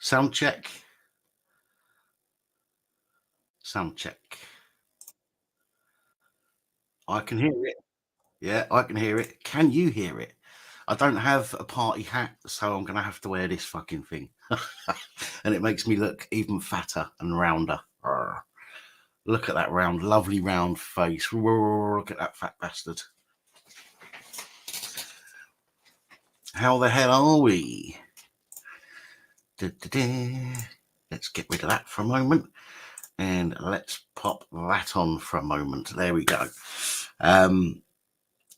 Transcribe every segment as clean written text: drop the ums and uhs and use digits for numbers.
Sound check. Sound check. I can hear it. Yeah, I can hear it. Can you hear it? I don't have a party hat, so I'm going to have to wear this fucking thing. And it makes me look even fatter and rounder. Arr. Look at that round, lovely round face. Look at that fat bastard. How the hell are we? Let's get rid of that for a moment. And let's pop that on for a moment. There we go.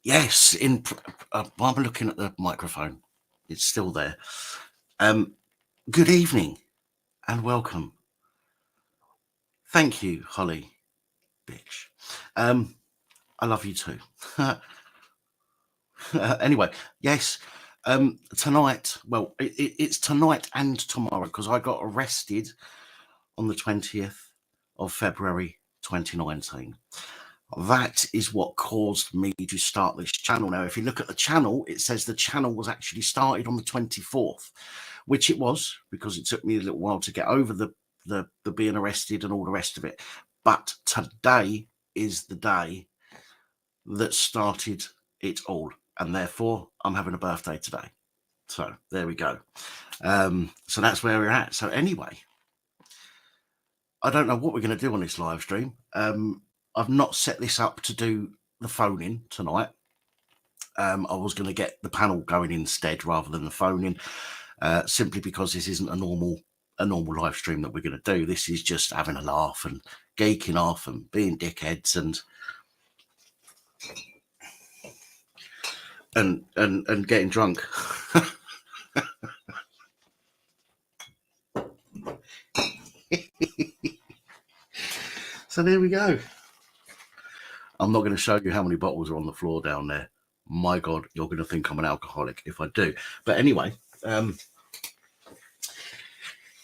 Yes, while I'm looking at the microphone, it's still there. Good evening and welcome. Thank you, Holly, bitch. I love you too. Anyway, yes, tonight, well, it's tonight and tomorrow because I got arrested on the 20th of February 2019. That is what caused me to start this channel. Now, if you look at the channel, it says the channel was actually started on the 24th, which it was because it took me a little while to get over the being arrested and all the rest of it. But today is the day that started it all. And therefore, I'm having a birthday today. So there we go. So that's where we're at. So anyway, I don't know what we're going to do on this live stream. I've not set this up to do the phone in tonight. I was going to get the panel going instead rather than the phone in, simply because this isn't a normal live stream that we're going to do. This is just having a laugh and geeking off and being dickheads and getting drunk. So there we go. I'm not going to show you how many bottles are on the floor down there. My God, you're going to think I'm an alcoholic if I do. But anyway,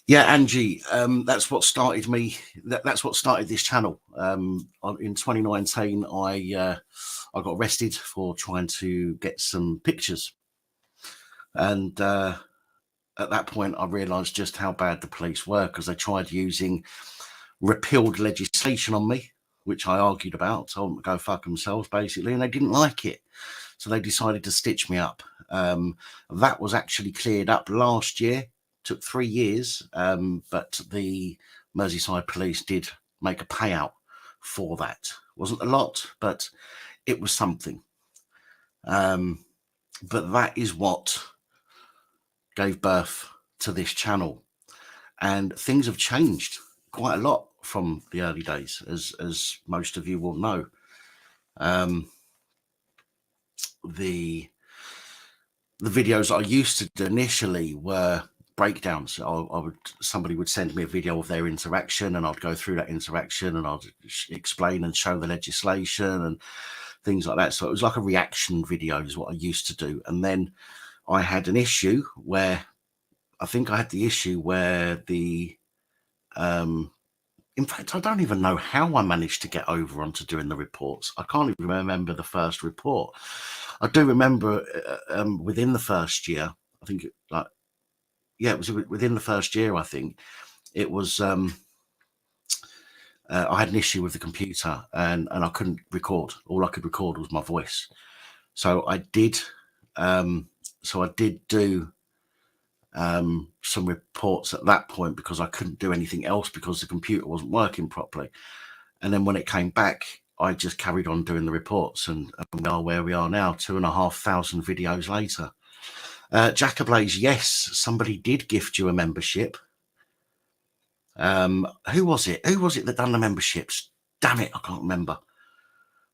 yeah, Angie, that's what started me. That's what started this channel. In 2019, I got arrested for trying to get some pictures, and at that point, I realised just how bad the police were because they tried using repealed legislation on me, which I argued about, told them to go fuck themselves, basically, and they didn't like it. So they decided to stitch me up. That was actually cleared up last year. Took 3 years, but the Merseyside police did make a payout for that. Wasn't a lot, but it was something. But that is what gave birth to this channel. And things have changed quite a lot from the early days, as most of you will know. The videos I used to do initially were breakdowns. Somebody would send me a video of their interaction, and I'd go through that interaction and I'd explain and show the legislation and things like that. So it was like a reaction video is what I used to do. And then I had an issue where the in fact, I don't even know how I managed to get over onto doing the reports. I can't even remember the first report. I do remember within the first year, I think, it was within the first year, I think, it was, I had an issue with the computer and I couldn't record. All I could record was my voice. So I did do some reports at that point because I couldn't do anything else because the computer wasn't working properly. And then when it came back, I just carried on doing the reports, and we are where we are now, 2,500 videos later. Jackablaze, yes, somebody did gift you a membership. Who was it? Who was it that done the memberships? Damn it, I can't remember.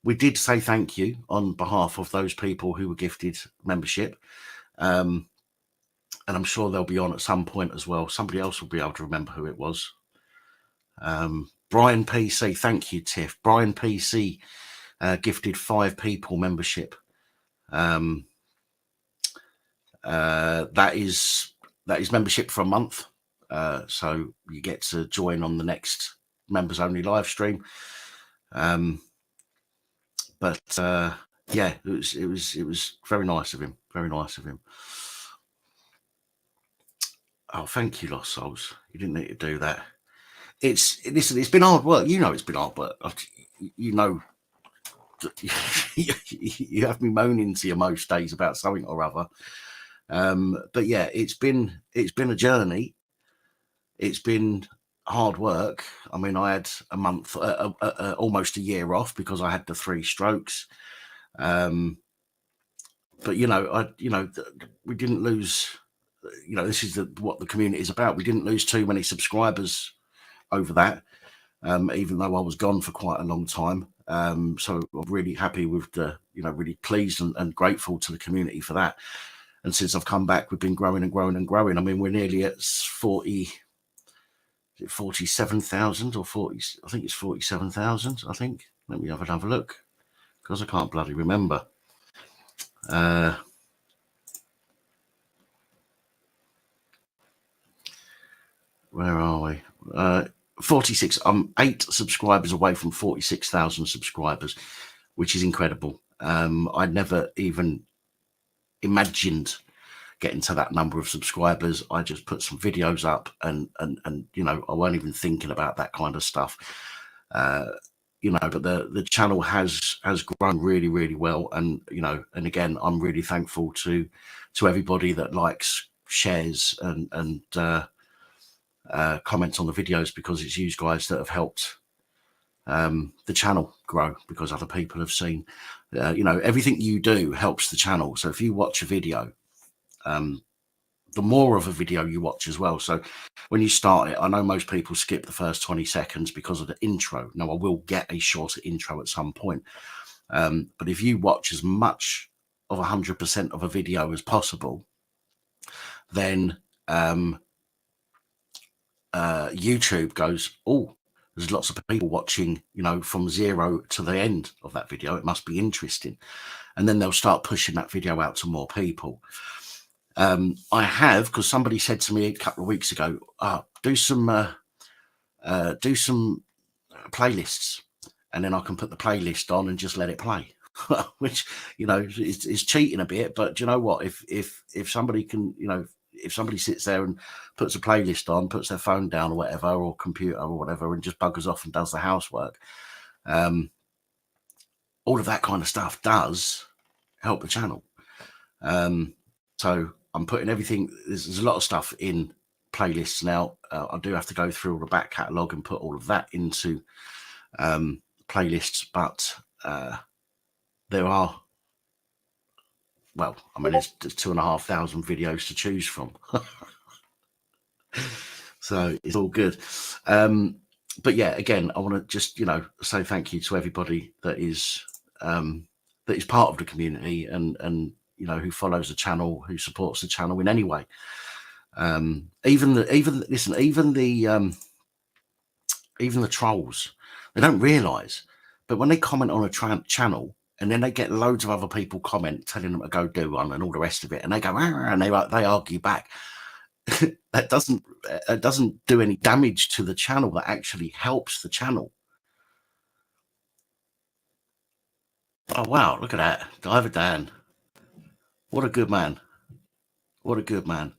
We did say thank you on behalf of those people who were gifted membership. And I'm sure they'll be on at some point as well. Somebody else will be able to remember who it was. Brian PC, thank you, Tiff. Brian PC gifted 5 people membership. That is membership for a month. So you get to join on the next members only live stream. But yeah, it was very nice of him. Very nice of him. Oh, thank you, Lost Souls. You didn't need to do that. Listen, it's been hard work. You know it's been hard work. You know, you have me moaning to you most days about something or other. But yeah, it's been a journey. It's been hard work. I mean, I had a month, almost a year off because I had the 3 strokes. But we didn't lose. This is what the community is about. We didn't lose too many subscribers over that, even though I was gone for quite a long time. So I'm really happy with really pleased and grateful to the community for that. And since I've come back, we've been growing and growing and growing. I mean, we're nearly at 47,000 or 40. I think it's 47,000. I think. Let me have another look because I can't bloody remember. Where are we? 46. I'm 8 subscribers away from 46,000 subscribers, which is incredible. I never even imagined getting to that number of subscribers. I just put some videos up and I weren't even thinking about that kind of stuff. But the channel has grown really, really well. And, and again, I'm really thankful to everybody that likes, shares and comments on the videos, because it's you guys that have helped the channel grow, because other people have seen, everything you do helps the channel. So if you watch a video, the more of a video you watch as well. So when you start it, I know most people skip the first 20 seconds because of the intro. Now, I will get a shorter intro at some point. But if you watch as much of 100% of a video as possible, then YouTube goes, oh, there's lots of people watching, from 0 to the end of that video. It must be interesting. And then they'll start pushing that video out to more people. I have, because somebody said to me a couple of weeks ago, do some playlists, and then I can put the playlist on and just let it play. Which, is cheating a bit, but do you know what? If somebody can, if somebody sits there and puts a playlist on, puts their phone down or whatever, or computer or whatever, and just buggers off and does the housework, all of that kind of stuff does help the channel. So I'm putting everything, there's a lot of stuff in playlists now. I do have to go through all the back catalogue and put all of that into playlists, but there are, well, I mean, there's 2,500 videos to choose from. So it's all good. But yeah, again, I want to just, say thank you to everybody that is part of the community and who follows the channel, who supports the channel in any way. Even the trolls, they don't realise, but when they comment on a channel and then they get loads of other people comment telling them to go do one and all the rest of it, and they go and they argue back. That doesn't do any damage to the channel. That actually helps the channel. Oh wow, look at that, Diver Dan. What a good man. What a good man.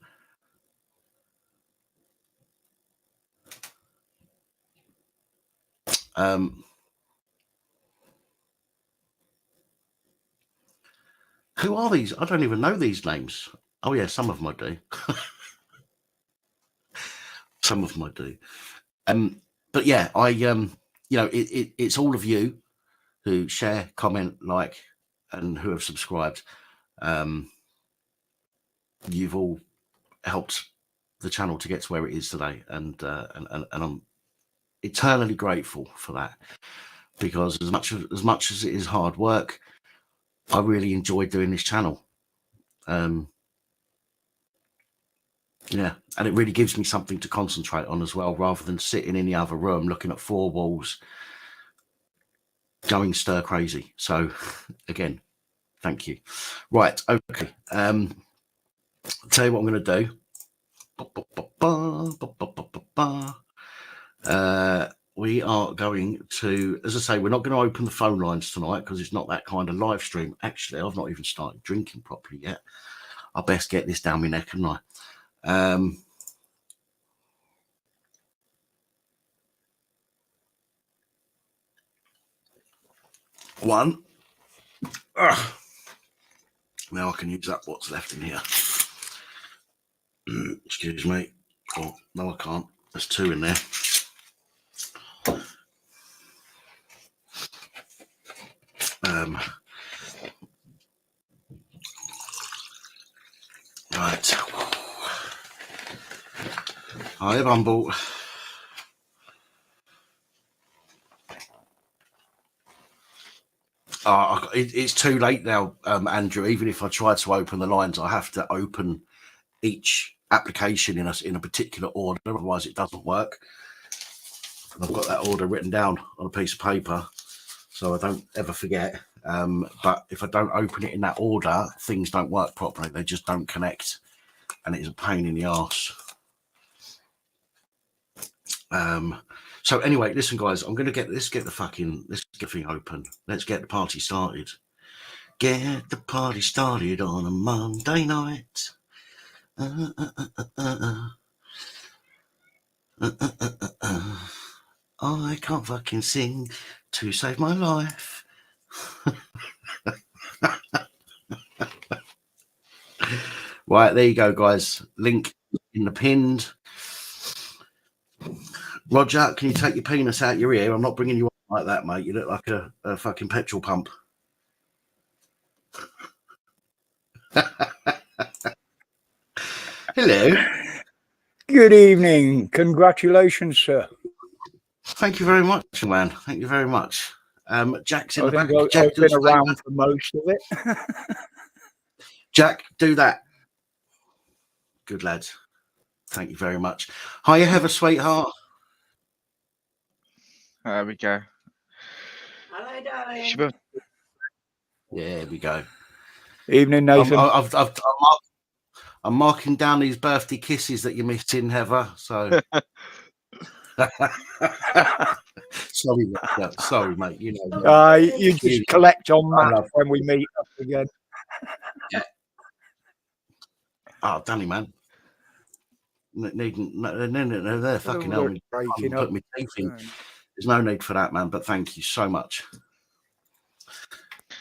Who are these? I don't even know these names. Oh yeah, some of them I do. Some of them I do. But yeah, it's all of you who share, comment, like, and who have subscribed. You've all helped the channel to get to where it is today, and I'm eternally grateful for that, because as much as it is hard work, I really enjoy doing this channel. Yeah, and it really gives me something to concentrate on as well, rather than sitting in the other room looking at 4 walls going stir crazy. So again, thank you. Right, okay. I'll tell you what I'm going to do. We are going to, as I say, we're not going to open the phone lines tonight because it's not that kind of live stream. Actually, I've not even started drinking properly yet. I best get this down my neck, hadn't I? one. Ugh. Now I can use up what's left in here. Excuse me. Oh, no, I can't. There's two in there. Right. Hi, Bumble. It's too late now, Andrew. Even if I try to open the lines, I have to open each application in a particular order, otherwise it doesn't work. And I've got that order written down on a piece of paper, so I don't ever forget. But if I don't open it in that order, things don't work properly. They just don't connect, and it's a pain in the arse. So anyway, listen, guys, let's get the thing open. Let's get the party started. Get the party started on a Monday night. I can't fucking sing to save my life. Right, there you go, guys. Link in the pinned. Roger, can you take your penis out your ear? I'm not bringing you up like that, mate. You look like a fucking petrol pump. Hello. Good evening. Congratulations, sir. Thank you very much, man. Thank you very much. Jack's in the back. I've been around for most of it. Jack, do that. Good lad. Thank you very much. Hiya, Heather, sweetheart. There we go. Hello, darling. Yeah, there we go. Evening, Nathan. I'm marking down these birthday kisses that you missed in, Heather. So sorry, mate. You know, you just collect on Matt when we meet up again. Yeah. Oh, Danny, man. No, fucking hell. Put me teeth in. There's no need for that, man. But thank you so much.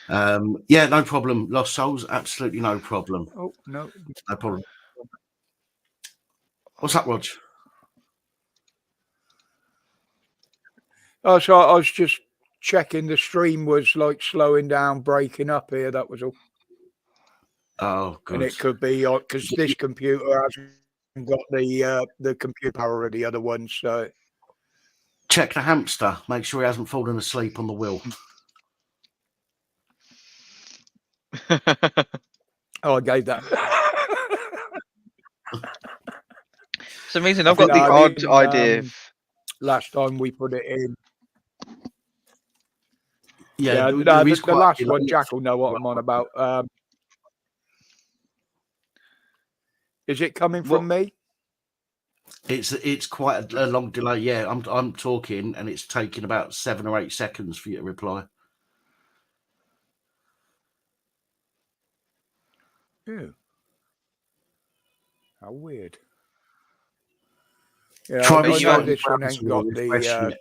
Yeah, no problem. Lost souls, absolutely no problem. Oh no problem. What's up, Rog? Oh, so I was just checking the stream was like slowing down, breaking up here. That was all. Oh, good. And it could be because this computer hasn't got the computer power of the other one. So check the hamster. Make sure he hasn't fallen asleep on the wheel. Oh, I gave that. It's amazing. I've got the odd idea. Last time we put it in. Yeah, the last one, Jack will know what I'm on about. Is it coming from me? It's quite a long delay. Yeah, I'm talking, and it's taking about 7 or 8 seconds for you to reply. Ew. How weird. Yeah, Try I know this one ain't got the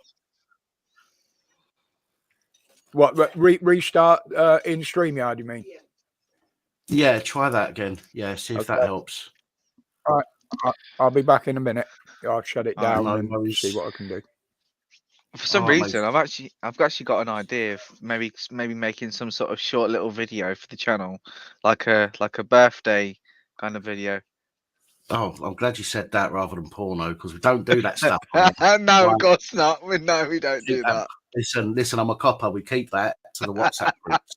restart in StreamYard, you mean? Yeah, try that again. Yeah, see if that helps. All right, I'll be back in a minute. I'll shut it down and see what I can do. For some reason, I've actually got an idea of maybe making some sort of short little video for the channel, like a birthday kind of video. Oh, I'm glad you said that rather than porno, because we don't do that stuff. No, of course not. No, we don't do that. Listen, I'm a copper. We keep that to the WhatsApp groups.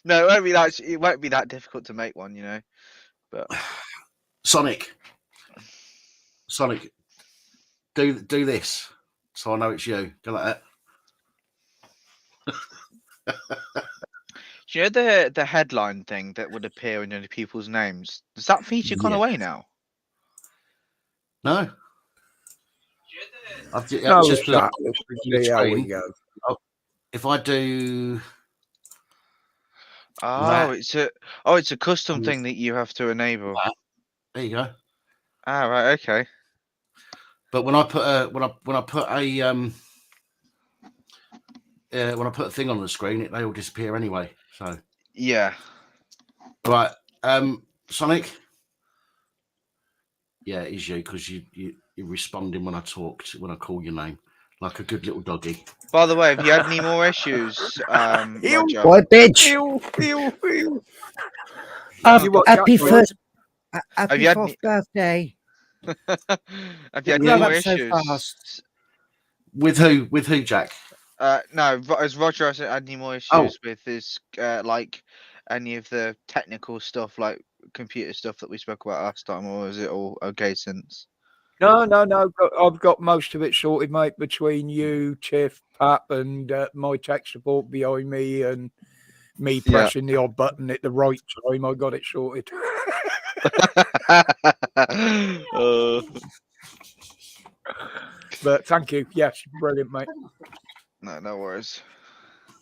No, it won't be that difficult to make one, you know. But Sonic, do this, so I know it's you. Go like that. Do you know the headline thing that would appear in any people's names? Does that feature gone away now? No. Just how we go. If I do. It's a custom thing that you have to enable. There you go. Ah, right, okay. But when I put a when I put a thing on the screen, they all disappear anyway. So Yeah. right, Sonic. Yeah, it is you because you're responding when I call your name, like a good little doggy. By the way, have you had any more issues, Roger? What bitch? Happy first, happy you had fourth birthday. Have you had Grow any more up so issues? fast. With who? With who, Jack? No, has Roger hasn't had any more issues with his like any of the technical stuff, like computer stuff that we spoke about last time, or is it all okay since? No. I've got most of it sorted, mate. Between you, Tiff, Pap, and my tech support behind me, and me pressing the odd button at the right time, I got it sorted. But thank you. Yes, brilliant, mate. No worries.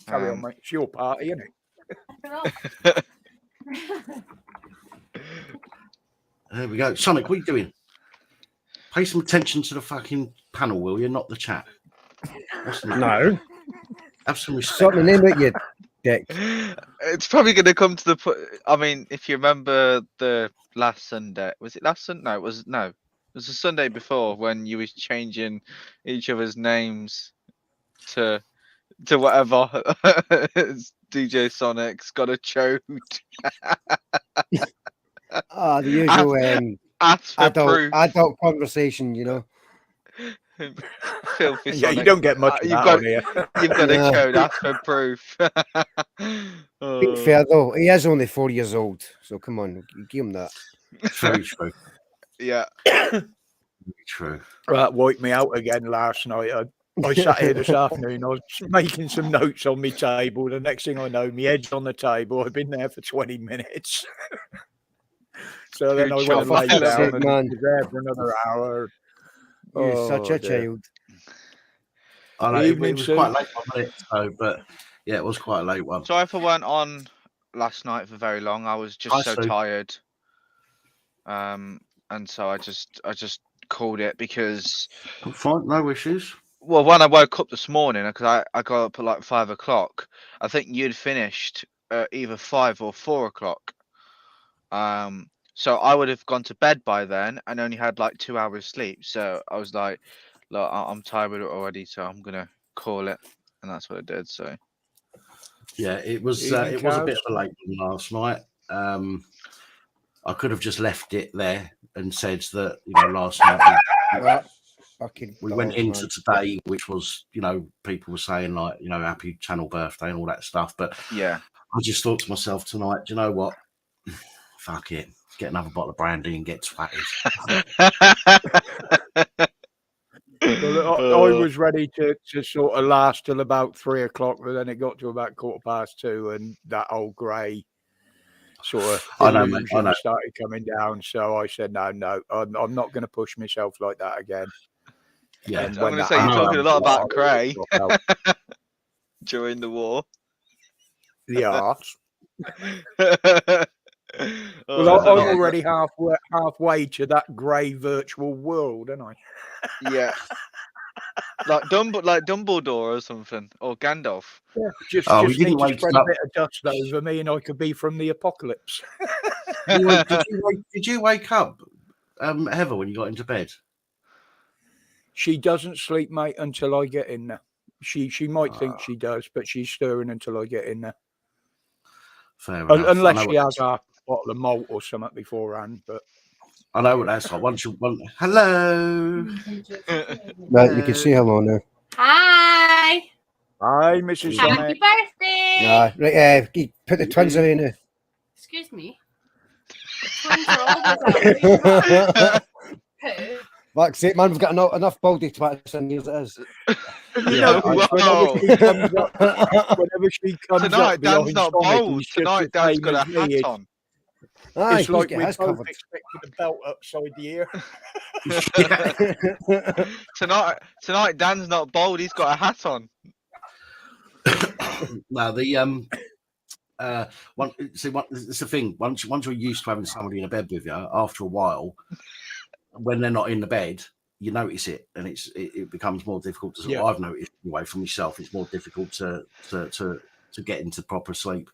Carry on, mate. It's your party, isn't it? There we go. Sonic, what are you doing? Pay some attention to the fucking panel, will you? Not the chat. No. Have some respect. Sort my name out, you dick. It's probably going to come to the. I mean, if you remember the last Sunday, was it last Sunday? No, it was the Sunday before when you was changing each other's names to whatever. DJ Sonic's got a chode. The usual Ask for proof. adult conversation, you know. Filthy Yeah, Sonic. you don't get much of that on here. You've got a Yeah. chode. Ask for proof. Be fair though, he is only 4 years old, so come on, give him that. Very true. Yeah. Very true. That wiped me out again last night. I sat here this afternoon. I was making some notes on my table. The next thing I know, my head's on the table. I've been there for 20 minutes. So then I went and laid fuck's down sake, and man. was there for another hour. You're such a dear. child. I know, it Evening, was Sue. quite late, wasn't it? So, but yeah, it was quite a late one. Sorry if I weren't on last night for very long. I was just so Sue. tired. And so I just called it because, Fine, no issues. well, when I woke up this morning, because I got up at like 5 o'clock, I think you'd finished either 5 or 4 o'clock. So I would have gone to bed by then and only had like 2 hours sleep. So I was like, look, I'm tired of it already, so I'm gonna call it, and that's what I did. So Yeah, it was a bit of a late one last night. I could have just left it there and said that, you know, last night we went into today, which was, you know, people were saying like, you know, happy channel birthday and all that stuff. But yeah, I just thought to myself tonight, do you know what? Fuck it. Get another bottle of brandy and get twatted. Well, I was ready to sort of last till about 3 o'clock, but then it got to about 2:15, and that old grey sort of illusion started coming down. So I said, no, I'm not going to push myself like that again. Yeah, I'm going to say you're talking a lot about Cray during the war. The arse. Well, I'm already halfway to that grey virtual world, aren't I? Yeah. Like Dumbledore or something, or Gandalf. Yeah, just he need didn't to wake spread up. a bit of dust over me, and I could be from the apocalypse. Did you wake up, Heather, when you got into bed? She doesn't sleep, mate, until I get in there. She might think she does, but she's stirring until I get in there. Fair enough. Unless she has a bottle of malt or something beforehand, but I know what that's like. Hello. Right, you can say hello now. Hi. Hi, Mrs. Happy Sonic. Right, birthday. put the twins away now. Excuse me. The twins are always out. Who? That's it, man. We've got enough baldy twats in here as it is. You know, whenever she comes Tonight, up Dan's behind not Sonic, bold. he's just Tonight, as Dan's same got a as me. hat on. Aye, It's like he's we're got his both covered. expecting a belt upside the ear. Tonight, Dan's not bold. He's got a hat on. Now it's the thing. Once you're used to having somebody in a bed with you, after a while, when they're not in the bed, you notice it, and it becomes more difficult to. Yeah. I've noticed anyway for myself, it's more difficult to get into proper sleep.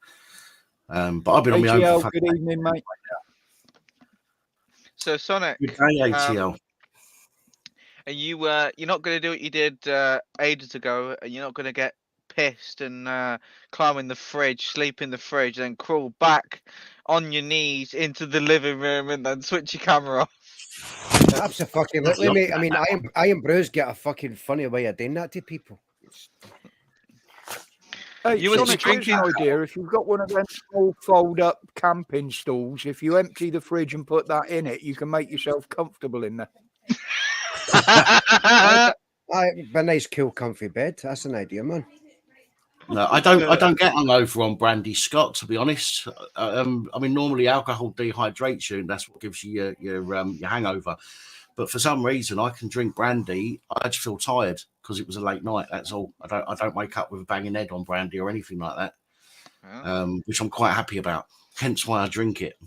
But I've been on my own ATL, for good evening, mate. So Sonic, Good day, ATL. are you you're not going to do what you did ages ago, and you're not going to get pissed and climb in the fridge, sleep in the fridge, then crawl back on your knees into the living room and then switch your camera off? Absolutely, mate. I mean, I and Bruce get a fucking funny way of doing that to people. Hey, You were Sonic, here's drinking. an idea. If you've got one of them small fold-up camping stools, if you empty the fridge and put that in it, you can make yourself comfortable in there. Be a nice, cool, comfy bed. That's an idea, man. No, I don't get hungover on brandy Scott, to be honest. I mean, normally alcohol dehydrates you, and that's what gives you your hangover. But for some reason, I can drink brandy. I just feel tired because it was a late night. That's all. I don't wake up with a banging head on brandy or anything like that, which I'm quite happy about. Hence why I drink it.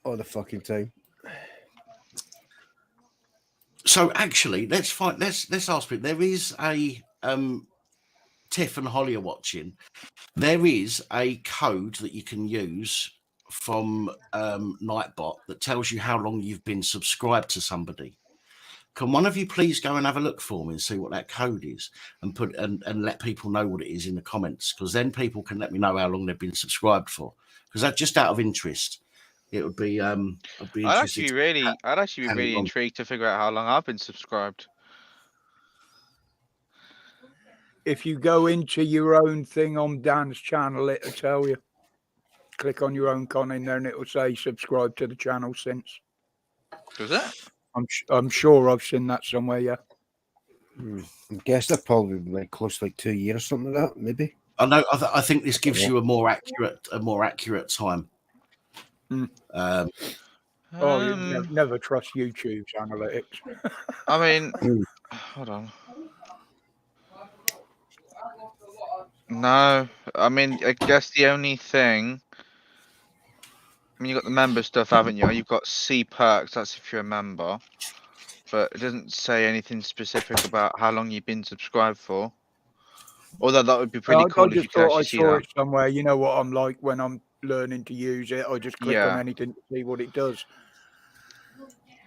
All the fucking time. So actually, let's ask people. There is a Tiff and Holly are watching. There is a code that you can use from Nightbot that tells you how long you've been subscribed to somebody. Can one of you please go and have a look for me and see what that code is, and put and let people know what it is in the comments, because then people can let me know how long they've been subscribed for. Because that's just out of interest. It would be I'd actually be really intrigued to figure out how long I've been subscribed. If you go into your own thing on Dan's channel, it'll tell you. Click on your own con in there, and it'll say subscribe to the channel since. Does it? I'm sure I've seen that somewhere. Yeah. I guess they're probably like close to like 2 years or something like that, maybe. I know. I think this gives you a more accurate time. You never trust YouTube's analytics. I mean, hold on. No, I mean, I guess the only thing. I mean, you got the member stuff, haven't you? You've got C perks. That's if you're a member, but it doesn't say anything specific about how long you've been subscribed for. Although that would be pretty cool if you could actually see that. It somewhere. You know what I'm like when I'm learning to use it. I just click on anything to see what it does.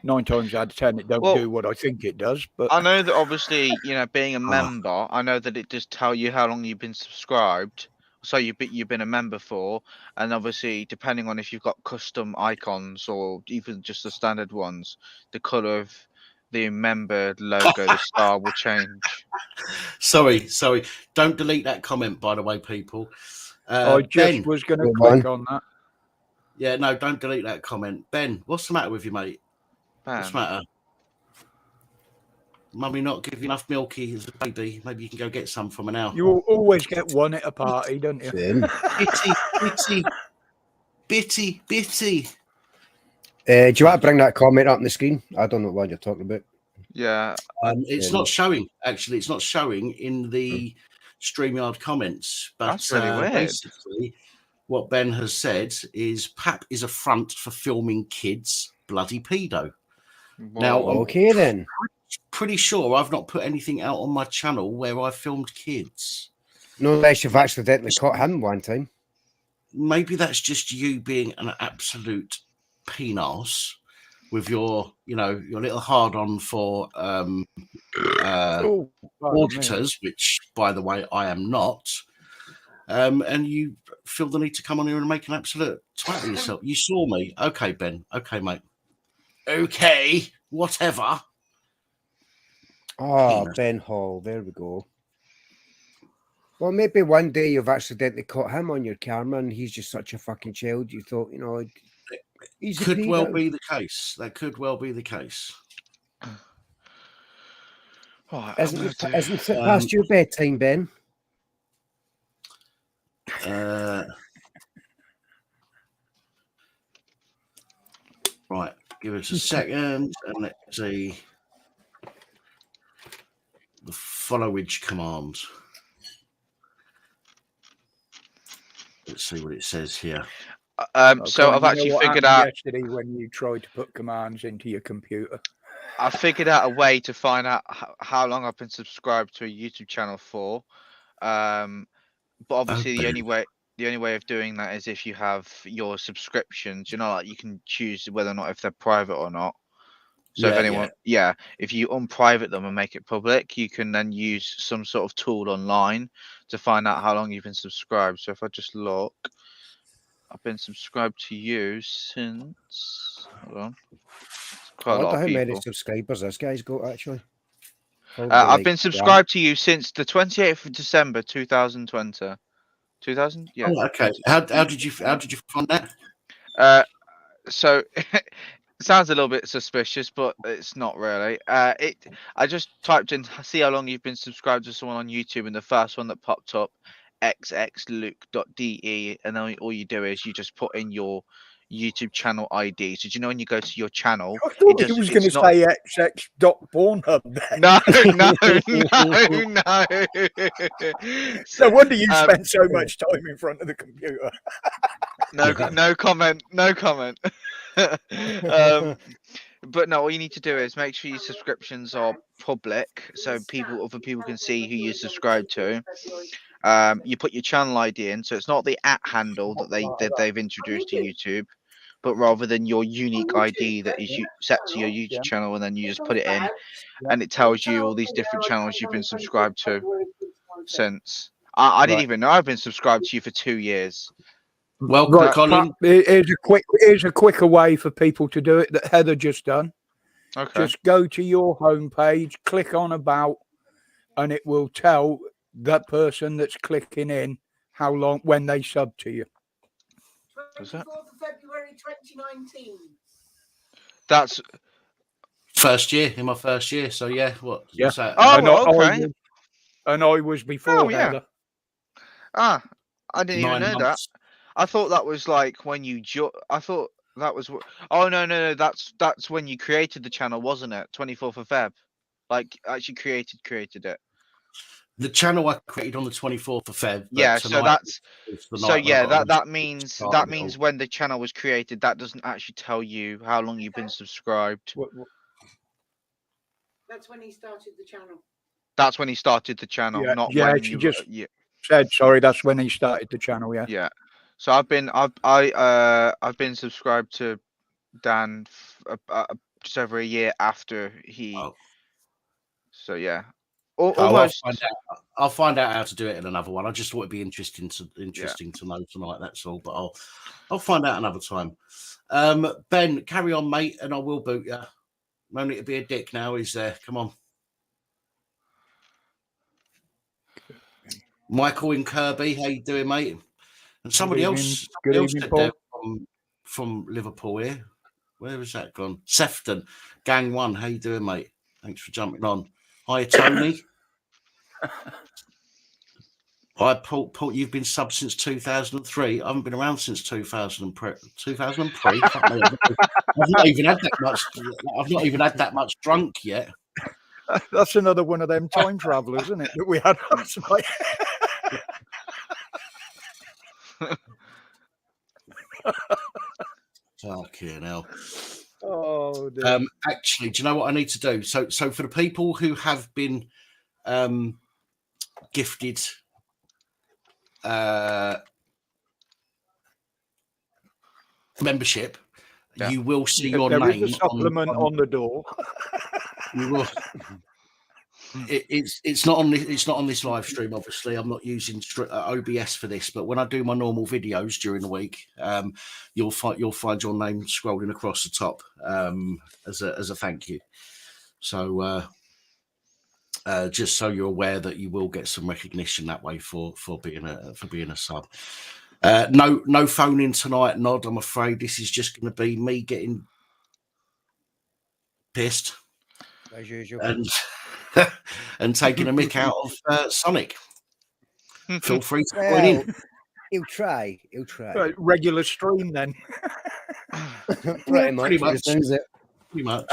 9 times out of 10, it don't do what I think it does. But I know that obviously, being a member, I know that it does tell you how long you've been subscribed. So you've been a member for, and obviously depending on if you've got custom icons or even just the standard ones, the color of the member logo, the star will change. Sorry. Don't delete that comment, by the way, people. I just was going to click on that. Yeah, no, don't delete that comment. Ben, what's the matter with you, mate? What's the matter? Mummy not give you enough milky as a baby. Maybe you can go get some from her now. You always get one at a party, don't you? Bitty. Do you want to bring that comment up on the screen? I don't know what you're talking about. Yeah. It's not showing, actually. It's not showing in the StreamYard comments. But that's really weird. Basically, what Ben has said is PAP is a front for filming kids, bloody pedo. Whoa. Now, okay then. Pretty sure I've not put anything out on my channel where I filmed kids. No, unless you've accidentally caught him one time. Maybe that's just you being an absolute penis with your little hard on for auditors, which, by the way, I am not. And you feel the need to come on here and make an absolute twat of yourself. You saw me. Okay, Ben. Okay, mate. Okay, whatever. Oh, Ben Hall. There we go. Well, maybe one day you've accidentally caught him on your camera and he's just such a fucking child. You thought, he's could well be the case. That could well be the case. Isn't it past your bedtime, Ben? Right, give us a second and let's see the followage command. Let's see what it says here. So I've You know actually what figured happened out. yesterday when you tried to put commands into your computer. I figured out a way to find out how long I've been subscribed to a YouTube channel for. But obviously the only way of doing that is if you have your subscriptions. You know, like you can choose whether or not if they're private or not. So if anyone, if you unprivate them and make it public, you can then use some sort of tool online to find out how long you've been subscribed. So if I just look, I've been subscribed to you since. Hold on, it's I quite a lot wonder of how many people. subscribers this guy's got actually. I've been subscribed to you since the 28th of December 2020. 2000, yeah. Oh, okay. How did you find that? So it sounds a little bit suspicious, but it's not really. I just typed in see how long you've been subscribed to someone on YouTube, and the first one that popped up, xxluke.de, and then all you do is you just put in your YouTube channel ID. So do you know when you go to your channel, I thought he was going to say xx.pornhub then. No. No wonder you spent so much time in front of the computer. No comment. But no, all you need to do is make sure your subscriptions are public, so other people can see who you subscribe to. You put your channel ID in, so it's not the @ handle that they've introduced to YouTube, but rather than your unique ID that is set to your YouTube channel, and then you just put it in, and it tells you all these different channels you've been subscribed to since. I didn't even know I've been subscribed to you for 2 years. Well, Right, Colin, here's a quicker way for people to do it that Heather just done. Okay. Just go to your homepage, click on about, and it will tell that person that's clicking in how long when they sub to you. 24th of February 2019. That's in my first year. So yeah, what's that? Oh, okay. I was before Heather. I didn't 9 even know that. months. I thought that was like when you I thought that was oh no, that's when you created the channel, wasn't it? 24th of Feb. Like actually created it. The channel I created on the 24th of Feb. Yeah, so that's that means it when the channel was created, that doesn't actually tell you how long you've been subscribed. That's when he started the channel. That's when he started the channel, not when she you just said sorry. That's when he started the channel. Yeah. Yeah. So I've been subscribed to Dan just over a year after he. Oh. So yeah, almost. I'll find out how to do it in another one. I just thought it'd be interesting to know tonight. That's all. But I'll find out another time. Ben, carry on, mate, and I will boot you. No need to be a dick now, is there? Come on. Michael in Kirby, how you doing, mate? And somebody else from Liverpool here. Where has that gone? Sefton, Gang 1, how you doing, mate? Thanks for jumping on. Hi, Tony. Hi, Paul. Paul, you've been sub since 2003. I haven't been around since 2003. 2003. I've not even had that much. I've not even had that much drunk yet. That's another one of them time travelers, isn't it? That we had last night. Fucking hell. Oh, dear. Actually, do you know what I need to do? So for the people who have been gifted membership, you will see your there name is a supplement on the door. You will. It's not on this live stream. Obviously, I'm not using OBS for this. But when I do my normal videos during the week, you'll find your name scrolling across the top as a thank you. So just so you're aware that you will get some recognition that way for being a sub. No phone in tonight, Nod. I'm afraid this is just going to be me getting pissed as usual and taking a mick out of Sonic. Feel free to join in. He'll try. Regular stream then. Pretty much. Pretty much.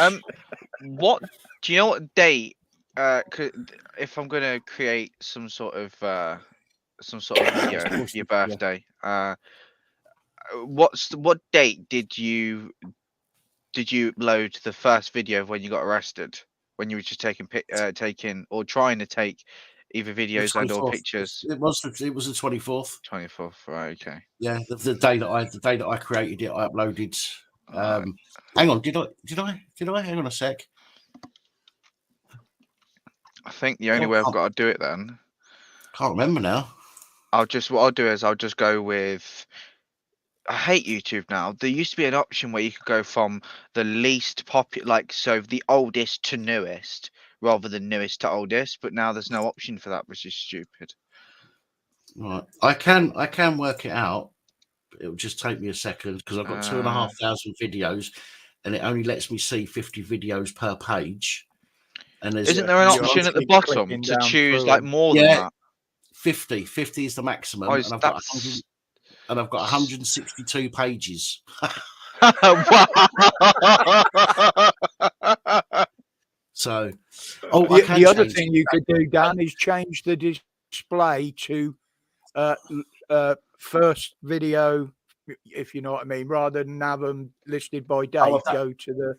What do you know? What date? If I'm gonna create some sort of video for your birthday, what date did you upload the first video of when you got arrested? When you were just taking or trying to take either The videos and or 24th. pictures? It was the 24th. 24th, right? Okay. Yeah, the day that I created it, I uploaded. Alright. Hang on, did I? Hang on a sec. I think the only way I've got to do it then. Can't remember now. What I'll do is I'll just go with. I hate YouTube now. There used to be an option where you could go from the least popular, like so the oldest to newest, rather than newest to oldest. But now there's no option for that, which is stupid. Right, I can work it out. It'll just take me a second because I've got 2,500 videos, and it only lets me see 50 videos per page. And isn't there an option at the bottom to choose like more than that? 50 is the maximum, and I've got 100, and I've got 162 pages. So, the other thing you could do, Dan, is change the display to first video, if you know what I mean, rather than have them listed by date. Go to the.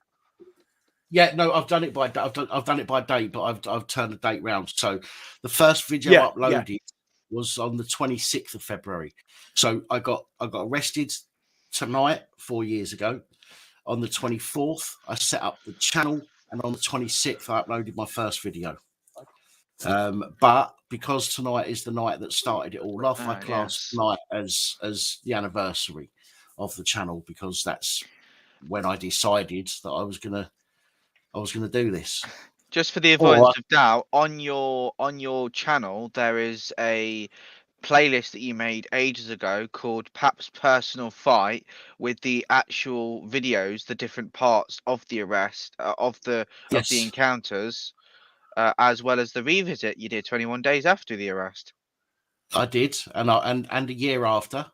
Yeah, no, I've done it by I've done it by date, but I've turned the date round. So the first video uploaded was on the 26th of February. So I got arrested tonight 4 years ago. On the 24th, I set up the channel, and on the 26th, I uploaded my first video. But because tonight is the night that started it all off, I classed tonight as the anniversary of the channel, because that's when I decided that I was gonna do this. Just for the avoidance of doubt, on your channel there is a playlist that you made ages ago called PAP's Personal Fight, with the actual videos, the different parts of the arrest, of the encounters, as well as the revisit you did 21 days after the arrest. I did, and a year after.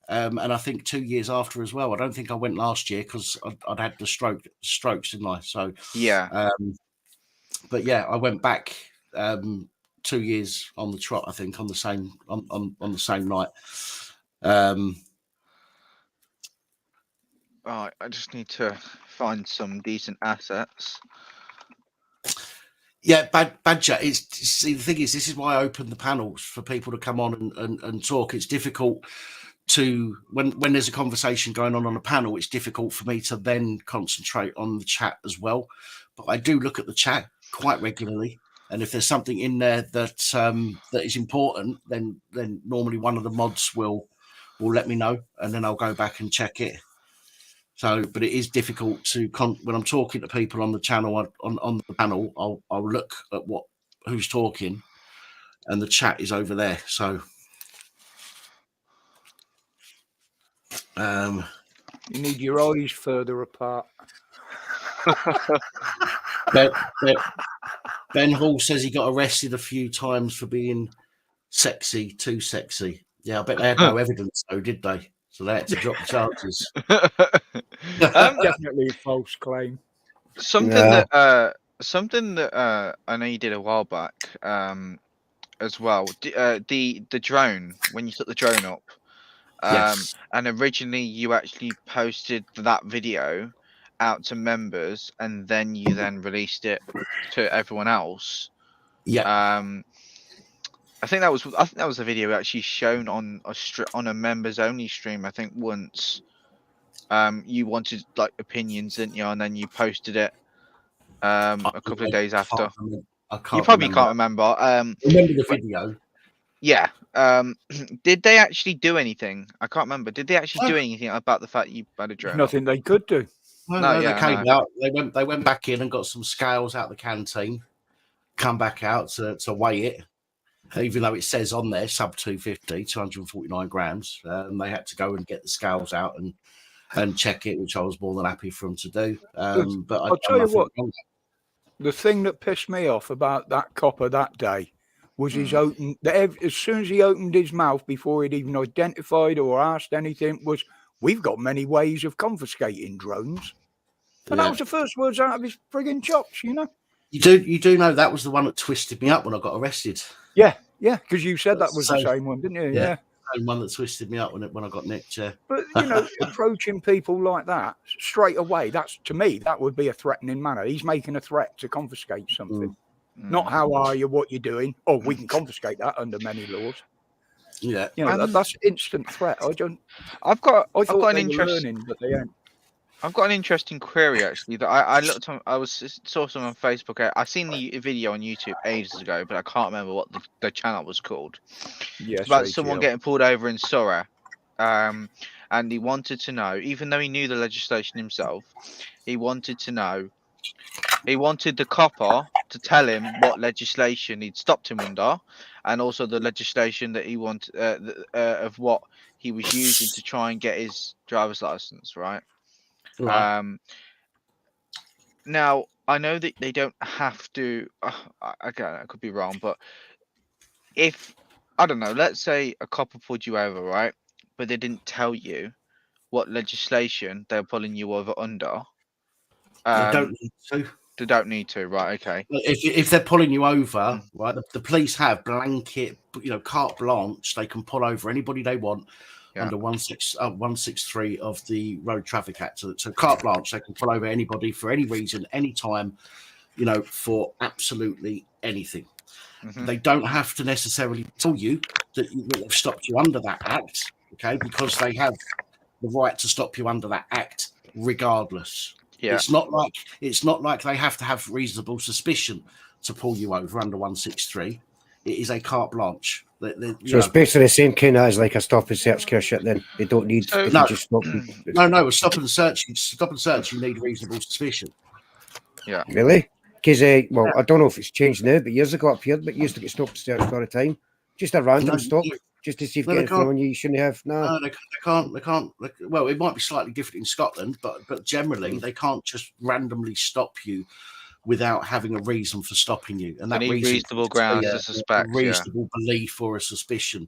And I think 2 years after as well. I don't think I went last year because I'd had the strokes, didn't I? So yeah. But yeah, I went back 2 years on the trot. I think on the same night. Right, I just need to find some decent assets. Yeah, Badger. See, the thing is, this is why I opened the panels for people to come on and talk. It's difficult to when there's a conversation going on a panel, it's difficult for me to then concentrate on the chat as well. But I do look at the chat quite regularly, and if there's something in there that is important, then normally one of the mods will let me know, and then I'll go back and check it. So, but it is difficult to when I'm talking to people on the channel on the panel, I'll look at who's talking, and the chat is over there. So. You need your eyes further apart. Ben Hall says he got arrested a few times for being too sexy. Yeah, I bet they had no evidence, though, did they? So they had to drop the charges. Definitely a false claim. Something that I know you did a while back, as well. The drone, when you took the drone up. Yes. And originally you actually posted that video out to members, and then you released it to everyone else. Yeah. I think that was a video actually shown on a members only stream. I think once. You wanted like opinions, didn't you? And then you posted it a couple of days after. You probably can't remember. Remember the video? Yeah. Did they actually do anything? I can't remember. Did they actually do anything about the fact you had a drone? Nothing they could do. No, they came out. They went back in and got some scales out the canteen. Come back out to weigh it, even though it says on there sub 250, 249 grams. They had to go and get the scales out and check it, which I was more than happy for them to do. But I'll tell you what. The thing that pissed me off about that copper that day was his open. As soon as he opened his mouth, before he'd even identified or asked anything, was, "We've got many ways of confiscating drones." And that was the first words out of his frigging chops, you know. You do know that was the one that twisted me up when I got arrested. Yeah, because you said that was the same one, didn't you? Yeah. same one that twisted me up when I got nicked. Yeah. But approaching people like that straight away, that's, to me, that would be a threatening manner. He's making a threat to confiscate something. Not how are you, what you're doing. Oh, we can confiscate that under many laws. Yeah. That's instant threat. I've got I thought an they were interesting. learning, but they ain't. I've got an interesting query actually that I looked on. Saw some on Facebook. I seen the video on YouTube ages ago, but I can't remember what the channel was called. Yes, It's about someone getting pulled over in Surrey, and he wanted to know, even though he knew the legislation himself, he wanted to know. He wanted the copper to tell him what legislation he'd stopped him under, and also the legislation that he wanted of what he was using to try and get his driver's license, right? Now I know that they don't have to. Again, I could be wrong, but if I don't know, let's say a copper pulled you over, right? But they didn't tell you what legislation they're pulling you over under. They don't need to. They don't need to, right? Okay. If they're pulling you over, right, the police have blanket, carte blanche. They can pull over anybody they want under 163 of the Road Traffic Act. So carte blanche, they can pull over anybody for any reason, any time, for absolutely anything. They don't have to necessarily tell you that they've stopped you under that act, okay, because they have the right to stop you under that act regardless. Yeah. It's not like they have to have reasonable suspicion to pull you over under 163. It is a carte blanche. So it's basically the same kind of as like a stop and search kind of shit. Then they don't need to just stop. No. Stop and search. You need reasonable suspicion. Yeah. Really? Because I don't know if it's changed now, but years ago up here, but you used to get stopped and searched all the time. Just a random stop. Just to see if anything on you shouldn't have. No, they can't. Well, it might be slightly different in Scotland, but generally they can't just randomly stop you without having a reason for stopping you, and that reasonable grounds to suspect, reasonable belief or a suspicion.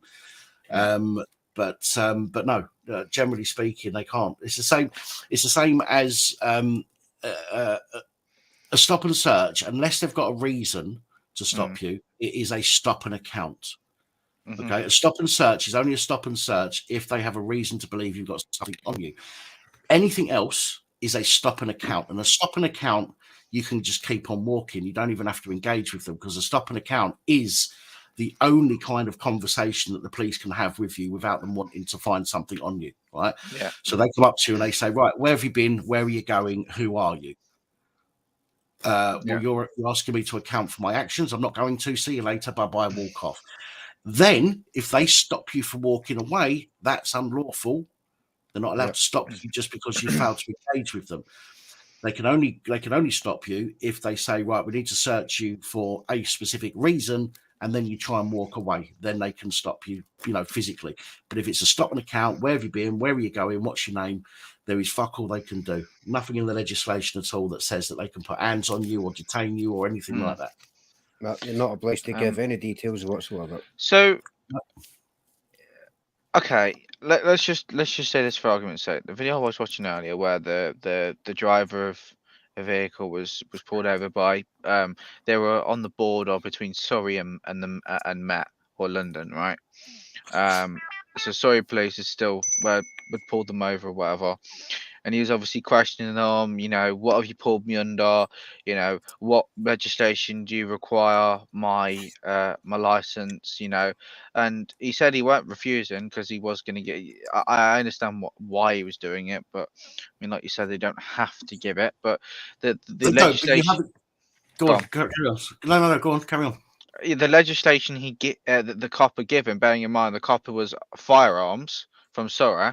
But no, generally speaking, they can't. It's the same as a stop and search, unless they've got a reason to stop you. It is a stop and account. Okay, a stop and search is only a stop and search if they have a reason to believe you've got something on you. Anything else is a stop and account, and a stop and account you can just keep on walking. You don't even have to engage with them, because a stop and account is the only kind of conversation that the police can have with you without them wanting to find something on you, right? Yeah. So they come up to you and they say, right, where have you been? Where are you going? Who are you? Well, you're asking me to account for my actions. I'm not going to. See you later. Bye-bye. Walk off. Then, if they stop you from walking away, that's unlawful. They're not allowed to stop you just because you failed to engage with them. They can only stop you if they say, right, we need to search you for a specific reason, and then you try and walk away. Then they can stop you, physically. But if it's a stop and account, where have you been? Where are you going? What's your name? There is fuck all they can do. Nothing in the legislation at all that says that they can put hands on you or detain you or anything like that. No, you're not obliged to give any details whatsoever. So, okay, let's just say this for argument's sake. The video I was watching earlier, where the driver of a vehicle was pulled over by, they were on the border between Surrey and Met or London, right? So Surrey police is still would pull them over or whatever. And he was obviously questioning them, what have you pulled me under? What legislation do you require my license? And he said he weren't refusing because he was going to get. I understand why he was doing it, but I mean, like you said, they don't have to give it. But the legislation. Go on, carry on. No, go on, carry on. The legislation the copper given, bearing in mind the copper was firearms from Surrey.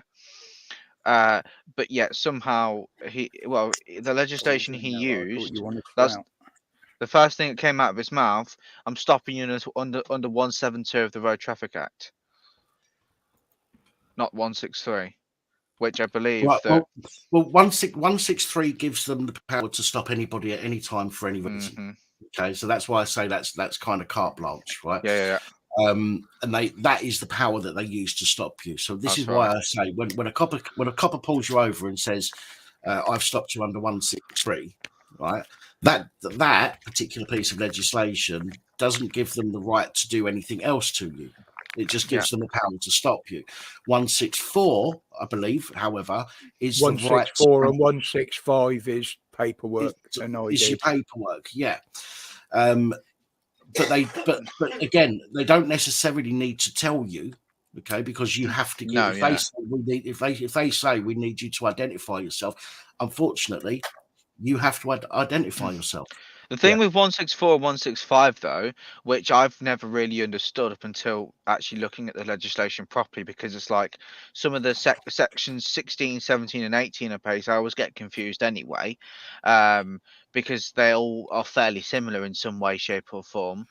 But yet somehow the legislation he used, that's the first thing that came out of his mouth. I'm stopping you under 172 of the Road Traffic Act, not 163, which I believe. Right, well, 163 gives them the power to stop anybody at any time for any reason. Okay, so that's why I say that's kind of carte blanche, right? Yeah. And that is the power that they use to stop you. So this is why I say when a copper pulls you over and says, I've stopped you under 163, right? That particular piece of legislation doesn't give them the right to do anything else to you. It just gives them the power to stop you. 164, I believe, however, is the right 164 and 165 is paperwork and is your ID. paperwork, yeah. But again, they don't necessarily need to tell you, okay, because you have to give. If they say we need you to identify yourself, unfortunately, you have to identify yourself. The thing with 164 and 165, though, which I've never really understood up until actually looking at the legislation properly, because it's like some of the sections 16, 17, and 18 of PACE, I always get confused anyway, because they all are fairly similar in some way, shape, or form.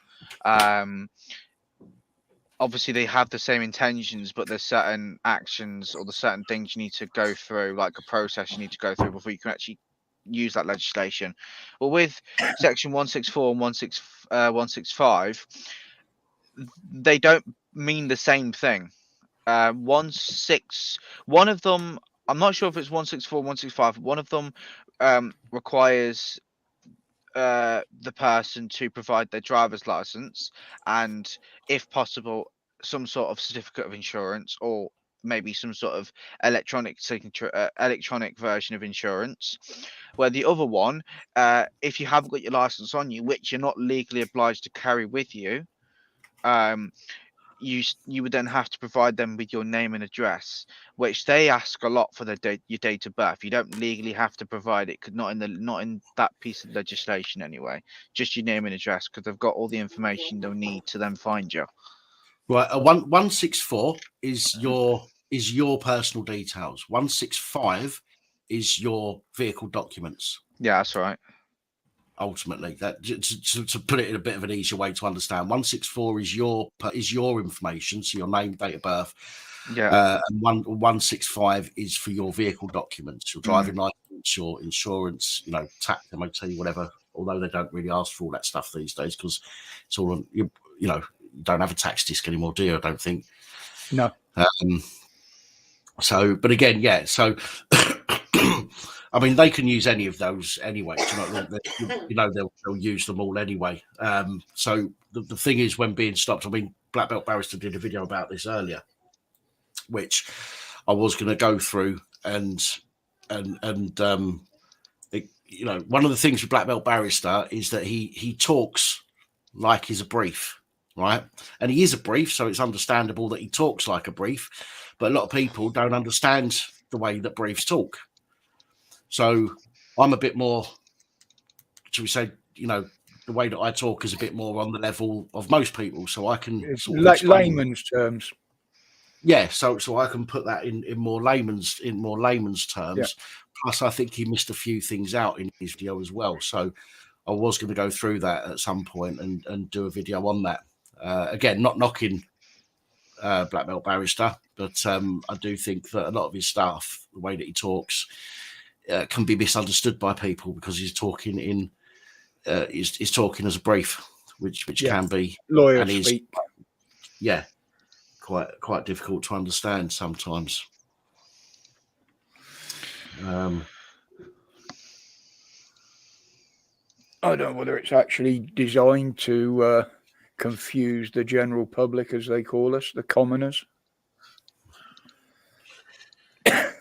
Obviously, they have the same intentions, but there's certain actions or the certain things you need to go through, like a process you need to go through before you can actually use that legislation. Well, with section 164 and 165, they don't mean the same thing. One of them, I'm not sure if it's 164 165. One of them requires the person to provide their driver's license and, if possible, some sort of certificate of insurance, or maybe some sort of electronic signature, electronic version of insurance. Where the other one, if you haven't got your license on you, which you're not legally obliged to carry with you, you would then have to provide them with your name and address, which they ask a lot for your date of birth. You don't legally have to provide it, not in that piece of legislation anyway. Just your name and address, because they've got all the information they'll need to then find you. Right, 164 is your personal details. 165 is your vehicle documents. Yeah, that's right. Ultimately, that to put it in a bit of an easier way to understand, 164 is your information, so your name, date of birth. Yeah. And 165 is for your vehicle documents, your driving license, your insurance, tax, MOT, whatever. Although they don't really ask for all that stuff these days, because it's all on, you don't have a tax disc anymore, do you? I don't think. No. So, but again, yeah. So, I mean, they can use any of those anyway. They'll use them all anyway. So the thing is, when being stopped, I mean, Black Belt Barrister did a video about this earlier, which I was going to go through, and one of the things with Black Belt Barrister is that he talks like he's a brief, right? And he is a brief, so it's understandable that he talks like a brief, but a lot of people don't understand the way that briefs talk. So I'm a bit more, should we say, the way that I talk is a bit more on the level of most people, so I can sort of layman's terms. Yeah, so I can put that in more layman's terms. Yeah. Plus, I think he missed a few things out in his video as well. So I was going to go through that at some point and do a video on that. Again, not knocking Black Belt Barrister, but I do think that a lot of his stuff, the way that he talks, can be misunderstood by people because he's talking he's talking as a brief, which can be lawyer speak. Yeah, quite difficult to understand sometimes. I don't know whether it's actually designed to confuse the general public, as they call us, the commoners.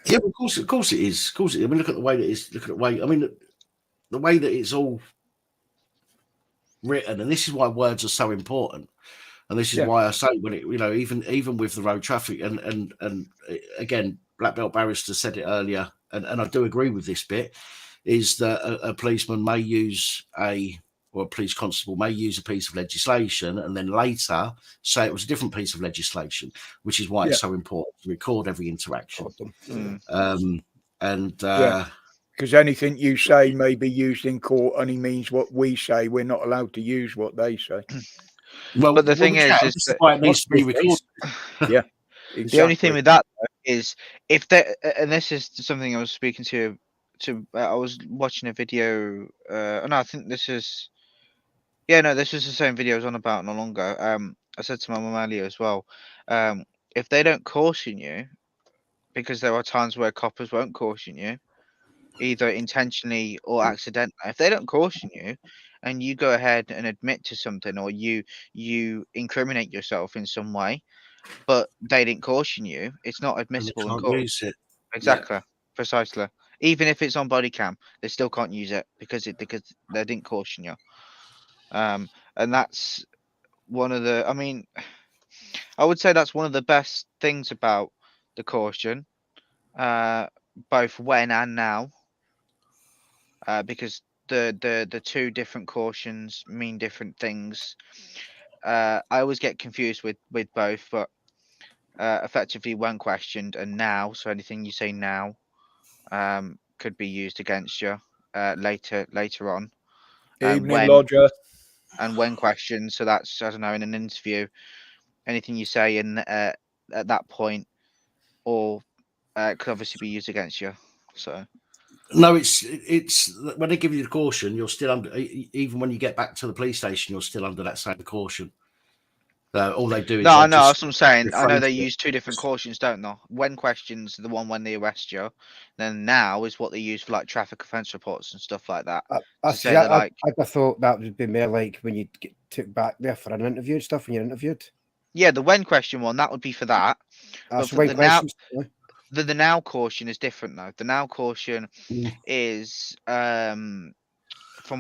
Yeah, of course it is. Of course, I mean, look at the way that it's. Look at the way. I mean, the way that it's all written, and this is why words are so important. And this is why I say, when it, even with the road traffic, and again, Black Belt Barrister said it earlier, and I do agree with this bit, is that a policeman may use or a police constable may use a piece of legislation and then later say it was a different piece of legislation, which is why it's so important to record every interaction. Because anything you say may be used in court only means what we say. We're not allowed to use what they say. Well, but the thing is that why it needs to be recorded. Yeah, exactly. The only thing with that is if they, and this is something I was speaking to I was watching a video. No, I think this is. Yeah, no, this is the same video I was on about no longer. I said to my mum earlier as well. If they don't caution you, because there are times where coppers won't caution you, either intentionally or accidentally. If they don't caution you, and you go ahead and admit to something, or you incriminate yourself in some way, but they didn't caution you, it's not And they admissible in can't court. use it. Exactly, precisely. Even if it's on body cam, they still can't use it because they didn't caution you. And that's one of the. I mean, I would say that's one of the best things about the caution, both when and now, because the two different cautions mean different things. I always get confused with both, but effectively when questioned and now, so anything you say now could be used against you later on. And Evening, Lodger. when questioned, so that's, I don't know, in an interview, anything you say in at that point, or could obviously be used against you. So No, it's when they give you the caution, you're still under. Even when you get back to the police station, you're still under that same caution. All they do is no, I they know, just that's what I'm saying. I know they rephrase it. use two different cautions, don't they? When questions, the one when they arrest you, then now is what they use for like traffic offence reports and stuff like that. I To say that, like, I'd have thought that would be more like when you get took back there for an interview and stuff when you're interviewed. yeah, the when question one, that would be for that. But That's for one the now, question. the now caution is different though. The now caution is from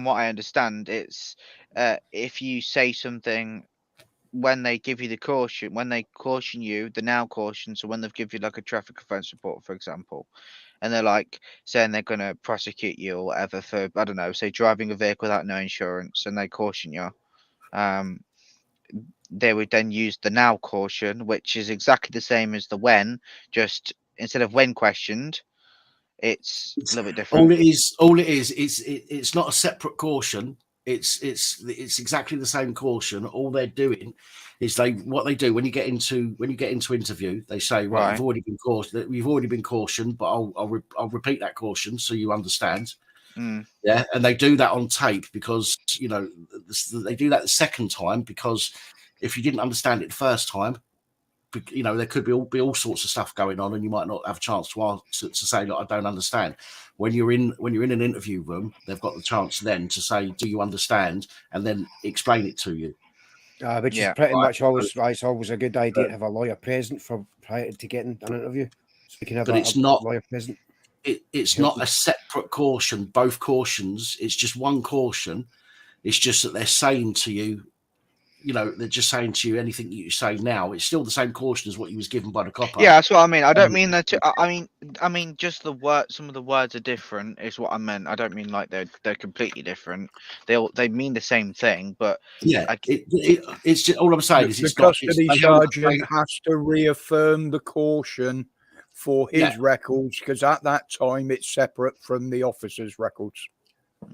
what I understand, it's if you say something when they give you the caution, when they caution you, the now caution, so when they've given you like a traffic offence report, for example, and they're like saying they're going to prosecute you or whatever for, I don't know, say driving a vehicle without no insurance, and they caution you, they would then use the now caution, which is exactly the same as the when, just instead of when questioned, it's a little bit different. All it is, it's not a separate caution. It's exactly the same caution. All they're doing is what they do when you get into interview, they say, right, you've already been cautioned, but I'll repeat that caution so you understand. Yeah, and they do that on tape because they do that the second time because if you didn't understand it the first time, there could be all sorts of stuff going on, and you might not have a chance to say, look, I don't understand. When you're in an interview room, they've got the chance then to say, do you understand, and then explain it to you. Which is pretty much always it's always a good idea to have a lawyer present prior to getting an interview, so we can have a lawyer present. It's not a separate caution. Both cautions, it's just one caution. It's just that they're saying to you, they're just saying to you, anything you say now, it's still the same caution as what you was given by the copper. Yeah, that's what I mean. I don't mean that. I mean, just the word. Some of the words are different. Is what I meant. I don't mean like they're completely different. They mean the same thing, but yeah, it's just all I'm saying is the custody sergeant has to reaffirm the caution for his records because at that time it's separate from the officer's records.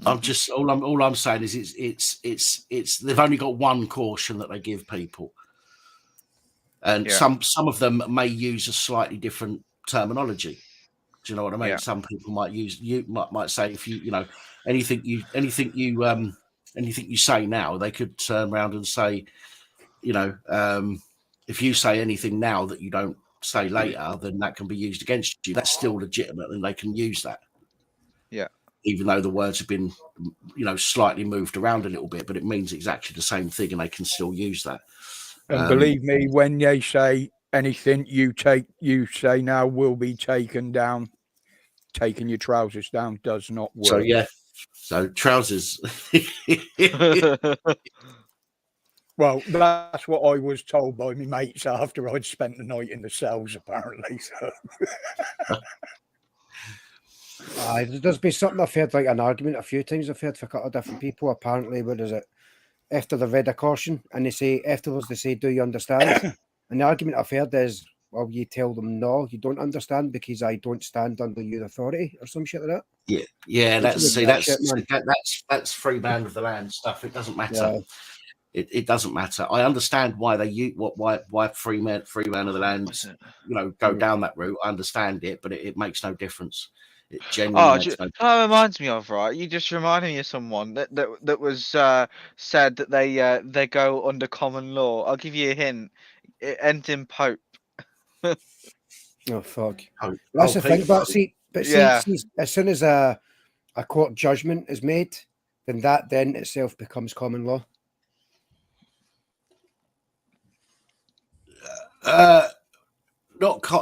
I'm just all I'm saying is it's they've only got one caution that they give people, and some of them may use a slightly different terminology. Do you know what I mean? Yeah. Some people might say if anything you say now, they could turn around and say, if you say anything now that you don't say later, then that can be used against you. That's still legitimate, and they can use that. Yeah. Even though the words have been, slightly moved around a little bit, but it means exactly the same thing, and they can still use that. And believe me, when they say anything you say now will be taken down, taking your trousers down does not work. So trousers. Well, that's what I was told by my mates after I'd spent the night in the cells, apparently. So. There's been something I've heard, like an argument a few times I've heard for a couple of different people. Apparently, what is it? After they've read a caution and they say, afterwards they say, do you understand? And the argument I've heard is, well, you tell them, no, you don't understand because I don't stand under your authority or some shit like that. Yeah, that's free man of the land stuff. It doesn't matter. Yeah. It doesn't matter. I understand why why free man of the land, go down that route. I understand it, but it makes no difference. It genuinely makes no difference. That reminds me of, right? You just reminded me of someone that was said that they go under common law. I'll give you a hint. It ends in Pope. Oh fuck! That's the thing. But see, as soon as a court judgment is made, then that then itself becomes common law.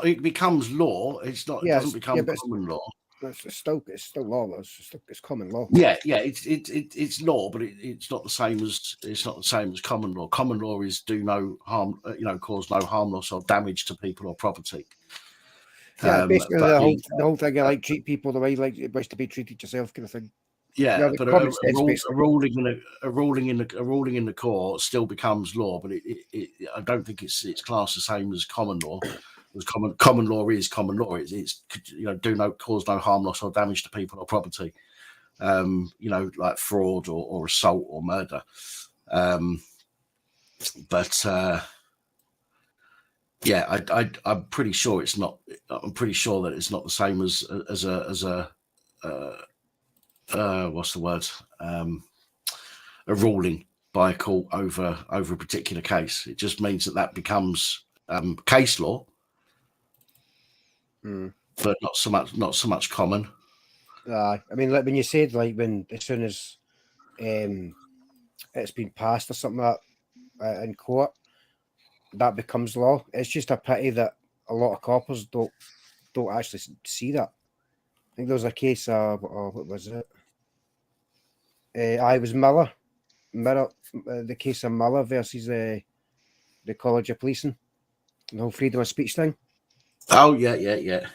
it becomes law. It's not. It Yes, doesn't become yeah, but common law. it's still law. Though. It's common law. Yeah, it's law, but it's not the same as common law. Common law is do no harm, cause no harm, loss, or damage to people or property. Yeah, basically but the whole thing. I like treat people the way you wish to be treated yourself, kind of thing. Yeah, the but common a sense, basically. ruling in the court still becomes law, but I don't think it's classed the same as common law. As common law is common law. It's cause no harm, loss, or damage to people or property. Like fraud or assault or murder. I'm pretty sure it's not. I'm pretty sure that it's not the same as what's the word? A ruling by a court over a particular case. It just means that becomes case law, but not so much common. I mean, like when you said, like when as soon as it's been passed or something like that in court, that becomes law. It's just a pity that a lot of coppers don't actually see that. I think there was a case of what was it? I was Miller, the case of Miller versus the College of Policing, the whole freedom of speech thing. Oh yeah. I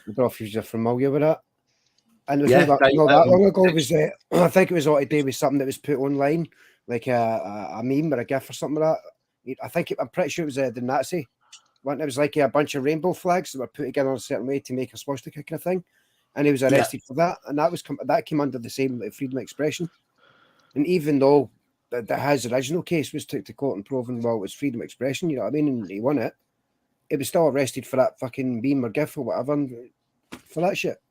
don't know if you're familiar with that. And it was Yeah, not that long ago. It was I think it was all to do with something that was put online, like a meme or a GIF or something like that. I'm pretty sure it was the Nazi one. It was like a bunch of rainbow flags that were put together in a certain way to make a swastika kind of thing, and he was arrested for that. And that came under the same freedom of expression. And even though his original case was took to court and proven, well, it was freedom of expression, you know what I mean, and he won it, it was still arrested for that fucking meme or GIF or whatever, and for that shit.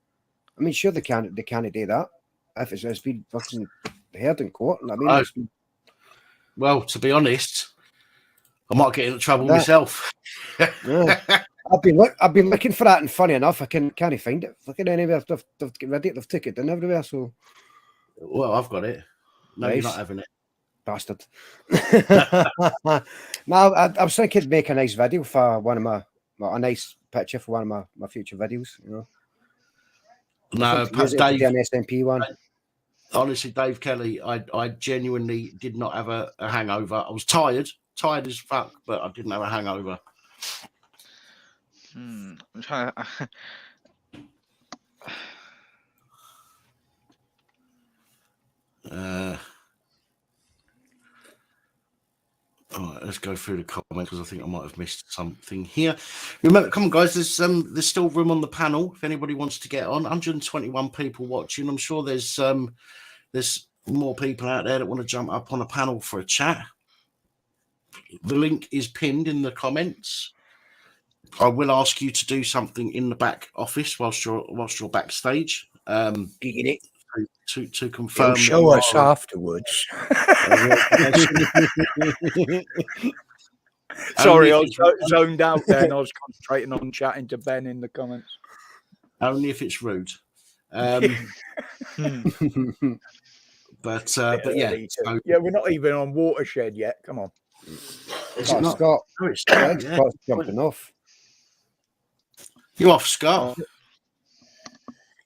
I mean, sure, they can't do that if it's been fucking heard in court. I mean, well, to be honest, I might get into trouble myself. Yeah. I've been looking for that, and funny enough, I can't find it. Fucking anywhere, they've got rid of it, they've took it down everywhere. So, well, I've got it. No, nice. You're not having it, bastard. Now, I was thinking to make a nice video for one of a nice picture for one of my future videos. You know. No, Dave, an SMP one. Honestly, Dave Kelly, I genuinely did not have a hangover. I was tired as fuck, but I didn't have a hangover. I'm trying to... All right, let's go through the comments because I think I might have missed something here. Remember, come on, guys. There's still room on the panel if anybody wants to get on. 121 people watching. I'm sure there's more people out there that want to jump up on a panel for a chat. The link is pinned in the comments. I will ask you to do something in the back office whilst you're backstage. To confirm. You'll show us afterwards. Sorry, I was zoned out there and I was concentrating on chatting to Ben in the comments. Only if it's rude. But yeah. So, yeah, we're not even on Watershed yet. Come on. Is it not? Scott. Oh, it's Scott's jumping off. You off, Scott?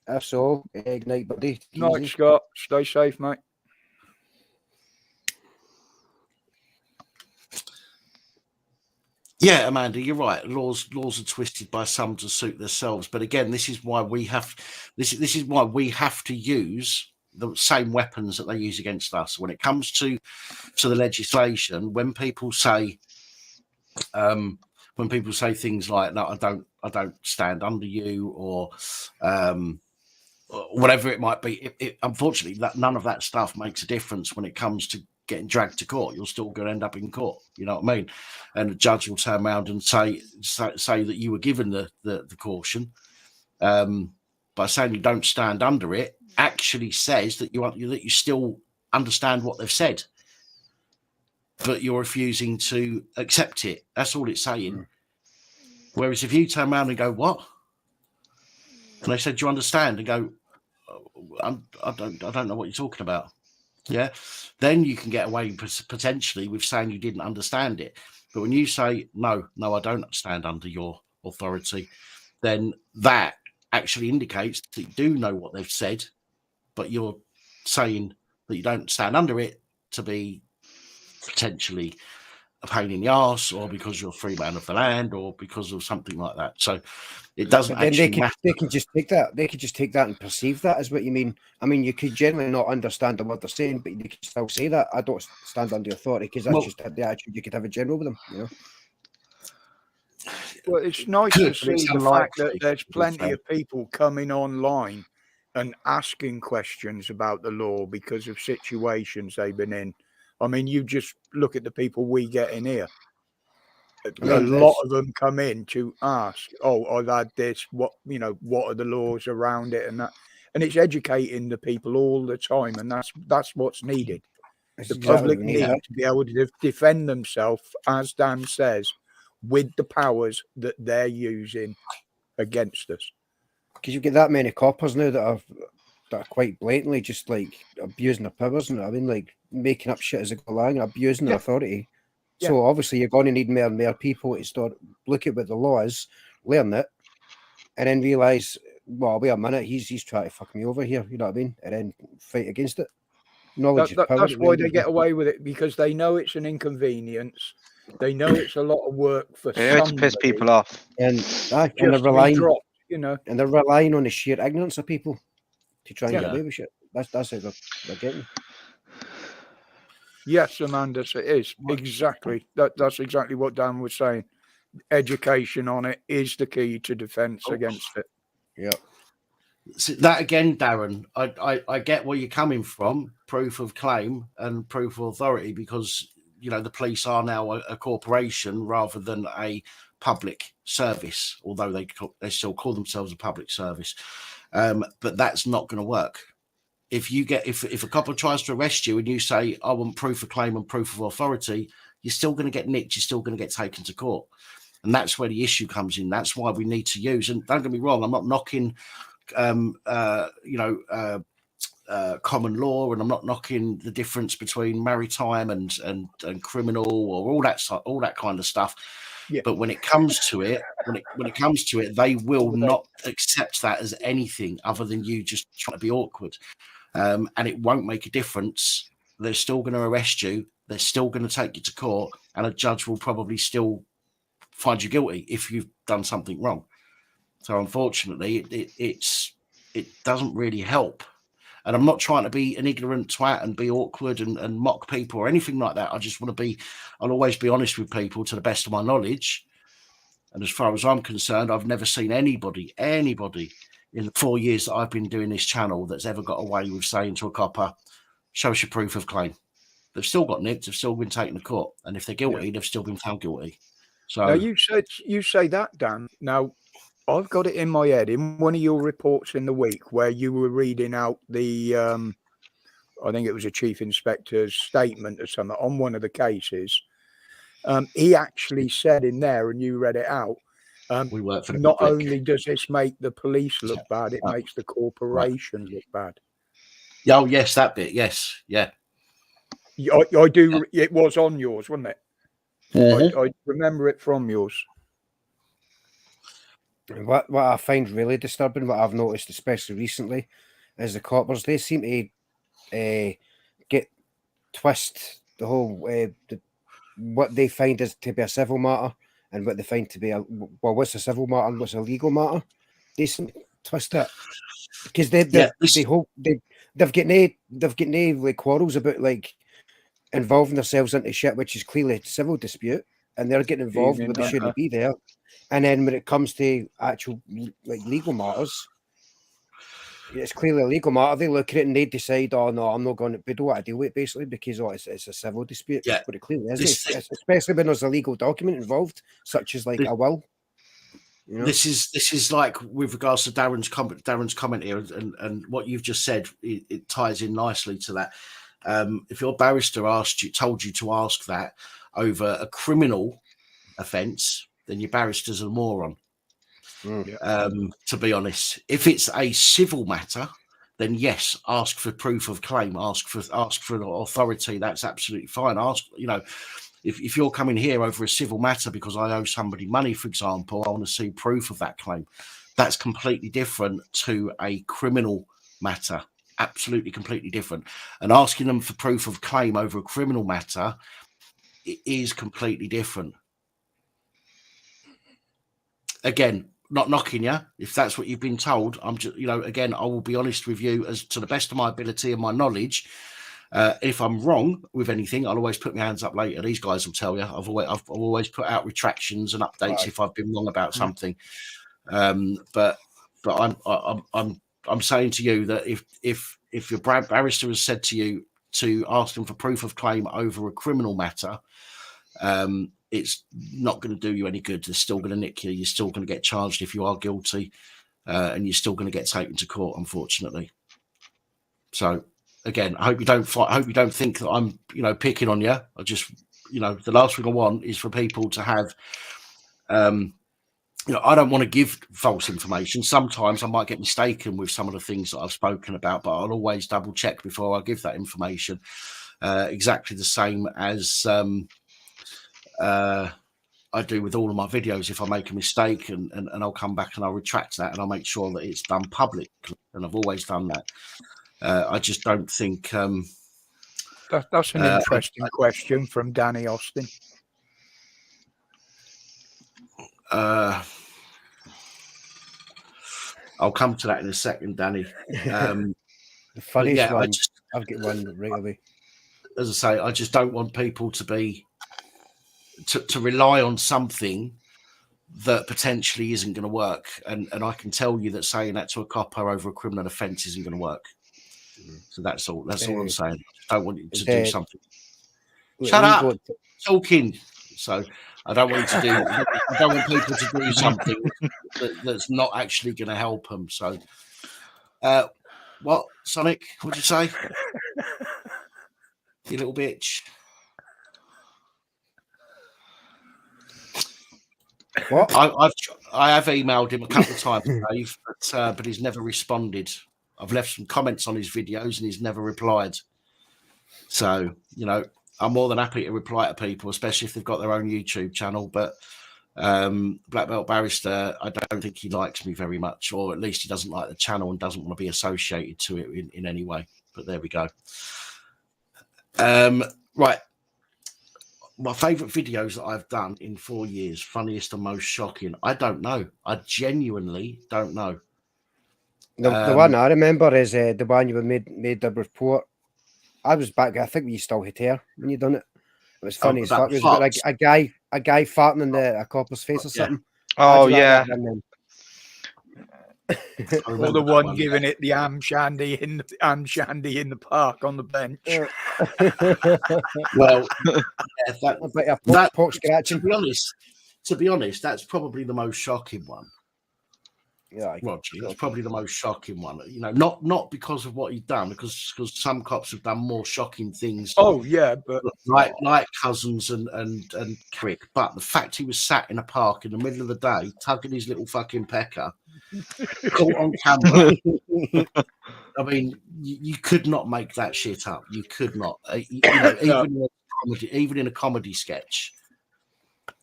That's all. Good night, buddy. Night, Scott. Stay safe, mate. Yeah, Amanda, you're right. Laws are twisted by some to suit themselves. But again, this is why we have to use the same weapons that they use against us. When it comes to the legislation, when people say things like, "No, I don't stand under you," or whatever it might be, unfortunately, that none of that stuff makes a difference when it comes to getting dragged to court. You're still going to end up in court. You know what I mean? And the judge will turn around and say that you were given the caution by saying you don't stand under it. Actually says that you still understand what they've said, but you're refusing to accept it. That's all it's saying. Whereas if you turn around and go, "What?" and they said, "Do you understand?" and go, I don't know what you're talking about. Yeah, then you can get away potentially with saying you didn't understand it. But when you say, no, I don't stand under your authority, then that actually indicates that you do know what they've said, but you're saying that you don't stand under it to be potentially a pain in the arse, or because you're a free man of the land, or because of something like that. So it doesn't But then actually matter. they can just take that. They could just take that and perceive that as what you mean. I mean, you could generally not understand what they're saying, but you can still say that. I don't stand under authority, because that's just the attitude you could have in general with them, you know. Well, it's nice Good, to but it's see the fact that unlikely, there's to be plenty fair. of people coming online and asking questions about the law because of situations they've been in. I mean, you just look at the people we get in here. I mean, A lot of them come in to ask, "Oh, I've had this. What what are the laws around it?" and that, and it's educating the people all the time, and that's what's needed. That's The exactly public what we need. need to be able to defend themselves, as Dan says, with the powers that they're using against us. Because you get that many coppers now that are quite blatantly just like abusing their powers, and I mean, like making up shit as they go along, abusing their authority. So obviously you're going to need more and more people to start look at what the law is, learn it, and then realise, well, wait a minute, he's trying to fuck me over here, you know what I mean? And then fight against it. Knowledge is power. That's why they get away with it, because they know it's an inconvenience. They know it's a lot of work for They know to piss people off. And they're just to be relying, dropped, you know. and they're relying on the sheer ignorance of people to try and Yeah. get away with shit. That's how they're getting. Yes, Amanda, it is exactly that's exactly what Dan was saying. Education on it is the key to defence against it. Yeah. So that again, Darren, I get where you're coming from, proof of claim and proof of authority, because the police are now a corporation rather than a public service, although they still call themselves a public service. But that's not going to work. If a copper tries to arrest you and you say, I want proof of claim and proof of authority, you're still going to get nicked. You're still going to get taken to court. And that's where the issue comes in. That's why we need to use, and don't get me wrong, I'm not knocking, common law, and I'm not knocking the difference between maritime and criminal or all that kind of stuff. Yeah. But when it comes to it, they will not accept that as anything other than you just trying to be awkward. And it won't make a difference. They're still going to arrest you. They're still going to take you to court, and a judge will probably still find you guilty if you've done something wrong. So unfortunately, it doesn't really help. And I'm not trying to be an ignorant twat and be awkward and mock people or anything like that. I just want to I'll always be honest with people to the best of my knowledge. And as far as I'm concerned, I've never seen anybody in the 4 years that I've been doing this channel that's ever got away with saying to a copper, show us your proof of claim. They've still got nicked, they've still been taken to court. And if they're guilty, they've still been found guilty. So now you say that, Dan. Now I've got it in my head in one of your reports in the week where you were reading out the I think it was a chief inspector's statement or something on one of the cases. He actually said in there, and you read it out, we work for the not public. only does this make the police look bad, it makes the corporation look bad. Oh, yes, that bit. Yes. Yeah. I do. It was on yours, wasn't it? Mm-hmm. I remember it from yours. What I find really disturbing, what I've noticed, especially recently, is the coppers. They seem to twist the whole what they find is to be a civil matter and what they find to be what's a civil matter and what's a legal matter. They seem to twist it because they've got no like quarrels about like involving themselves into shit which is clearly a civil dispute, and they're getting involved where they shouldn't be there. And then when it comes to actual like legal matters, it's clearly a legal matter. They look at it and they decide, oh no, I'm not going to. We don't want to deal with it basically because it's a civil dispute. Yeah, but it clearly is, especially when there's a legal document involved, such as like a will. You know? This is like with regards to Darren's comment here, and what you've just said. It ties in nicely to that. If your barrister told you to ask that over a criminal offence, then your barrister's a moron. To be honest, if it's a civil matter, then yes, ask for proof of claim, ask for authority. That's absolutely fine. Ask, if you're coming here over a civil matter because I owe somebody money, for example, I want to see proof of that claim. That's completely different to a criminal matter. Absolutely, completely different. And asking them for proof of claim over a criminal matter, it is completely different. Again, not knocking you if that's what you've been told. I'm just, again, I will be honest with you as to the best of my ability and my knowledge. If I'm wrong with anything, I'll always put my hands up later. These guys will tell you. I've always put out retractions and updates if I've been wrong about something. But I'm saying to you that if your barrister has said to you to ask them for proof of claim over a criminal matter, it's not going to do you any good. They're still going to nick you. You're still going to get charged if you are guilty, and you're still going to get taken to court, unfortunately. So again, I hope you don't think that I'm, picking on you. I just, the last thing I want is for people to have, I don't want to give false information. Sometimes I might get mistaken with some of the things that I've spoken about, but I'll always double check before I give that information. Exactly the same as I do with all of my videos. If I make a mistake and I'll come back and I'll retract that and I'll make sure that it's done publicly. And I've always done that. I just don't think that's an interesting question from Danny Austin. I'll come to that in a second, Danny. The funniest one. I've got one right away. As I say, I just don't want people to be to rely on something that potentially isn't going to work. And I can tell you that saying that to a copper over a criminal offence isn't going to work. So that's all. That's all I'm saying. I don't want you to do something. Shut up, talking. So I don't want you to do. I don't want people to do something that's not actually going to help them. So, what, Sonic? What'd you say? You little bitch. What? I have emailed him a couple of times, Dave, but he's never responded. I've left some comments on his videos and he's never replied. So, I'm more than happy to reply to people, especially if they've got their own YouTube channel. But Black Belt Barrister, I don't think he likes me very much, or at least he doesn't like the channel and doesn't want to be associated to it in any way. But there we go. Right. My favourite videos that I've done in 4 years, funniest and most shocking. I don't know. I genuinely don't know. The one I remember is the one you made the report. I was back. I think we still had hair when you done it. It was funny as fuck. It was about a guy farting in a copper's face or something. Oh yeah. Or the one giving it the ham shandy in the park on the bench. Well, pork scratching. To be honest, that's probably the most shocking one. Yeah, Roger, that's probably the most shocking one. Not because of what he'd done, because some cops have done more shocking things. Oh yeah, but like Cousins and Crick. But the fact he was sat in a park in the middle of the day, tugging his little fucking pecker, caught on camera. I mean, you could not make that shit up. You could not. Even in a comedy sketch.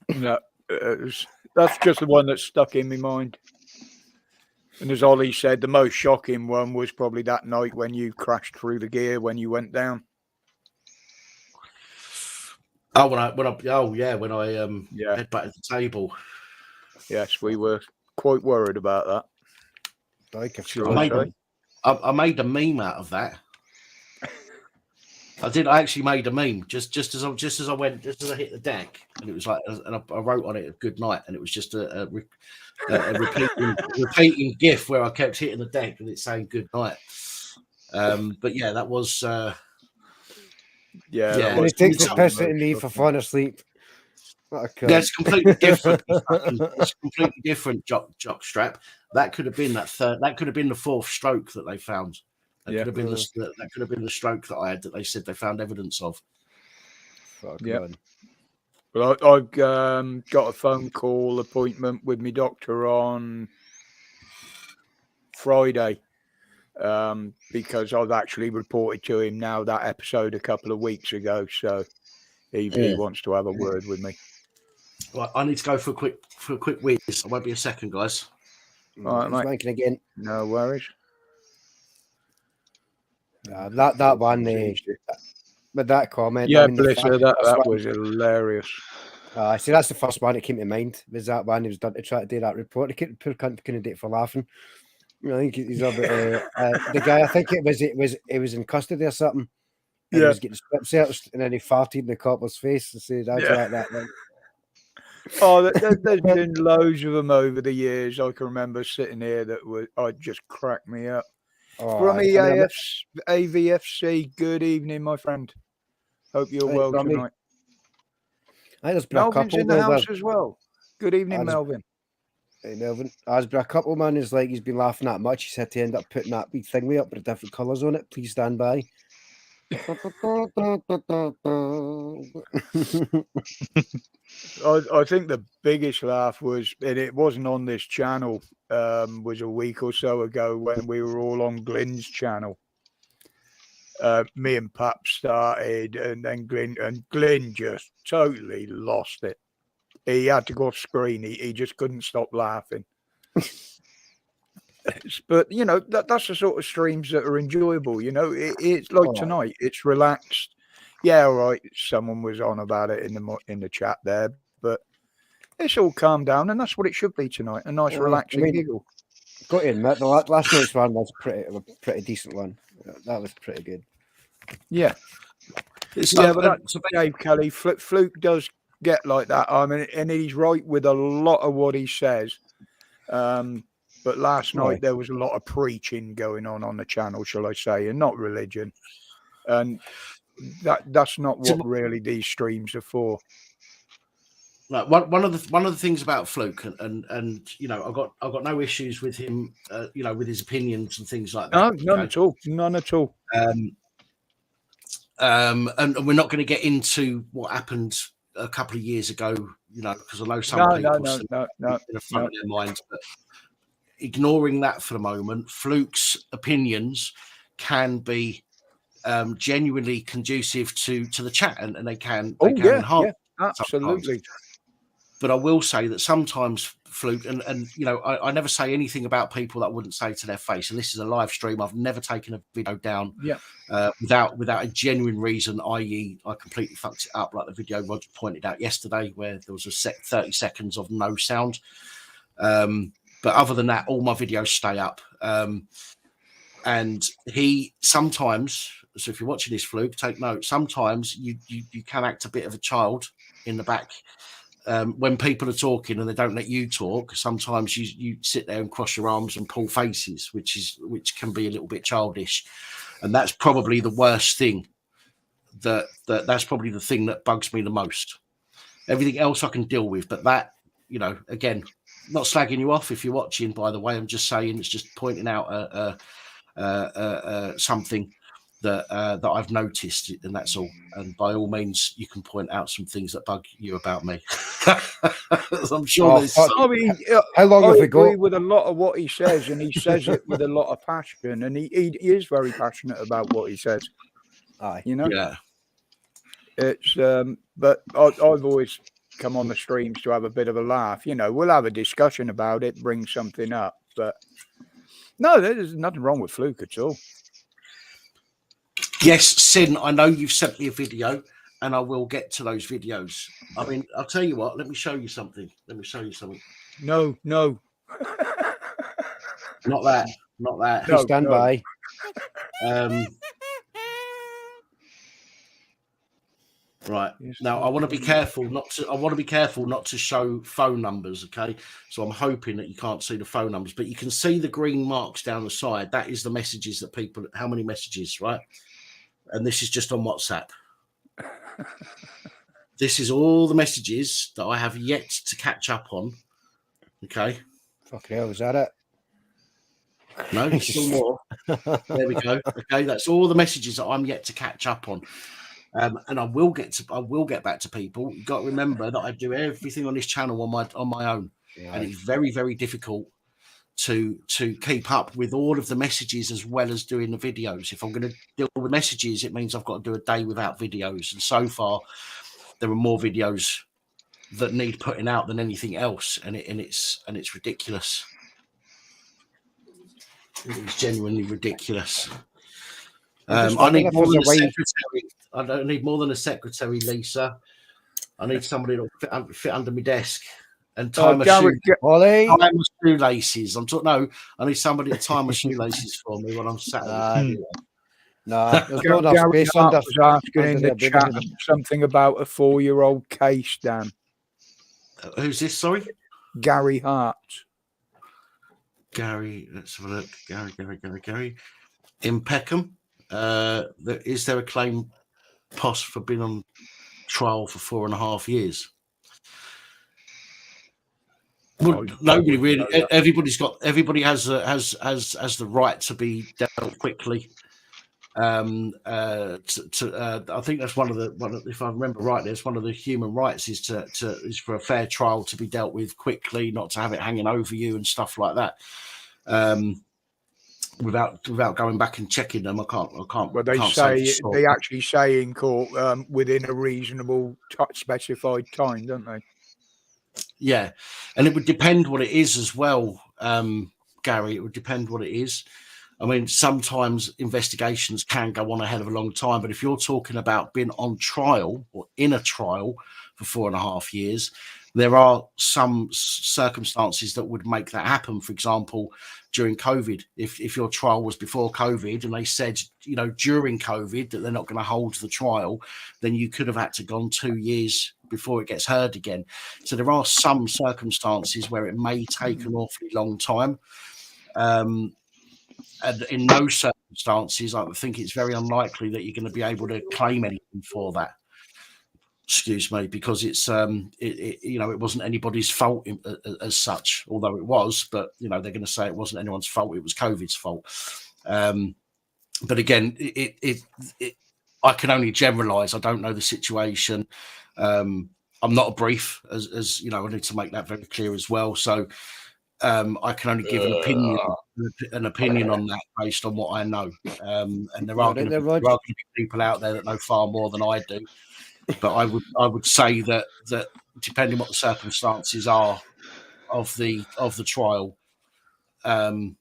No, that's just the one that stuck in my mind. And as Ollie said, the most shocking one was probably that night when you crashed through the gear when you went down. Oh, when I headbutted the table. Yes, we were quite worried about that. I made a meme out of that. I did. I actually made a meme just as I hit the deck, and it was like, and I wrote on it "Good night," and it was just a repeating GIF where I kept hitting the deck and it's saying "Good night." But yeah, that was. And he takes the piss out of me for falling asleep. That's completely different. It's completely different. Jock strap. That could have been that could have been the fourth stroke that they found. That could have been the stroke that I had that they said they found evidence of. Yeah. Well, I've got a phone call appointment with my doctor on Friday because I've actually reported to him now that episode a couple of weeks ago. So he wants to have a word with me. Right, I need to go for a quick whiz. It won't be a second, guys. All right, He's mate. wanking again. No worries. That one, with that comment. Yeah, I mean, bless her. That one, was hilarious. see, that's the first one that came to mind. Was that one he was done to try to do that report? He poor cunt couldn't do it for laughing. I think he's a bit, the guy. I think it was in custody or something. And he was getting strip searched, and then he farted in the copper's face and said, "That's like that." Then. Oh, there's been loads of them over the years. I can remember sitting here just cracked me up. From AVFC, good evening, my friend. Hope you're well tonight. Melvin's in the house as well. Good evening, Melvin. Hey, Melvin. There's been a couple, man, who's like, he's been laughing that much. He said to end up putting that big thingy up with different colours on it. Please stand by. I think the biggest laugh was, and it wasn't on this channel, was a week or so ago when we were all on Glenn's channel. Me and PAP started, and then Glenn just totally lost it. He had to go off screen. He just couldn't stop laughing. But you know, that's the sort of streams that are enjoyable. You know, it's like tonight. It's relaxed. Yeah, all right. Someone was on about it in the chat there, but it's all calmed down, and that's what it should be tonight. A nice, relaxing giggle. Got to admit, the last night's one was a pretty decent one. That was pretty good. Yeah. But that's Dave Kelly. Fluke does get like that. I mean, and he's right with a lot of what he says. But last night there was a lot of preaching going on the channel, shall I say, and not religion. And that's not what really these streams are for. Like one of the things about Fluke, and you know, I've got no issues with him, you know, with his opinions and things like that. No, none at all. None at all. And we're not going to get into what happened a couple of years ago, you know, because I know some people in the front of their minds. But ignoring that for the moment, Fluke's opinions can be genuinely conducive to the chat, and they can enhance. Yeah, absolutely. Sometimes. But I will say that sometimes Fluke, and you know, I never say anything about people that I wouldn't say to their face. And this is a live stream. I've never taken a video down without a genuine reason, i.e. I completely fucked it up, like the video Roger pointed out yesterday, where there was 30 seconds of no sound. But other than that, all my videos stay up. And he sometimes, so if you're watching this, Fluke, take note. Sometimes you can act a bit of a child in the back. When people are talking and they don't let you talk, sometimes you sit there and cross your arms and pull faces, which can be a little bit childish, and that's probably the worst thing. That's probably the thing that bugs me the most. Everything else I can deal with, but that, you know, again, not slagging you off if you're watching. By the way, I'm just saying, it's just pointing out something that I've noticed, and that's all. And by all means, you can point out some things that bug you about me. I'm sure there's. I mean, how long have we got? I agree with a lot of what he says, and he says it with a lot of passion, and he is very passionate about what he says. Aye, you know. Yeah. It's but I've always come on the streams to have a bit of a laugh. You know, we'll have a discussion about it, bring something up, but no, there's nothing wrong with Fluke at all. Yes, Sin, I know you've sent me a video, and I will get to those videos. I mean, I'll tell you what, let me show you something. No. Not that. No, stand by. Right. Now I want to be careful not to show phone numbers, okay? So I'm hoping that you can't see the phone numbers, but you can see the green marks down the side. That is the messages that people, how many messages, right? And this is just on WhatsApp. This is all the messages that I have yet to catch up on. Okay. Fucking hell, is that it? No, there's still more. There we go. Okay, that's all the messages that I'm yet to catch up on. And I will get back to people. You've got to remember that I do everything on this channel on my own. Yeah. And it's very, very difficult to keep up with all of the messages as well as doing the videos. If I'm going to deal with messages, it means I've got to do a day without videos. And so far, there are more videos that need putting out than anything else, and it's ridiculous. It's genuinely ridiculous. I need more than a secretary. I don't need more than a secretary, Lisa. I need somebody to fit under my desk and tie my shoelaces. I'm talking. No, I need somebody to tie my shoelaces for me when I'm sat. No, there's not enough space under. Was asking in the chat something about a 4-year-old case, Dan. Who's this? Sorry, Gary Hart. Gary. Let's have a look. Gary. In Peckham, is there a claim POS for being on trial for 4.5 years? Well, nobody really. Everybody has the right to be dealt quickly. I think that's one of the. If I remember rightly, it's one of the human rights is for a fair trial to be dealt with quickly, not to have it hanging over you and stuff like that. Without going back and checking them, I can't. Well, they actually say in court within a reasonable specified time, don't they? Yeah, and it would depend what it is as well, Gary. It would depend what it is. I mean, sometimes investigations can go on a hell of a long time, but if you're talking about being on trial or in a trial for 4.5 years, there are some circumstances that would make that happen. For example, during COVID, if your trial was before COVID and they said, during COVID that they're not going to hold the trial, then you could have had to gone 2 years before it gets heard again. So there are some circumstances where it may take an awfully long time. And in those circumstances, I think it's very unlikely that you're going to be able to claim anything for that. Excuse me, because it's it wasn't anybody's fault as such, although it was. But they're going to say it wasn't anyone's fault; it was COVID's fault. But again, I can only generalise. I don't know the situation. I'm not a brief, as I need to make that very clear as well. So I can only give an opinion on that based on what I know. And there are going to be people out there that know far more than I do. But I would say that depending what the circumstances are of the trial. I'll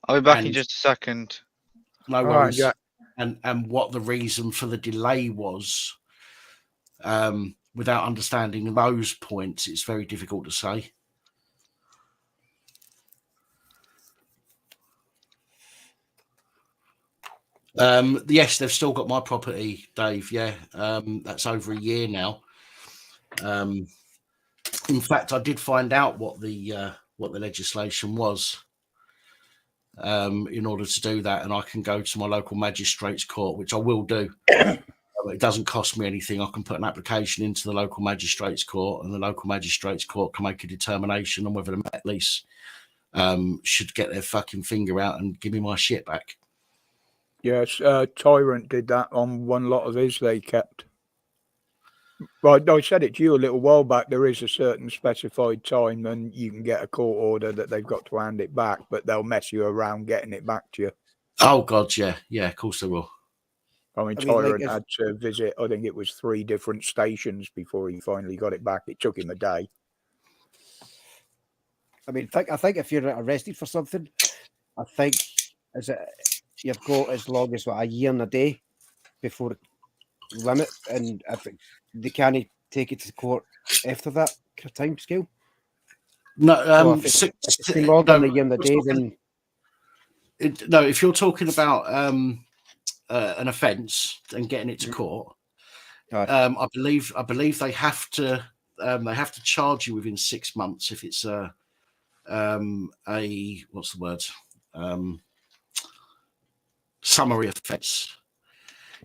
be back in just a second. No worries. Right, yeah. And what the reason for the delay was, without understanding those points, it's very difficult to say. Yes, they've still got my property, Dave. Yeah, that's over a year now. In fact, I did find out what the legislation was in order to do that, and I can go to my local magistrates court, which I will do. It doesn't cost me anything. I can put an application into the local magistrates court, and the local magistrates court can make a determination on whether the Met lease should get their fucking finger out and give me my shit back. Yes, Tyrant did that on one lot of his they kept. Well, I said it to you a little while back. There is a certain specified time and you can get a court order that they've got to hand it back, but they'll mess you around getting it back to you. Oh, God, yeah. Yeah, of course they will. I mean, Tyrant had to visit, I think it was 3 different stations before he finally got it back. It took him a day. I mean, I think if you're arrested for something, I think you've got as long as a year and a day before limit, and if they can't take it to court after that time scale. No, so if it's been more than a year and a day, then if you're talking about an offence and getting it to court, I believe they have to charge you within 6 months if it's a what's the word? Summary offence.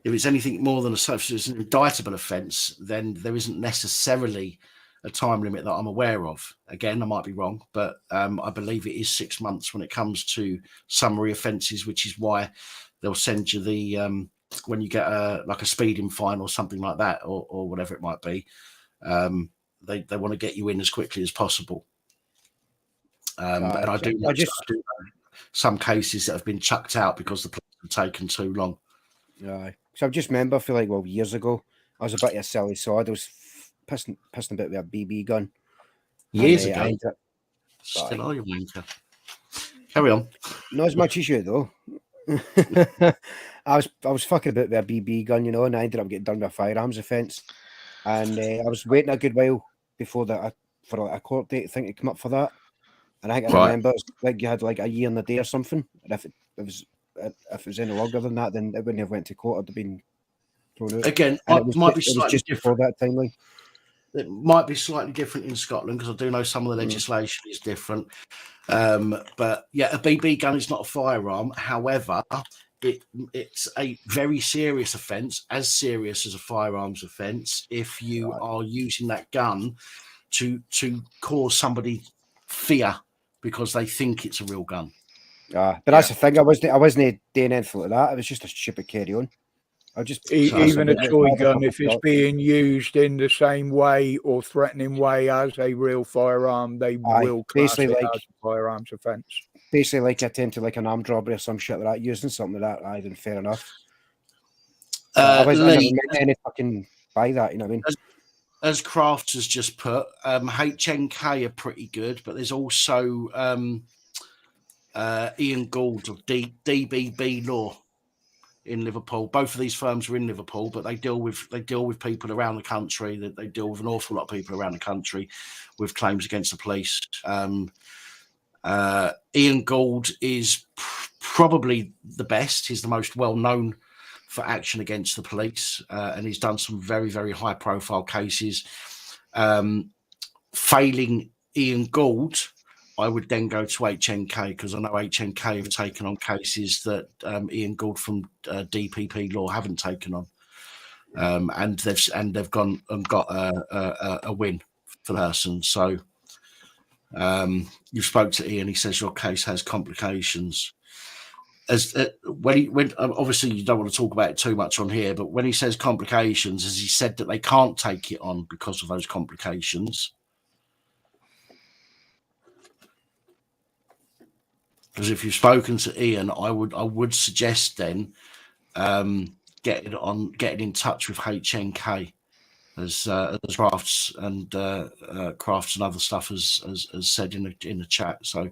If it's anything more than an indictable offence, then there isn't necessarily a time limit that I'm aware of. Again, I might be wrong, but I believe it is 6 months when it comes to summary offences, which is why they'll send you the when you get a speeding fine or something like that, or whatever it might be. They want to get you in as quickly as possible. And I do know some cases that have been chucked out because the police have taken too long. Yeah. So I just remember, I feel like, years ago, I was a bit of a silly sod. I was pissing about with a BB gun. Years And, ago. I ended up, Still are you, wanker? Carry on. not as much as you though. I was fucking about with a BB gun, you know, and I ended up getting done with a firearms offence. And I was waiting a good while before for like a court date thing to come up for that. And I think I Right. remember it's like you had like a year and a day or something. And if it was any longer than that, then it wouldn't have went to court. It'd have been thrown out. Again, And it might be it was slightly just before different. that timeline. It might be slightly different in Scotland because I do know some of the legislation is different. But yeah, a BB gun is not a firearm. However, it's a very serious offence, as serious as a firearms offence, if you are using that gun to cause somebody fear because they think it's a real gun. But that's the thing. I wasn't doing anything like that. It was just a stupid carry on. I just even a toy gun, if it's being used in the same way or threatening way as a real firearm, they will class it as a firearms offence. Basically, like attempt to like an armed robbery or some shit like that, using something like that. Then fair enough. Lee, I never meant any fucking buy that. You know what I mean? As Crafts has just put, HNK are pretty good, but there's also Ian Gould of DBB Law in Liverpool. Both of these firms are in Liverpool, but they deal with people around the country. They deal with an awful lot of people around the country with claims against the police. Ian Gould is probably the best. He's the most well known for action against the police, and he's done some very, very high profile cases. Failing Ian Gould, I would then go to HNK because I know HNK have taken on cases that Ian Gould from DPP Law haven't taken on, and they've gone and got a win for the person. So you spoke to Ian. He says your case has complications. When obviously you don't want to talk about it too much on here, but when he says complications, has he said that they can't take it on because of those complications? Because if you've spoken to Ian, I would suggest then getting in touch with HNK as Crafts and other stuff as said in the chat. So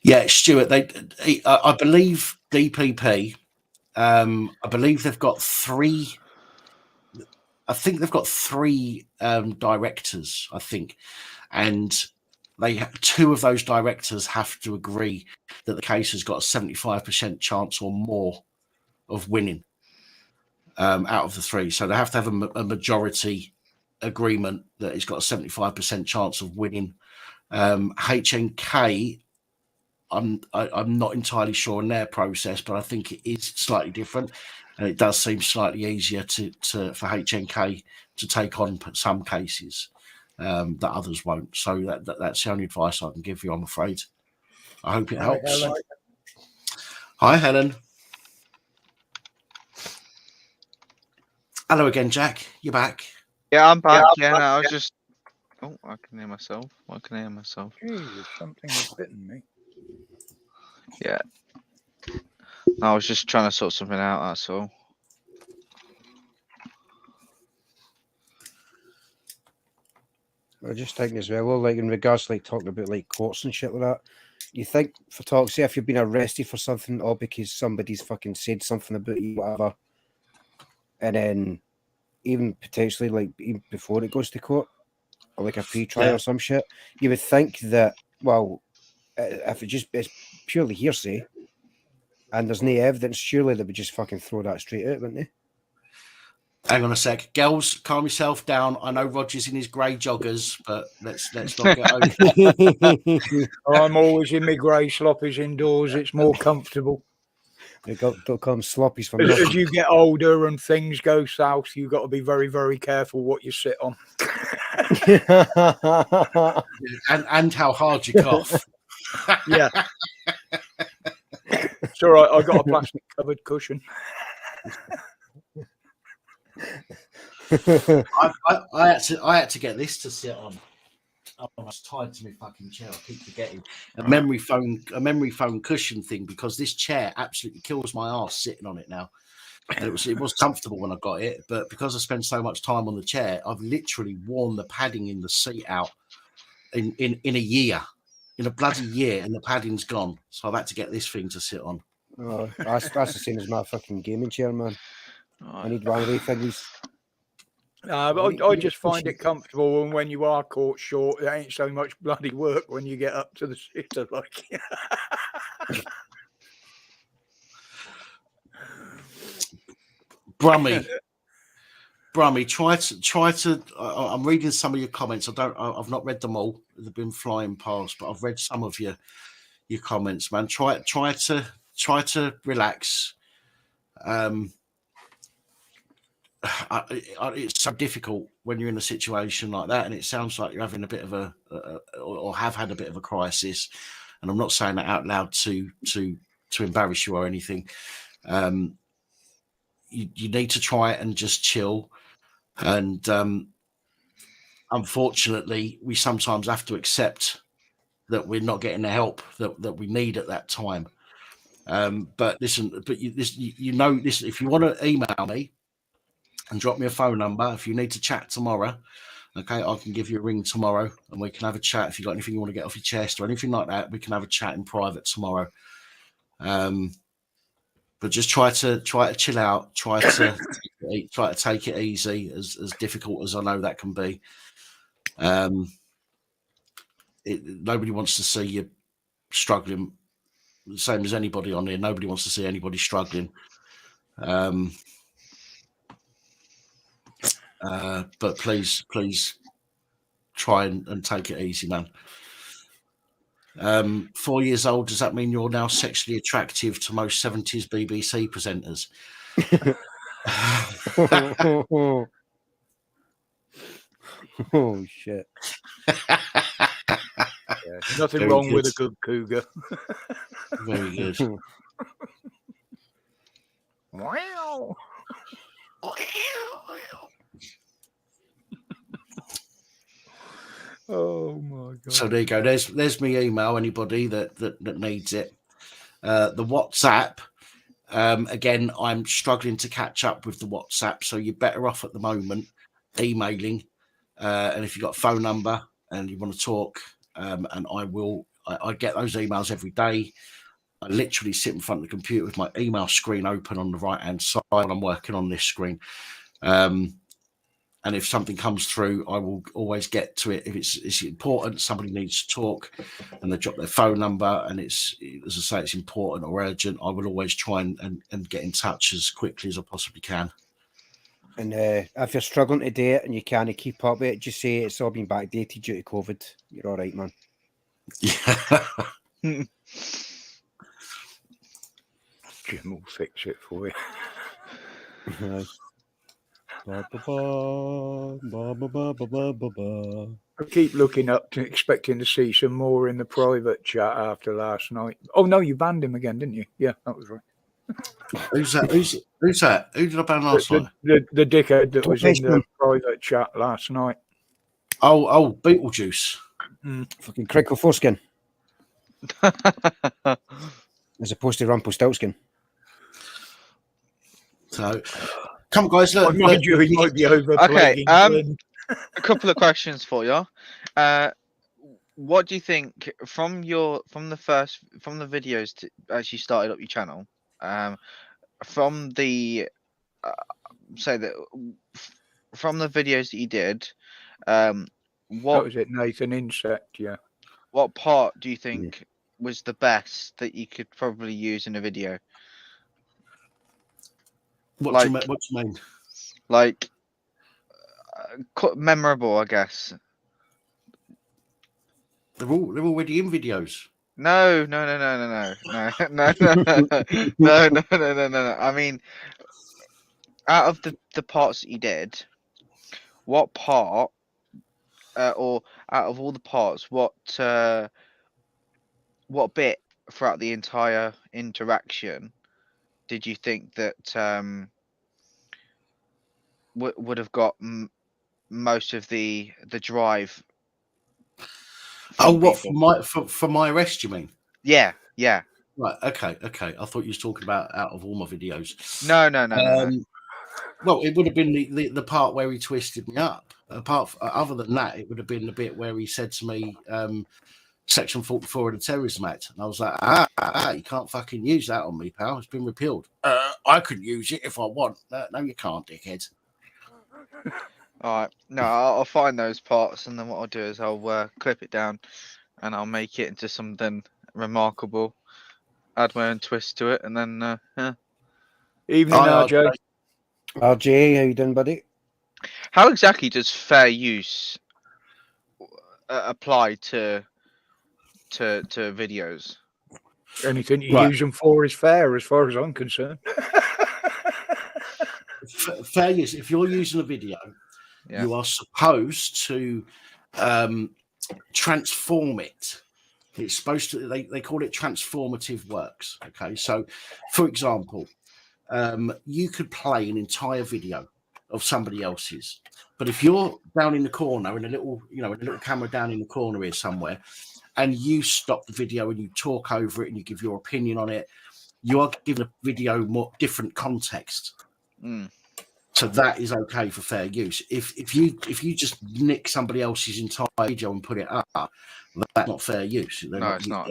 yeah, Stuart. I believe DPP. I believe they've got three. I think they've got three directors. I think, and two of those directors have to agree that the case has got a 75% chance or more of winning out of the three. So they have to have a majority agreement that it's got a 75% chance of winning. HNK, I'm not entirely sure in their process, but I think it is slightly different, and it does seem slightly easier for HNK to take on some cases that others won't. So that's the only advice I can give you, I'm afraid. I hope it helps. Hi, Helen. Hello again, Jack. You're back. Yeah, I'm back. Yeah, I was just. Oh, I can hear myself. I can hear myself. Jesus, something has bitten me. Yeah. I was just trying to sort something out, that's all. I was just thinking as well, like in regards to like talking about like courts and shit like that, you think for talk, say if you've been arrested for something or because somebody's fucking said something about you, whatever, and then even potentially like even before it goes to court or like a pre-trial or some shit, you would think that, well, if it's purely hearsay and there's no evidence, surely they would just fucking throw that straight out, wouldn't they? Hang on a sec, girls, calm yourself down. I know Roger's in his grey joggers, but let's not get over. I'm always in my grey sloppies indoors. It's more comfortable. Don't call them sloppies from as you get older and things go south, you've got to be very, very careful what you sit on. and how hard you cough. Yeah. It's all right. I got a plastic covered cushion. I had to get this to sit on. it's tied to my fucking chair. I keep forgetting. A memory foam cushion thing, because this chair absolutely kills my ass sitting on it now. And it was comfortable when I got it, but because I spend so much time on the chair, I've literally worn the padding in the seat out in a year, in a bloody year, and the padding's gone. So I've had to get this thing to sit on. Oh, that's the same as my fucking gaming chair, man. I need one of these things. But I just find it comfortable, and when you are caught short, it ain't so much bloody work when you get up to the sitter. Like, Brummy, try to. I'm reading some of your comments. I've not read them all. They've been flying past, but I've read some of your comments, man. Try to relax. It's so difficult when you're in a situation like that, and it sounds like you're having a bit of or have had a bit of a crisis. And I'm not saying that out loud to embarrass you or anything. You need to try and just chill. And unfortunately, we sometimes have to accept that we're not getting the help that we need at that time. But listen, listen, if you want to email me and drop me a phone number, if you need to chat tomorrow, okay, I can give you a ring tomorrow and we can have a chat. If you've got anything you want to get off your chest or anything like that, we can have a chat in private tomorrow. But just try to chill out, try to take it easy, as difficult as I know that can be. Nobody wants to see you struggling, the same as anybody on here. Nobody wants to see anybody struggling. But please try and take it easy, man. 4 years old, does that mean you're now sexually attractive to most 70s BBC presenters? Oh shit. yeah, nothing Very wrong good. with a good cougar. Very good. Wow. Oh my god. So there you go. There's my email. Anybody that needs it. The WhatsApp. Again, I'm struggling to catch up with the WhatsApp, so you're better off at the moment emailing. And if you've got a phone number and you want to talk, and I get those emails every day. I literally sit in front of the computer with my email screen open on the right hand side. I'm working on this screen. And if something comes through, I will always get to it. If it's important, somebody needs to talk, and they drop their phone number, and it's, as I say, it's important or urgent, I will always try and get in touch as quickly as I possibly can. And if you're struggling to do it and you can't keep up with it, just say it's all been backdated due to COVID. You're all right, man. Yeah. Jim will fix it for you. Ba, ba, ba, ba, ba, ba, ba, ba. I keep looking up to expecting to see some more in the private chat after last night. Oh no, you banned him again, didn't you? Yeah, that was right. Who's that? Who's that? Who did I ban last night? The dickhead that was in the private chat last night. Oh, Beetlejuice. Fucking Crickle Foreskin. As opposed to Rumpelstiltskin. So, come on, guys. Look, He might be over. Okay. A couple of questions for you. What do you think from the videos to actually started up your channel? From the from the videos that you did, what was it, Nathan Insect? Yeah. What part do you think was the best that you could probably use in a video? What do you mean? Like memorable, I guess. They're already in videos. No. I mean, out of the parts that you did, what part, or out of all the parts, what bit throughout the entire interaction did you think that would have got most of the drive? Oh, from what people. for my arrest? You mean? Yeah, yeah. Right. Okay. I thought you was talking about out of all my videos. No. Well, it would have been the part where he twisted me up. Other than that, it would have been the bit where he said to me, Section 44 of the Terrorism Act. And I was like, you can't fucking use that on me, pal. It's been repealed. I could use it if I want. No, you can't, dickhead. All right. No, I'll find those parts, and then what I'll do is I'll clip it down, and I'll make it into something remarkable. Add my own twist to it, and then yeah. Evening, RJ. RJ, how you doing, buddy? How exactly does fair use apply to videos? Anything you use them for is fair, as far as I'm concerned. Fair use. If you're using a video, you are supposed to transform it. It's supposed to. They call it transformative works. Okay, so for example, you could play an entire video of somebody else's, but if you're down in the corner in a little camera down in the corner here somewhere, and you stop the video and you talk over it and you give your opinion on it, you are giving a video more different context. So that is okay for fair use. If you just nick somebody else's entire video and put it up, that's not fair use. It's not.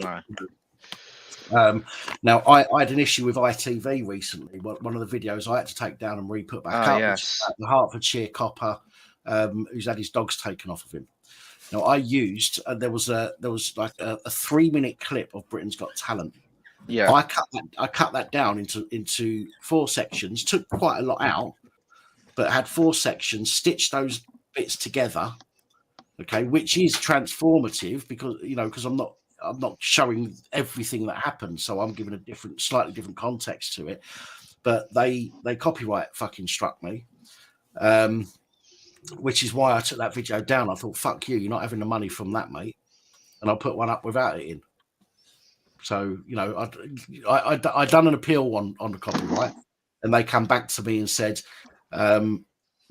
No. Now, I had an issue with ITV recently. One of the videos I had to take down and re-put back up. Yes. The Hertfordshire copper who's had his dogs taken off of him. Now, I used there was like a 3-minute clip of Britain's Got Talent. Yeah. I cut that down into 4 sections. Took quite a lot out, but had 4 sections. Stitched those bits together. Okay, which is transformative because I'm not showing everything that happened, so I'm giving a slightly different context to it. But they copyright fucking struck me, which is why I took that video down. I thought, fuck you, you're not having the money from that, mate, and I'll put one up without it in. So I done an appeal on the copyright, and they come back to me and said,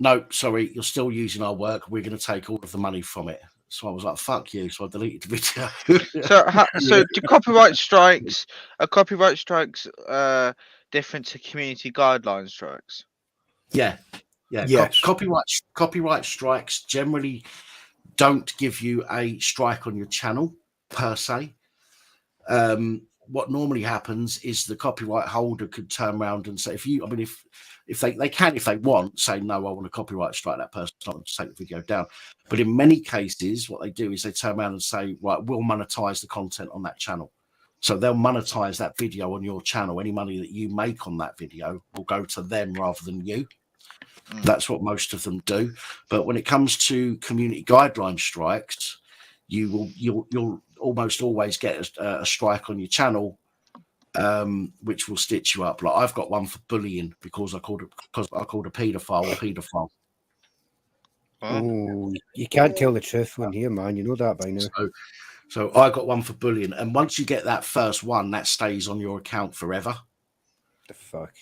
no, sorry, you're still using our work. We're going to take all of the money from it. So I was like, fuck you. So I deleted the video. So do copyright strikes different to community guideline strikes? Yeah. Yes. Copyright strikes generally don't give you a strike on your channel per se. What normally happens is the copyright holder could turn around and say, if they can, if they want, say, no, I want to copyright strike that person, I want to take the video down. But in many cases, what they do is they turn around and say, right, we'll monetize the content on that channel. So they'll monetize that video on your channel. Any money that you make on that video will go to them rather than you. That's what most of them do. But when it comes to community guideline strikes, you'll almost always get a strike on your channel, which will stitch you up. Like I've got one for bullying because I called a paedophile a paedophile. Oh, you can't tell the truth on here, man. You know that by now. So I got one for bullying, and once you get that first one, that stays on your account forever. The fuck.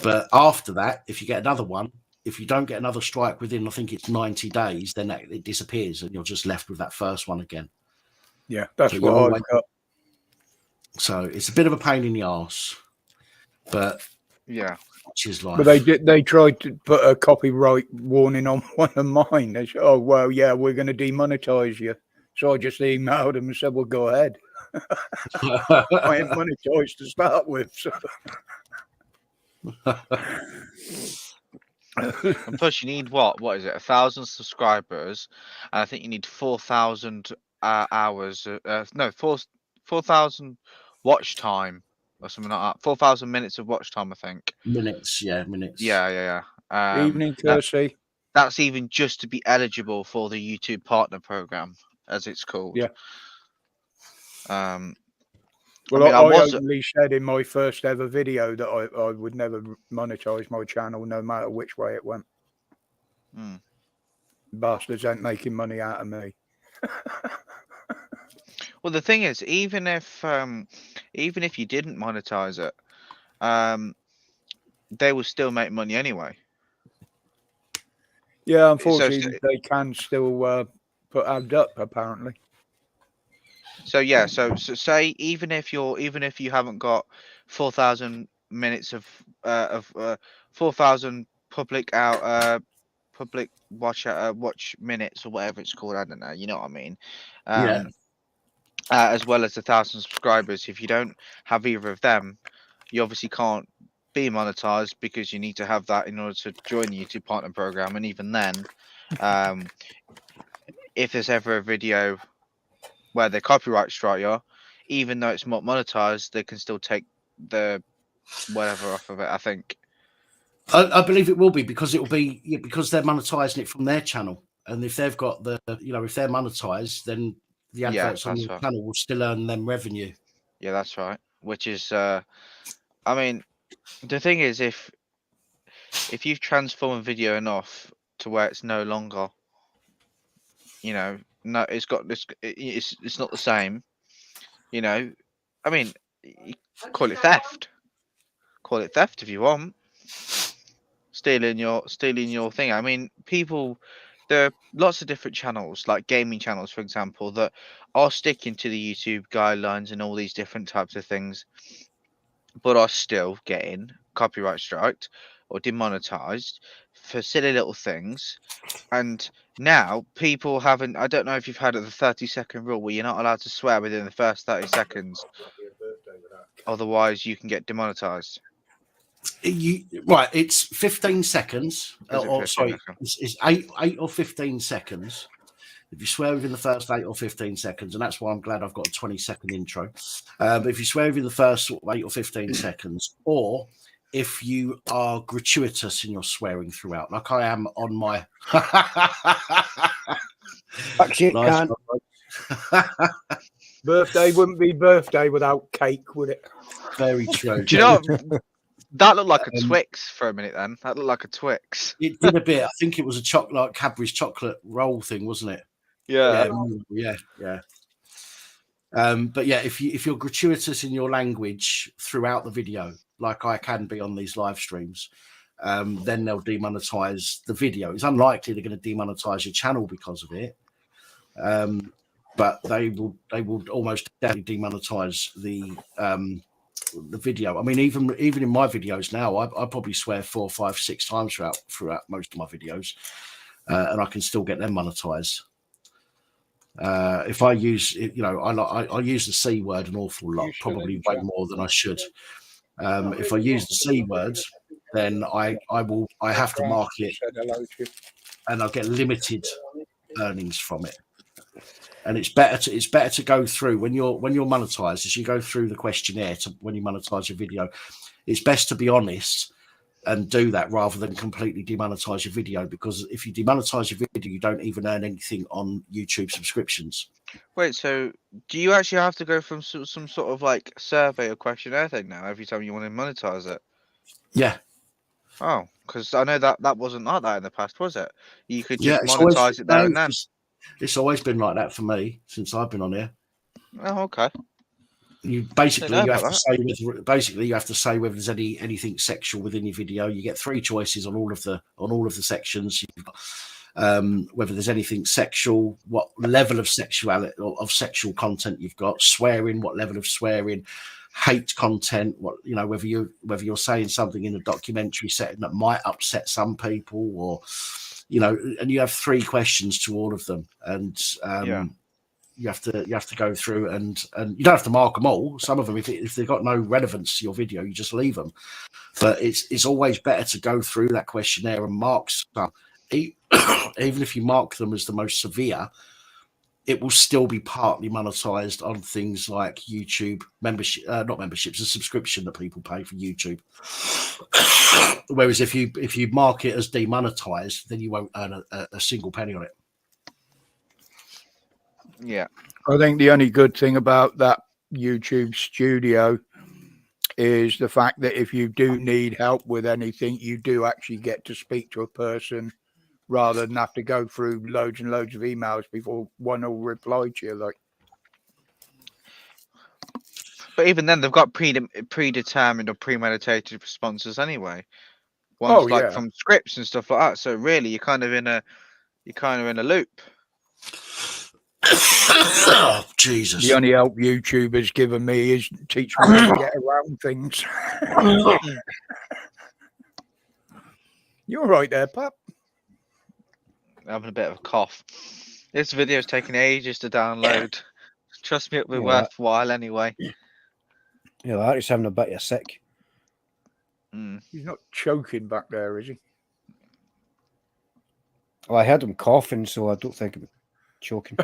But after that, if you get another one, if you don't get another strike within, I think it's 90 days, then it disappears, and you're just left with that first one again. Yeah, that's what I've got. So it's a bit of a pain in the arse, but yeah, which is life. But they tried to put a copyright warning on one of mine. They said, "Oh well, yeah, we're going to demonetize you." So I just emailed them and said, "Well, go ahead." I ain't monetized to start with. So. And plus, you need what is it? 1,000 subscribers, and I think you need 4,000 hours. 4,000 watch time or something like that. 4,000 minutes of watch time, I think. Minutes. Yeah. Evening, Kirsty. That's even just to be eligible for the YouTube Partner Program, as it's called. Yeah. Well, I openly said in my first ever video that I would never monetize my channel, no matter which way it went. Bastards ain't making money out of me. Well, the thing is, even if you didn't monetize it, they will still make money anyway. Yeah, unfortunately, they can still put ads up, apparently. So yeah, so say even if you haven't got 4,000 minutes of 4,000 public watch minutes or whatever it's called, I don't know, you know what I mean. Yeah. As well as 1,000 subscribers. If you don't have either of them, you obviously can't be monetized because you need to have that in order to join the YouTube Partner Program. And even then, if there's ever a video where they copyright strike you, even though it's not monetized, they can still take the whatever off of it, I think. I believe it will be because it will be because they're monetizing it from their channel, and if they've got if they're monetized, then the adverts on that's your right. channel will still earn them revenue. Yeah, that's right. Which is, I mean, the thing is, if you've transformed a video enough to where it's no longer, no, it's got this, it's not the same. I mean, you call it theft. Call it theft if you want. Stealing your thing. I mean, there are lots of different channels, like gaming channels, for example, that are sticking to the YouTube guidelines and all these different types of things, but are still getting copyright striked or demonetized for silly little things. And now people haven't. I don't know if you've heard of the 30-second rule, where you're not allowed to swear within the first 30 seconds, otherwise you can get demonetized. It's 15 seconds. Is it Or 15? sorry, Okay. it's 8 or 15 seconds. If you swear within the first 8 or 15 seconds, and that's why I'm glad I've got a 20-second intro. But if you swear within the first 8 or 15 seconds, or if you are gratuitous in your swearing throughout, like I am on my nice Birthday wouldn't be birthday without cake, would it? Very true. Do you know that looked like a Twix for a minute? Then that looked like a Twix. It did a bit. I think it was a chocolate, like Cadbury's chocolate roll thing, wasn't it? Yeah. But yeah, if you're gratuitous in your language throughout the video, like I can be on these live streams, then they'll demonetize the video. It's unlikely they're going to demonetize your channel because of it, but they will almost definitely demonetize the video. I mean, even in my videos now, I probably swear 4, 5, 6 times throughout most of my videos, and I can still get them monetized. If I use, I use the C word an awful lot, probably way more than I should. If I use the C word, then I have to mark it, and I'll get limited earnings from it. And it's better to go through when you're monetized, as you go through the questionnaire when you monetize your video. It's best to be honest and do that rather than completely demonetize your video, because if you demonetize your video, you don't even earn anything on YouTube subscriptions. Wait, so do you actually have to go from some sort of like survey or questionnaire thing now every time you want to monetize it? Yeah. Oh, because I know that wasn't like that in the past, was it? You could just it's monetize it there and then. It's always been like that for me since I've been on here. Oh, okay. You have to say whether there's anything sexual within your video. You get 3 choices on all of the sections. You've got, whether there's anything sexual, what level of sexuality or of sexual content you've got, swearing, what level of swearing, hate content, whether you're saying something in a documentary setting that might upset some people, or and you have 3 questions to all of them, and you have to go through and you don't have to mark them all. Some of them, if they've got no relevance to your video, you just leave them. But it's always better to go through that questionnaire and mark some. Even if you mark them as the most severe, it will still be partly monetized on things like YouTube membership, not memberships, a subscription that people pay for YouTube. Whereas if you mark it as demonetized, then you won't earn a single penny on it. Yeah. I think the only good thing about that YouTube studio is the fact that if you do need help with anything, you do actually get to speak to a person rather than have to go through loads and loads of emails before one will reply to you. Like, but even then, they've got predetermined or premeditated responses anyway. Ones from scripts and stuff like that. So really, you're kind of in a loop. Oh, Jesus. The only help YouTube has given me is teach me how to get around things. You're right there, Pap. Having a bit of a cough. This video's taking ages to download. Trust me, it'll be Yeah. worthwhile anyway. Yeah, Larry's having a bit of sick. He's not choking back there, is he? Well, I heard him coughing, so I don't think I'm choking.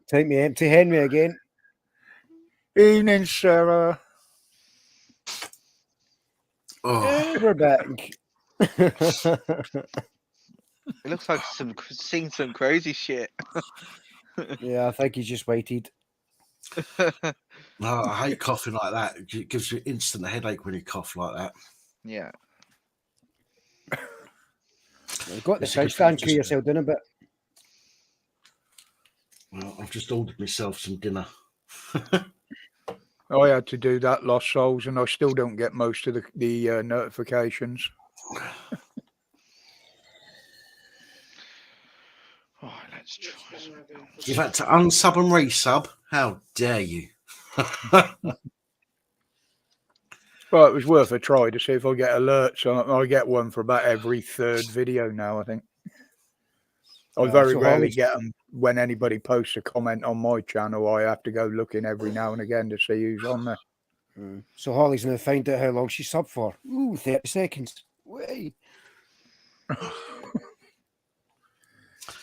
Take me empty Henry again. Evening, Sarah. Oh, Hey, we're back. It looks like seeing some crazy shit. Yeah, I think he's just waited. no, I hate coughing like that. It gives you instant headache when you cough like that. Yeah. You've got the It's a good sound stand thing, clear just- yourself down a bit. Well, I've just ordered myself some dinner. I had to do that, Lost Souls, and I still don't get most of the notifications. Oh, let's try some. You've had to unsub and resub? How dare you? Well, it was worth a try to see if I get alerts. I get one for about every third video now, I think. I very so rarely Holly's- get them when anybody posts a comment on my channel. I have to go looking every now and again to see who's on there. So Holly's going to find out how long she subbed for. Ooh, 30 seconds. Wait.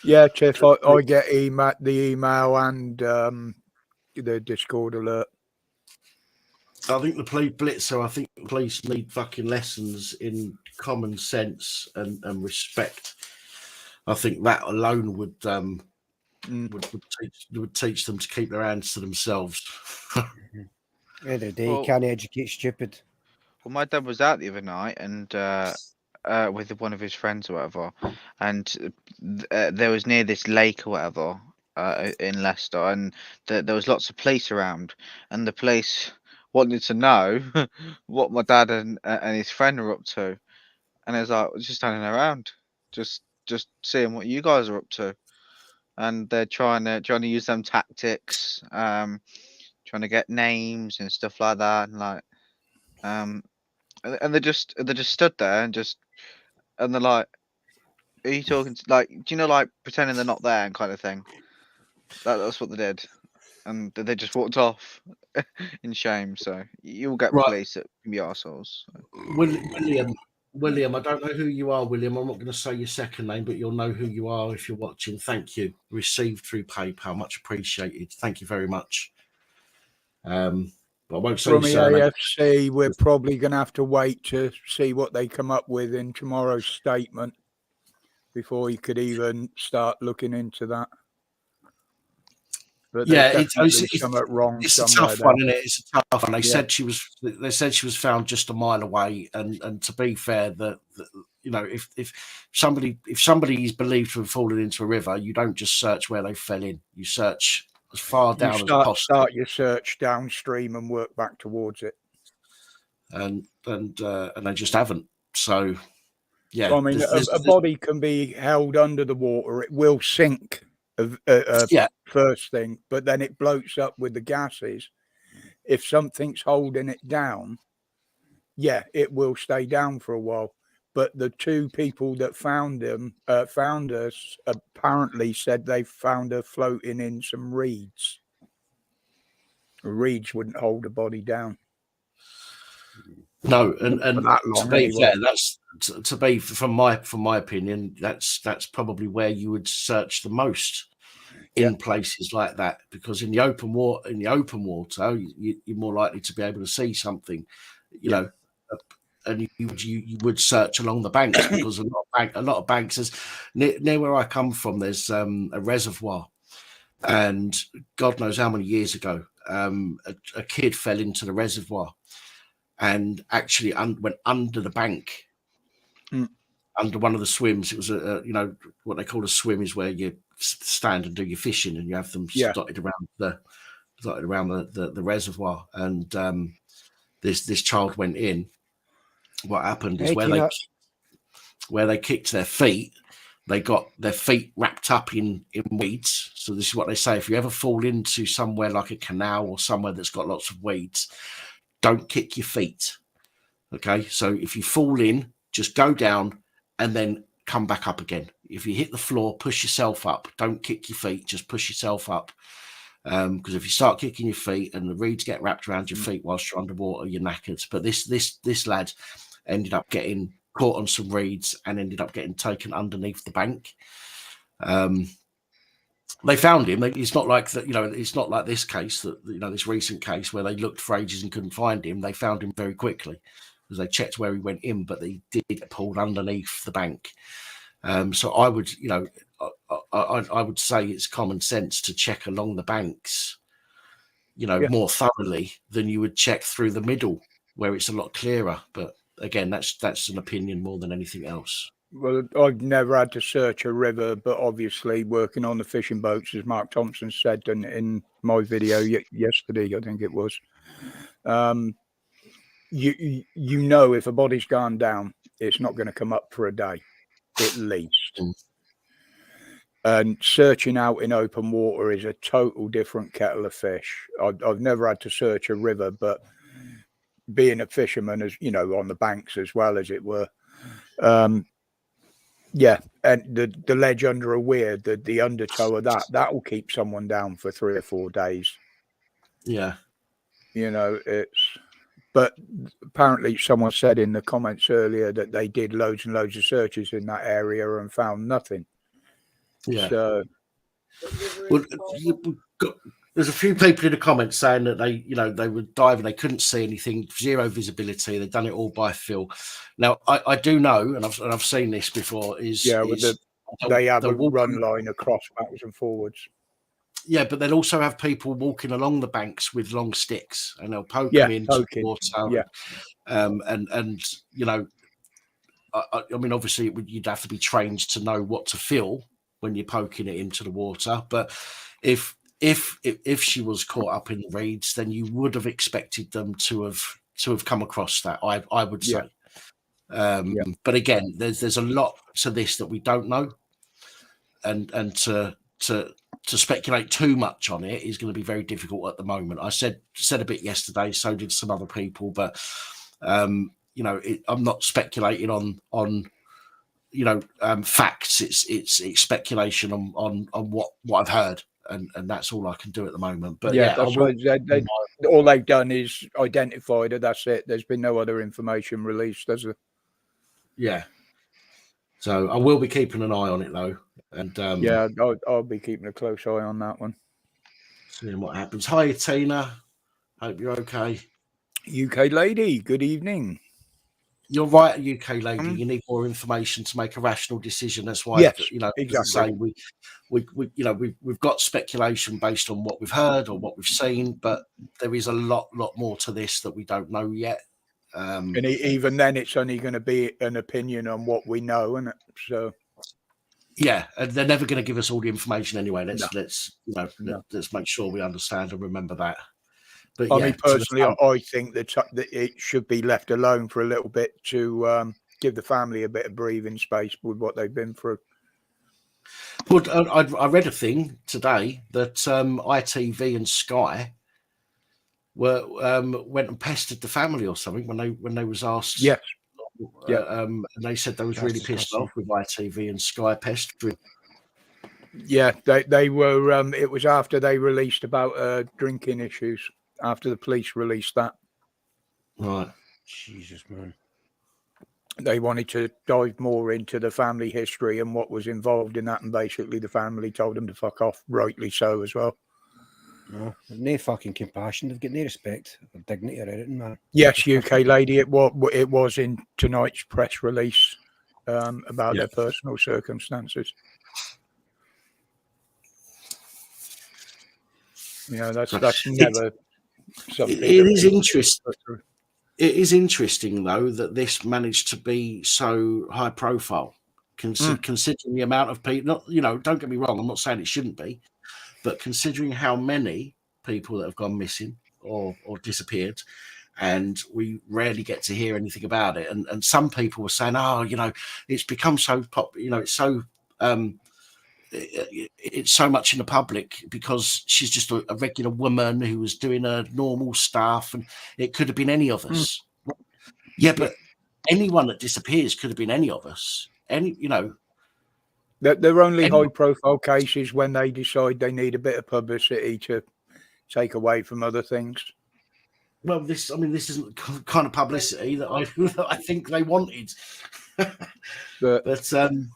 Yeah, Tiff, I get the email and the Discord alert. I think the police blitzer. I think the police need fucking lessons in common sense and respect. I think that alone would teach them to keep their hands to themselves. End of the day, Well- you can't educate stupid. Well, my dad was out the other night and with one of his friends or whatever, and there was near this lake or whatever in Leicester, and there was lots of police around, and the police wanted to know what my dad and his friend were up to, and I was like, just standing around, just seeing what you guys are up to, and they're trying to use them tactics, trying to get names and stuff like that, and like, and they just stood there and they're like, are you talking to, like, do you know, like pretending they're not there and kind of thing. That's what they did, and they just walked off in shame. So you'll get Right. police that can be arseholes. So. William, I don't know who you are, William. I'm not going to say your second name, but you'll know who you are if you're watching. Thank you. Received through PayPal. Much appreciated. Thank you very much. But I won't say From your the surname. AFC, we're probably going to have to wait to see what they come up with in tomorrow's statement before you could even start looking into that. But Yeah, there's definitely it's something wrong It's a somewhere tough there. one, isn't it? It's a tough one. They Yeah. said she was found just a mile away, and to be fair, that you know, if somebody is believed to have fallen into a river, you don't just search where they fell in. You search as far down as possible, Start your search downstream and work back towards it. and they just haven't. So yeah, So, I mean, a body can be held under the water; it will sink. Yeah. First thing, but then it bloats up with the gases. If something's holding it down, yeah, it will stay down for a while. But the two people that found us apparently said they found her floating in some reeds. Reeds wouldn't hold a body down. No, and For that long, to be anyway. fair, that's to be from my opinion, that's probably where you would search the most in places like that, because in the open water, you're more likely to be able to see something, you know, and you would search along the banks because a lot of banks is near where I come from. There's a reservoir, and God knows how many years ago, a kid fell into the reservoir and actually went under the bank, under one of the swims. It was what they call a swim is where you stand and do your fishing, and you have them dotted around the reservoir. And this child went in. What happened is where they kicked their feet, they got their feet wrapped up in weeds. So this is what they say: if you ever fall into somewhere like a canal or somewhere that's got lots of weeds, don't kick your feet. Okay, so if you fall in, just go down and then come back up again. If you hit the floor, push yourself up. Don't kick your feet, just push yourself up. Because if you start kicking your feet and the reeds get wrapped around your feet whilst you're underwater, you're knackered. But this lad ended up getting caught on some reeds and ended up getting taken underneath the bank. They found him. It's not like that, it's not like this case that, this recent case where they looked for ages and couldn't find him. They found him very quickly because they checked where he went in, but they did get pulled underneath the bank. So I would, I would say it's common sense to check along the banks, more thoroughly than you would check through the middle where it's a lot clearer. But again, that's an opinion more than anything else. Well, I've never had to search a river, but obviously working on the fishing boats, as Mark Thompson said in my video yesterday, I think it was, you know, if a body's gone down, it's not going to come up for a day, at least. And searching out in open water is a total different kettle of fish. I've never had to search a river, but being a fisherman, as you know, on the banks as well, as it were, yeah, and the ledge under a weir, the undertow of that will keep someone down for 3 or 4 days. Yeah, but apparently someone said in the comments earlier that they did loads and loads of searches in that area and found nothing. Yeah. So, well, there's a few people in the comments saying that they were diving, they couldn't see anything, zero visibility. They've done it all by feel. Now, I do know, and I've seen this before. They have a run line across backwards and forwards. Yeah, but they'll also have people walking along the banks with long sticks, and they'll poke them into the water. Yeah, and I mean, obviously, you'd have to be trained to know what to feel when you're poking it into the water. But if she was caught up in the reeds, then you would have expected them to have come across that. I would say. But again, there's a lot to this that we don't know, and to speculate too much on it is going to be very difficult at the moment. I said a bit yesterday, so did some other people, but I'm not speculating on facts. It's speculation on what I've heard, and that's all I can do at the moment. But that's right. All they've done is identified it. That's it. There's been no other information released, has there? Yeah. So I will be keeping an eye on it though, and I'll be keeping a close eye on that one. Seeing what happens. Hi, Tina. Hope you're okay. UK lady, good evening. You're right, UK lady. You need more information to make a rational decision. That's why, exactly. As I say, we've got speculation based on what we've heard or what we've seen, but there is a lot more to this that we don't know yet. And even then, it's only going to be an opinion on what we know, and so. Yeah, and they're never going to give us all the information anyway. Let's make sure we understand and remember that. But I mean, personally, I think that it should be left alone for a little bit to give the family a bit of breathing space with what they've been through. Well, I read a thing today that ITV and Sky went and pestered the family or something when they was asked. Yes. And they said they was really pissed off with ITV and Sky pestering. Yeah, they were. It was after they released about drinking issues. After the police released that, right? Jesus, man. They wanted to dive more into the family history and what was involved in that, and basically the family told them to fuck off. Rightly so as well. No, there's no fucking compassion. They've got no respect or dignity or anything, man. Yes, UK lady. It was in tonight's press release about their personal circumstances. That's never something. It is interesting. It is interesting though that this managed to be so high profile, considering the amount of people. Don't get me wrong. I'm not saying it shouldn't be. But considering how many people that have gone missing or disappeared, and we rarely get to hear anything about it. And some people were saying, oh, it's become so it's so it's so much in the public because she's just a regular woman who was doing her normal stuff, and it could have been any of us. Yeah, but anyone that disappears could have been any of us. They're only high-profile cases when they decide they need a bit of publicity to take away from other things. Well, this isn't the kind of publicity that I think they wanted. but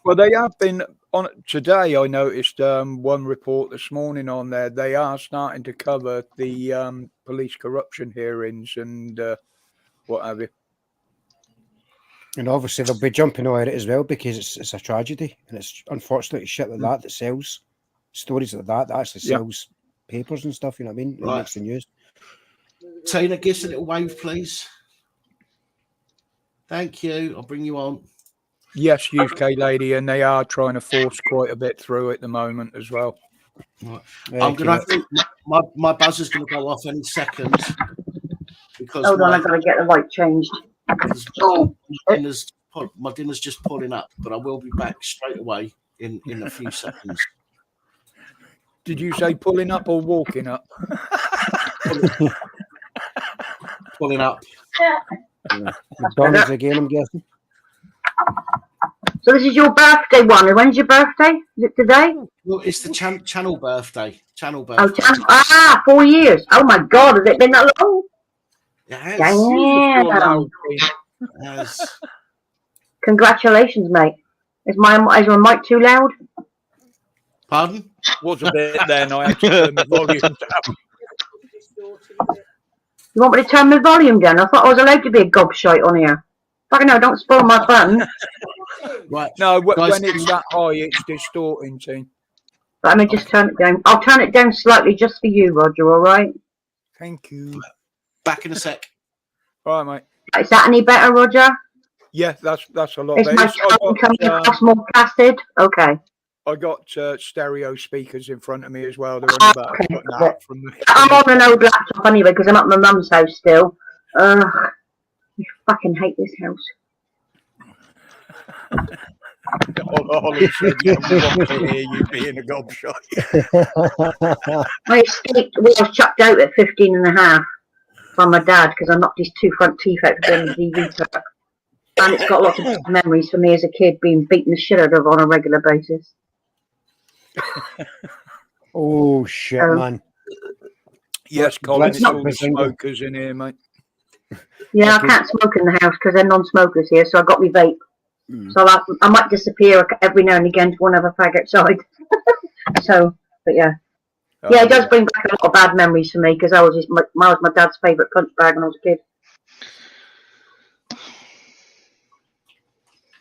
well, they have been on today. I noticed one report this morning on there. They are starting to cover the police corruption hearings and what have you. And obviously they'll be jumping over it as well because it's a tragedy, and it's unfortunately shit like that sells stories like that actually sells papers and stuff. You know what I mean? It makes the news. Tina, give us a little wave, please. Thank you. I'll bring you on. Yes, UK lady, and they are trying to force quite a bit through at the moment as well. Right. I'm going to think my buzzer's going to go off any second. Because hold on, I've got to get the light changed. My dinner's just pulling up, but I will be back straight away in a few seconds. Did you say pulling up or walking up? Pulling up. McDonald's again, I'm guessing. So this is your birthday one. When's your birthday? Is it today? Well, it's the channel birthday. Oh, 4 years. Oh my God, has it been that long? Yes. Damn. Yes. Congratulations, mate. Is my mic too loud? Pardon? Was a bit then. I had to turn the volume down. You want me to turn my volume down? I thought I was allowed to be a gobshite on here. Fucking hell, don't spoil my fun. Right. No, when it's that high, it's distorting, team. Let me just turn it down. I'll turn it down slightly just for you, Roger, all right? Thank you. Back in a sec. All right, mate. Is that any better, Roger? Yeah, that's a lot Is better. my tone coming across more casted? Okay. I got stereo speakers in front of me as well. They're only about a foot and a half from the... I'm on an old laptop anyway because I'm at my mum's house still. I fucking hate this house. Ollie said you don't want to hear you being a gobshite. I escaped. Well, I was chucked out at 15 and a half from my dad because I knocked his 2 front teeth out of the TV truck. And it's got lots of memories for me as a kid being beaten the shit out of on a regular basis. Oh shit, man! Yes, Colin, it's all the smokers in here, mate. Yeah, I can't smoke in the house because they're non-smokers here, so I got me vape. So I might disappear every now and again to one other fag outside. So, but yeah, it does bring back a lot of bad memories for me because I was my dad's favourite punch bag when I was a kid.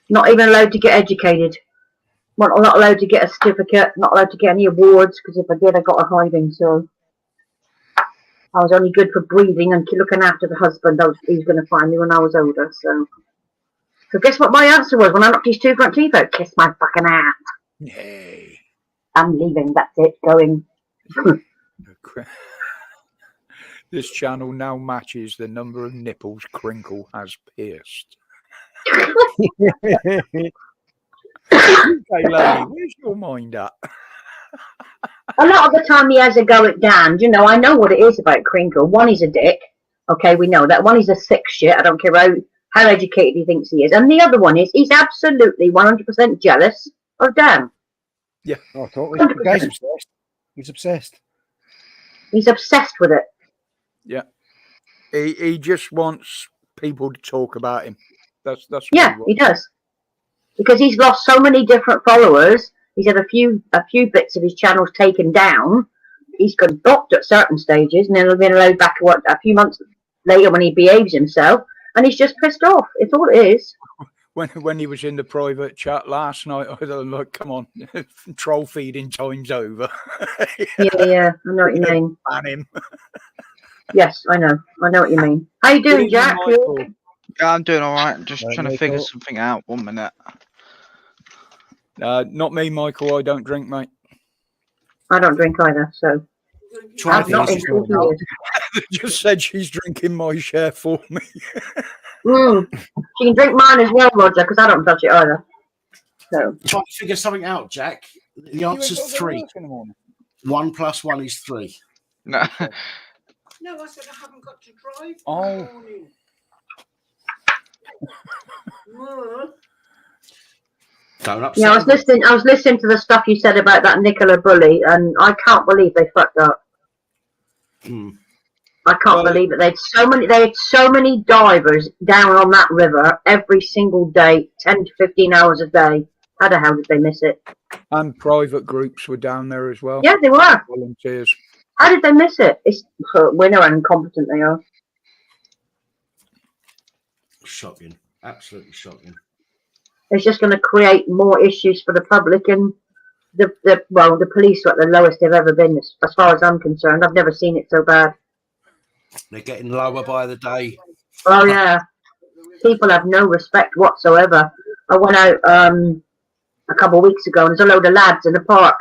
Not even allowed to get educated. Not allowed to get a certificate. Not allowed to get any awards because if I did, I got a hiding. So I was only good for breathing and looking after the husband. He was going to find me when I was older. So guess what my answer was when I knocked his 2 front teeth out? Kiss my fucking ass. Yay. I'm leaving. That's it. Going. This channel now matches the number of nipples Crinkle has pierced. Okay, lady, where's your mind at? A lot of the time he has a go at Dan. You know, I know what it is about Crinkle. One, he's a dick. Okay, we know that. One, he's a sick shit. I don't care how educated he thinks he is. And the other one is he's absolutely 100% jealous of Dan. Yeah, oh, totally. The guy's obsessed. He's obsessed. He's obsessed with it. Yeah. He just wants people to talk about him. That's yeah, he does. Because he's lost so many different followers. He's had a few bits of his channels taken down. He's got blocked at certain stages, and then he'll be allowed back a few months later when he behaves himself, and he's just pissed off. It's all it is. When he was in the private chat last night, I was like, "Come on, troll feeding time's over." yeah, I know what you mean. Ban him. Yes, I know what you mean. How you doing, Jack? Yeah, I'm doing all right. I'm just trying to figure something out. 1 minute. Not me, Michael. I don't drink, mate. I don't drink either, so. Try I've not in this. 40 years. They just said she's drinking my share for me. She can drink mine as well, Roger, because I don't touch it either. So Try to figure something out, Jack. The answer's 3. 1 + 1 is 3. No. No, I said I haven't got to drive. Oh. Don't upset. yeah, I was listening to the stuff you said about that Nicola bully, and I can't believe they fucked up. I can't believe it. They had so many divers down on that river every single day, 10 to 15 hours a day. How the hell did they miss it? And private groups were down there as well. Yeah, they were. Volunteers. How did they miss it? We know how incompetent they are. Shocking. Absolutely shocking. It's just going to create more issues for the public, and the police are at the lowest they've ever been, as far as I'm concerned. I've never seen it so bad. They're getting lower by the day. Oh yeah, people have no respect whatsoever. I went out a couple of weeks ago, and there's a load of lads in the park.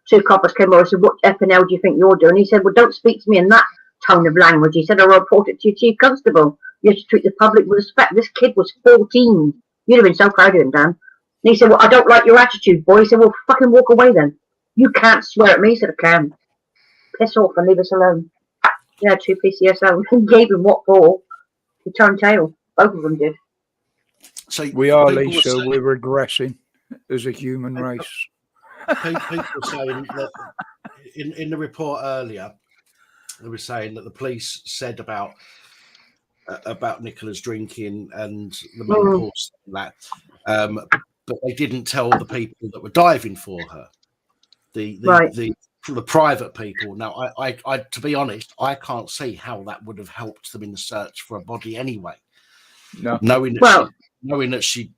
2 coppers came over and said, "What FNL do you think you're doing?" He said, "Well, don't speak to me in that tone of language." He said, "I'll report it to your chief constable. You have to treat the public with respect." This kid was 14. You'd have been so proud of him, Dan. And he said, "Well, I don't like your attitude, boy." He said, "Well, fucking walk away then. You can't swear at me." He said, "I can. Piss off and leave us alone." Yeah, 2 PCSO. Gave him what for? To turn tail. Both of them did. So We are, people Lisa. saying- We're regressing as a human race. People were saying that in the report earlier, they were saying that the police said about Nicola's drinking and the menopause and that, but they didn't tell the people that were diving for her, the private people. Now, I to be honest, I can't see how that would have helped them in the search for a body anyway. No. Knowing that she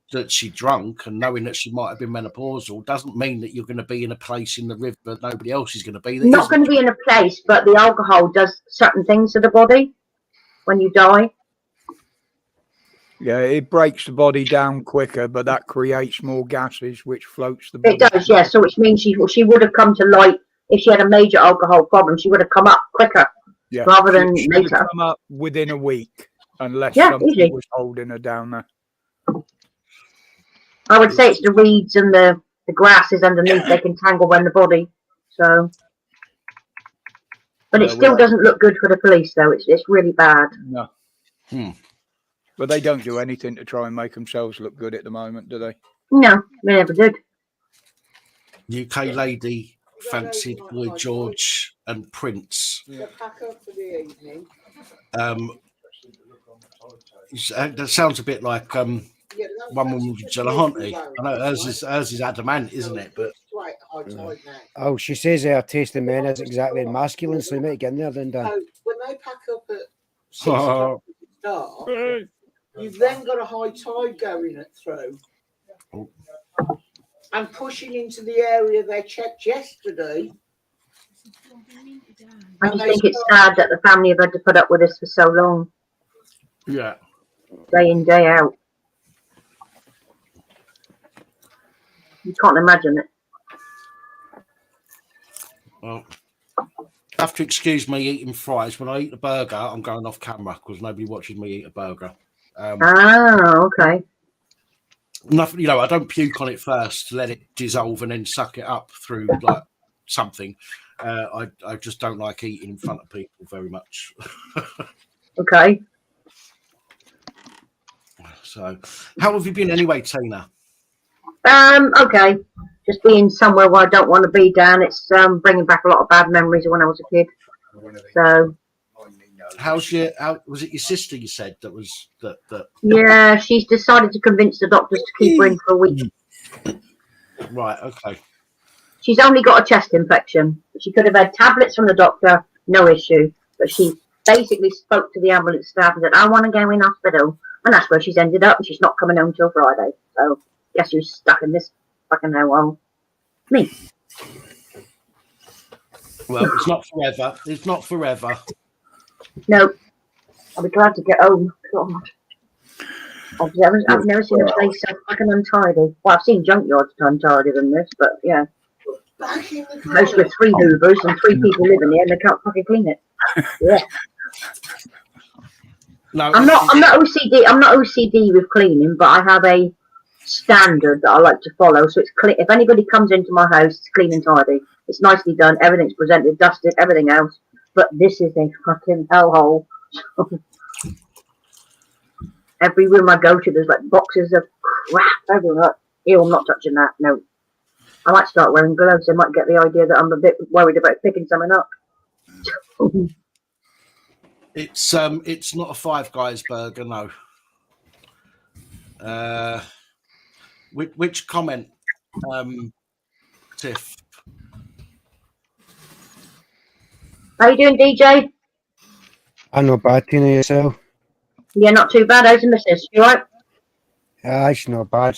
drunk and knowing that she might have been menopausal doesn't mean that you're going to be in a place in the river that nobody else is going to be. Not going to be in a place, but the alcohol does certain things to the body when you die. Yeah, it breaks the body down quicker, but that creates more gases, which floats the body. It does, yeah. So which means she would have come to light if she had a major alcohol problem. She would have come up quicker, rather than she would later. have come up within a week, unless Yeah, something easy. was holding her down there. I would say it's the reeds and the grasses underneath. They can tangle around the body. So, but it still doesn't look good for the police, though. It's really bad. No. But they don't do anything to try and make themselves look good at the moment, do they? No, they never did. UK lady fancied Boy George and Prince. Pack up for the evening. That sounds a bit like one woman vigilante. I know hers is adamant, isn't it? But oh, she says her taste in men is exactly masculine, so you might get in there then, Dan. So when they pack up at 6 o'clock start, you've then got a high tide going through and pushing into the area they checked yesterday. I just think it's sad that the family have had to put up with this for so long. Yeah. Day in, day out. You can't imagine it. Well, have to excuse me eating fries. When I eat a burger, I'm going off camera because nobody watches me eat a burger. Okay. Nothing, I don't puke on it first, let it dissolve, and then suck it up through like something. I just don't like eating in front of people very much. Okay. So, how have you been anyway, Tina? Okay. Just being somewhere where I don't want to be, Dan. It's bringing back a lot of bad memories of when I was a kid. So. Was it your sister you said that was that? Yeah, she's decided to convince the doctors to keep her in for a week. Right. Okay. She's only got a chest infection. She could have had tablets from the doctor, no issue. But she basically spoke to the ambulance staff and said, "I want to go in hospital," and that's where she's ended up. And she's not coming home till Friday. So guess who's stuck in this fucking hellhole? Me. Well, it's not forever. It's not forever. No, I'll be glad to get home. God. I've never seen a place so fucking untidy. Well, I've seen junkyards untidy than this, but yeah. Back in the House with 3 hoovers and 3 people living here, and they can't fucking clean it. Yeah. No, I'm not OCD. I'm not OCD with cleaning, but I have a standard that I like to follow. So it's clean. If anybody comes into my house, it's clean and tidy. It's nicely done. Everything's presented, dusted, everything else. But this is a fucking hellhole. Every room I go to, there's like boxes of crap everywhere. Ew, I'm not touching that. No. I might start wearing gloves. They might get the idea that I'm a bit worried about picking something up. It's not a Five Guys burger, no. Which comment, Tiff? How you doing, DJ? I'm not bad, Tina, yourself. Yeah, not too bad. How's the missus? You alright? She's not bad.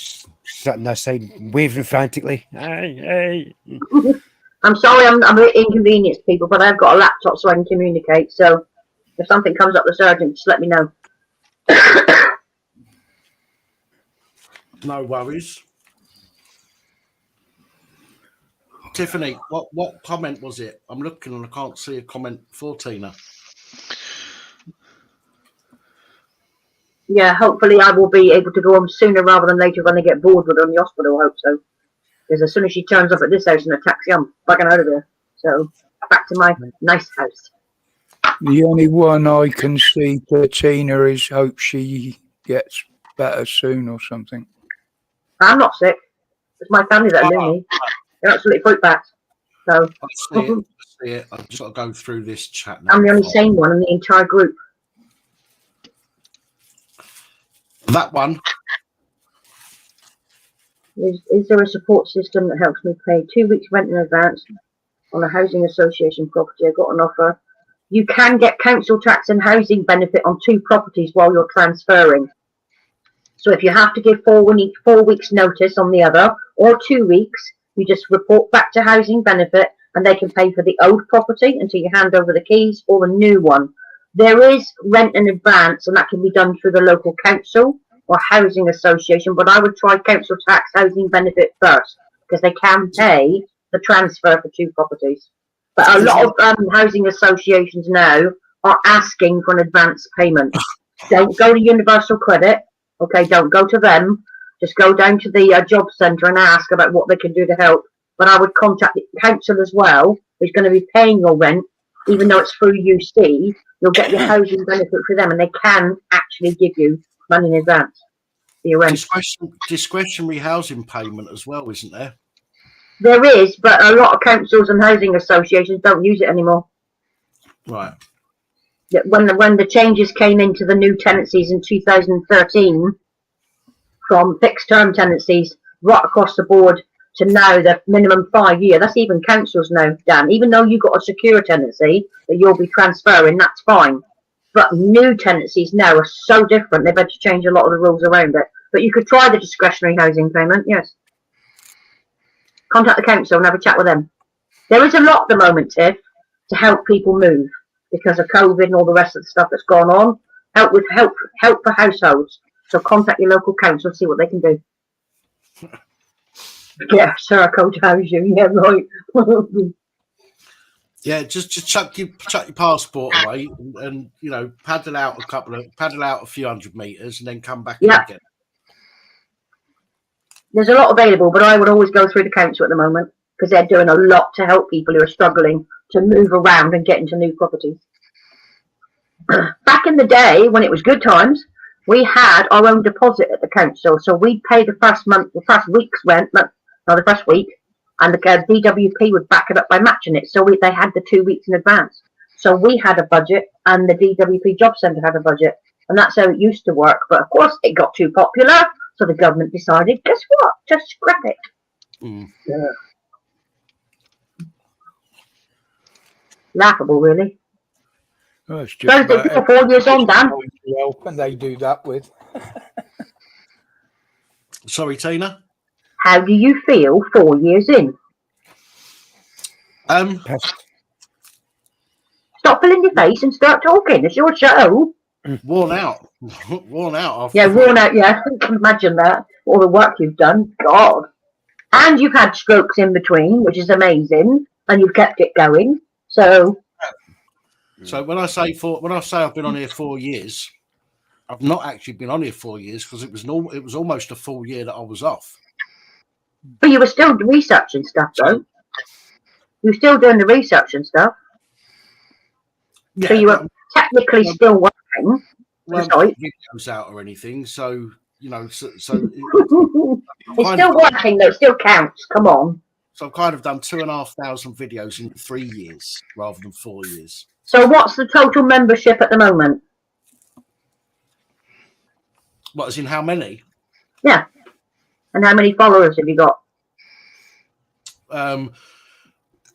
Sitting there side, waving frantically. Hey. I'm sorry I'm a bit inconvenienced, people, but I've got a laptop so I can communicate. So if something comes up with Sergeant, just let me know. No worries. Tiffany, what comment was it? I'm looking and I can't see a comment for Tina. Yeah, hopefully I will be able to go home sooner rather than later when I get bored with her in the hospital. I hope so. Because as soon as she turns up at this house in a taxi, I'm fucking out of there. So back to my nice house. The only one I can see to Tina is hope she gets better soon or something. I'm not sick. It's my family that are loony. They're absolutely fruit bats. So I see it. I've just got to go through this chat now. I'm the only sane one in the entire group. That one. Is there a support system that helps me pay 2 weeks rent in advance on a housing association property? I got an offer. You can get council tax and housing benefit on 2 properties while you're transferring. So if you have to give 4 weeks notice on the other or 2 weeks, you just report back to housing benefit and they can pay for the old property until you hand over the keys or the new one. There is rent in advance and that can be done through the local council or housing association, but I would try council tax housing benefit first because they can pay the transfer for 2 properties. But a lot of housing associations now are asking for an advance payment. Don't go to Universal Credit. Okay, don't go to them. Just go down to the job centre and ask about what they can do to help. But I would contact the council as well, who's going to be paying your rent, even though it's through UC. You'll get your housing benefit for them, and they can actually give you money in advance for your rent. Discretionary housing payment as well, isn't there? There is, but a lot of councils and housing associations don't use it anymore. Right. When the changes came into the new tenancies in 2013, from fixed term tenancies right across the board to now the minimum 5 year, that's even councils now, Dan. Even though you've got a secure tenancy that you'll be transferring, that's fine. But new tenancies now are so different, they've had to change a lot of the rules around it. But you could try the discretionary housing payment, yes. Contact the council and have a chat with them. There is a lot at the moment, Tiff, to help people move because of COVID and all the rest of the stuff that's gone on. Help for households. So contact your local council and see what they can do. Yeah, sir, I can't house you. Yeah, right. Yeah, just chuck your passport away and you know paddle out a few hundred meters and then come back in again. There's a lot available, but I would always go through the council at the moment because they're doing a lot to help people who are struggling to move around and get into new properties. Back in the day, when it was good times, we had our own deposit at the council, so we'd pay the first week's rent, the first week, and the DWP would back it up by matching it. So they had the 2 weeks in advance. So we had a budget, and the DWP Job Centre had a budget, and that's how it used to work. But of course, it got too popular, so the government decided, guess what? Just scrap it. Mm. Yeah. Laughable, really. Oh, it's just So 4 years on, Dan. Help, and they do that with. Sorry, Tina. How do you feel 4 years in? Stop filling your face and start talking. It's your show. Worn out. Worn out. Yeah, worn out. Yeah, I can imagine that. All the work you've done. God. And you've had strokes in between, which is amazing, and you've kept it going. So when I say I've been on here 4 years, I've not actually been on here 4 years because it was almost a full year that I was off. but you were still researching stuff, though. You were still doing the research and stuff. Yeah, So you were technically still working. Well, videos out or anything, so you know, so it's still working though. It still counts. Come on. So I've kind of done 2,500 videos in 3 years rather than 4 years. So what's the total membership at the moment? What, as in how many? Yeah. And how many followers have you got?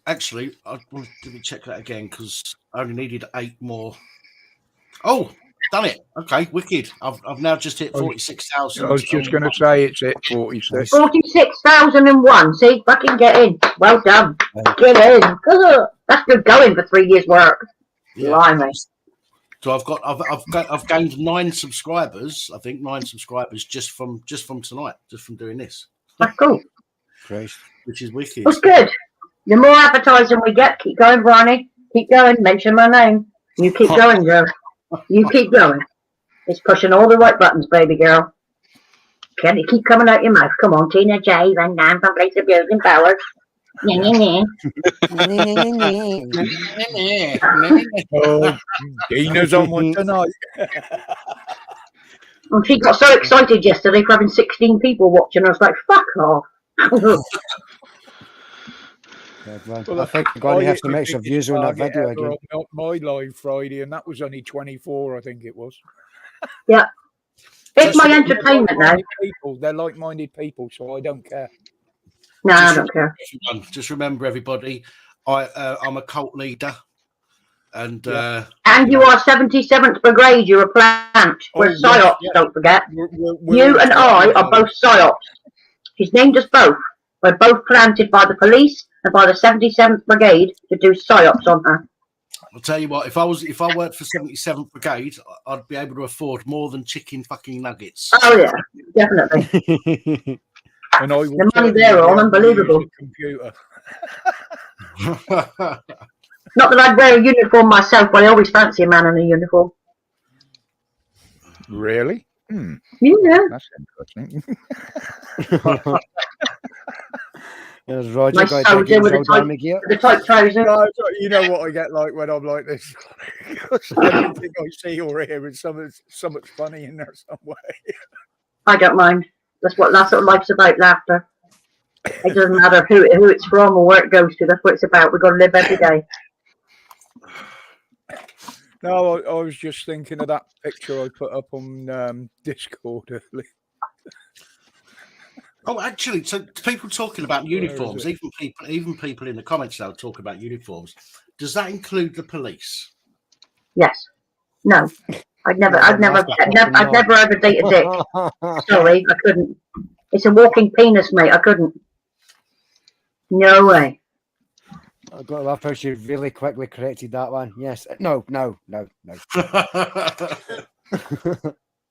Actually, let me check that again because I only needed 8 more. Oh, done it. Okay, wicked. I've now just hit 46,000. I was just going to say it's at 46. 46,001. See, fucking get in. Well done. Get in. That's good going for 3 years' work. Yeah. Blimey. So I've gained 9 subscribers. I think 9 subscribers just from tonight, just from doing this. That's cool. Christ. Which is wicked. That's good. The more advertising we get, keep going, Bronny. Keep going. Mention my name. You keep going, girl. You keep going. It's pushing all the right buttons, baby girl. Can it keep coming out your mouth? Come on, Tina J. Van Dam from Place of Building Powers. Oh, Dina's on one tonight. And she got so excited yesterday for having 16 people watching. I was like, fuck off. Well, I think you're going to have some extra views on that video again. On my live Friday, and that was only 24, I think it was. Yeah. It's my entertainment now. They're like-minded people, so I don't care. No, I don't care. Just remember, everybody, I'm a cult leader. And you are 77th Brigade. You're a plant. We're PSYOPs, don't forget. You and I are both PSYOPs. He's named us both. We're both planted by the police and by the 77th Brigade to do PSYOPs on her. I'll tell you what, if I worked for 77th Brigade, I'd be able to afford more than chicken fucking nuggets. Oh yeah, definitely. And the money they're on, unbelievable. Computer. Not that I'd wear a uniform myself, but I always fancy a man in a uniform. Really? Yeah. That's interesting. There's Roger. Nice soldier with the tight trousers. You know what I get like when I'm like this? Everything I see or hear is something funny in there some way. I don't mind. That's what life's about, laughter. It doesn't matter who it's from or where it goes to. That's what it's about. We've got to live every day. No, I was just thinking of that picture I put up on Discord earlier. Oh, actually, so people talking about uniforms, even people in the comments now talk about uniforms. Does that include the police? Yes. No. I'd never ever date a dick. Sorry, I couldn't. It's a walking penis, mate. I couldn't. No way. I've got to laugh how she really quickly corrected that one. Yes. No.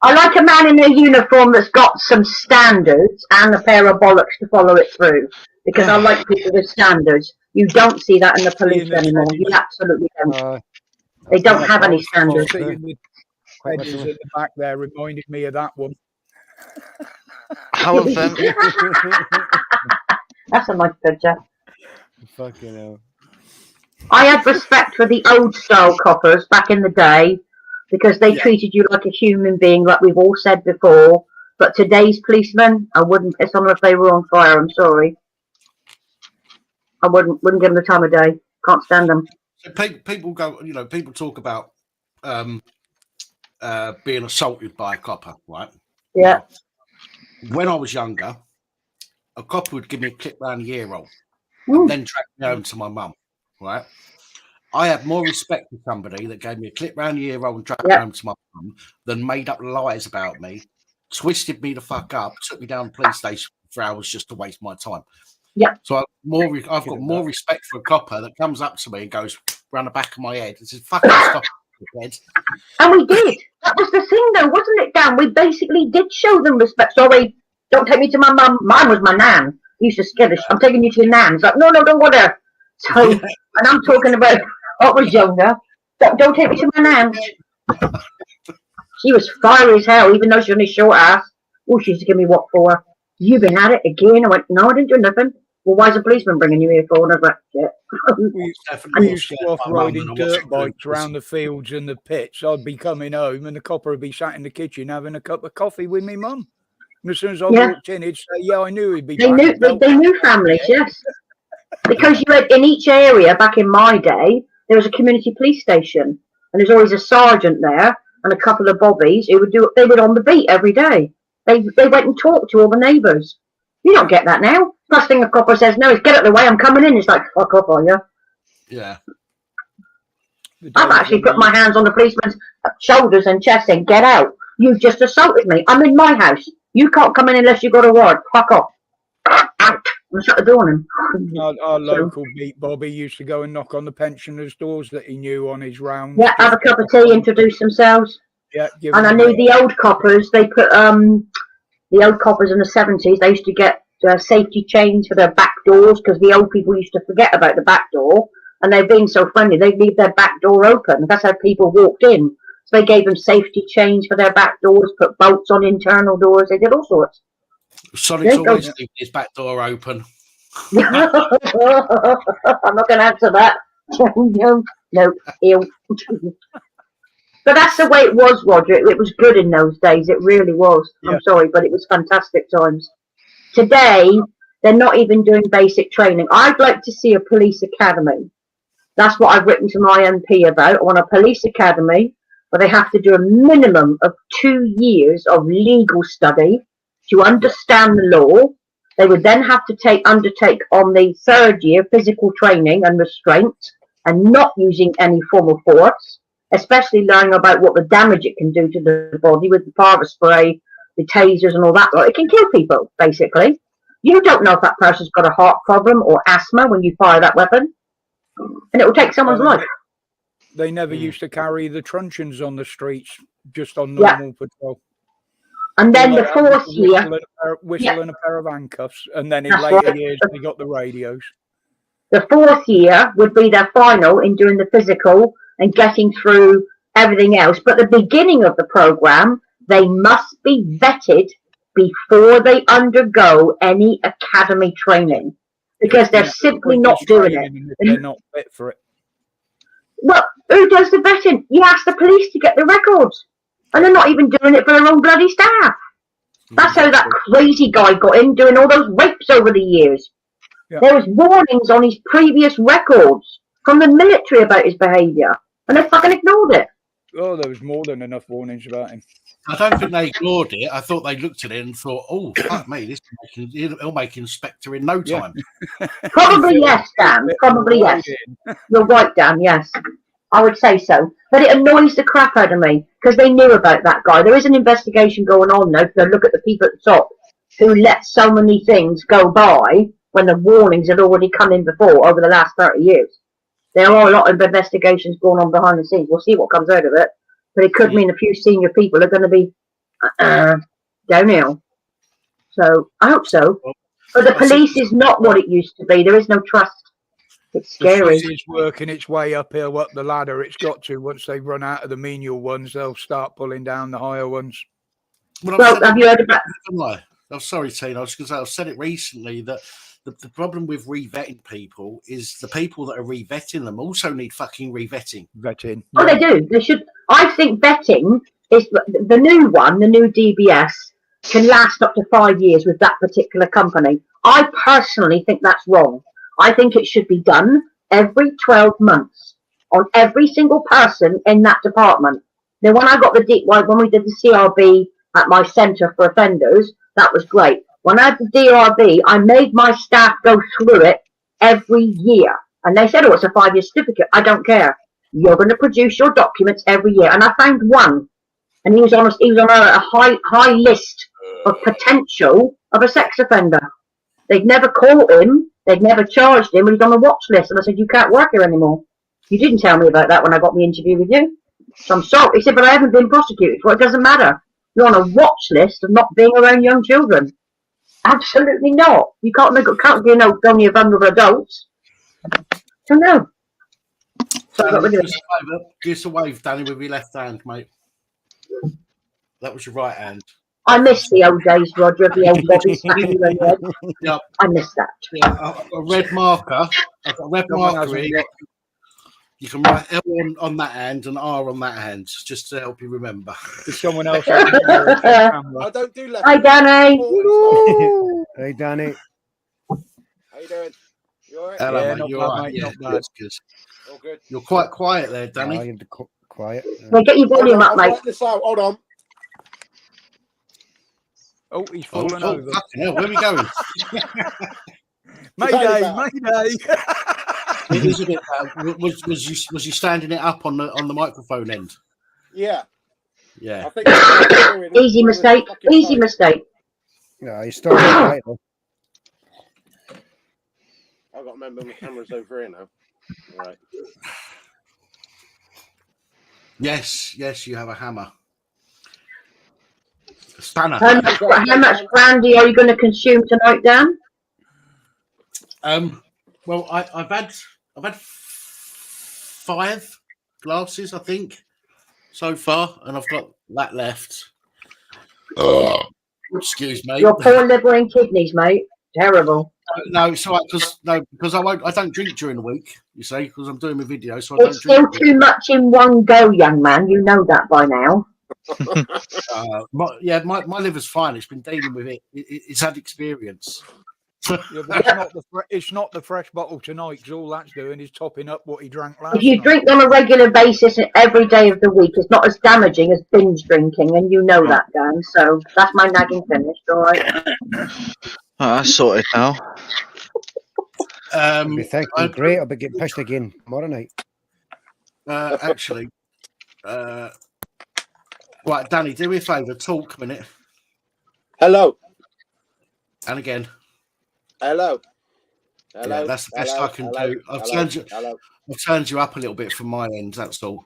I like a man in a uniform that's got some standards and a pair of bollocks to follow it through. Because I like people with standards. You don't see that in the police anymore. You absolutely don't. They don't have any standards. Hedges in the back there reminded me of that one. How offensive. That's a nice picture. Fucking hell. I had respect for the old style coppers back in the day because they treated you like a human being, like we've all said before. But today's policemen, I wouldn't piss on them if they were on fire. I'm sorry. I wouldn't give them the time of day. Can't stand them. So people talk about being assaulted by a copper, right? Yeah. When I was younger, a copper would give me a clip round the ear roll and then track me home to my mum, right? I had more respect for somebody that gave me a clip round the ear roll and tracked me home to my mum than made up lies about me, twisted me the fuck up, took me down to the police station for hours just to waste my time. Yeah. So I've got more respect for a copper that comes up to me and goes round the back of my head and says, fucking stop head. And we did. That was the thing though, wasn't it, Dan? We basically did show them respect. Sorry, don't take me to my mum. Mine was my nan. He used to scare the I'm taking you to your nan. It's like, no, don't go there. So, and I'm talking about I was younger. Don't take me to my nan. She was fiery as hell, even though she only short ass. Oh, she used to give me what for? You've been at it again? I went, no, I didn't do nothing. Well, why's a policeman bringing you here for? And I was like, shit. We used to go off riding dirt bikes around the fields and the pits. I'd be coming home and the copper would be sat in the kitchen having a cup of coffee with me mum. And as soon as I walked in, he'd say, yeah, I knew he'd be They knew families, yes. Because you had, in each area, back in my day, there was a community police station. And there's always a sergeant there and a couple of bobbies who they would on the beat every day. They went and talked to all the neighbours. You don't get that now. First thing a copper says, no, is get out of the way, I'm coming in. It's like, fuck off on you. Yeah. I've actually put my hands on the policeman's shoulders and chest saying, get out. You've just assaulted me. I'm in my house. You can't come in unless you've got a warrant. Fuck off. Out. And shut the door on him. Our local beat Bobby used to go and knock on the pensioners' doors that he knew on his rounds. Yeah, have a cup of tea, introduce themselves. Yeah, and I knew the old coppers, they put the old coppers in the 70s, they used to get safety chains for their back doors because the old people used to forget about the back door, and they've been so friendly, they'd leave their back door open. That's how people walked in. So they gave them safety chains for their back doors, put bolts on internal doors, they did all sorts. Sonic's always leaving his back door open. I'm not going to answer that. No, ew. But that's the way it was, Roger. It was good in those days. It really was. Yeah. I'm sorry, but it was fantastic times. Today, they're not even doing basic training. I'd like to see a police academy. That's what I've written to my MP about. I want a police academy where they have to do a minimum of 2 years of legal study to understand the law. They would then have to undertake on the 3rd year physical training and restraint and not using any form of force, especially learning about what the damage it can do to the body with the power spray, the tasers and all that. It can kill people, basically. You don't know if that person's got a heart problem or asthma when you fire that weapon. And it will take someone's life. They never used to carry the truncheons on the streets, just on normal patrol. And then the 4th year... Whistle and a pair of handcuffs. And then in later years, they got the radios. The 4th year would be their final in doing the physical and getting through everything else. But the beginning of the program, they must be vetted before they undergo any academy training. Because they're simply not doing it. They're not fit for it. Well, who does the vetting? You ask the police to get the records. And they're not even doing it for their own bloody staff. That's how that crazy guy got in, doing all those rapes over the years. Yeah. There was warnings on his previous records from the military about his behaviour. And they fucking ignored it. Oh, there was more than enough warnings about him. I don't think they ignored it. I thought they looked at it and thought, oh, fuck me, he'll make Inspector in no time. Yeah. Probably yes, Dan. Probably yes. You're right, Dan, yes. I would say so. But it annoys the crap out of me because they knew about that guy. There is an investigation going on now to look at the people at the top who let so many things go by when the warnings had already come in before over the last 30 years. There are a lot of investigations going on behind the scenes. We'll see what comes out of it. But it could mean a few senior people are going to be downhill. So I hope so. But the police is not what it used to be. There is no trust. It's scary. It's working its way uphill up the ladder. It's got to. Once they run out of the menial ones, they'll start pulling down the higher ones. Well, have you heard about... Oh, sorry, Tina. I was going to say, I've said it recently that the problem with re-vetting people is the people that are re-vetting them also need fucking re-vetting. Vetting. Oh, they do. They should. I think vetting is the new one, the new DBS, can last up to 5 years with that particular company. I personally think that's wrong. I think it should be done every 12 months on every single person in that department. Now, when I got when we did the CRB at my centre for offenders, that was great. When I had the DRB, I made my staff go through it every year. And they said, oh, it's a 5-year certificate. I don't care. You're going to produce your documents every year. And I found one. And he was on a high list of potential of a sex offender. They'd never caught him. They'd never charged him. But he's on a watch list. And I said, you can't work here anymore. You didn't tell me about that when I got the interview with you. So I'm sorry. He said, but I haven't been prosecuted. Well, it doesn't matter. You're on a watch list of not being around young children. Absolutely not. You can't be go near vulnerable adults. So no. So I got rid of it. Give us a wave, Danny, with your left hand, mate. That was your right hand. I miss the old days, Roger, of the old Bobby smacking you in the head. Yep. I miss that. Yeah, I've got a red marker. I've got a red marker here. You can write L on that hand and R on that hand, just to help you remember. Someone else. I don't do left. Hi, Danny. Hey, Danny. How you doing? You all right? Hello, Yeah, mate. not You're bad, all right. mate, Yeah, not bad. good. All good. You're quite quiet there, Danny. Oh, you're quiet. Now get your volume up, I'll mate. work this out. Hold on. Oh, he's fallen over. Fucking hell, where are we going? Mayday, Mayday. Elizabeth, was you standing it up on the microphone end? Yeah. Yeah. I think Easy mistake. Easy mistake. Yeah, he's still quiet. I've got to remember my camera's over here now. Right. Yes, you have a hammer. A spanner. How much brandy are you going to consume tonight, Dan? Well, I've had 5 glasses, I think, so far, and I've got that left. Excuse me. Your poor liver and kidneys, mate. Terrible. No, it's all right because I don't drink during the week. You see, because I'm doing my video, so I It's don't drink. still too much in one go, young man. You know that by now. My liver's fine. It's been dealing with it. It's had experience. Yeah, but it's not the fresh bottle tonight, because all that's doing is topping up what he drank last If you night. drink on a regular basis every day of the week, it's not as damaging as binge drinking, and you know that, Dan. So that's my nagging finished, all right? Oh, that's sorted now. I'll be thinking, great, I'll be getting pissed again tomorrow night. Actually, right, Danny, do me a favour, talk a minute. Hello. And again. Hello. Yeah, that's the best I can do. I've turned you up a little bit from my end, that's all.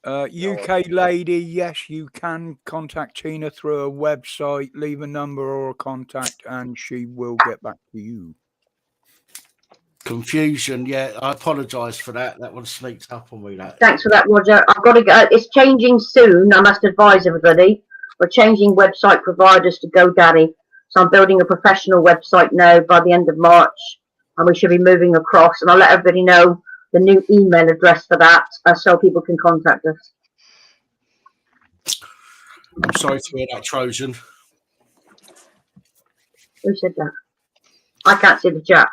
UK lady, yes, you can contact Tina through a website, leave a number or a contact, and she will get back to you. Confusion, yeah, I apologise for that. That one sneaked up on me. Thanks for that, Roger. I've got to go. It's changing soon. I must advise everybody. We're changing website providers to GoDaddy. So I'm building a professional website now by the end of March, and we should be moving across. And I'll let everybody know the new email address for that, so people can contact us. I'm sorry to hear that, Trojan. Who said that? I can't see the chat.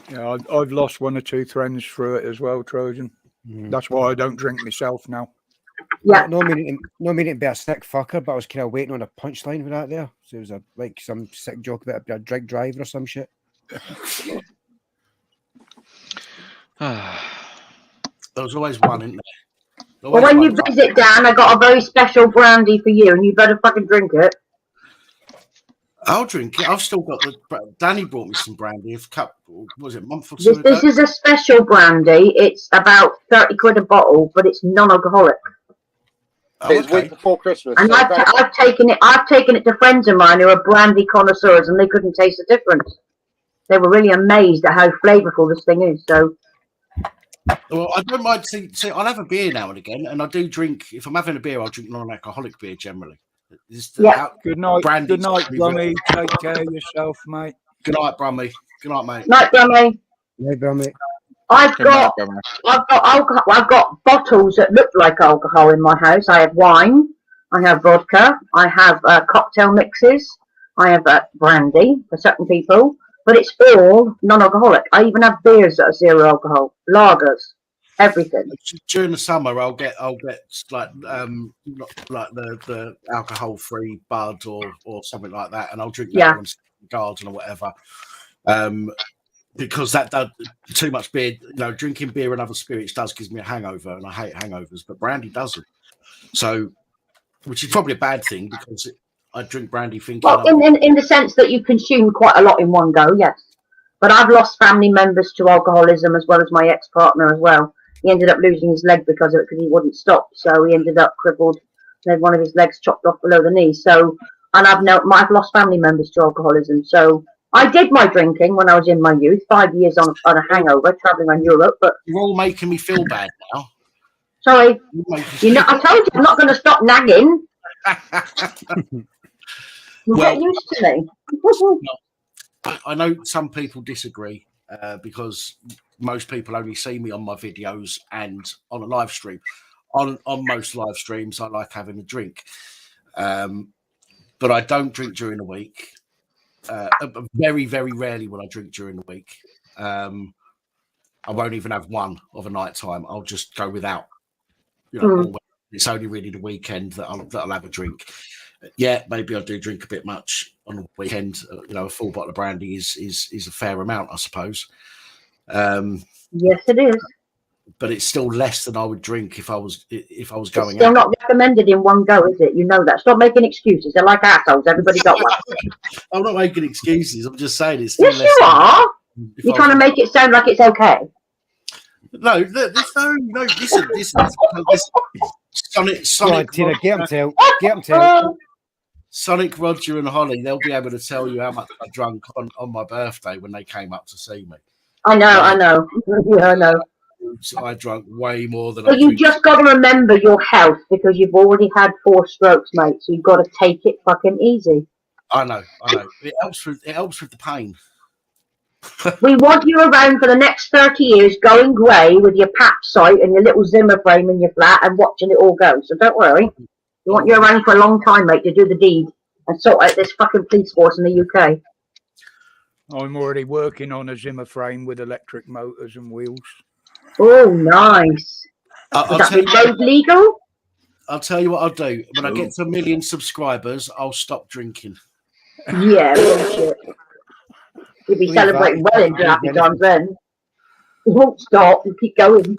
Yeah, I've lost 1 or 2 friends through it as well, Trojan. That's why I don't drink myself now. Yeah. No meaning to be a sick fucker, but I was kind of waiting on a punchline for that there. So it was like some sick joke about a drink driver or some shit. There's always one, isn't there? Well, when you visit, Dan, I got a very special brandy for you, and you better fucking drink it. I'll drink it. I've still got Danny brought me some brandy a month or two ago? This is a special brandy. It's about 30 quid a bottle, but it's non-alcoholic. It's week before Christmas. And I've taken it to friends of mine who are brandy connoisseurs, and they couldn't taste the difference. They were really amazed at how flavourful this thing is. So, well, I don't mind. See, I'll have a beer now and again, and I do drink. If I'm having a beer, I'll drink non-alcoholic beer generally. Yeah. Good night, Brummy. Take care of yourself, mate. Good night, Brummy. Good night, mate. Night, Brummy. Night, Brummy. I've got alcohol. I've got bottles that look like alcohol in my house. I have wine. I have vodka. I have cocktail mixes. I have brandy for certain people, but it's all non-alcoholic. I even have beers that are 0 alcohol, lagers, everything. During the summer, I'll get like the alcohol-free Bud or something like that, and I'll drink that on Garden or whatever. Because that does too much beer, drinking beer and other spirits gives me a hangover, and I hate hangovers, but brandy doesn't. So, which is probably a bad thing because I drink brandy thinking. Well, in the sense that you consume quite a lot in one go, yes. But I've lost family members to alcoholism as well as my ex-partner as well. He ended up losing his leg because of it, because he wouldn't stop. So he ended up crippled. He had one of his legs chopped off below the knee. So and I've lost family members to alcoholism. So I did my drinking when I was in my youth, 5 years on a hangover, traveling around Europe. But you're all making me feel bad now. Sorry, I told you I'm not going to stop nagging. You'll get used to me. I know some people disagree because most people only see me on my videos and on a live stream. On most live streams, I like having a drink, but I don't drink during the week. Very, very rarely will I drink during the week. I won't even have one of a night time. I'll just go without. It's only really the weekend that I'll have a drink. Yeah, maybe I do drink a bit much on the weekend. A full bottle of brandy is a fair amount, I suppose. Yes, it is. But it's still less than I would drink if I was going it's out. Still not recommended in one go, is it? You know that. Stop making excuses. They're like assholes. Everybody got one. I'm not making excuses. I'm just saying it's still yes, less you are. You're trying to make it sound like it's okay. No, listen. Sonic, Tina, get them to Sonic, Roger, and Holly, they'll be able to tell you how much I drank on my birthday when they came up to see me. I know. Yeah, I know. I drank way more than. But you just got to remember your health because you've already had 4 strokes, mate. So you've got to take it fucking easy. I know. It helps with the pain. We want you around for the next 30 years, going grey with your PAP site and your little Zimmer frame in your flat and watching it all go. So don't worry. We want you around for a long time, mate, to do the deed and sort out this fucking police force in the UK. I'm already working on a Zimmer frame with electric motors and wheels. Oh, nice. Is that road legal? I'll tell you what I'll do. When I get to 1 million subscribers, I'll stop drinking. Yeah, bullshit. You'll be celebrating well into happy times then. You won't stop. You keep going.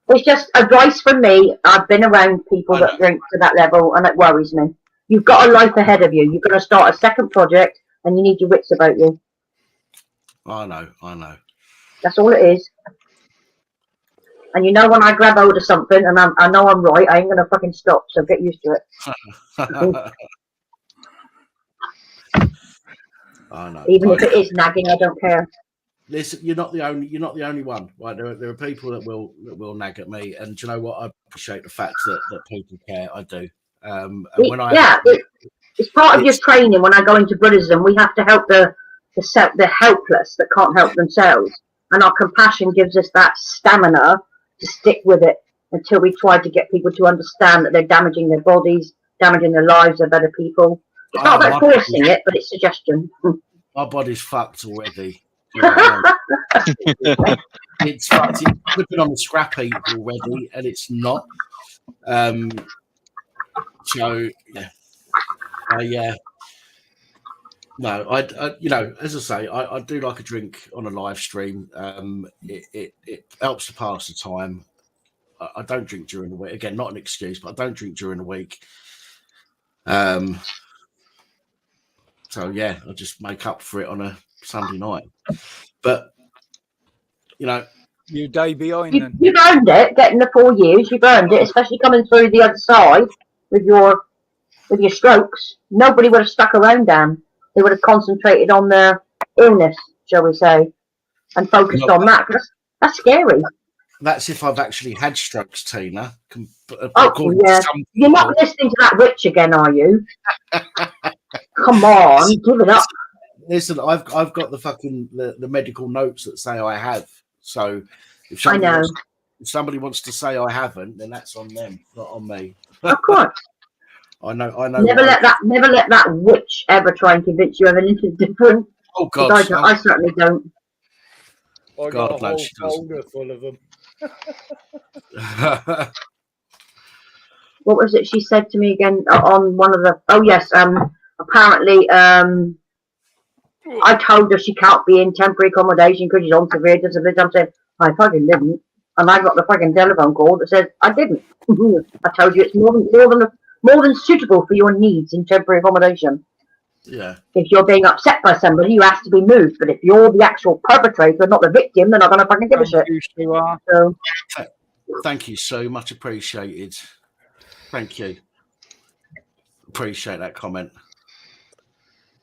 It's just advice from me. I've been around people that drink to that level, and it worries me. You've got a life ahead of you. You're going to start a second project, and you need your wits about you. I know. That's all it is. And you know when I grab hold of something, and I know I'm right, I ain't going to fucking stop, so get used to it. I know. Even if it is nagging, I don't care. Listen, you're not the only one. Right? There are people that will nag at me, and do you know what? I appreciate the fact that people care. I do. It's part of your training. When I go into Buddhism, we have to help the helpless that can't help themselves, and our compassion gives us that stamina to stick with it until we try to get people to understand that they're damaging their bodies, damaging the lives of other people. It's not about forcing it, but it's suggestion. My body's fucked already. You know what I mean? It's fucked. It's flipping on the scrap heap already, and it's not. So yeah. No, I as I say, I do like a drink on a live stream. It helps to pass the time. I don't drink during the week. Again, not an excuse, but I don't drink during the week. So yeah, I just make up for it on a Sunday night. But you day behind then. You've earned it, getting the 4 years. You've earned it, especially coming through the other side with your strokes. Nobody would have stuck around, Dan. They would have concentrated on their illness, shall we say, and focused on that. That's scary. That's if I've actually had strokes, Tina. Oh yeah, you're not listening to that witch again, are you? Come on, give it up. Listen, I've got the medical notes that say I have. So if somebody wants to say I haven't, then that's on them, not on me. Of course. I know. Never let that witch ever try and convince you of anything different. Oh God, I certainly don't. I got a whole folder full of them. What was it she said to me again on one of the? Oh yes, apparently I told her she can't be in temporary accommodation because she's on severe disability. I said I fucking didn't, and I got the fucking telephone call that said I didn't. I told you it's more than suitable for your needs in temporary accommodation. Yeah. If you're being upset by somebody, you have to be moved. But if you're the actual perpetrator, not the victim, they're not going to fucking give a shit. So, thank you so much, appreciated. Thank you. Appreciate that comment.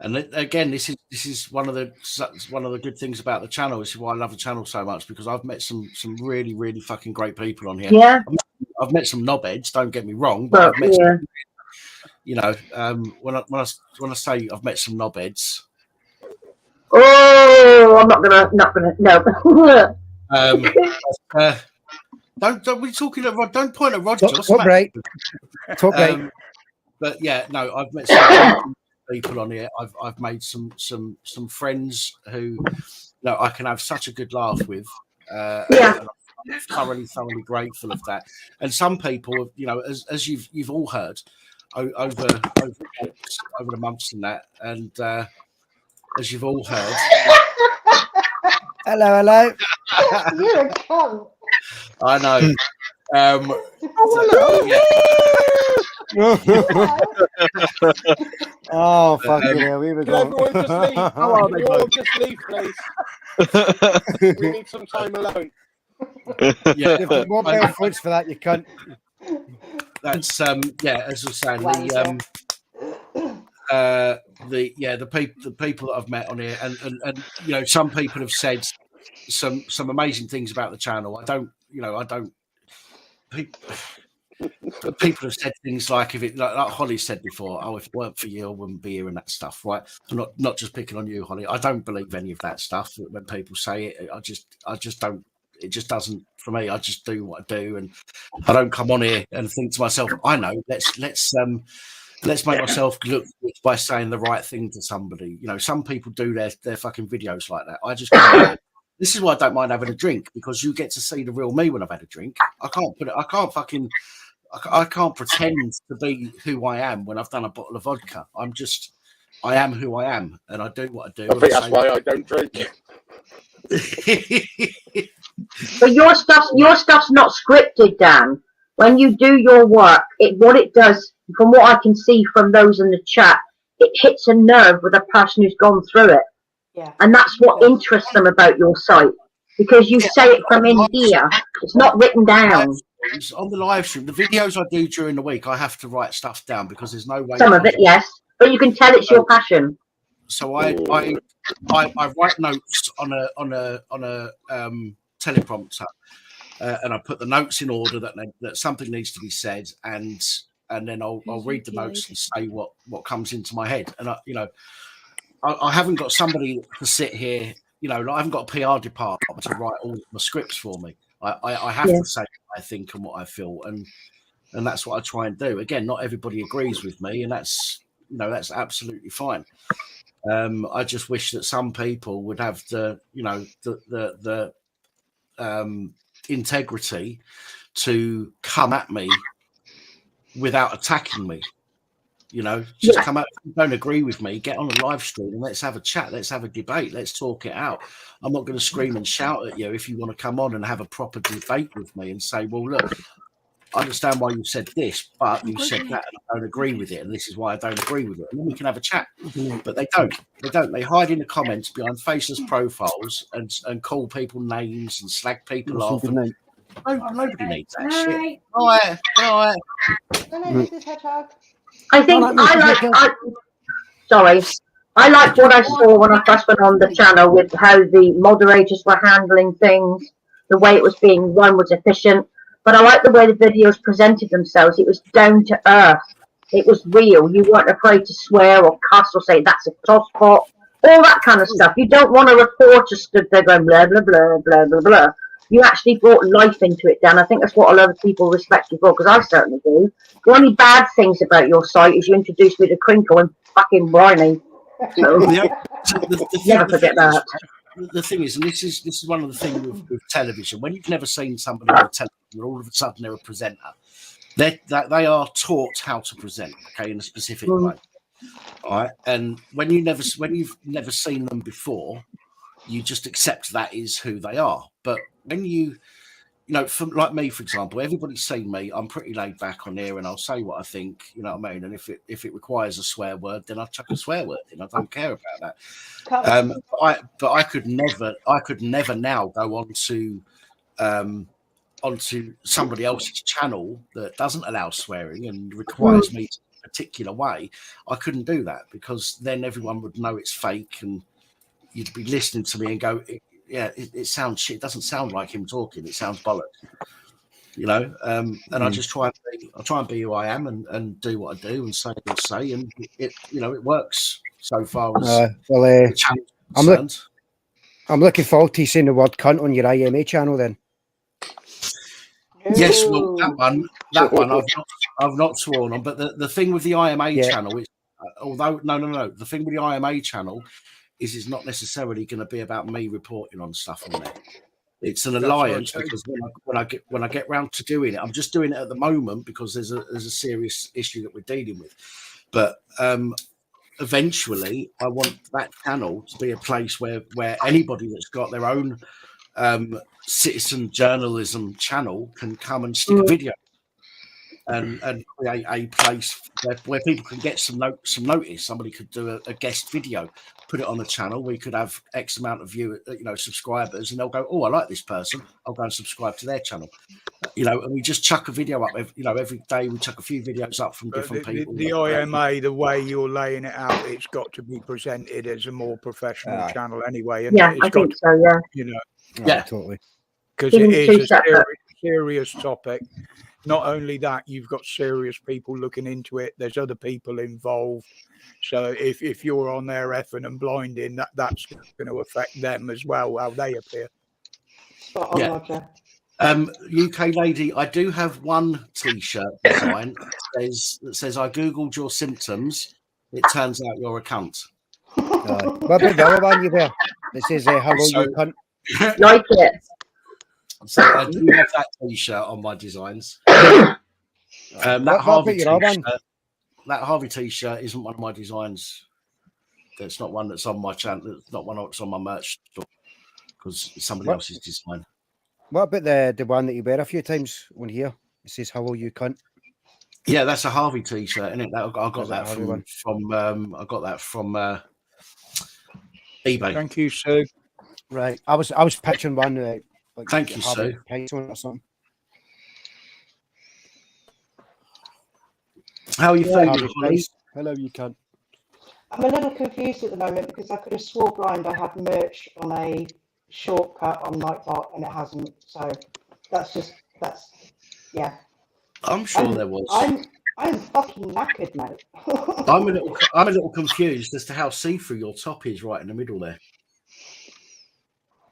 And again, this is one of the good things about the channel. This is why I love the channel so much, because I've met some really, really fucking great people on here. Yeah. I've met some knobheads. Don't get me wrong, but I've met some, you know, when I say I've met some knobheads. Oh, I'm not gonna no. Don't be talking at Rod. Don't point at Roger. Top right. But yeah, no, I've met some people on here. I've made some friends who, you know, I can have such a good laugh with. And I'm thoroughly grateful of that. And some people, you know, as you've all heard over the months and that, and as you've all heard. Hello. You're a cunt. I know. Oh, fucking hell, here we go. Everyone just leave. Can you all just leave, please? We need some time alone. Yeah, You've got mobile phones for that, you cunt. That's yeah, as I was saying, the people that I've met on here, and you know, some people have said some amazing things about the channel. People have said things like, like Holly said before, oh, if it weren't for you, I wouldn't be here, and that stuff, right? I'm not just picking on you, Holly. I don't believe any of that stuff. When people say it, I just don't. It just doesn't for me. I just do what I do, and I don't come on here and think to myself, I know. Let's make myself look good by saying the right thing to somebody. You know, some people do their fucking videos like that. I just can't. This is why I don't mind having a drink, because you get to see the real me when I've had a drink. I can't pretend to be who I am when I've done a bottle of vodka. I am who I am, and I do what I do. I think that's why I don't drink. But your stuff's not scripted, Dan. When you do your work, what it does, from what I can see from those in the chat, it hits a nerve with a person who's gone through it. Yeah. And that's what interests them about your site, because you say it from in here. It's not written down. On the live stream, the videos I do during the week, I have to write stuff down because there's no way. Some of it, yes, but you can tell it's your passion. So I write notes on a teleprompter, and I put the notes in order that something needs to be said, and then I'll read the notes and say what comes into my head. And I haven't got somebody to sit here, you know, I haven't got a PR department to write all my scripts for me. I have to say what I think and what I feel, and that's what I try and do. Again, not everybody agrees with me, and that's absolutely fine. I just wish that some people would have the integrity to come at me without attacking me. You know, just come out. If you don't agree with me, get on a live stream and let's have a chat. Let's have a debate. Let's talk it out. I'm not going to scream and shout at you if you want to come on and have a proper debate with me and say, well, look, I understand why you said this, but you said that and I don't agree with it, and this is why I don't agree with it. And then we can have a chat. But they don't. They hide in the comments behind faceless profiles and call people names and slag people off. Nobody needs that shit. All right. Hello, Mrs. Hedgehog. I like what I saw when I first went on the channel, with how the moderators were handling things, the way it was being run was efficient. But I like the way the videos presented themselves. It was down to earth. It was real. You weren't afraid to swear or cuss or say that's a tosspot, all that kind of stuff. You don't want a reporter stood there going blah blah blah blah blah blah. You actually brought life into it, Dan. I think that's what a lot of people respect you for, because I certainly do. The only bad things about your site is you introduced me to Crinkle and fucking Bryony. So, never forget that. The thing is, and this is one of the things with television, when you've never seen somebody on television and all of a sudden they're a presenter, they are taught how to present, okay, in a specific way. All right. And when you've never seen them before, you just accept that is who they are. But when you know, like me, for example, everybody's seen me. I'm pretty laid back on here, and I'll say what I think. You know what I mean? And if it requires a swear word, then I'll chuck a swear word in. I don't care about that. But I could never now go onto somebody else's channel that doesn't allow swearing and requires me particular way, I couldn't do that because then everyone would know it's fake and you'd be listening to me and go, yeah, it sounds shit. It doesn't sound like him talking. It sounds bollocks. You know, and I just try and be who I am and do what I do and say what I say, and it works so far as the channel's concerned. I'm looking forward to seeing the word cunt on your IMA channel then. Yes, well, that one I've not sworn on, but the thing with the IMA channel is, although no, the thing with the IMA channel is it's not necessarily going to be about me reporting on stuff on there. It's an alliance because when I get round to doing it, I'm just doing it at the moment because there's a serious issue that we're dealing with. But eventually, I want that channel to be a place where anybody that's got their own citizen journalism channel can come and stick a video and create a place where people can get some notice. Somebody could do a guest video, put it on the channel. We could have X amount of subscribers, and they'll go, oh, I like this person, I'll go and subscribe to their channel. And we just chuck a video up every day. We chuck a few videos up from different people. The IMA, the way you're laying it out, it's got to be presented as a more professional channel anyway. And I think so. Yeah, totally, because it is a serious topic. Not only that, you've got serious people looking into it. There's other people involved. So if you're on there effing and blinding, that's going to affect them as well, how they appear. Spot on, Roger. UK lady, I do have one T-shirt design that says I googled your symptoms. It turns out you're a cunt. What about the other one you there? It says hello, you cunt. Like it. So I do have that T-shirt on my designs. That Harvey T-shirt isn't one of my designs. That's not one that's on my channel. It's not one that's on my merch store because it's somebody else's design. What about the one that you wear a few times on here? It says hello, you cunt. Yeah, that's a Harvey T-shirt, isn't it? I got that from eBay. Thank you, Sue. Right, I was pitching one. Thank you, Sue. Or something. How are you feeling, Holly? Hello, you cunt. I'm a little confused at the moment because I could have swore blind I had merch on a shortcut on Nightbot and it hasn't. So that's I'm sure there was. I'm fucking knackered, mate. I'm a little confused as to how see-through your top is right in the middle there.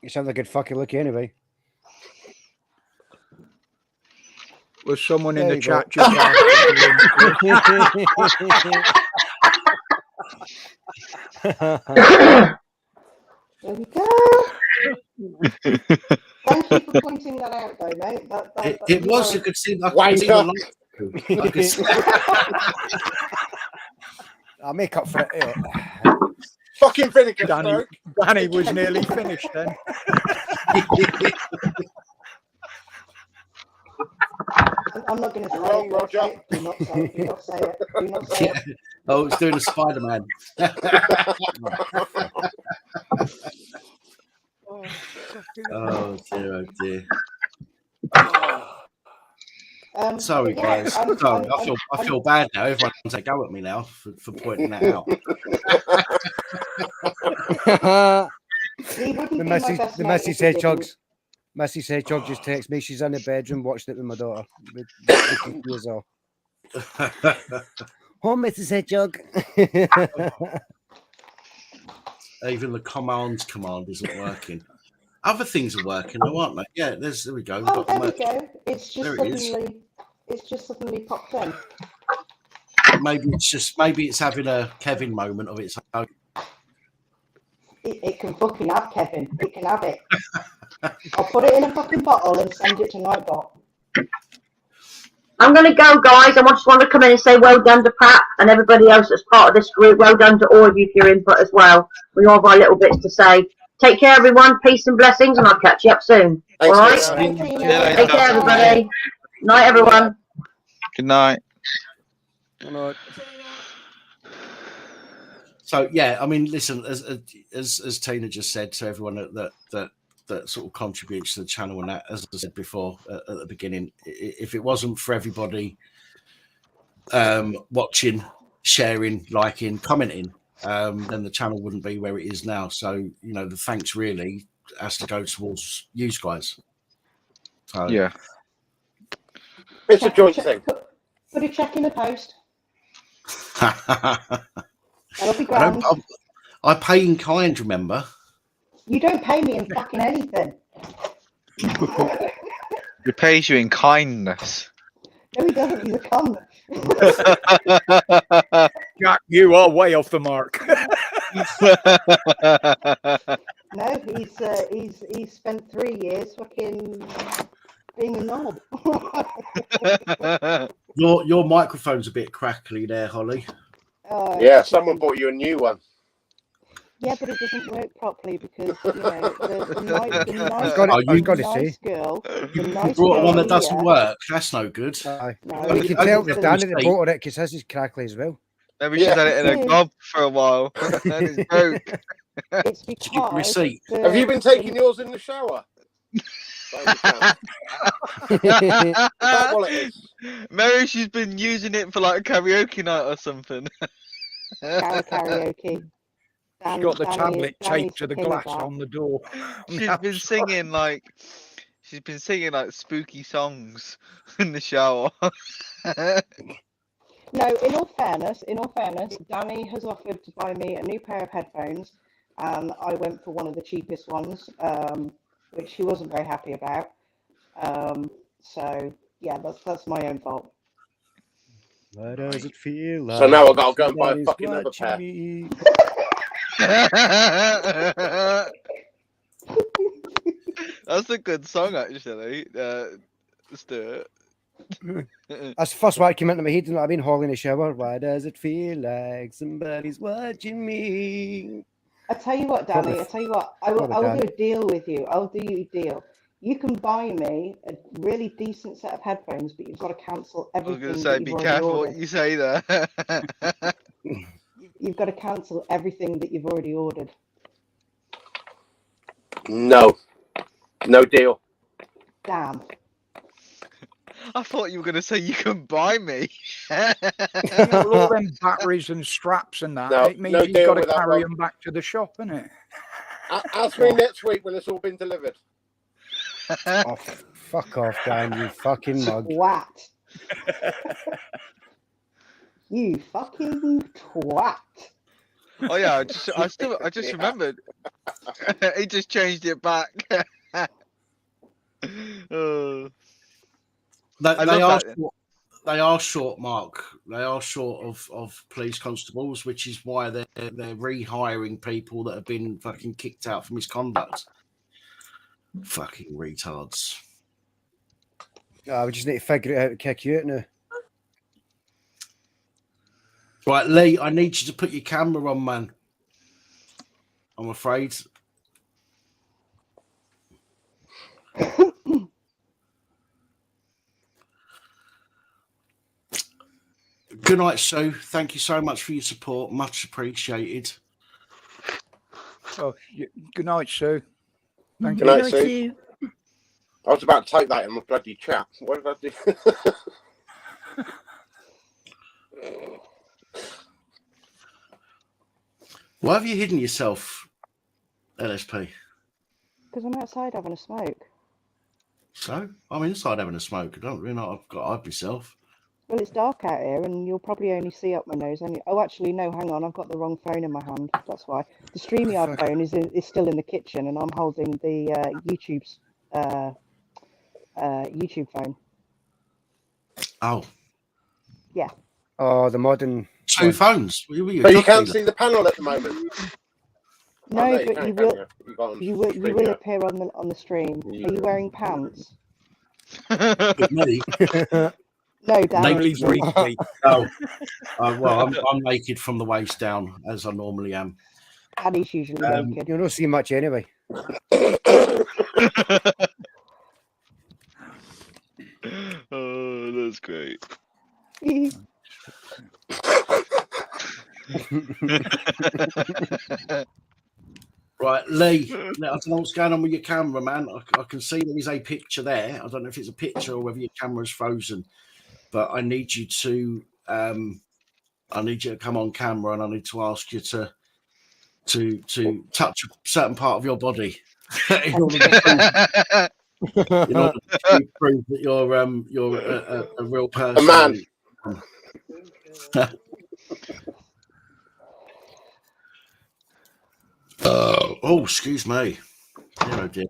You sound like a good fucking look anyway. Was someone in the chat just There we go. Thank you for pointing that out, though, mate. It was. You could see. I could see I'll make up for it. Fucking vinegar. Danny was nearly finished then. I'm not going to say it, Roger. Do not say it. Do not say it. Oh, it's doing a Spider-Man. Oh dear. Sorry, guys. Sorry, I feel bad now. Everyone can take a go at me now for pointing that out. The Missy said Chugs. Missy said Chug just text me. She's in the bedroom watching it with my daughter. Oh, Mrs. Hedgehog. Even the command isn't working. Other things are working, though, aren't they? Yeah, there we go. Oh, there we go. It's just suddenly popped in. Maybe it's having a Kevin moment of its own. It can fucking have Kevin. It can have it. I'll put it in a fucking bottle and send it to Nightbot. I'm going to go, guys. I just want to come in and say well done to Pat and everybody else that's part of this group. Well done to all of you for your input as well. We all have our little bits to say. Take care, everyone. Peace and blessings, and I'll catch you up soon. All right? Take care, everybody. Night, everyone. Good night. Good night. So yeah, I mean, listen, as Tina just said to everyone that sort of contributes to the channel, and that, as I said before at the beginning, if it wasn't for everybody watching, sharing, liking, commenting, then the channel wouldn't be where it is now. So, the thanks really has to go towards you guys. So, Yeah. It's a joint thing. Put a check in the post. I That'll be grand. I pay in kind, remember? You don't pay me in fucking anything. He pays you in kindness. No, he doesn't. He's a cunt. Jack, you are way off the mark. No, he's spent 3 years fucking being a knob. Your microphone's a bit crackly there, Holly. Yeah, someone bought you a new one. Yeah, but it doesn't work properly because the nice girl. You brought one that doesn't work. That's no good. Well, you can tell with Danny that bought it because his is crackly as well. Maybe she's had it in a gob for a while. And it's broke. It's because receipt. Have you been taking yours in the shower? Maybe she's been using it for like karaoke night or something. Karaoke. She's got the tablet taped to the glass on the door. She's been singing like spooky songs in the shower. No, in all fairness, Danny has offered to buy me a new pair of headphones, and I went for one of the cheapest ones, which he wasn't very happy about. So yeah, that's my own fault. Why does it feel like? So now I've got to go and buy a fucking other pair. That's a good song, actually. Let's do it. That's the first one that came into my head. I've been hauling in the shower. Why does it feel like somebody's watching me? I tell you what, Danny. I tell you what. I will do a deal with you. I'll do you a deal. You can buy me a really decent set of headphones, but you've got to cancel everything. I was going to say, be careful what you say there. You've got to cancel everything that you've already ordered. No deal. Damn. I thought you were going to say you can buy me. All them batteries and straps and that. No, it means you've got to carry them back to the shop, innit? Ask me next week when it's all been delivered. Oh, fuck off, Dan, you fucking mug. Twat. You fucking twat. Oh yeah, I just remembered. He just changed it back. They are short, Mark. They are short of police constables, which is why they're rehiring people that have been fucking kicked out for misconduct. Fucking retards. We just need to figure it out to kick you out now. Right, Lee, I need you to put your camera on, man. I'm afraid. Good night, Sue. Thank you so much for your support. Much appreciated. Oh, good night, Sue. Thank you. Good night, Sue. I was about to type that in my bloody chat. What did I do? Why have you hidden yourself, LSP? Because I'm outside having a smoke. So? I'm inside having a smoke. I don't really know I've got to hide myself. Well, it's dark out here, and you'll probably only see up my nose. Oh, actually, no, hang on. I've got the wrong phone in my hand. That's why. The StreamYard phone is still in the kitchen, and I'm holding the YouTube's YouTube phone. Oh. Yeah. Oh, the modern... Two phones. But you can't see the panel at the moment. No, but you will appear on the stream. Are you wearing pants? Me? No, Dan. Oh, well, I'm naked from the waist down, as I normally am. Danny's usually naked. You don't see much anyway. Oh, that's great. Right, Lee, I don't know what's going on with your camera, man. I can see there is a picture there. I don't know if it's a picture or whether your camera's frozen, but I need you to I need you to come on camera, and I need to ask you to touch a certain part of your body in order to prove that you're a real person. A man. Oh, excuse me. Oh dear.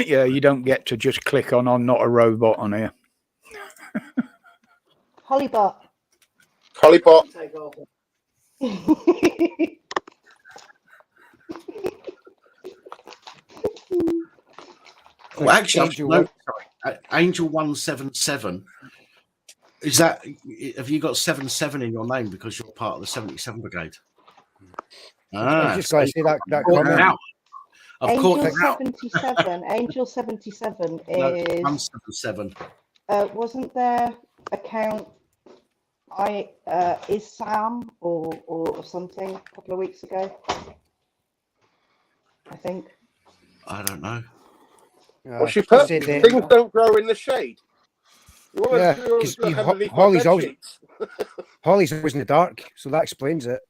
Yeah, you don't get to just click on "I'm not a robot" on here. Hollybot. Hollybot. Well, actually, Angel 177. Is that? Have you got 77 in your name because you're part of the 77 Brigade? I just got to say that comment. Angel 77. Angel 77 is 177. Wasn't there a count? Is Sam or something a couple of weeks ago? I think. I don't know. What's your put? Things don't grow in the shade. Yeah, because Holly's always Holly's always in the dark, so that explains it.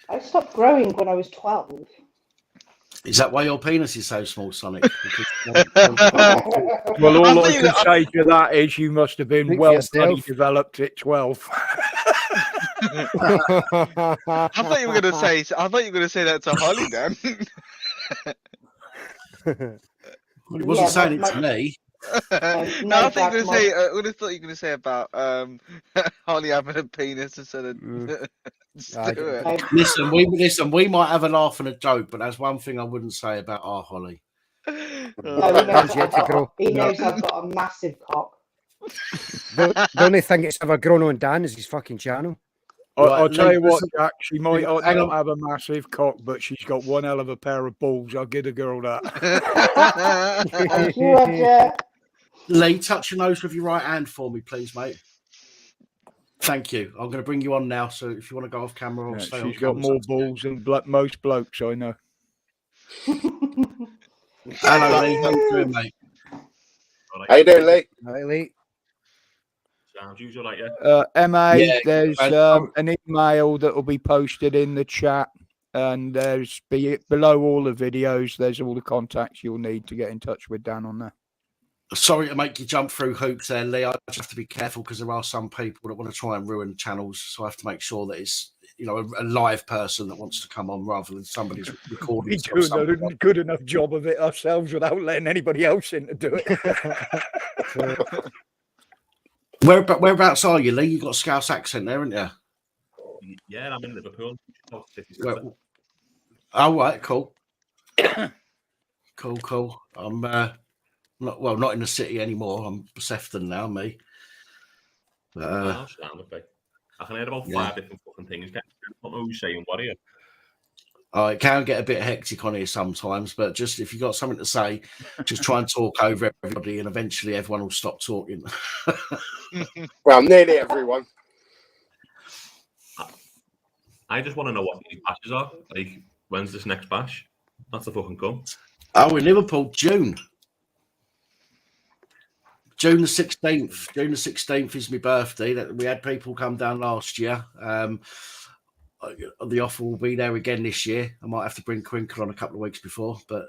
I stopped growing when I was 12. Is that why your penis is so small, Sonic? Well, all I can say to that is you must have been well developed at 12. I thought you were going to say that to Holly then. Well, he wasn't saying it to me. No, I thought you were going to say. I would have thought you were going to say about Holly having a penis instead of. Listen, we might have a laugh and a joke, but that's one thing I wouldn't say about our Holly. No, he knows I've got a massive cock. The only thing it's ever grown on Dan is his fucking channel. I'll tell you what, Jack, she might not have a massive cock, but she's got one hell of a pair of balls. I'll give a girl that. Lee, touch your nose with your right hand for me, please, mate. Thank you. I'm going to bring you on now, so if you want to go off camera or stay on camera. She's got more balls than most blokes, I know. Hello, Lee. How you doing, mate? How you doing, Lee? Hi, Lee. Sounds usual, like MA, there's an email that will be posted in the chat, and there's below all the videos, there's all the contacts you'll need to get in touch with Dan on there. Sorry to make you jump through hoops there, Lee. I just have to be careful because there are some people that want to try and ruin channels, so I have to make sure that it's a live person that wants to come on rather than somebody's recording. We're doing a good enough job of it ourselves without letting anybody else in to do it. Whereabouts are you, Lee? You've got a Scouse accent there, haven't you? Yeah, I'm in Liverpool. Oh, right, cool. Cool. I'm not in the city anymore. I'm Sefton now, me. I can hear about 5 different fucking things. What are you saying? What are you? Oh, it can get a bit hectic on here sometimes, but just if you've got something to say, just try and talk over everybody, and eventually everyone will stop talking. Well, nearly everyone. I just want to know what these bashes are. Like, when's this next bash? That's the fucking come. Oh, in Liverpool, June the 16th. June the 16th is my birthday. We had people come down last year. The offer will be there again this year. I might have to bring Crinkle on a couple of weeks before, but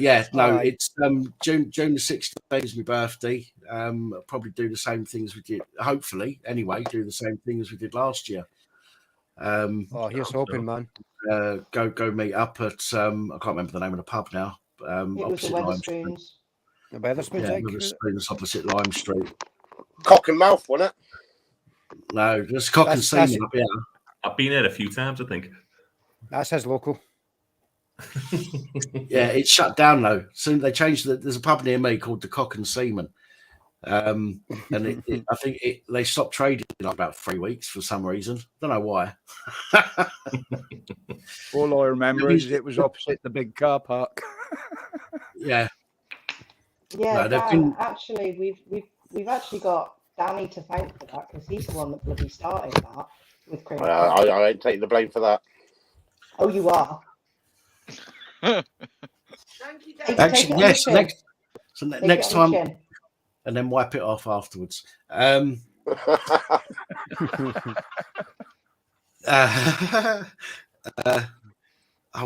yeah, no, it's June the 16th is my birthday. I'll probably do the same things we did. Hopefully, anyway, do the same thing as we did last year. Here's hoping, man. Go meet up at I can't remember the name of the pub now. It was the Wetherspoons. The Wetherspoons, Wetherspoons opposite Lime Street. Cock and Mouth, wasn't it? No, just Cock and Seaman up here. I've been there a few times, I think. That says local. Yeah, it's shut down though. Soon they changed. There's a pub near me called the Cock and Seaman, and I think they stopped trading in like about 3 weeks for some reason. Don't know why. All I remember is it was opposite the big car park. Yeah. Yeah, no, actually, we've actually got Danny to thank for that because he's the one that bloody started that with Crinkle. I ain't taking the blame for that. Oh, you are. Thank you, Take Dad. it on Yes, the chin. next Take next it on the time, chin. and then wipe it off afterwards. Oh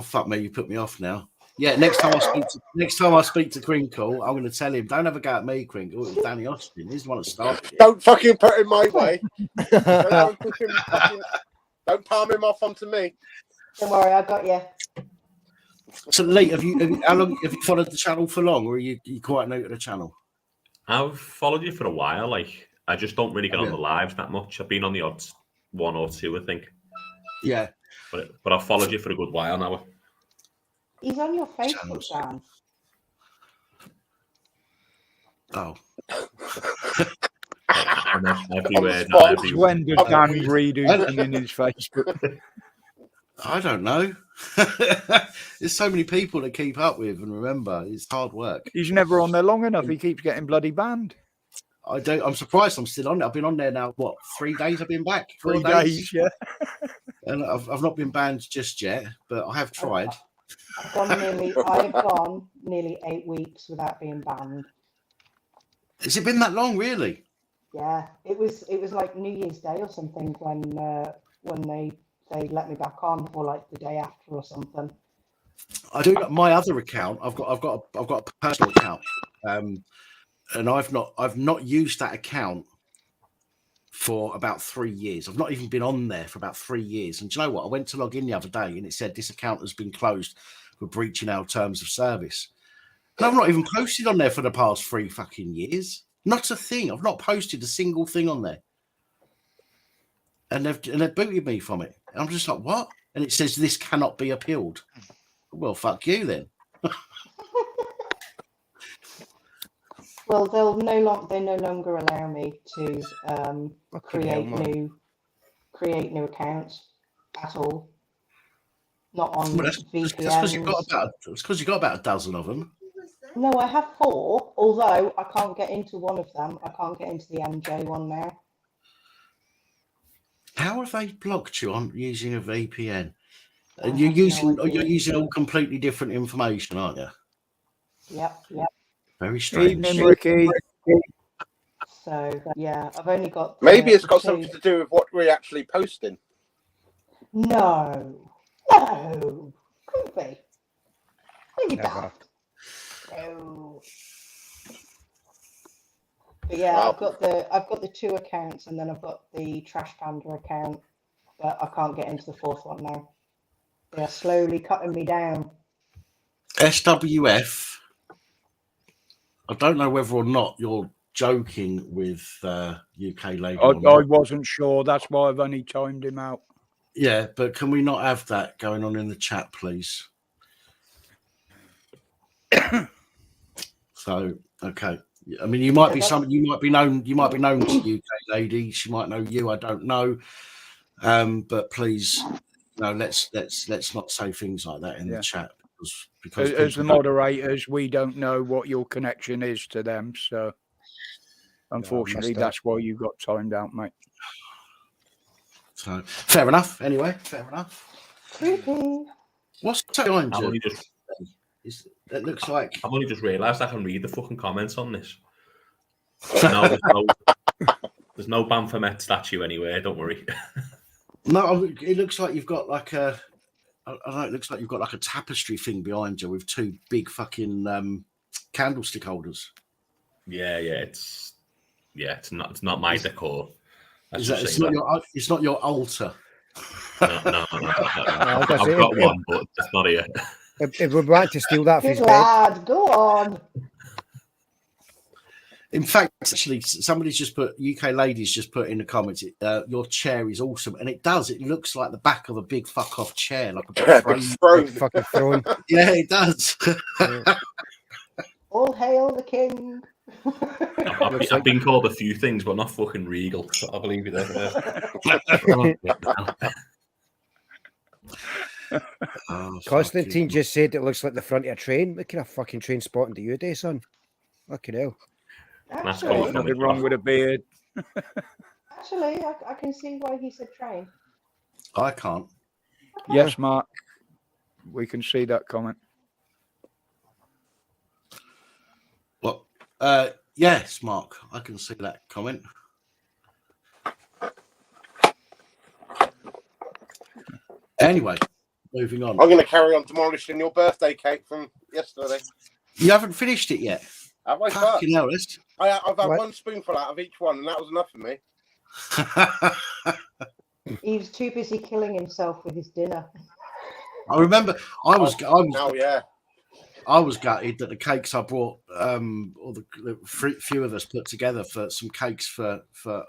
fuck me, you put me off now. Yeah, next time I speak to Crinkle, I'm going to tell him, don't ever go at me, Crinkle. It was Danny Austin. He's the one that started it. Don't fucking put him my way. Don't have him push him fucking, don't palm him off onto me. Don't worry, I got you. So, Lee, how long have you followed the channel for long, or are you quite new to the channel? I've followed you for a while. Like, I just don't really get on the lives that much. I've been on the odds 1 or 2, I think. Yeah. But I've followed you for a good while now. He's on your Facebook, Dan. Oh. Everywhere. When does Dan read who's in his Facebook? I don't know. There's so many people to keep up with and remember. It's hard work. He's never on there long enough. He keeps getting bloody banned. I'm surprised I'm still on there. I've been on there now, what, 3 days I've been back? 3 days, yeah. And I've not been banned just yet, but I have tried. I've gone nearly 8 weeks without being banned. Has it been that long, really? Yeah, it was like New Year's Day or something when they let me back on, or like the day after or something. I do my other account. I've got a personal account, and I've not used that account for about 3 years. I've not even been on there for about 3 years. And do you know what? I went to log in the other day, and it said this account has been closed for breaching our terms of service. And I've not even posted on there for the past 3 fucking years. Not a thing. I've not posted a single thing on there. And they've booted me from it. And I'm just like, what? And it says this cannot be appealed. Well, fuck you then. Well, they no longer allow me to create new accounts at all. Not on VPNs. That's because you've got about a dozen of them. No, I have 4. Although I can't get into one of them. I can't get into the MJ one now. How have they blocked you on using a VPN? And you're using all completely different information, aren't you? Yep. Very strange. Evening, Ricky. So yeah, I've only got. Maybe it's got something to do with what we're actually posting. No, could be. Maybe that. No. But yeah, wow. I've got the 2 accounts, and then I've got the Trash Panda account, but I can't get into the 4th one now. They are slowly cutting me down. SWF. I don't know whether or not you're joking with UK Lady. I wasn't sure. That's why I've only timed him out. Yeah, but can we not have that going on in the chat, please? So, okay. I mean, you might be known to UK Lady. She might know you. I don't know. But please, no. Let's not say things like that in the chat because as the moderators, we don't know what your connection is to them. So, unfortunately, that's why you got timed out, mate. So, fair enough. Anyway, fair enough. Creepy. What's behind you? It looks like I've only just realised I can read the fucking comments on this. There's no Baphomet statue anywhere. Don't worry. No, it looks like you've got like a. I don't know. It looks like you've got like a tapestry thing behind you with 2 big fucking candlestick holders. Yeah. It's not my decor. It's not your altar. No. I've got one, but it's not here. If we want to steal that for his bed, go on. In fact, actually, somebody's just put, UK Ladies just put in the comments, your chair is awesome. And it does. It looks like the back of a big fuck off chair, like a big fucking throne. Yeah, it does. All hail the king. I've been called a few things, but not fucking regal. So I believe you there. Constantine just said it looks like the front of a train. What kind of fucking train spotting do you do, son? Fucking hell. Actually, nothing wrong with a beard. Actually, I can see why he said train. I can't. Yes, Mark. We can see that comment. Yes, Mark, I can see that comment. Anyway, moving on. I'm going to carry on demolishing your birthday cake from yesterday. You haven't finished it yet. Have I? Fucking hell, this. I've had What? one spoonful out of each one, and that was enough for me. He was too busy killing himself with his dinner. I remember I was gutted that the cakes I brought, or the few of us put together for some cakes for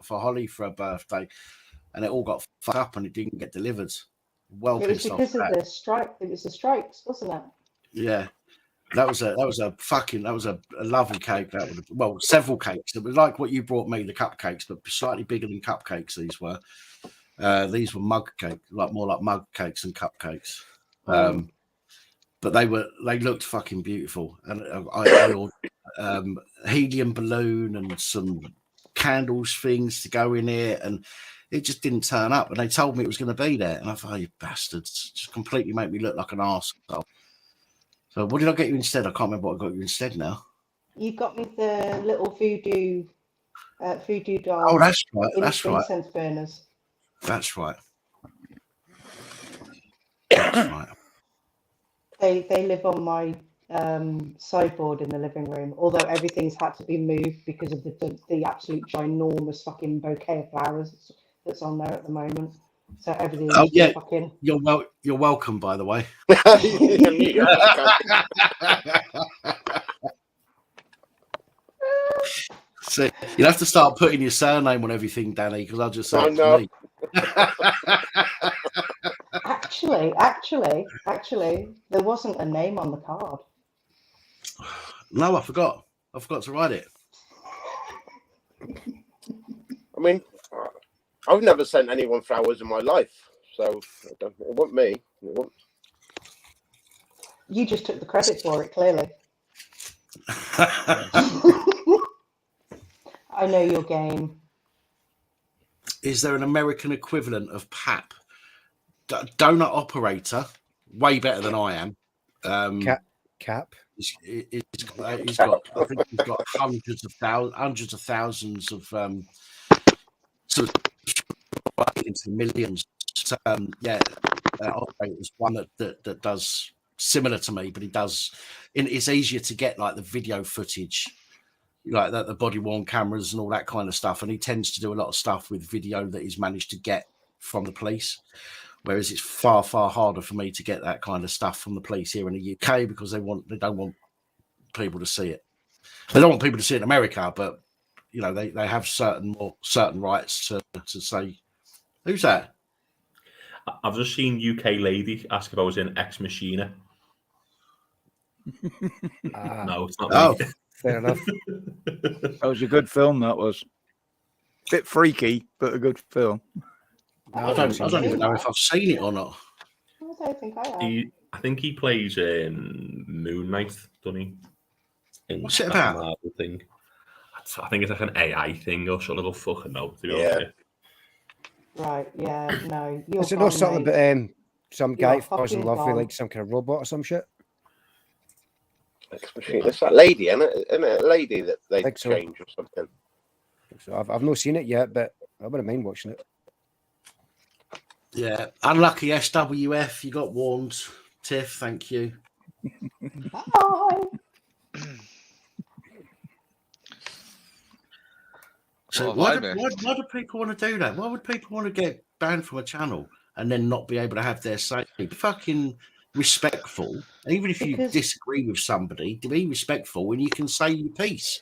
Holly for her birthday, and it all got fucked up and it didn't get delivered. Well, It was because of the strike. It was the strikes, wasn't it? Yeah, that was a lovely cake. That would well, several cakes. It was like what you brought me, the cupcakes, but slightly bigger than cupcakes. These were mug cake, more like mug cakes than cupcakes. But they looked fucking beautiful, and I ordered helium balloon and some candles things to go in it, and it just didn't turn up. And they told me it was going to be there, and I thought, oh, you bastards, just completely make me look like an arsehole. So what did I get you instead? I can't remember what I got you instead now. You got me the little voodoo doll. Oh, that's right. That's right. Incense burners. That's right. That's right. They live on my sideboard in the living room, although everything's had to be moved because of the absolute ginormous fucking bouquet of flowers that's on there at the moment. So everything's fucking... You're welcome, by the way. So you'll have to start putting your surname on everything, Danny, because I'll just say it's me. Actually, there wasn't a name on the card. No, I forgot. I forgot to write it. I mean, I've never sent anyone flowers in my life, so it wasn't me. You just took the credit for it, clearly. I know your game. Is there an American equivalent of PAP? Donut operator, way better than I am. Cap. He's got hundreds of thousands of sort of into millions. Operator's one that does similar to me, but he does. It's easier to get like the video footage, like that, the body worn cameras and all that kind of stuff. And he tends to do a lot of stuff with video that he's managed to get from the police. Whereas it's far, far harder for me to get that kind of stuff from the police here in the UK because they don't want people to see it. They don't want people to see it in America, but you know they have certain rights to say, who's that? I've just seen UK lady ask if I was in Ex Machina. No, it's not. Oh, fair enough. That was a good film. That was a bit freaky, but a good film. I don't even know if I've seen it or not. I don't think I have. I think he plays in Moon Knight, doesn't he? What's it about? Marvel thing. I think it's like an AI thing or something. I don't fucking know. To be honest with you. Right, yeah, no. Is it not something about some guy falls in love with like some kind of robot or some shit? It's that lady, isn't it? A lady that they change or something. So I've not seen it yet, but I wouldn't mind watching it. Yeah, unlucky SWF. You got warned, Tiff. Thank you. Bye. So why do people want to do that? Why would people want to get banned from a channel and then not be able to have their say? Be fucking respectful. Even if you disagree with somebody, to be respectful when you can say your piece.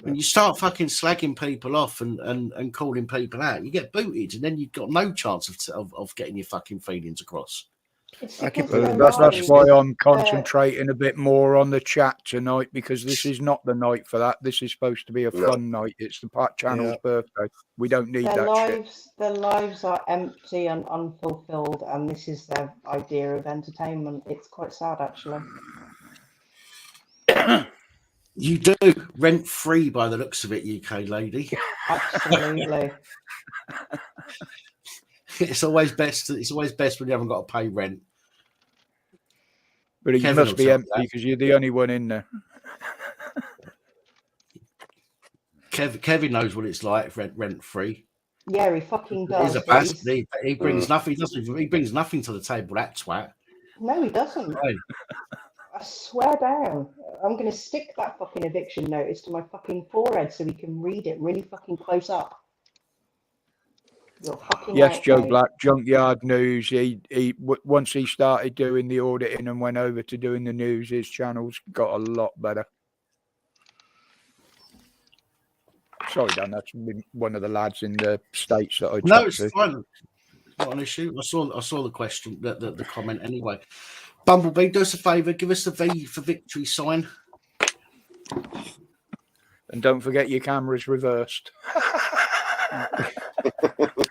When you start fucking slagging people off and calling people out, you get booted, and then you've got no chance of getting your fucking feelings across. That's why I'm concentrating a bit more on the chat tonight, because this is not the night for that. This is supposed to be a fun night. It's the Pat channel's birthday. We don't need that shit. Their lives are empty and unfulfilled, and this is their idea of entertainment. It's quite sad, actually. You do rent free by the looks of it, UK lady. Absolutely. It's always best when you haven't got to pay rent. But it must be empty because you're the only one in there. Kevin knows what it's like rent free. Yeah, he fucking does. He's a bastard. He brings nothing. He brings nothing to the table. That twat. No, he doesn't. Right. I swear down. I'm going to stick that fucking eviction notice to my fucking forehead so he can read it really fucking close up. Yes, Joe Black, Junkyard News. He once he started doing the auditing and went over to doing the news, his channels got a lot better. Sorry, Dan, that's one of the lads in the States that I talked to. No, it's fine. It's not an issue. I saw the question, the comment anyway. Bumblebee, do us a favour, give us the V for victory sign. And don't forget your camera's reversed. I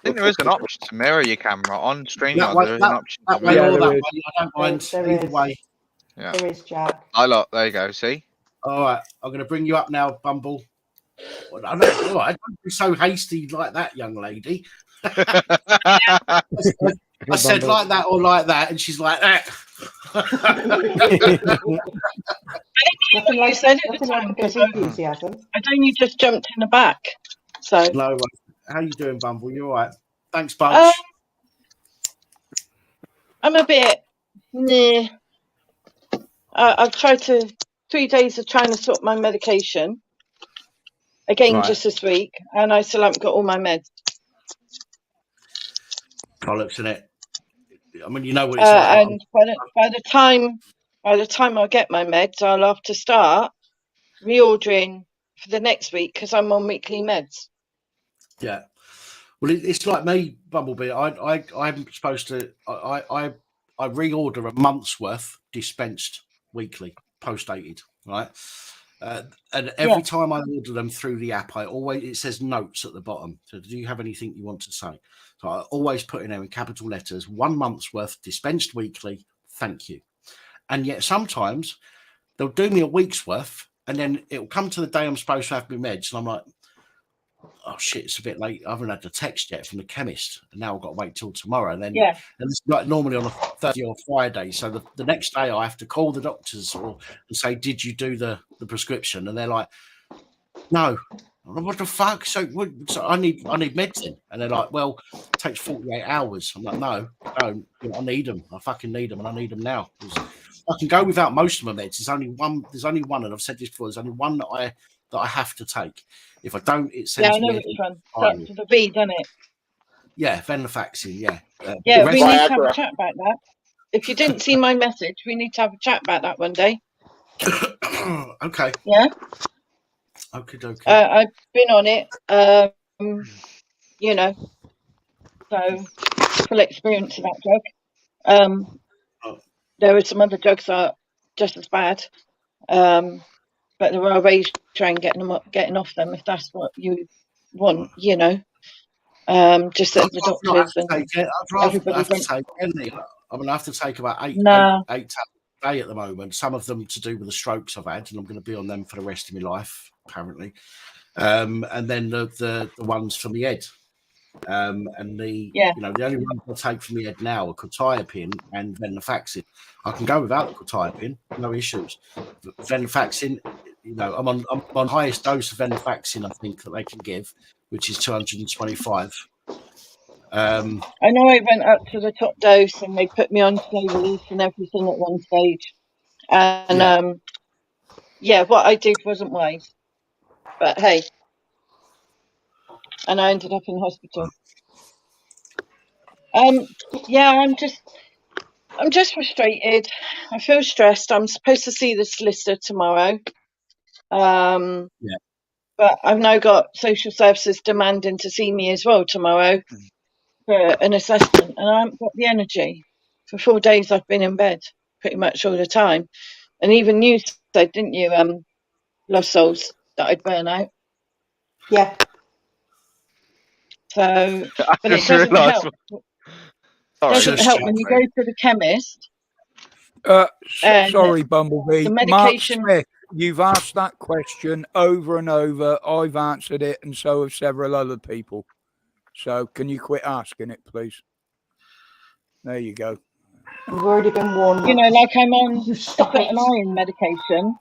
think there is an option to mirror your camera on StreamYard. There is an option. That way or that way, I don't mind. Either way. Yeah. There is, Jack. There you go. See. All right, I'm going to bring you up now, Bumble. All right, don't be so hasty like that, young lady. I said like that or like that, and she's like that. Nothing like said at the time. Enthusiasm. I'd only just jumped in the back. So no, how you doing, Bumble? You all right? Thanks, Bunch. I'm a bit. Nah. I've tried 3 days of trying to sort my medication again just this week, and I still haven't got all my meds. Bollocks, in it. I mean, you know what it's like. And by the time I get my meds, I'll have to start reordering for the next week because I'm on weekly meds. Yeah. Well, it's like me, Bumblebee. I'm supposed to. I reorder a month's worth dispensed weekly, post dated, right? And every time I order them through the app, it says notes at the bottom. So, do you have anything you want to say? So I always put in there in capital letters, 1 month's worth dispensed weekly. Thank you. And yet sometimes they'll do me a week's worth, and then it'll come to the day I'm supposed to have my meds, and I'm like, oh shit, it's a bit late. I haven't had the text yet from the chemist, and now I've got to wait till tomorrow. And then, and it's like normally on a Thursday or Friday. So the next day I have to call the doctors and say, did you do the prescription? And they're like, no. What the fuck? So I need medicine, and they're like, well, it takes 48 hours. I'm like, no, I don't. I need them. I fucking need them, and I need them now. I can go without most of my meds. There's only one, and I've said this before. There's only one that I have to take. If I don't, it sends me. Yeah, I know which one. That's the V, doesn't it? Yeah, venlafaxine. Yeah. Yeah, we need to have a chat about that. If you didn't see my message, we need to have a chat about that one day. Okay. Yeah. Okay. I've been on it. You know, so full experience of that drug. There are some other drugs that are just as bad. But there are ways to try and getting off them if that's what you want, you know. Just that the doctors and everybody I'm going to have to take about eight tablets a day at the moment. Some of them to do with the strokes I've had, and I'm going to be on them for the rest of my life, apparently. And then the ones for my head. And the only ones I take for my head now are quetiapine and venlafaxine. I can go without the quetiapine, no issues. Venlafaxine, I'm on highest dose of venlafaxine I think that they can give, which is 225. I know I went up to the top dose and they put me on slow release and everything at one stage. And what I did wasn't wise. But hey. And I ended up in hospital. I'm just frustrated. I feel stressed. I'm supposed to see the solicitor tomorrow. But I've now got social services demanding to see me as well tomorrow for an assessment, and I haven't got the energy. For 4 days I've been in bed pretty much all the time. And even you said, didn't you, Lost Souls, that I'd burn out? Yeah. So, but it doesn't help. Doesn't help when you go to the chemist. Sorry, Bumblebee. The medication. Mark Smith, you've asked that question over and over. I've answered it, and so have several other people. So, can you quit asking it, please? There you go. You've already been warned. You know, like I'm on an iron medication.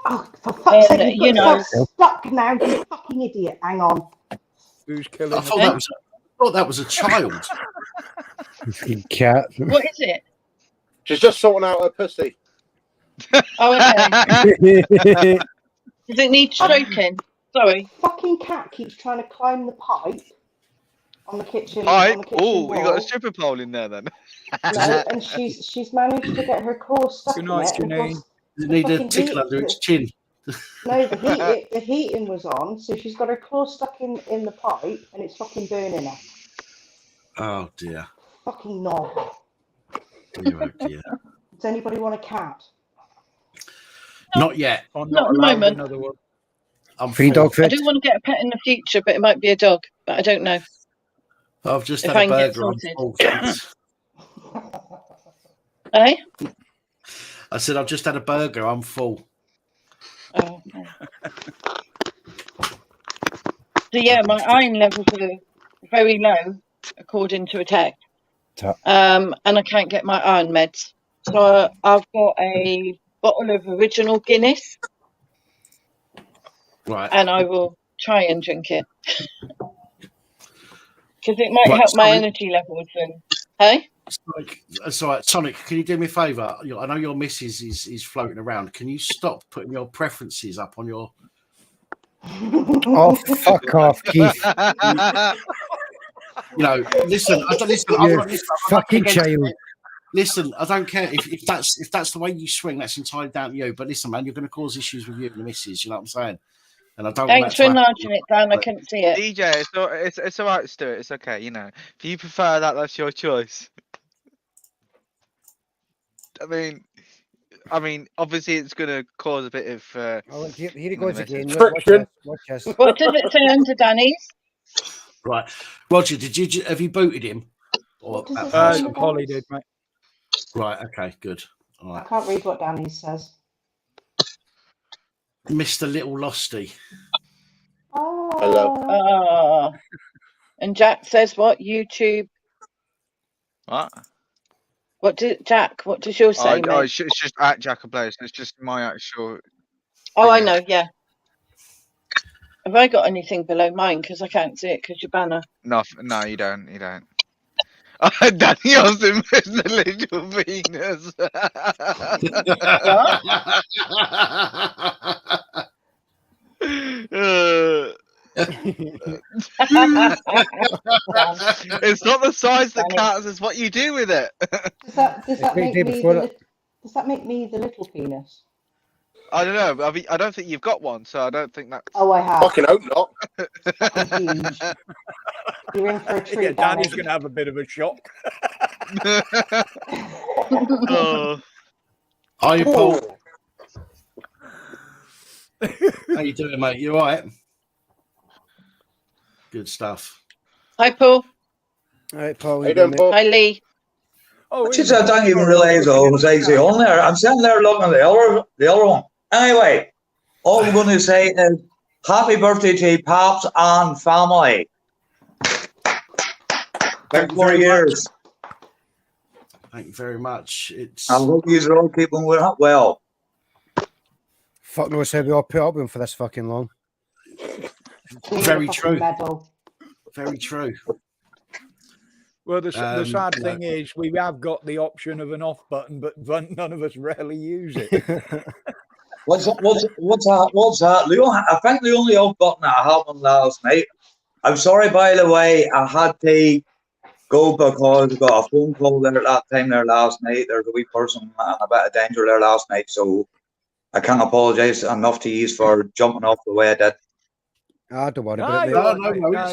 Oh, for fuck's sake! You know, stuck now, you fucking idiot. Hang on. Who's killing I thought that was a child. Cat. What is it? She's just sorting out her pussy. Oh, okay. Does it need stroking? Sorry. Fucking cat keeps trying to climb the pipe on the kitchen. Pipe? On the kitchen Oh, wall. you got a stripper pole in there then. No, and she's managed to get her claws stuck Good in night, it. And of Janine. course, Does it the need a fucking tickle heat- under its chin? No, the heating was on, so she's got her claws stuck in the pipe, and it's fucking burning her. Oh dear. Fucking knob. Dear, oh dear. Does anybody want a cat? Not yet. I'm Not at the allowed moment. another one. I'm Free full. dog I food. do want to get a pet in the future, but it might be a dog. But I don't know. I've just If had I a can get burger. I'm sorted. full, thanks. Eh? I said I've just had a burger. I'm full. Oh. Okay. So yeah, my iron levels are very low, according to a tech. And I can't get my iron meds. So I've got a bottle of original Guinness, Right. and I will try and drink it because it might Right, help my Sonic. energy levels. And hey, Sonic, can you do me a favour? I know your missus is floating around. Can you stop putting your preferences up on your? Oh, fuck off, Keith. Listen. You fucking child. Listen, I don't care if that's the way you swing. That's entirely down to you. But listen, man, you're going to cause issues with you and the missus. You know what I'm saying? And I don't. thanks for enlarging it, Dan. I couldn't see it. DJ, it's all right, Stuart. It's okay. You know, if you prefer that, that's your choice. I mean, obviously, it's going to cause a bit of. Oh, here he goes again. Friction. Watch this. What does it say under Danny's? Right, Roger. Have you booted him? Or What does it say on the Polly box? did, mate. right. Okay. Good. All I right, can't read what Danny says. Mr. Little Losty. Oh. Hello. And Jack says what? YouTube. What? What does yours say, mate? It's just at Jack and Blaze. It's just my actual. Oh, I thing. know. Yeah. Have I got anything below mine? Because I can't see it because your banner. No, you don't. You don't. Danny Austin is the little Venus. It's not the size that counts; it's what you do with it. Does that make me the little penis? I don't know. I mean, I don't think you've got one, so I don't think that's. Oh, I have. Fucking hope not. Huge. You're in for a treat. Yeah, Danny's going to have a bit of a shock. Are you, Paul? How you doing, mate? You all right? Good stuff. Hi, Paul. All right, Paul. How you doing, Paul? Hi, Lee. Oh, Just I don't even realise I was actually on there. I'm sitting there looking at the other one. Anyway, all I'm going to say is happy birthday to Pops and family. 24 years. Thank you very much. I hope you're all keeping well. Fuck knows how we all put up with him for this fucking long. Very true. Very true. Well, the sad thing is we have got the option of an off button, but none of us really use it. What's that? I think the only off button that happened last night. I'm sorry, by the way, I had to go because I got a phone call there at that time there last night. There's a wee person in a bit of danger there last night, so I can't apologise enough to you for jumping off the way I did. Don't worry about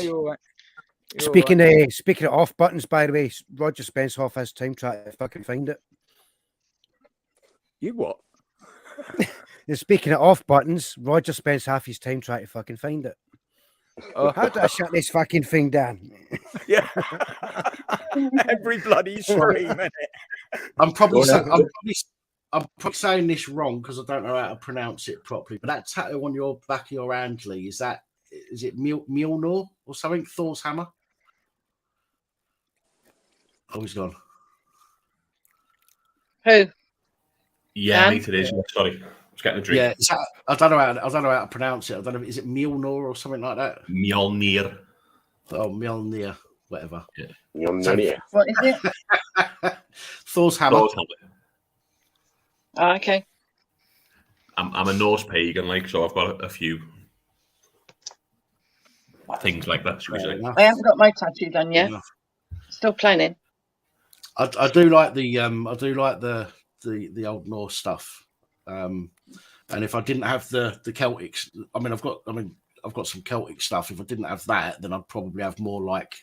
it, mate. Speaking of off buttons, by the way, Roger spends half his time trying to fucking find it. You what? Speaking of off buttons, Roger spends half his time trying to fucking find it. How do I shut this fucking thing down? Yeah. Every bloody stream, innit? I'm probably saying this wrong because I don't know how to pronounce it properly. But that tattoo on your back of your hand, Lee, is it Mjolnir or something? Thor's hammer? Oh, he's gone. Who? Yeah, Dan? mate, it is. Sorry. Just getting a drink. Yeah, I don't know how to pronounce it. I don't know. Is it Mjolnir or something like that? Mjolnir. Oh, Mjolnir, whatever. Yeah. Mjolnir. What is it? Thor's hammer. Thor's hammer. Oh, okay. I'm a Norse pagan, like, so I've got a few things like that. Should we say? I haven't got my tattoo done yet. Still planning. I do like the old Norse stuff. And if I didn't have the Celtics, I've got some Celtic stuff. If I didn't have that, then I'd probably have more like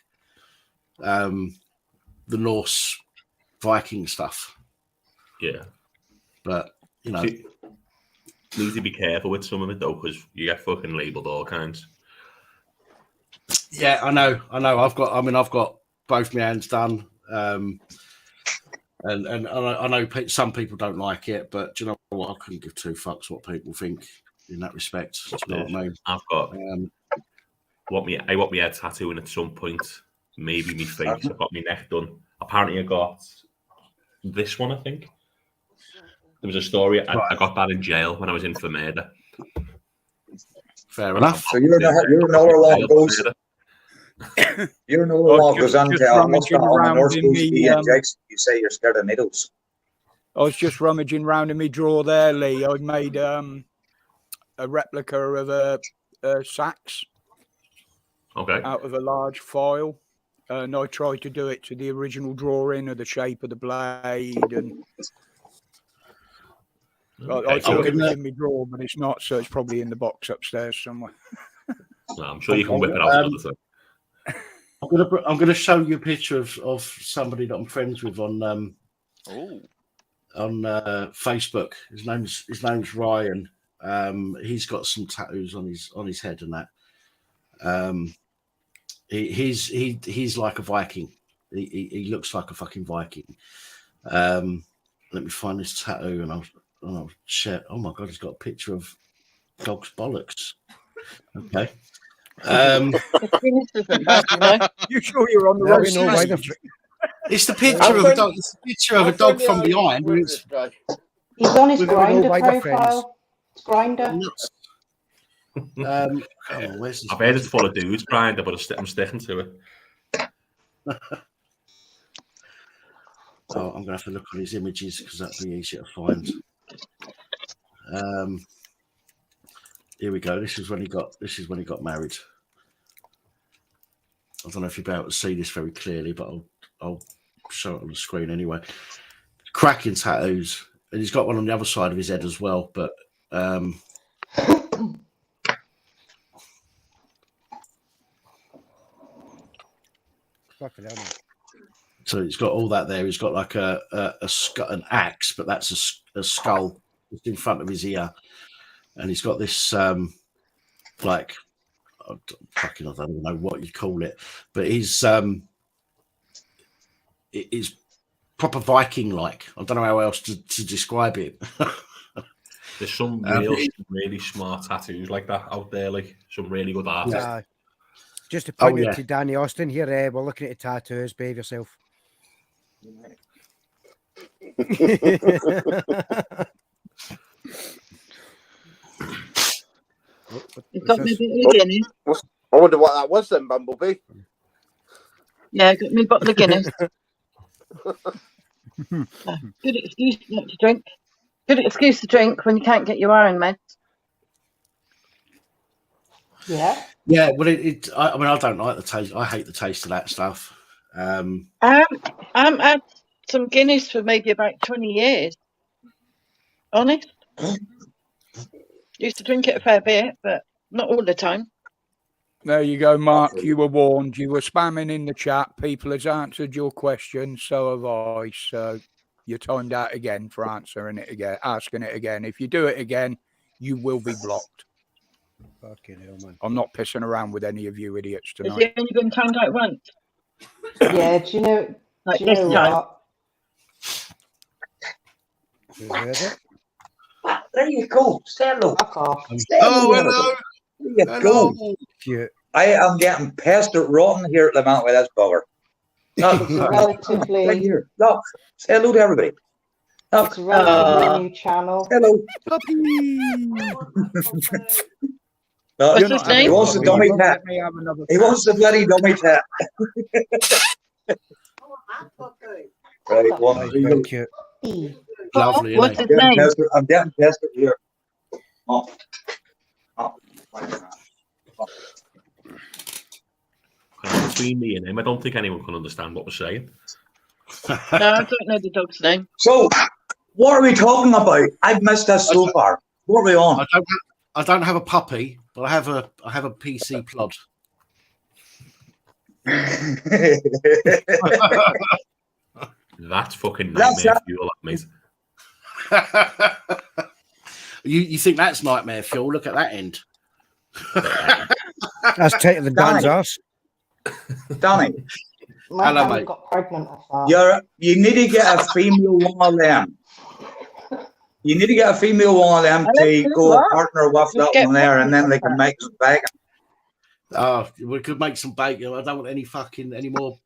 the Norse Viking stuff. Yeah, but you know, need to be careful with some of it though, because you get fucking labelled all kinds. Yeah, I know. I've got both my hands done. And I know some people don't like it, but do you know what? I couldn't give two fucks what people think in that respect. Do you know what I mean? I've got I want my head tattooing at some point. Maybe my face. I've got my neck done. Apparently, I got this one. I think there was a story. I got that in jail when I was in for murder. Fair enough. So you know where a lot goes. You know a lot goes on to almost all the North Coast injects. You say you're scared of needles. I was just rummaging around in my drawer there, Lee. I made a replica of a sax. Okay. Out of a large file, and I tried to do it to the original drawing of the shape of the blade, and I thought it was in my drawer, but it's not. So it's probably in the box upstairs somewhere. No, I'm sure you can whip it out. I'm gonna show you a picture of somebody that I'm friends with on Facebook. His name's Ryan. He's got some tattoos on his head and that. He's like a Viking. He looks like a fucking Viking. Let me find this tattoo and I'll share. Oh my god, he's got a picture of dog's bollocks. Okay. You sure you're on the right side? It's the picture of a dog. It's the picture of a dog from behind. He's on his Grinder profile. It's Grinder. I've heard it's full of dudes, Grinder, but I'm sticking to it. Oh, I'm gonna have to look at his images because that'd be easier to find. Here we go. This is when he got married. I don't know if you'll be able to see this very clearly, but I'll show it on the screen anyway. Cracking tattoos, and he's got one on the other side of his head as well. But so he's got all that there. He's got like an axe, but that's a skull just in front of his ear, and he's got this like I don't even know what you call it, but he's proper Viking-like. I don't know how else to describe it. There's some really smart tattoos like that out there, like some really good artists. Yeah. Just to point out to Danny Austin here, we're looking at the tattoos. Behave yourself. Got me a bottle of Guinness. I wonder what that was then, Bumblebee. Yeah, got me a bottle of Guinness. Good excuse not to drink. Good excuse to drink when you can't get your iron meds. Yeah. Yeah, well, I don't like the taste. I hate the taste of that stuff. I'm had some Guinness for maybe about 20 years. Honest. Used to drink it a fair bit, but not all the time. There you go, Mark. You were warned. You were spamming in the chat. People has answered your question. So have I. So you're timed out again for asking it again. If you do it again, you will be blocked. Fucking hell, man. I'm not pissing around with any of you idiots tonight. Has he only been timed out once? Yeah, do you know what? There you go. Say hello. Fuck off. Hello. There you go. Cute. I am getting pestered rotten here at the Mount with this bugger. Relatively. Right here. Look, say hello to everybody. It's relatively a new channel. Hello. What's his name? He wants the dummy tat. He wants the bloody dummy tat. Right, one, Very cute. Lovely. What's his name? I'm getting tested here. Oh. Between me and him, I don't think anyone can understand what we're saying. No, I don't know the dog's name. So, what are we talking about? I've missed this so far. What are we on? I don't have a puppy, but I have a PC plod. That's fucking nightmare fuel, mate. You think that's nightmare fuel? Look at that end. That's tighter than Dan's ass. Danny. My Hello, family mate. got pregnant off that. You need to get a female one of them. You need to get a female one of them to go partner with that one there, and then they can make some bacon. Oh, we could make some bacon. I don't want any more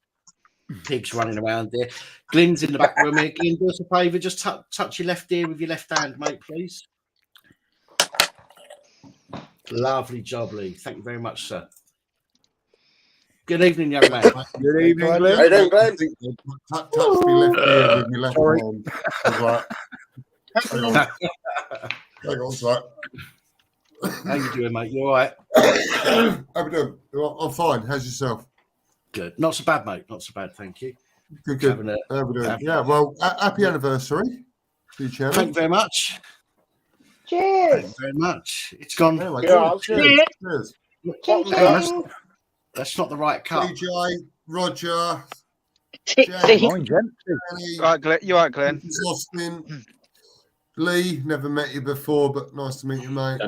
pigs running around there. Glyn's in the back room here. Glyn, do us a favour. Just touch your left ear with your left hand, mate, please. Lovely job, Lee. Thank you very much, sir. Good evening, young man. Good evening, Glenn. How you doing, Glenn? Touch me left ear with my left hand. Hang on. Hang on, sorry. How you doing, mate? You all right? How we doing? I'm fine. How's yourself? Good. Not so bad, mate. Not so bad, thank you. Good, good. How we doing? Yeah, well, happy anniversary. Thank you very much. Cheers. Thank you very much. It's gone. Anyway, Yeah, cheers. Cheers. That's not the right cup. DJ, Roger, Right, Glenn. You right, Glenn? Austin, Lee. Never met you before, but nice to meet you, mate.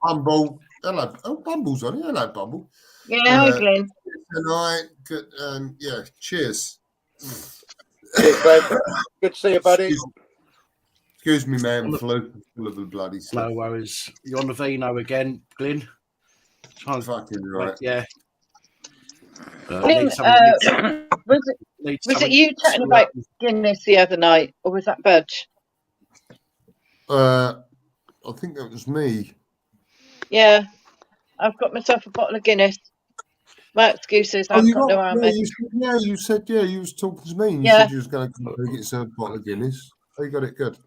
Bumble. Hello. Oh, Bumble's on it. Hello, Bumble. Yeah, hi, Glenn. Tonight. Good. Yeah. Cheers. Cheers, Glenn. Good to see you, buddy. Excuse me, man. Full of the bloody stuff. No worries. You're on the Vino again, Glyn. Fucking right. Yeah. Glyn, was it you chatting about Guinness the other night, or was that Budge? I think that was me. Yeah, I've got myself a bottle of Guinness. My excuses, I've got no arm. You said you was talking to me. And you Yeah. said you was going to get yourself a bottle of Guinness. Oh, you got it good.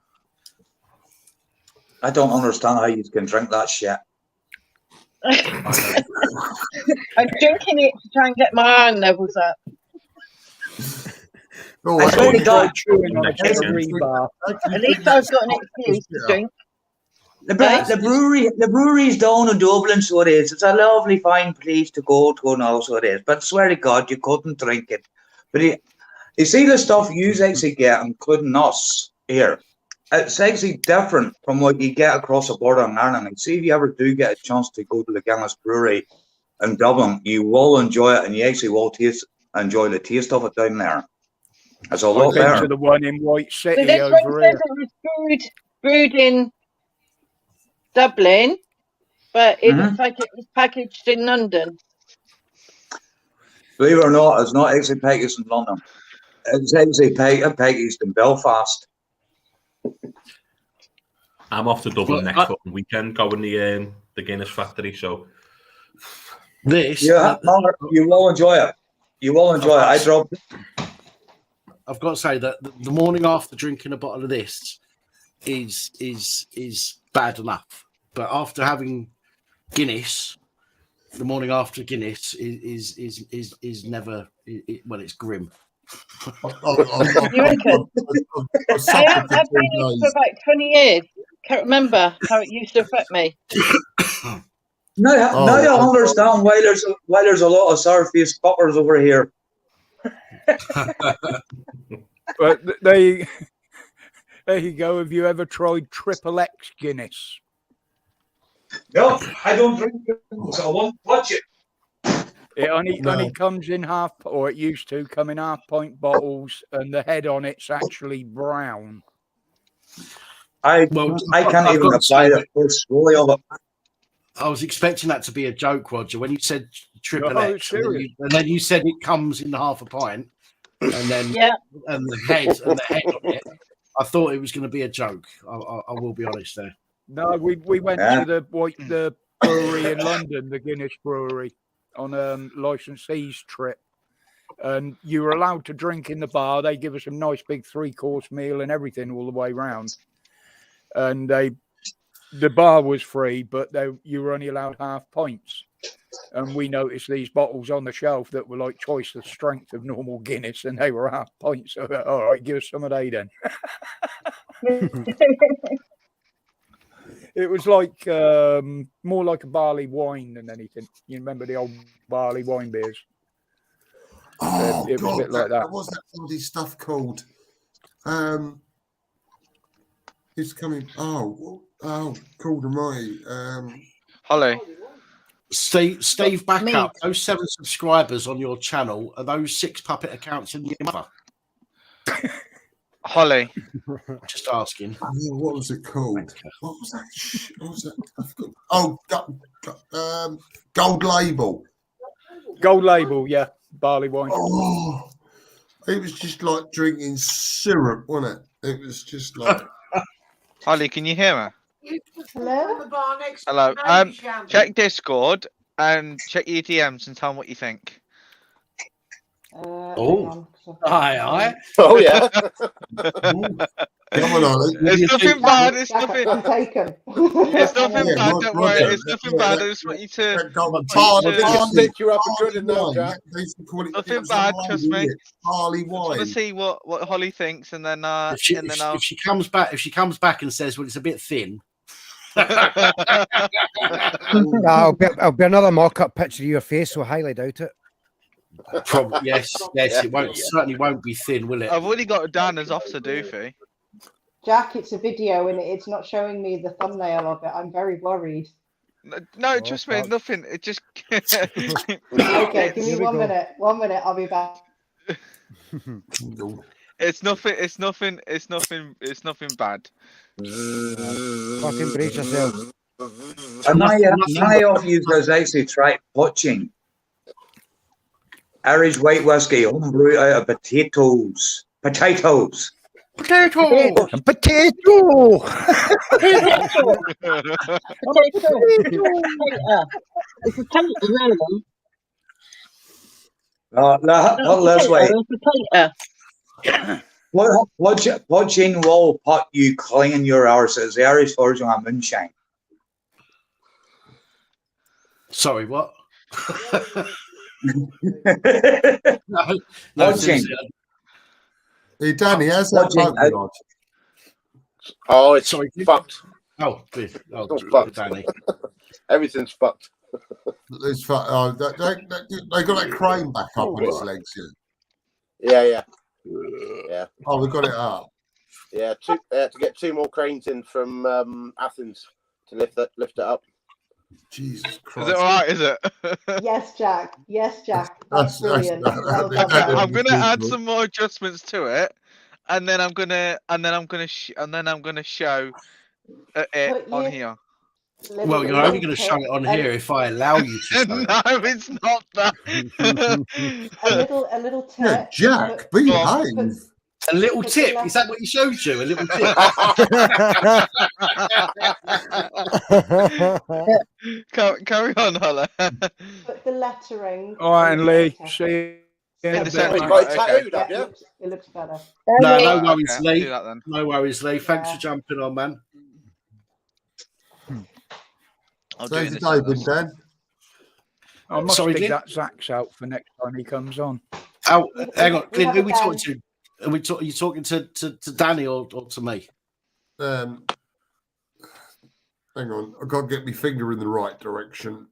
I don't understand how you can drink that shit. I'm drinking it to try and get my iron levels up. Oh, I swear to God, At least I've got an excuse to drink. The brewery's down in Dublin, so it is. It's a lovely, fine place to go to now, so it is. But swear to God, you couldn't drink it. But you see the stuff you actually get, including us here, it's actually different from what you get across the border in Ireland. And see if you ever do get a chance to go to the Guinness Brewery in Dublin, you will enjoy it, and you actually will enjoy the taste of it down there. It's a lot better. To the one in White So City this over one here. says it was brewed in Dublin, but it looks like it was packaged in London. Believe it or not, it's not actually packaged in London. It's actually packaged in Belfast. I'm off to Dublin next fucking weekend, going the Guinness factory. So you will enjoy it. You will enjoy it. I dropped it. I've got to say that the morning after drinking a bottle of this is bad enough, but after having Guinness, the morning after Guinness is never well, it's grim. You reckon? I've been here for about 20 years. Can't remember how it used to affect me. Now you understand why there's a lot of sour-faced fuckers over here. But there you go. Have you ever tried Triple X Guinness? No, I don't drink it, so I won't touch it. It only comes in half, or it used to come in half-pint bottles, and the head on it's actually brown. I can't even apply the first story of it. I was expecting that to be a joke, Roger, when you said Triple No, X, and then you said it comes in half a pint, and then and the head on it. I thought it was going to be a joke. I will be honest there. No, we went to the brewery in London, the Guinness Brewery, on a licensee's trip. And you were allowed to drink in the bar. They give us a nice big 3-course meal and everything all the way round. And the bar was free, but you were only allowed half pints. And we noticed these bottles on the shelf that were like twice the strength of normal Guinness, and they were half pints. So, all right, give us some of they then. It was like more like a barley wine than anything. You remember the old barley wine beers? Oh, it was a bit like that. What was that bloody stuff called? It's coming. Oh, called Almighty. Holly. Steve, back up. Those 7 subscribers on your channel, are those 6 puppet accounts in your mother? Holly. Just asking. What was it called? What was that? What was that? Oh, Gold Label. Gold Label, yeah. Barley wine. Oh, it was just like drinking syrup, wasn't it? It was just like. Holly, can you hear her? Hello. Hello. Check Discord and check your DMs and tell them what you think. Oh, aye. Oh yeah. Come on, Ollie. It's nothing bad. It's nothing. I'm taken. It's nothing bad. Don't worry. It's nothing bad. I just want you to. Stitch you up and good enough, Jack. Nothing bad. Trust me. Barley I want to wine. see what Holly thinks, and then If she comes back, and says, "Well, it's a bit thin." I'll be another mock-up picture of your face, so highly doubt it. Probably yes. It certainly won't be thin, will it? I've already got it down as Officer Doofy. Jack, it's a video and it's not showing me the thumbnail of it. I'm very worried. No, trust me, nothing. It just. Okay, give me 1 minute. 1 minute, I'll be back. It's nothing. It's nothing bad. Fucking brace yourself. And I of you guys actually tried watching Irish white whiskey homebrew out of potatoes. Potato. It's a Not this way. Watching wall pot you clinging your arse is the Irish version of moonshine. Sorry, what? No, Watching. Hey, Danny, how's that bug on? Oh, it's fucked. Oh, good. Oh, it's fucked. Danny. Everything's fucked. It's fucked. Oh, they got that crane back up on its legs. Yeah. Oh, they got it up. Yeah, they had to get 2 more cranes in from Athens to lift it up. Jesus Christ. Is it all right? Is it? Yes, Jack. That's brilliant. Well done, I'm gonna add some more adjustments to it, and then I'm gonna show it on here. Well, you're only going to show it on here if I allow you to. No, it's not that. a little tip. Yeah, Jack, behave. A little tip. Is that what he showed you? A little tip. Carry on, Holla. Put the lettering. All right, and Lee. See. It looks better. No worries, okay, Lee. do that then. No worries, Lee. Thanks for jumping on, man. Thanks for diving, Dan. I must Sorry, dig Glenn? that Zach's out for next time he comes on. Oh, hang on, Glenn. Who are we talking to? Are you talking to Danny or to me? Hang on, I've got to get my finger in the right direction.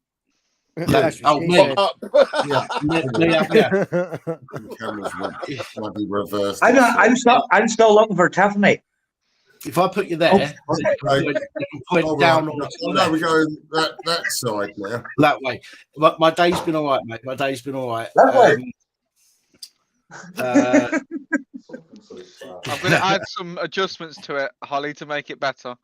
Oh, me. Yeah, me up here. The camera's bloody reversed. I'm still looking for Tiffany. If I put you there, you can point down on the no, we're going that side now. That way. My day's been all right, mate. My day's been all right. I'm going to add some adjustments to it, Holly, to make it better.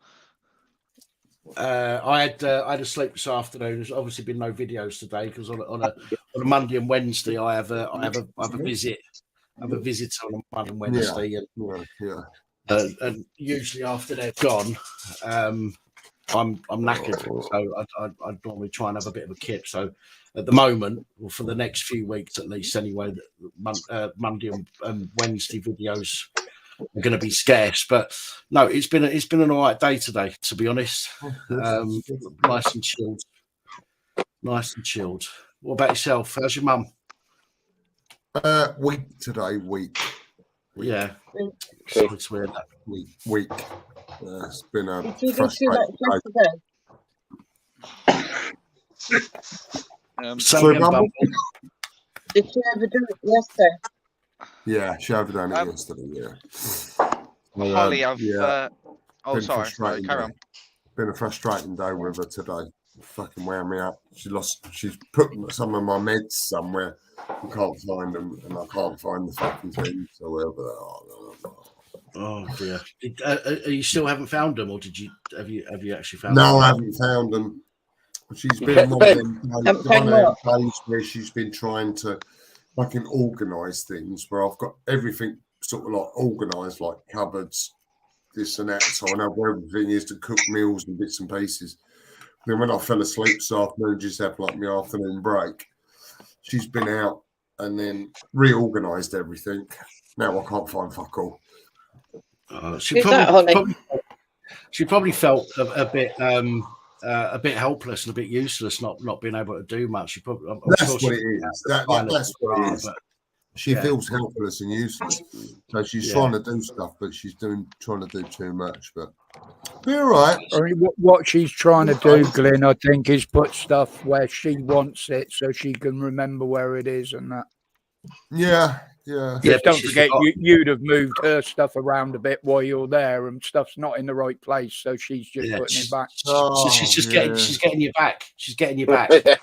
I had a sleep this afternoon. There's obviously been no videos today because on a Monday and Wednesday I have a visit. I have a visitor on a Monday and Wednesday. Yeah. and usually after they're gone, I'm knackered, so I'd normally try and have a bit of a kip. So at the moment, or for the next few weeks at least, anyway, Monday and Wednesday videos are going to be scarce. But no, it's been an all right day today, to be honest. Nice and chilled. Nice and chilled. What about yourself? How's your mum? Week today. Week. Yeah. It's weird. Week. It's been a Did you do too frustrating much yesterday? Sorry, Bumble. Did you ever do it yesterday? Yeah, she overdone it yesterday. Yeah. Holly, I've. yeah. Oh, Been sorry. frustrating Carry day. on. Been a frustrating day with her today. Fucking wear me out. She's put some of my meds somewhere. I can't find them, and I can't find the fucking thing. So wherever they are. Oh dear. You still haven't found them, or have you actually found No, them? I haven't found them. She's been one of them days where she's been trying to fucking organise things where I've got everything sort of like organised, like cupboards, this and that, so I know where everything is to cook meals and bits and pieces. Then when I fell asleep this afternoon, just had like my afternoon break, she's been out and then reorganised everything. Now I can't find fuck all. She probably felt a bit helpless and a bit useless, not being able to do much. She probably, that's what it is. That's what it is. She feels helpless and useless, so she's trying to do stuff, but she's trying to do too much. But be all right. I mean, what she's trying to do, Glenn, I think, is put stuff where she wants it, so she can remember where it is and that. Yeah. Just don't forget, you'd have moved her stuff around a bit while you're there, and stuff's not in the right place, so she's just putting it back. She's just getting you back. She's getting you back. But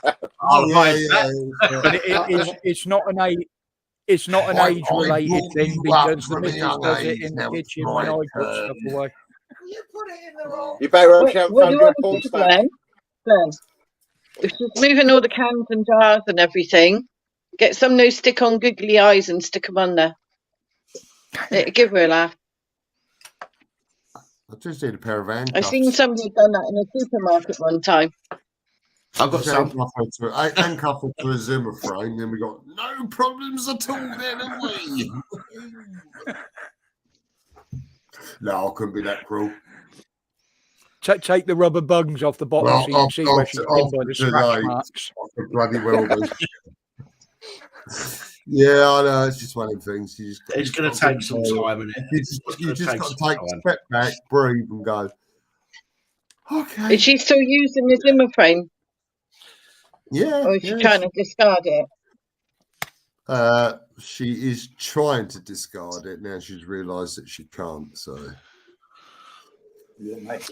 it's not an age-related thing because the missus does it in the kitchen when I put stuff away. You better What do you want me to do, Glenn? If she's moving all the cans and jars and everything, get some new stick-on googly eyes and stick them on there. It'll give her a laugh. I just need a pair of I handcuffs. seen somebody done that in a supermarket one time. I've got some handcuffed to a Zimmer frame, then we got no problems at all then, have we? No, I couldn't be that cruel. Take the rubber bungs off the bottom so you can see where she's been by the scratch marks. Bloody well do. Yeah, I know. It's just one of the things. It's going to take some time, isn't it? You just got to take a step back, breathe, and go. Okay. Is she still using the Zimmer frame? Yeah. Or is she trying to discard it? She is trying to discard it now. She's realised that she can't. So.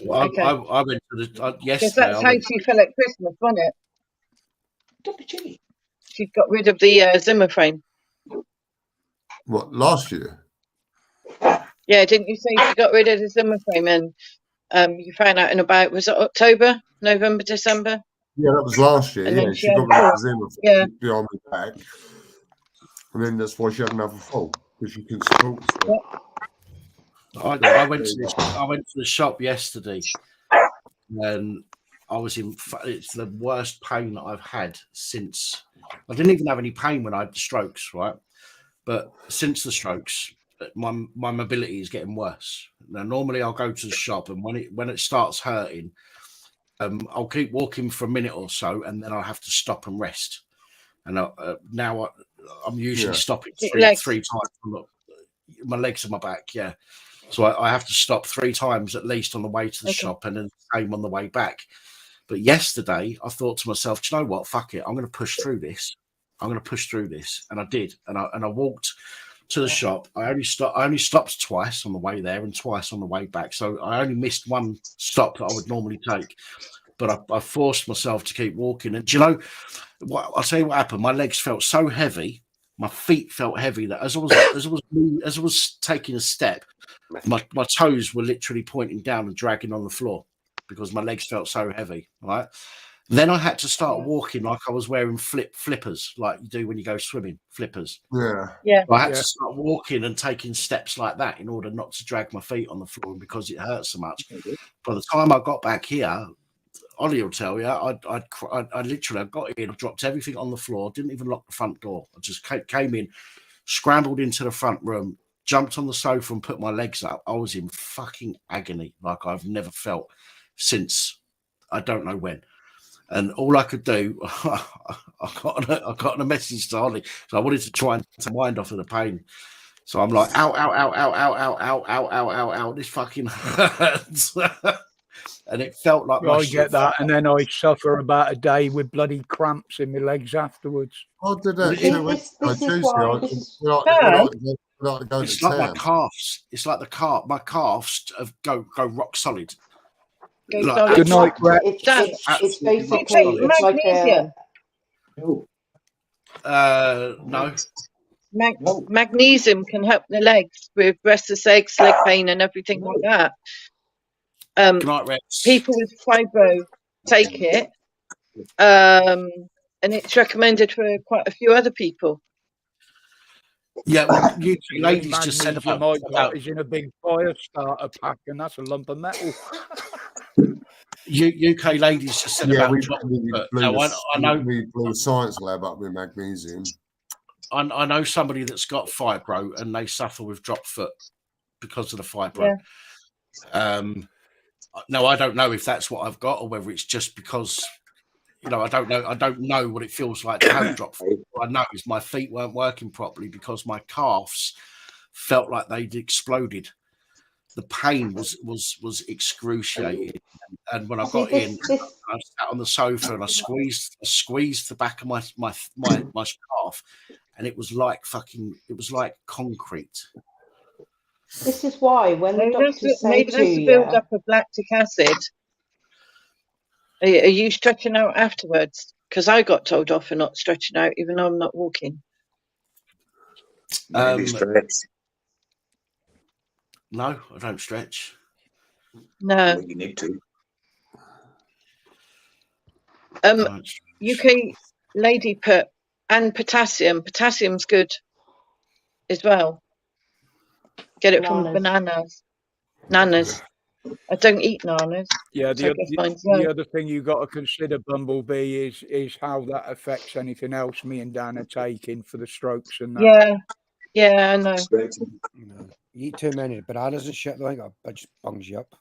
Well, Okay. I went to the yesterday. Because that's how she felt at Christmas, wasn't it? She got rid of the Zimmer frame. What, last year? Yeah, didn't you say she got rid of the Zimmer frame and you found out in about, was it October, November, December? Yeah, that was last year. And Yeah, then she got rid of the Zimmer frame behind my back. And then that's why she had another fall, because she can support stuff. I went to the shop yesterday, and I was in. It's the worst pain that I've had since. I didn't even have any pain when I had the strokes, right? But since the strokes, my mobility is getting worse. Now, normally I'll go to the shop, and when it starts hurting, I'll keep walking for a minute or so, and then I'll have to stop and rest. And now I'm usually stopping three times. My legs and my back, yeah. So I have to stop 3 times at least on the way to the shop, and then the same on the way back. But yesterday, I thought to myself, do you know what? Fuck it. I'm going to push through this. And I did. And I walked to the shop. I only stopped twice on the way there and twice on the way back. So I only missed one stop that I would normally take. But I forced myself to keep walking. And do you know what? I'll tell you what happened. My legs felt so heavy. My feet felt heavy that as I was taking a step, my toes were literally pointing down and dragging on the floor because my legs felt so heavy, right? Then I had to start walking like I was wearing flippers, like you do when you go swimming, flippers. Yeah. Yeah. I had to start walking and taking steps like that in order not to drag my feet on the floor because it hurt so much. By the time I got back here, Ollie will tell you, I literally got in, dropped everything on the floor, didn't even lock the front door. I just came in, scrambled into the front room, jumped on the sofa and put my legs up. I was in fucking agony like I've never felt since I don't know when. And all I could do, I got a message to Ollie, so I wanted to try and take my mind off of the pain. So I'm like, ow, ow, ow, ow, ow, ow, ow, ow, ow, ow, ow, this fucking hurts. And it felt like I get that, and then I suffer about a day with bloody cramps in my legs afterwards. I did that It's like my calves. It's like my calves go rock solid. Good night, Brett. It's basically it's like a no. Magnesium can help the legs with restless legs, leg pain, and everything like that. People with fibro take it, and it's recommended for quite a few other people. Yeah, well, you ladies just said about is in a big fire starter pack, and that's a lump of metal. UK ladies just said about I know we blew the science lab up with magnesium. I know somebody that's got fibro and they suffer with drop foot because of the fibro. Yeah. No, I don't know if that's what I've got or whether it's just because, I don't know. I don't know what it feels like to have drop foot. What I know is my feet weren't working properly because my calves felt like they'd exploded. The pain was excruciating. And when I got in, I sat on the sofa and I squeezed the back of my calf, and it was like concrete. This is why when the doctors say maybe to that's you, the build up of lactic acid. Are you stretching out afterwards? Because I got told off for not stretching out, even though I'm not walking. No, I don't stretch. No. You need to. UK lady put and potassium. Potassium's good as well. Get it from bananas. Nanas. I don't eat nanas. Yeah, so the other thing you got to consider, Bumblebee, is how that affects anything else me and Dan are taking for the strokes and that. Yeah, I know. You eat too many bananas and shit, though, it just bungs you up.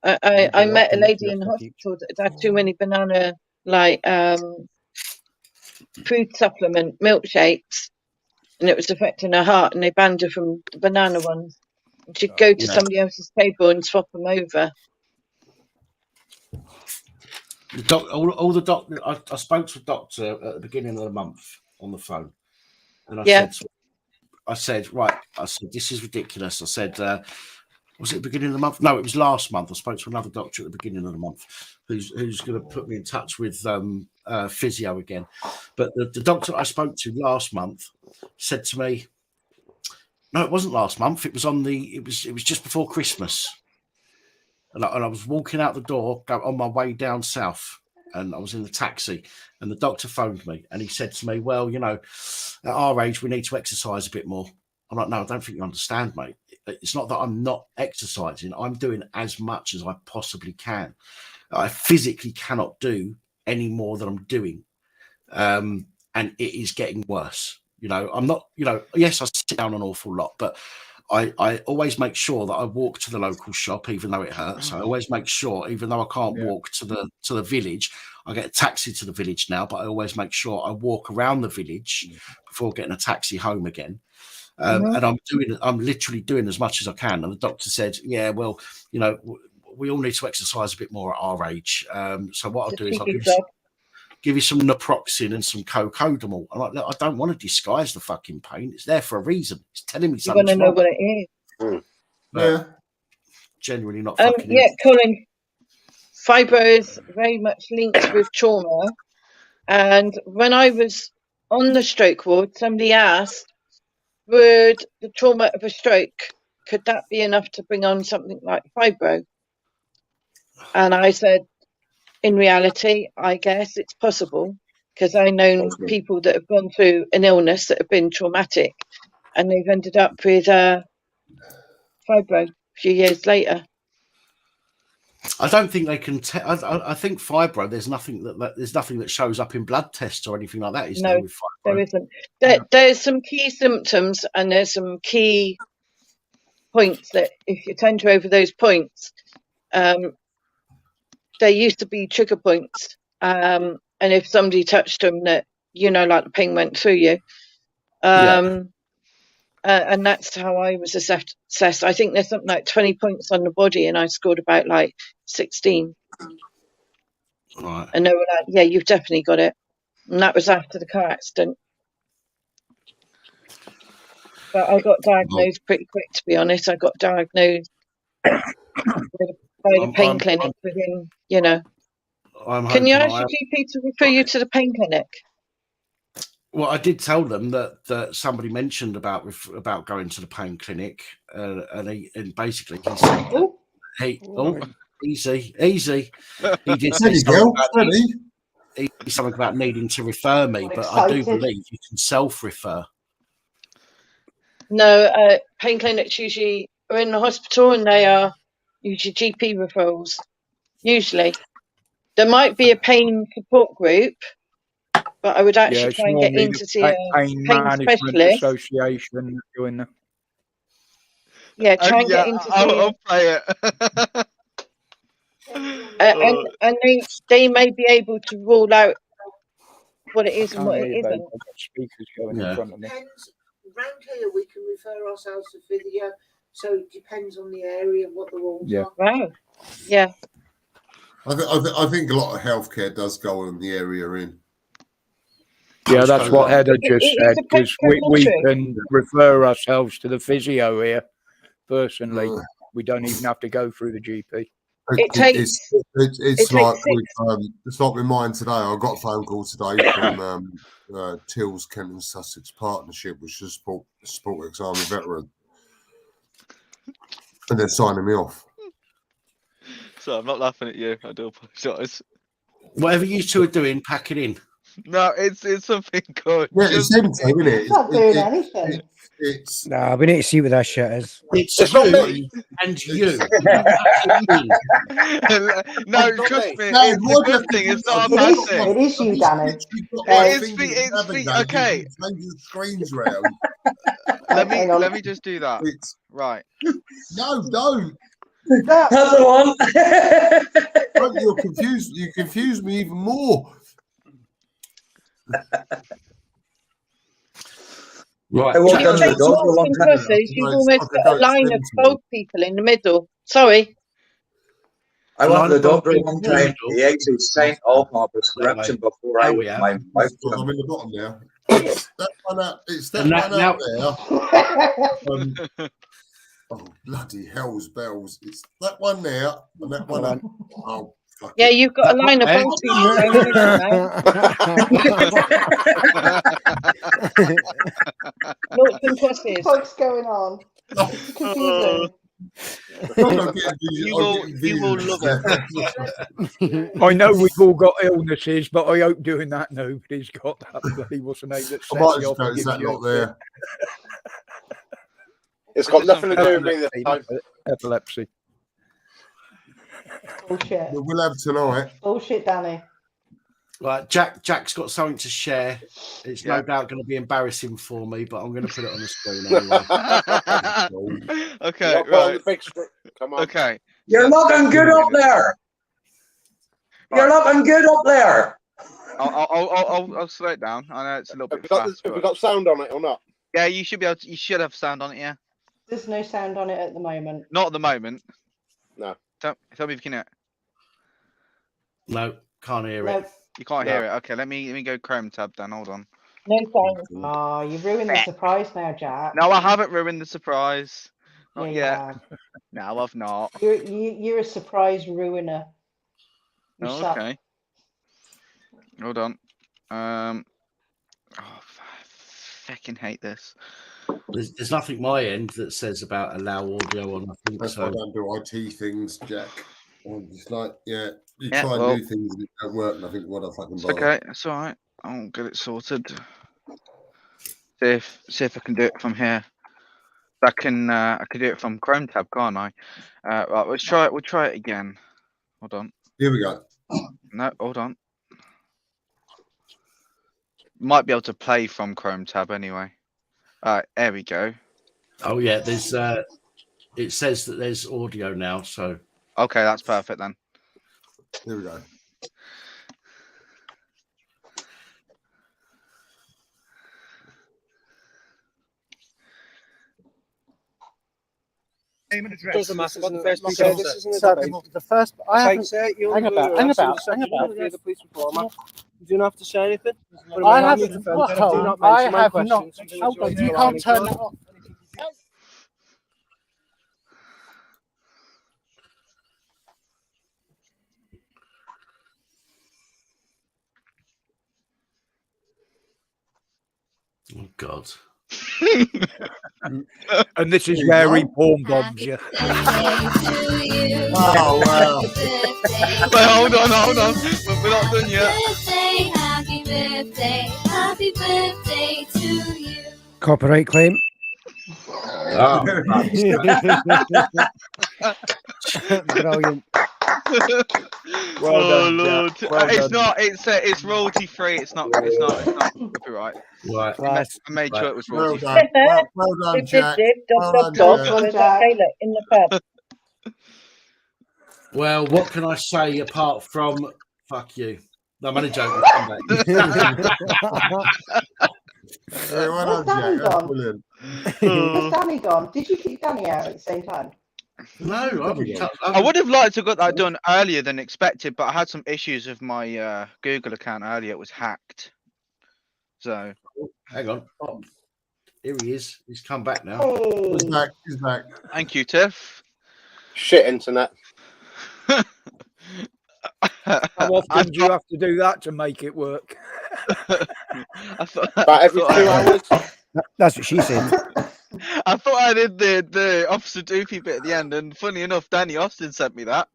I met a lady in hospital that had too many banana, food supplement milkshakes, and it was affecting her heart, and they banned her from the banana ones. And she'd go to somebody else's table and swap them over. All the doctor. I spoke to a doctor at the beginning of the month on the phone, and I said, this is ridiculous. I said, was it the beginning of the month? No, it was last month. I spoke to another doctor at the beginning of the month who's going to put me in touch with physio again. But the doctor I spoke to last month said to me, no, it wasn't last month. It was it was just before Christmas. And I was walking out the door on my way down south, and I was in the taxi, and the doctor phoned me, and he said to me, well, at our age, we need to exercise a bit more. I'm like, no, I don't think you understand, mate. It's not that I'm not exercising. I'm doing as much as I possibly can. I physically cannot do any more than I'm doing. And it is getting worse. I'm not, yes, I sit down an awful lot, but I always make sure that I walk to the local shop, even though it hurts. I always make sure, even though I can't walk to the village, I get a taxi to the village now, but I always make sure I walk around the village before getting a taxi home again. And I'm literally doing as much as I can. And the doctor said, yeah, well, we all need to exercise a bit more at our age. So what I'll do is I'll give you some naproxen and some cocodamol. I'm like, look, I don't want to disguise the fucking pain. It's there for a reason. It's telling me something. You want to know what it is. Yeah. Genuinely not fucking Colin, fibro is very much linked with trauma. And when I was on the stroke ward, somebody asked, would the trauma of a stroke, could that be enough to bring on something like fibro? And I said, in reality, I guess it's possible because I know people that have gone through an illness that have been traumatic and they've ended up with fibro a few years later. I don't think they can. I think fibro. There's nothing that shows up in blood tests or anything like that. Is there with fibro? There isn't. There's some key symptoms and there's some key points that if you tend to over those points, there used to be trigger points, and if somebody touched them, that like the pain went through you, and that's how I was assessed. I think there's something like 20 points on the body, and I scored about like 16. Right. And they were like, "Yeah, you've definitely got it," and that was after the car accident. But I got diagnosed pretty quick, to be honest. I got diagnosed by the pain clinic within, Can you ask your GP to refer you to the pain clinic? Well, I did tell them that somebody mentioned about going to the pain clinic, and basically he said, easy. He did say something about needing to refer me, but I do believe you can self-refer. No, pain clinics usually are in the hospital and they are usually GP referrals. Usually. There might be a pain support group, but I would actually try and get in to see a pain specialist. Association doing that. Yeah, try and get in to see. I'll play it. And they may be able to rule out what it is and what it isn't. I've got speakers going in front of me. Around here, we can refer ourselves to physio, so it depends on the area what the rules are. Wow. Yeah. I think a lot of healthcare does go on the area in. Yeah, that's what Heather just said, because we can refer ourselves to the physio here personally. We don't even have to go through the GP. It's like with mine today. I got a phone call today from Tills Kent and Sussex Partnership, which is support ex-army veteran, and they're signing me off. So I'm not laughing at you. I do apologise. Whatever you two are doing, pack it in. No, it's something good. Yeah, it's empty, isn't it? It's not doing anything. Nah, we need to see what that shit is. It's not me and you. No, trust me. It's a good thing. It's not a bad thing. It is you, Danny. It's okay. Screens round. Let me just do that. Right. No, don't. That's the one. You're confused. You confuse me even more. Right. You've almost got a line of old people in the middle. Sorry. I went to the doctor one time. He actually signed off my prescription before I went to my wife. I'm in the bottom now. It's that one out. It's that one out there. Oh, bloody hell's bells. It's that one there and that one up. Oh, fuck. Yeah, you've got a line of old people. What's going on? It's confusing. You will love it. I know we've all got illnesses, but I hope doing that nobody's got that bloody what's the name that sets you off and gives you there. It's got nothing to do with me this time. Epilepsy. Bullshit. We'll have tonight. Bullshit, Danny. Right, Jack's got something to share. It's no doubt going to be embarrassing for me, but I'm going to put it on the screen anyway. Okay, right. Come on. Okay. You're looking good up there. You're looking good up there. I'll slow it down. I know it's a little bit fast. Have we got sound on it or not? Yeah, you should be able to, you should have sound on it, yeah. There's no sound on it at the moment. Not at the moment. No. Tell me if you can hear it. No, can't hear it. You can't hear it. Okay, let me go Chrome tab then. Hold on. No sound. Oh, you've ruined the surprise now, Jack. No, I haven't ruined the surprise. Not Yeah, yet. No, I've not. You're a surprise ruiner. You suck. Okay. Hold on. I fucking hate this. There's nothing my end that says about allow audio or nothing. That's why I don't do IT things, Jack. I'm just like, you Yeah, try and well, do things and it don't work, and I think, what a fucking it's bother. okay. It's all right. I'll get it sorted. See if I can do it from here. I can do it from Chrome tab, can't I? Right, let's try it. We'll try it again. Hold on. Here we go. No, hold on. Might be able to play from Chrome tab anyway. All right, there we go. Oh yeah, there's. It says that there's audio now, so. Okay, that's perfect then. Here we go. Doesn't matter what the first This isn't the first. I haven't. Hang about. The police reformer. You do not have to say anything. I haven't. I have not. Hold on, you can't turn that off. Oh God. And this is where he porn bombs you. Oh wow. Wait, hold on. We're not done yet. Happy birthday to you. Copyright claim. Oh, Brilliant. Well done, Lord. Jack. Well It's done. not. It's royalty free. It's not copyright. right. I made sure it was Well royalty done. free. Well done, Jack. Well done, Dog, Jack. in the pub. Well, what can I say apart from fuck you? No, I'm only joking. Come back. Yeah, well Where's done, Danny Jack. That's gone? brilliant. Where's Danny gone? Did you keep Danny out at the same time? No, I would have liked to got that done earlier than expected, but I had some issues with my Google account earlier. It was hacked. So hang on. Oh, here he is. He's come back now. He's back. He's back. thank you, Tiff. Shit internet. How often do you have to do that to make it work? About every 2 hours. That's what she said. I thought I did the Officer Doopy bit at the end, and funny enough, Danny Austin sent me that.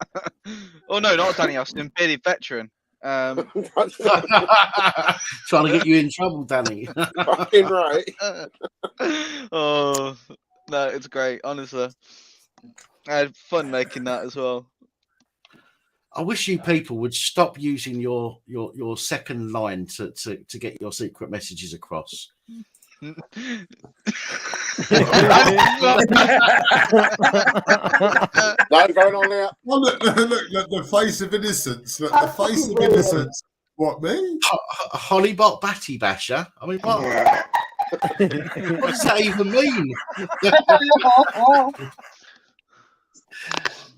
Oh no, not Danny Austin, Billy Veteran. Trying to get you in trouble, Danny. Fucking right. Oh no, it's great, honestly. I had fun making that as well. I wish you people would stop using your second line to get your secret messages across. Nothing going on there. Oh, look, the face of innocence. Look, the face of innocence. What, me? Hollybot Batty Basher? I mean, what? What does that even mean?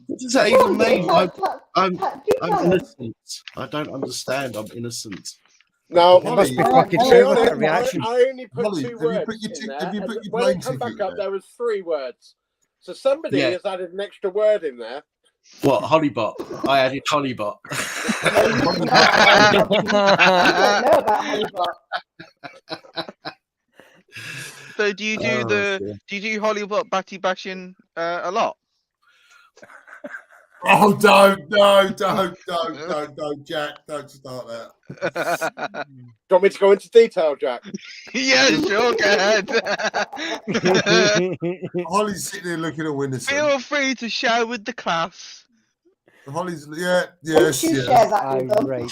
What does that even mean? I'm innocent. I don't understand. I'm innocent. No, It must be Holly, fucking Holly, true Holly, with that reaction. I only put Holly, 2 have you words put your in t- there, have you put and your when plane it come back ticket up, there? there was 3 words. So somebody Yeah. has added an extra word in there. What, Hollybot? I added Hollybot. You don't know about Hollybot. So do you do do you do Hollybot Batty Bashing a lot? Oh, don't, Jack. Don't start that. Do you want me to go into detail, Jack? Yeah, sure, go ahead. Holly's sitting there looking at innocent. Feel free to share with the class. Holly's, yes. Share that with them. Right.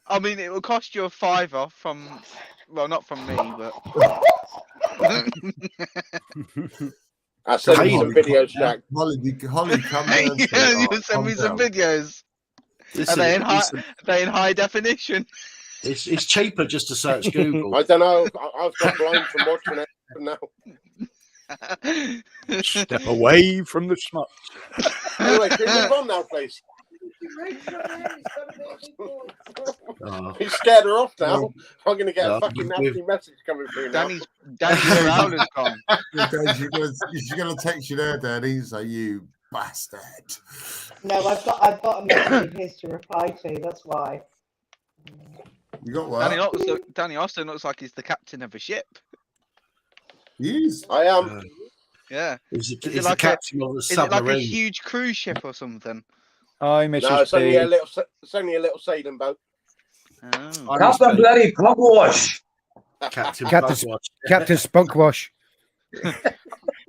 I mean, it will cost you a £5 from, well, not from me, but. I'll send you some videos, Jack. Holly, come down. You send me some videos. Listen, Are they in high definition? It's cheaper just to search Google. I don't know. I've got blind from watching it now. Step away from the smut. Anyway, can we move on now, please? Oh. He's scared her off now. I'm going to get No, a fucking nasty message coming through now. Danny's around is gone. She's going to text you there, Daddy. So you bastard. No, I've got a message of his to reply to. That's why. You got what? Danny Austin looks like he's the captain of a ship. He is. I am. Yeah. He's Is the like captain of the is it like a submarine. huge cruise ship or something? Hi, Mrs. No, it's P. only a little sailing boat. Oh. Captain Bloody Pugwash. Captain Spunkwash.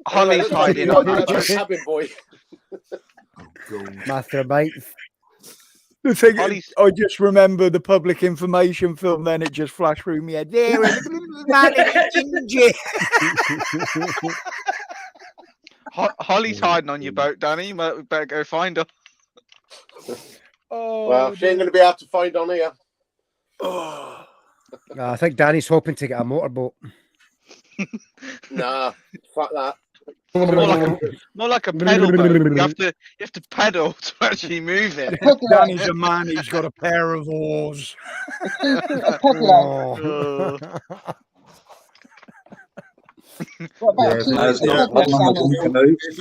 Holly's hiding on that boat. Cabin boy. Masturbate. The thing is, I just remember the public information film, then it just flashed through me head. There is a little man in a ginger. Holly's hiding on your boat, Danny. You better go find her. Well, she ain't going to be able to find on here. I think Danny's hoping to get a motorboat. Nah, fuck that. More like a pedal boat. You have to pedal to actually move it. Danny's a man. He's got a pair of oars. It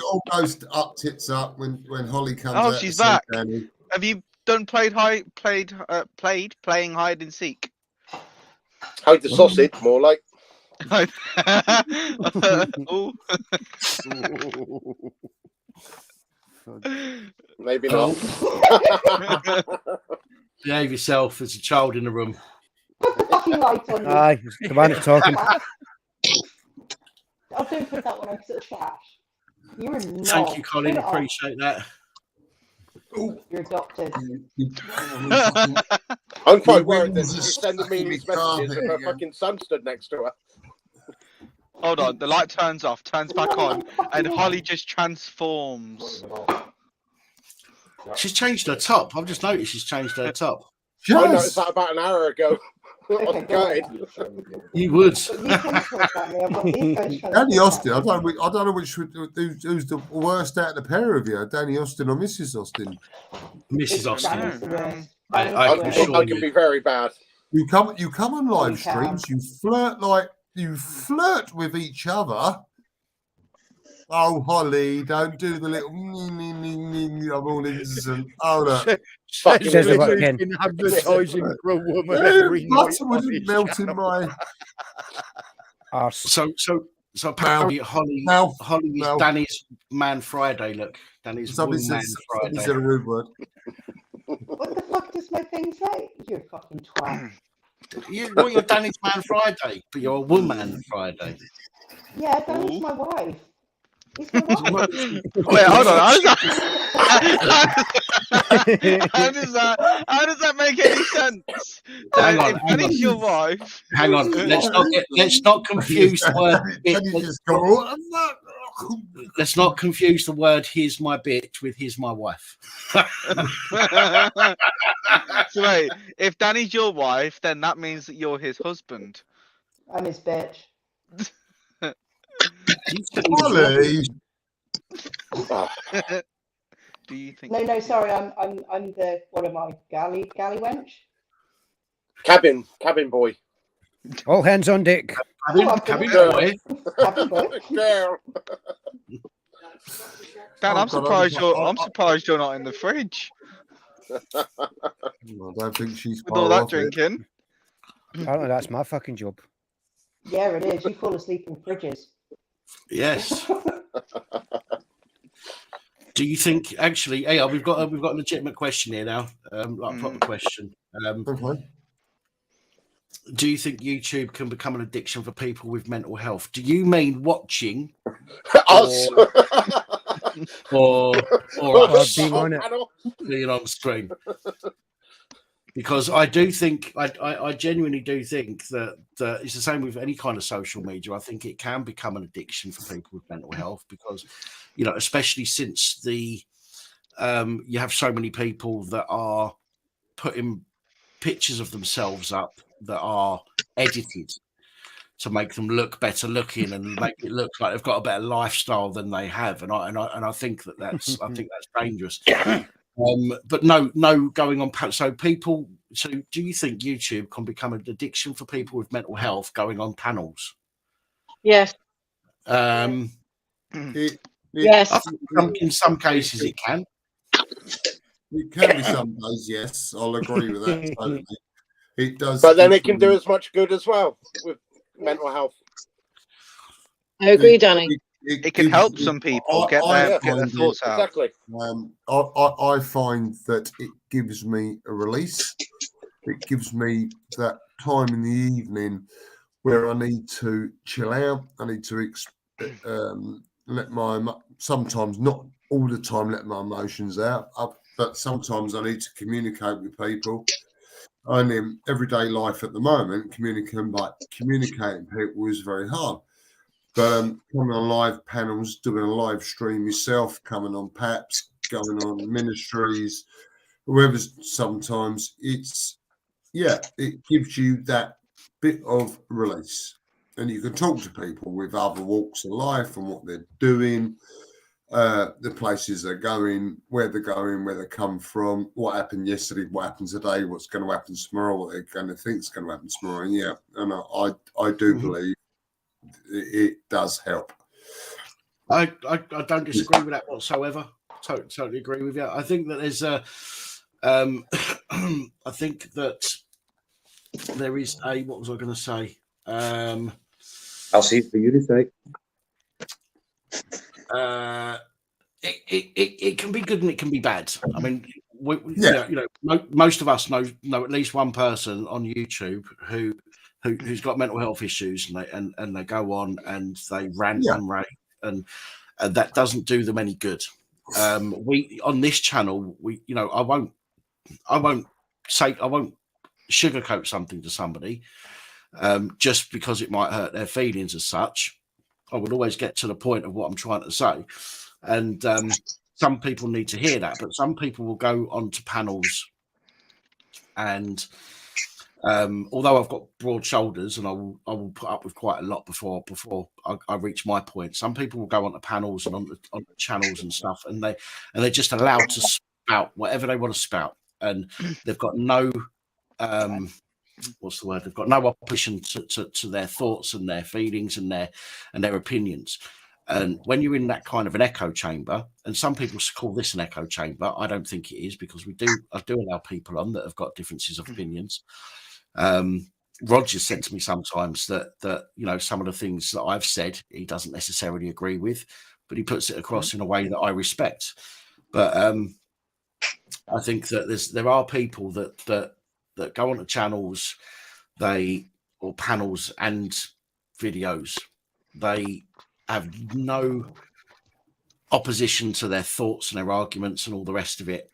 all goes up tits up when Holly comes out. Oh, she's back. Have you done playing hide and seek? Hide the sausage, more like. Maybe not. Behave yourself. There's a child in the room. Aye, the man is talking. I don't put that one into the trash. You're not. Thank you, Colin. Appreciate that. You're adopted. I'm quite worried that she's sending me these messages if her fucking son stood next to her. Hold on, the light turns off, turns back on, and Holly just transforms. She's changed her top. I've just noticed she's changed her top. I noticed that about an hour ago. You would. Danny Austin. I don't know who's the worst out of the pair of you, Danny Austin or Mrs. Austin. Mrs. Austin. I can be very bad. You come on live streams. You flirt with each other. Oh, Holly, don't do the little. I'm all innocent. Oh, no. Been advertising for a woman every night. Butter wouldn't melt in my. So apparently Holly is Danny's Man Friday. Look, Danny's Man Friday. Somebody said a rude word. What the fuck does my thing say? You fucking twat. You're Danny's Man Friday, but you're a woman Friday. Yeah, Danny's my wife. He's my wife. Wait, hold on. How does that make any sense? Hang on, if Danny's your wife. Hang on. Let's not confuse the word. Let's not confuse the word "here's my bitch" with "here's my wife." So wait, if Danny's your wife, then that means that you're his husband. I'm his bitch. Holly. Do you think? No. Sorry, I'm the what am I? Galley wench. Cabin boy. All hands on deck. Cabin boy. Cabin boy. Girl. Dan, I'm surprised you're not in the fridge. I don't think she's with all that drinking. Apparently, that's my fucking job. Yeah, it is. You fall asleep in fridges. Yes. Do you think actually? Hey, we've got a legitimate question here now. Like a proper question. Do you think YouTube can become an addiction for people with mental health? Do you mean watching us or being on it, being on screen? Because I do think, I genuinely do think that it's the same with any kind of social media. I think it can become an addiction for people with mental health because, especially since you have so many people that are putting pictures of themselves up that are edited to make them look better looking and make it look like they've got a better lifestyle than they have. And I think that's dangerous. But no going on. So do you think YouTube can become an addiction for people with mental health going on panels? Yes. Yes. I think in some cases it can. It can be some days, yes. I'll agree with that totally. It does. But then it can do as much good as well with mental health. I agree, Danny. it can help some people get their thoughts out. Exactly. I find that it gives me a release. It gives me that time in the evening where I need to chill out. I need to let sometimes, not all the time, let my emotions out, but sometimes I need to communicate with people. And in everyday life at the moment, communicating people is very hard. But coming on live panels, doing a live stream yourself, coming on PAPs, going on ministries, whoever's sometimes it gives you that bit of release. And you can talk to people with other walks of life and what they're doing, the places they're going, where they come from, what happened yesterday, what happened today, what's going to happen tomorrow, what they're going to think is going to happen tomorrow. And I do believe it does help. I don't disagree with that whatsoever. Totally agree with you. I think that there's I think that there is what was I going to say? I'll see it for you to say. It can be good and it can be bad. I mean, most of us know at least one person on YouTube who's got mental health issues, and they go on and they rant and rave, and that doesn't do them any good. We on this channel, I won't sugarcoat something to somebody just because it might hurt their feelings as such. I would always get to the point of what I'm trying to say, and some people need to hear that, but some people will go onto panels and although I've got broad shoulders and I will put up with quite a lot before I reach my point. Some people will go onto panels and on the channels and stuff, and they're just allowed to spout whatever they want to spout, and they've got no what's the word? They've got no opposition to their thoughts and their feelings and their opinions. And when you're in that kind of an echo chamber, and some people call this an echo chamber, I don't think it is, because I do allow people on that have got differences of opinions. Roger said to me sometimes that some of the things that I've said he doesn't necessarily agree with, but he puts it across in a way that I respect. But I think that there are people that go onto channels, or panels and videos, they have no opposition to their thoughts and their arguments and all the rest of it,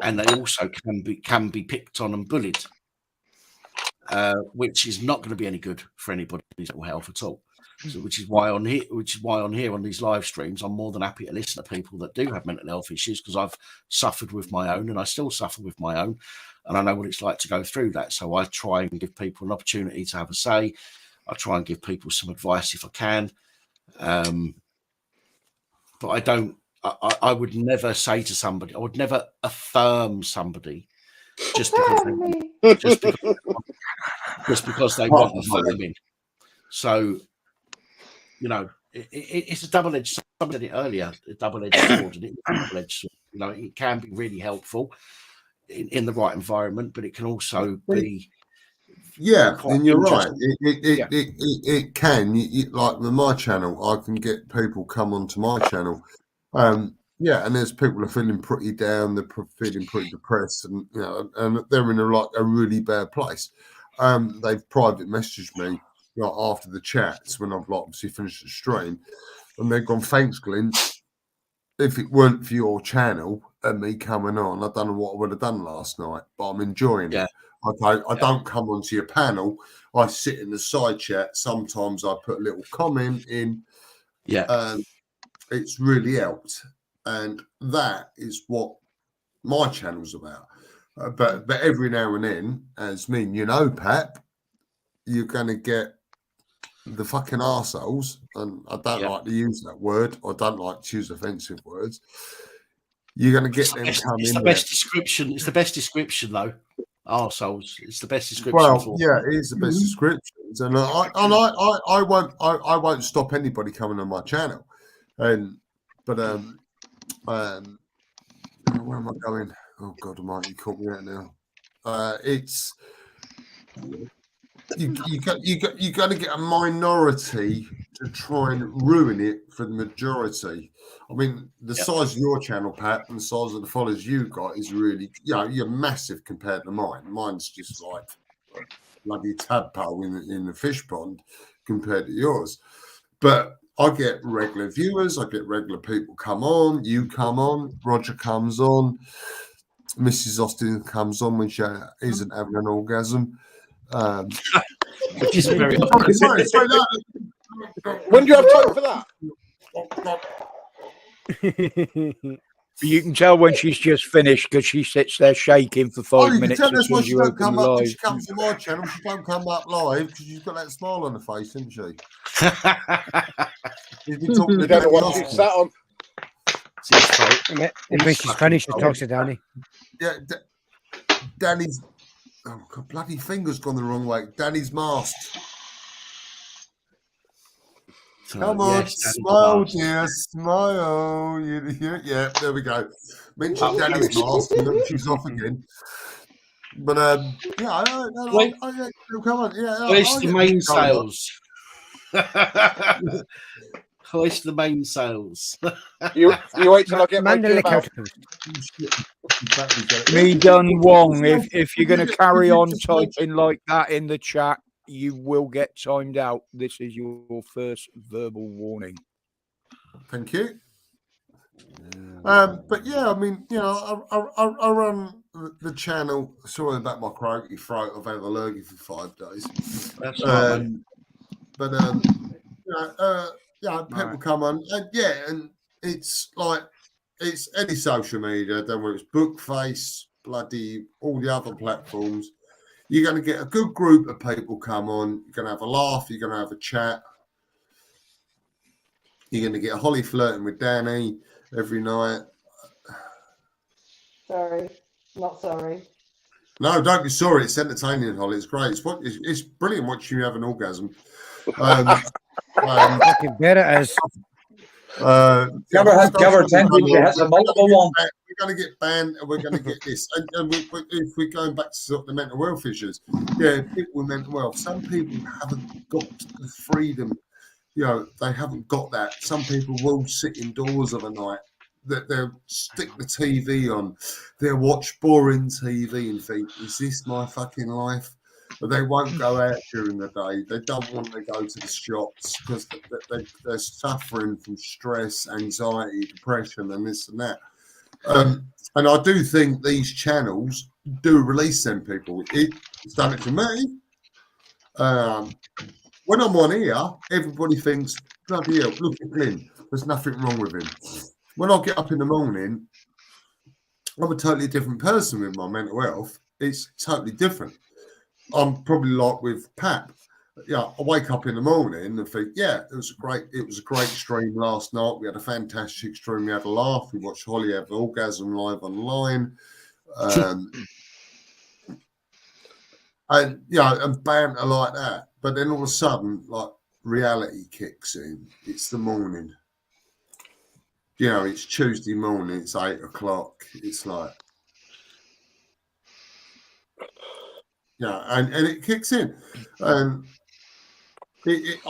and they also can be picked on and bullied, which is not going to be any good for anybody's mental health at all. So, which is why on here on these live streams, I'm more than happy to listen to people that do have mental health issues, because I've suffered with my own, and I still suffer with my own, and I know what it's like to go through that. So I try and give people an opportunity to have a say. I try and give people some advice if I can. But I don't. I would never say to somebody. I would never affirm somebody just because they want affirming. So, it's a double-edged. Somebody said it earlier. A double-edged sword, and it's a double-edged sword. It can be really helpful in the right environment, but it can also be. Yeah, and you're right. It can. Like with my channel, I can get people come onto my channel. And there's people who are feeling pretty down, they're feeling pretty depressed, and and they're in a really bad place. They've private messaged me after the chats when I've obviously finished the stream, and they've gone, "Thanks, Glenn. If it weren't for your channel and me coming on, I don't know what I would have done last night, but I'm enjoying it. Okay, I don't come onto your panel. I sit in the side chat. Sometimes I put a little comment in. It's really helped, and that is what my channel's about. But every now and then, as me, Pap, you're going to get the fucking arseholes, and I don't like to use that word. I don't like to use offensive words. You're going to get them coming. It's the best description. It's the best description, though. Arseholes. It's the best description. Well, it is the best descriptions, and I won't stop anybody coming on my channel. But where am I going? Oh God Almighty, you caught me out now. It's you're going to get a minority to try and ruin it for the majority. I mean, the size of your channel, Pat, and the size of the followers you got is really, you're massive compared to mine. Mine's just like a bloody tadpole in the fish pond compared to yours. But I get regular viewers, I get regular people come on, you come on, Roger comes on, Mrs. Austin comes on when she isn't having an orgasm. Which is very When do you have time for that? You can tell when she's just finished because she sits there shaking for 5 minutes. That's why she don't come up. When she comes to my channel, she don't come up live because she's got that smile on her face, isn't she? She's been talking to Danny. What she's sat on. When she's finished, she talks to Danny. Yeah, Danny's. Oh God, bloody finger's gone the wrong way. Danny's masked. Come on, smile, dear, smile. Yeah, there we go. Mention Danny's mask, and she's off again. But yeah, come on, yeah. Where's the main sales? Where's the main sales? You wait till I get my Me done Wong. If you're going to carry on typing like that in the chat, you will get timed out. This is your first verbal warning. Thank you. But yeah, I mean, I run the channel. Sorry about my croaky throat. I've had a lurgy for 5 days. That's right. People come on, and it's like it's any social media. Don't worry, it's Bookface, bloody all the other platforms. You're going to get a good group of people come on. You're going to have a laugh. You're going to have a chat. You're going to get Holly flirting with Danny every night. Sorry, not sorry. No, don't be sorry. It's entertaining, Holly. It's great. It's brilliant watching you have an orgasm. Fucking better as. Give her 10 she has a multiple one. We're going to get banned and we're going to get this. And if we're going back to sort of the mental health issues, people with mental health, some people haven't got the freedom, they haven't got that. Some people will sit indoors of a night, they'll stick the TV on, they'll watch boring TV and think, is this my fucking life? But they won't go out during the day. They don't want to go to the shops because they're suffering from stress, anxiety, depression, and this and that. And I do think these channels do release them people. It's done it for me. When I'm on here, everybody thinks, bloody hell, look at Glyn. There's nothing wrong with him. When I get up in the morning, I'm a totally different person with my mental health. It's totally different. I'm probably like with PAP. I wake up in the morning and think, it was a great stream last night. We had a fantastic stream. We had a laugh. We watched Holly have an orgasm live online. And banter like that. But then all of a sudden, like reality kicks in. It's the morning. It's Tuesday morning. It's 8 o'clock. It's like, and it kicks in. I think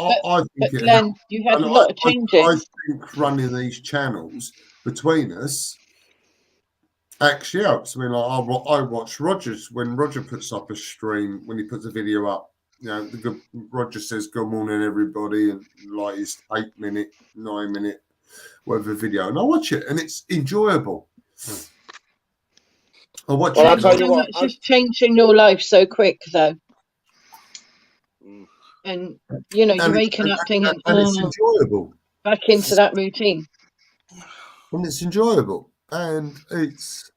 Glenn, you had a lot of changes. I think running these channels between us actually helps. I mean, I watch Rogers when Roger puts up a stream, when he puts a video up. Roger says, "Good morning, everybody," and like his 8-minute, 9-minute, whatever video, and I watch it, and it's enjoyable. I watch it. How much has changed in your life so quick, though? And you're waking up thinking, and it's enjoyable. Back into that routine. And it's enjoyable, and it's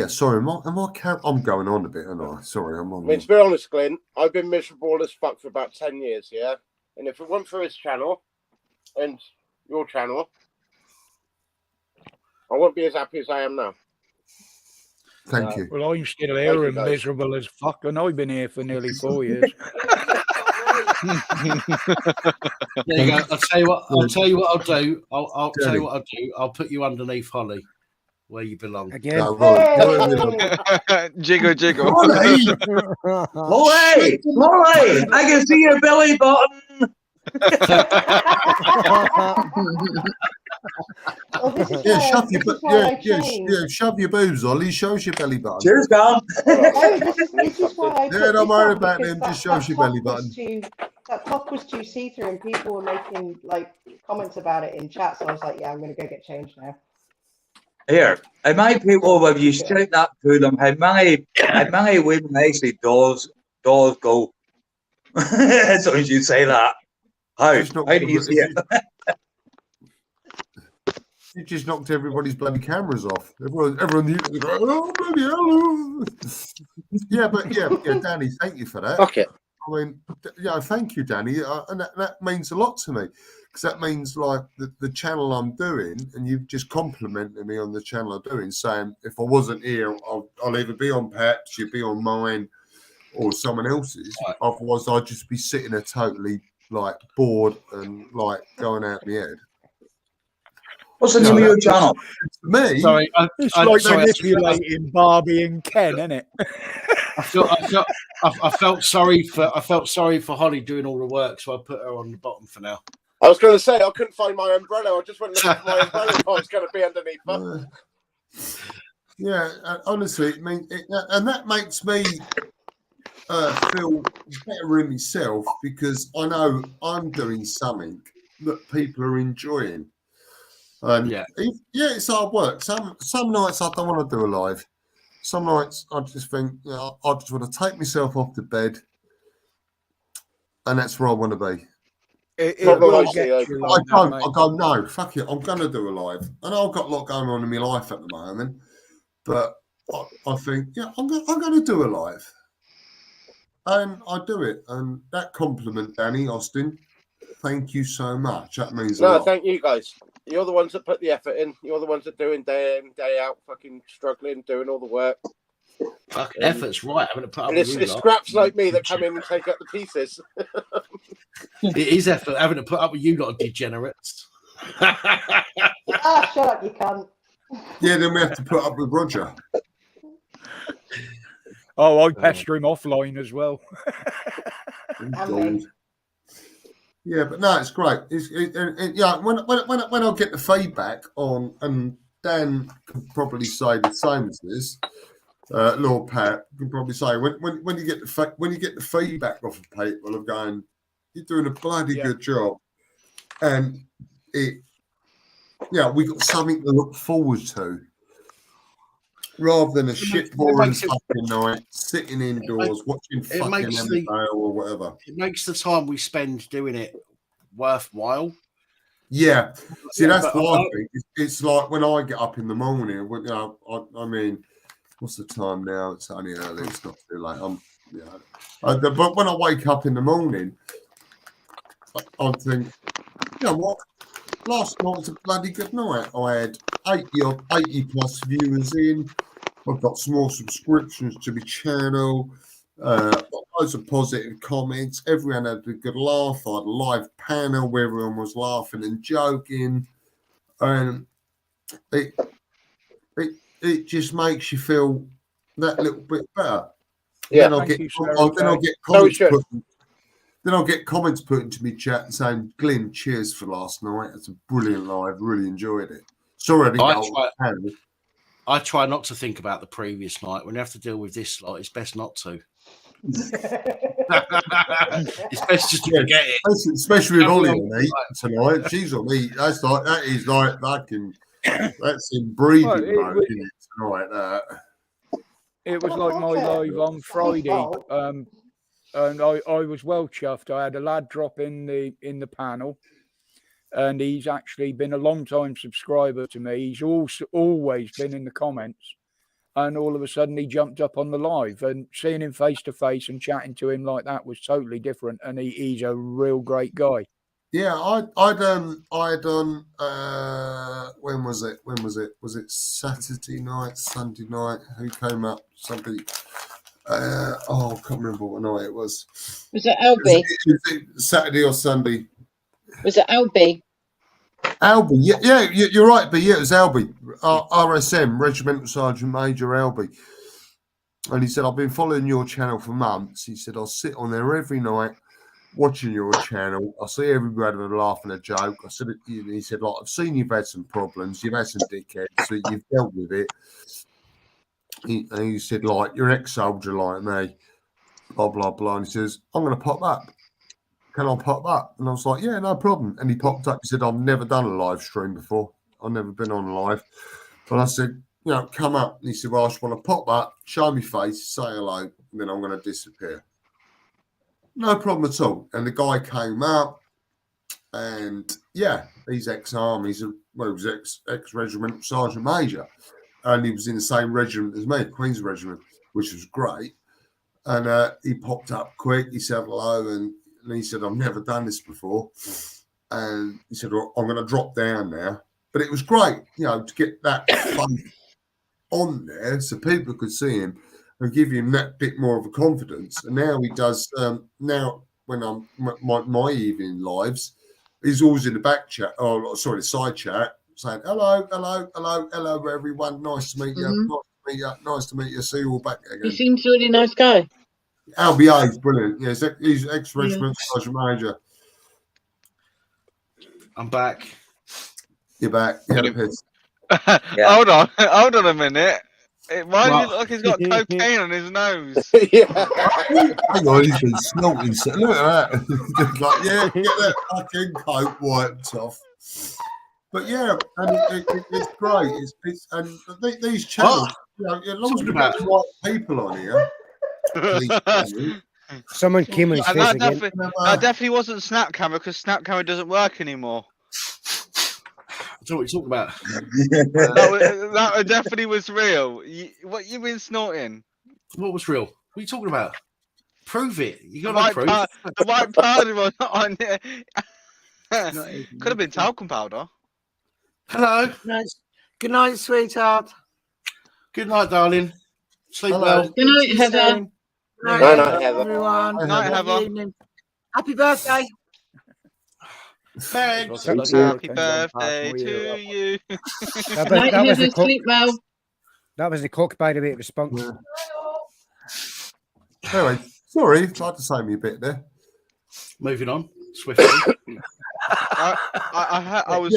sorry, I'm going on a bit, aren't I? Sorry, I'm on. I mean, to be honest, Glenn, I've been miserable as fuck for about 10 years, yeah. And if it weren't for his channel and your channel, I wouldn't be as happy as I am now. Thank you. Well, I'm still here and miserable as fuck, and I've been here for nearly 4 years. There you go. I'll tell you what I'll do. I'll tell you what I'll do. I'll put you underneath Holly, where you belong. Again. Jiggle, jiggle. Molly, I can see your belly button. Well, this is Yeah, why shove I, your this is why I changed. shove your boobs, Ollie. Shows your belly button. Cheers, Cam. No, this is why I Yeah, put don't this worry on, about because them. Just that shows your belly top button. that top was too see-through, and people were making like comments about it in chat. So I was like, yeah, I'm gonna go get changed now. Here, how many people have you straight that to them? How many women actually does go? As soon as you say that, how do you see it? You just knocked everybody's bloody cameras off. Everyone knew. Oh, bloody hell. Yeah, Danny, thank you for that. Fuck it. I mean, yeah, thank you, Danny, and that means a lot to me, because that means like the channel I'm doing, and you've just complimented me on the channel I'm doing, saying if I wasn't here, I'll either be on PAP's, you'd be on mine, or someone else's. Right. Otherwise, I'd just be sitting there totally like bored and like going out my head. What's the name of your channel? Me? Sorry, it's like manipulating Barbie and Ken, isn't it? I felt sorry for Holly doing all the work, so I put her on the bottom for now. I was going to say I couldn't find my umbrella. I just went looking for my umbrella if I was going to be underneath her. Yeah, honestly, I mean, and that makes me feel better in myself, because I know I'm doing something that people are enjoying. Yeah, it's hard work. Some nights I don't want to do a live. Some nights I just think, I just want to take myself off the bed, and that's where I want to be. I go, no, fuck it, I'm going to do a live. I know I've got a lot going on in my life at the moment, but I think, yeah, I'm going to do a live. And I do it. And that compliment, Danny, Austin, thank you so much. That means a lot. No, thank you guys. You're the ones that put the effort in. You're the ones that doing day in, day out, fucking struggling, doing all the work. Fucking effort's right. I'm going to put up and with it's scraps like me that come in and take out the pieces. It is effort having to put up with you lot of degenerates. Shut up, you cunt. Yeah, then we have to put up with Roger. Oh, I pester him offline as well. Yeah, but no, it's great. Yeah, when I get the feedback on, and Dan could probably say the same as this. Lord Pat can probably say when you get the feedback off of people of going, you're doing a bloody good job, and we got something to look forward to, rather than a shit boring fucking night sitting indoors watching fucking NBA or whatever. It makes the time we spend doing it worthwhile. Yeah, see, that's what I think. It's like when I get up in the morning. I mean, what's the time now? It's only early. It's not too late. But when I wake up in the morning, I think, you know what? Last night was a bloody good night. I had 80 plus viewers in. I've got some more subscriptions to my channel. Loads of positive comments. Everyone had a good laugh. I had a live panel where everyone was laughing and joking. And it just makes you feel that little bit better. Yeah. Then I'll get comments put into me chat saying, Glyn, cheers for last night. It's a brilliant live. Really enjoyed it. Sorry, I try not to think about the previous night. When you have to deal with this lot, it's best not to. It's best just to forget it. Especially with Ollie on me tonight. She's on me. That's in breathing mode tonight. It was like my live on Friday. And I was well chuffed. I had a lad drop in the panel, and he's actually been a long time subscriber to me. He's also always been in the comments, and all of a sudden he jumped up on the live, and seeing him face to face and chatting to him like that was totally different. And he's a real great guy. Yeah, I done. When was it? Was it Saturday night, Sunday night? Who came up? Somebody. I can't remember what night it was. Was it Albie? Was it Saturday or Sunday? Was it Albie? Albie, yeah, you're right, but yeah, it was Albie, RSM, Regimental Sergeant Major Albie. And he said, I've been following your channel for months. He said, I'll sit on there every night watching your channel. I see everybody having a laugh and a joke. I said, he said, like, I've seen you've had some problems. You've had some dickheads, so you've dealt with it. And he said, like, you're an ex-soldier like me, blah, blah, blah. And he says, I'm going to pop up. Can I pop up? And I was like, yeah, no problem. And he popped up. He said, I've never done a live stream before. I've never been on live. But I said, you know, come up. And he said, well, I just want to pop up, show me face, say hello, and then I'm going to disappear. No problem at all. And the guy came up, and yeah, he's ex-army. He was ex-regiment sergeant major. And he was in the same regiment as me, Queen's Regiment, which was great. And he popped up quick. He said hello, and he said, I've never done this before. And he said, well, I'm going to drop down now. But it was great, you know, to get that face on there so people could see him and give him that bit more of a confidence. And now he does, now when I'm my evening lives, he's always in the back chat, the side chat, saying, hello, everyone. Nice to meet you. Nice to meet you. See you all back again. He seems a really nice guy. LBA is brilliant. Yes, he's ex-regiment sergeant major. I'm back. You're back. Hold on a minute. Why does it look like he's got cocaine on his nose? Hang on, he's been snorting. Look at that. Like, yeah, get that fucking coke wiped off. But yeah, and it's great. And these channels, you know, as long as we've got the right people on here. Someone came on his face again. That definitely wasn't Snap Camera, because Snap Camera doesn't work anymore. That's what we're talking about. that definitely was real. What you been snorting? What was real? What are you talking about? Prove it. You got to prove. The white powder was not on there. Could have been talcum powder. Hello. Good night, sweetheart. Good night, darling. Sleep well. Good night, Heather. Night, Heather. everyone. Night, Heather. Evening. Happy birthday. Thanks. Happy birthday to you. That was the sleep well. That was the cock, by the way. It was spunk. Anyway, sorry, tried to say me a bit there. Moving on swiftly. I was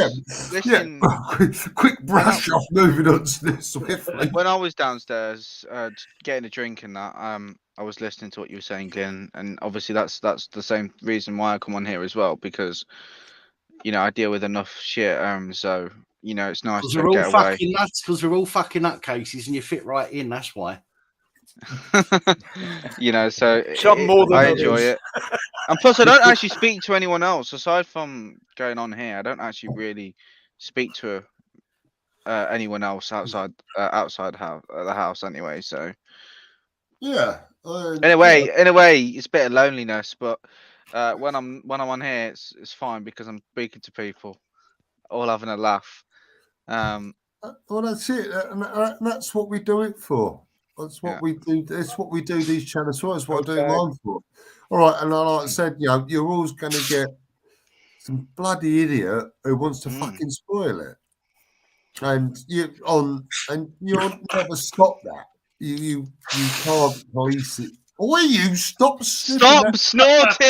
listening. Quick brush off. Moving on to this swiftly. When I was downstairs getting a drink and that, I was listening to what you were saying, Glenn, and obviously that's the same reason why I come on here as well, because you know I deal with enough shit. So you know it's nice to get away. Because we're all fucking nutcases, and you fit right in. That's why. You know, so I enjoy it. And plus, I don't actually speak to anyone else aside from going on here. I don't actually really speak to anyone else outside the house anyway. So yeah. In a way, it's a bit of loneliness, but when I'm on here, it's fine because I'm speaking to people, all having a laugh. Well, that's it, and that's what we do it for. That's what we do. That's what we do these channels for. That's what I do mine for. All right, and like I said, you know, you're always going to get some bloody idiot who wants to fucking spoil it, and you'll never stop that. You can't police it. Will you stop snorting?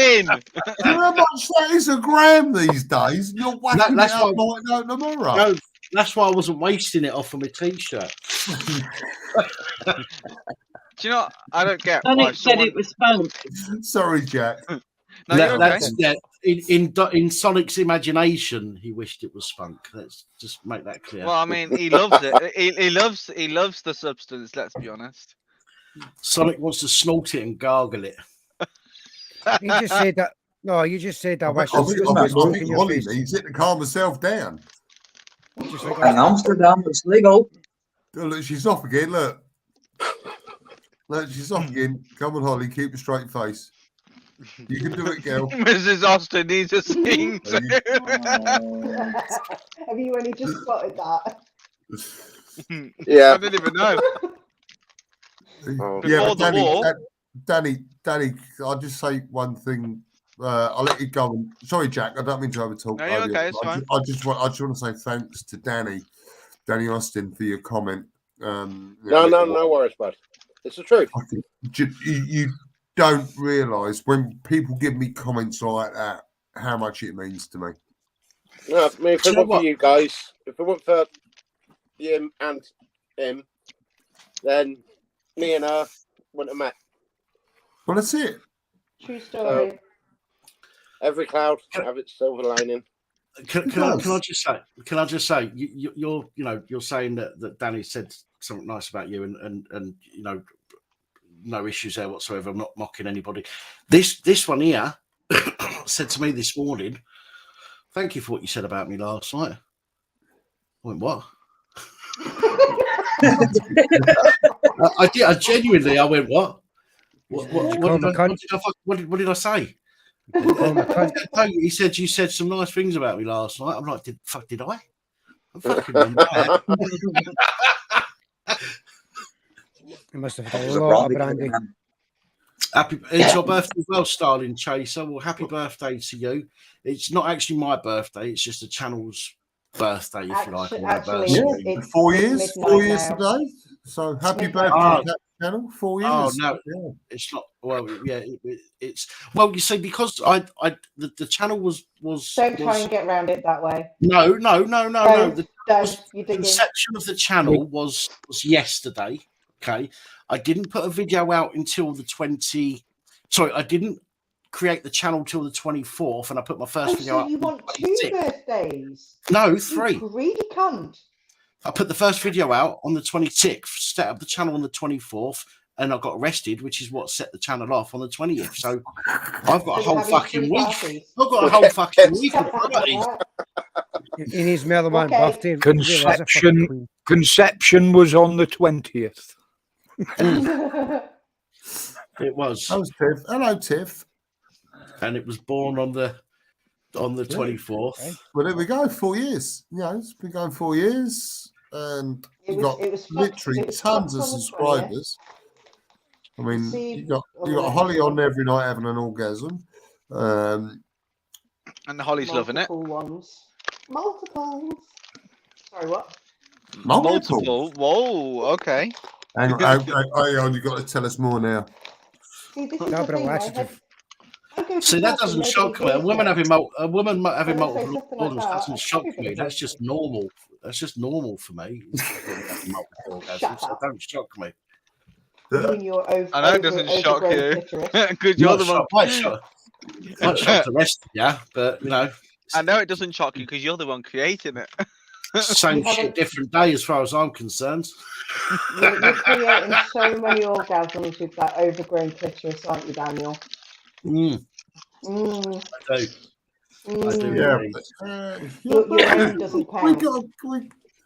You know how much that is a gram these days? You're whacking it up like no tomorrow. No, that's why I wasn't wasting it off of my t-shirt. Do you know? I don't get. Sonic said it was spunk. Sorry, Jack. No, that's in Sonic's imagination, he wished it was spunk. Let's just make that clear. Well, I mean, he loves it. He loves the substance. Let's be honest. Sonic wants to snort it and gargle it. You just said that. No, you just said that. I think Holly needs it to calm herself down. In Amsterdam, it's legal. Look, she's off again. Look, she's off again. Come on, Holly, keep a straight face. You can do it, girl. Mrs. Austin needs a sing. Have you only just spotted that? Yeah. I didn't even know. Yeah, Danny, I'll just say one thing. I'll let you go. Sorry, Jack. I don't mean to overtalk. No, you're okay. It's fine. I just want to say thanks to Danny Austin for your comment. No worries, bud. It's the truth. don't realise when people give me comments like that how much it means to me. No, I mean, if it weren't for you guys, if it weren't for him and him, then me and her wouldn't have met. Well, that's it. True story. So, every cloud have its silver lining. Can I just say you're saying that Danny said something nice about you and you know, no issues there whatsoever. I'm not mocking anybody. This one here said to me this morning, "Thank you for what you said about me last night." I went, what? I genuinely, I went, what? What did I say? He said you said some nice things about me last night. I'm like, did I? I'm fucking remember that. You must have had a lot of brandy. It's your birthday as well, Starling Chaser. Well, happy birthday to you. It's not actually my birthday, it's just the channel's birthday, if you like. Yeah, 4 years today. So happy birthday, channel. 4 years. Oh no, it's not. Well, yeah, it's well. You see, because the channel was. Don't try and get around it that way. No. The You conception of the channel was yesterday. Okay, I didn't put a video out until the 20. Sorry, I didn't create the channel till the 24th, and I put my first video out. You want 2 birthdays? No, 3. You greedy cunt. I put the first video out on the 26th, set up the channel on the 24th, and I got arrested, which is what set the channel off on the 20th. So I've got a whole fucking week. I've got a whole fucking week of parties. In his Mellow birthday. Conception was on the 20th. It was. That was Tiff. Hello, Tiff. And it was born on the 24th. Well, there we go. 4 years. You know, it's been going 4 years, and you got literally tons of subscribers. I mean, you got Holly on every night having an orgasm, and Holly's loving it. Multiples. Sorry, what? Multiple. Whoa. Okay. Hang on, you got to tell us more now. See, this is the thing, See, that doesn't shock me. A woman having multiple orgasms doesn't shock me. That's just normal. That's just normal for me. Multiple orgasms, so don't shock me. I know it doesn't shock you, because you're the one. Might shock the rest of you, but you know. I know it doesn't shock you because you're the one creating it. Same shit, different day, as far as I'm concerned. You're creating so many orgasms with that overgrown clitoris, aren't you, Daniel? I do. I do. Yeah, your name doesn't count. We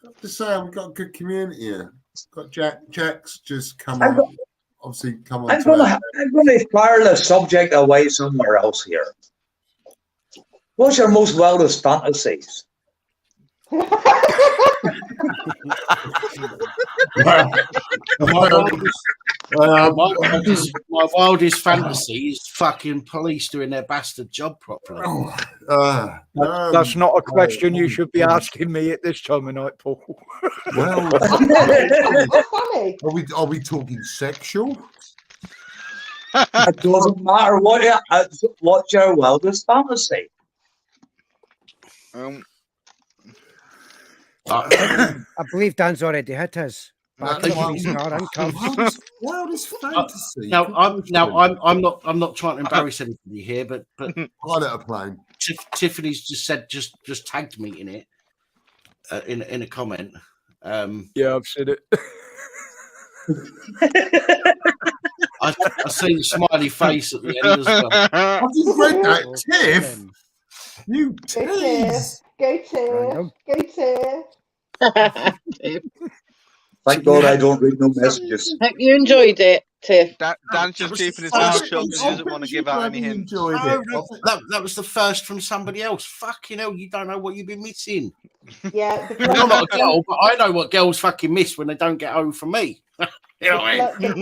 have to say we've got a good community here. Got Jack's just come on. Obviously, come on. I'm going to fire the subject away somewhere else here. What's your most wildest fantasies? My wildest fantasy is fucking police doing their bastard job properly. That's not a question you should be asking me at this time of night, Paul. Well, are we talking sexual? It doesn't matter what's your wildest fantasy. I believe Dan's already hit his. Wildest fantasy. Now I'm not trying to embarrass anybody here, but pilot a plane. Tiffany's just tagged me in it in a comment. Yeah, I've said it. I see the smiley face at the end as well. I've just read that, Tiff. You tease. Go Tiff. Thank God I don't read no messages. Hope you enjoyed it, Tiff. Dan's just keeping his mouth shut because he doesn't want to give out any hints. That was the first from somebody else. Fucking hell, you don't know what you've been missing. Yeah, I'm not a girl, but I know what girls fucking miss when they don't get home from me. You know what I mean?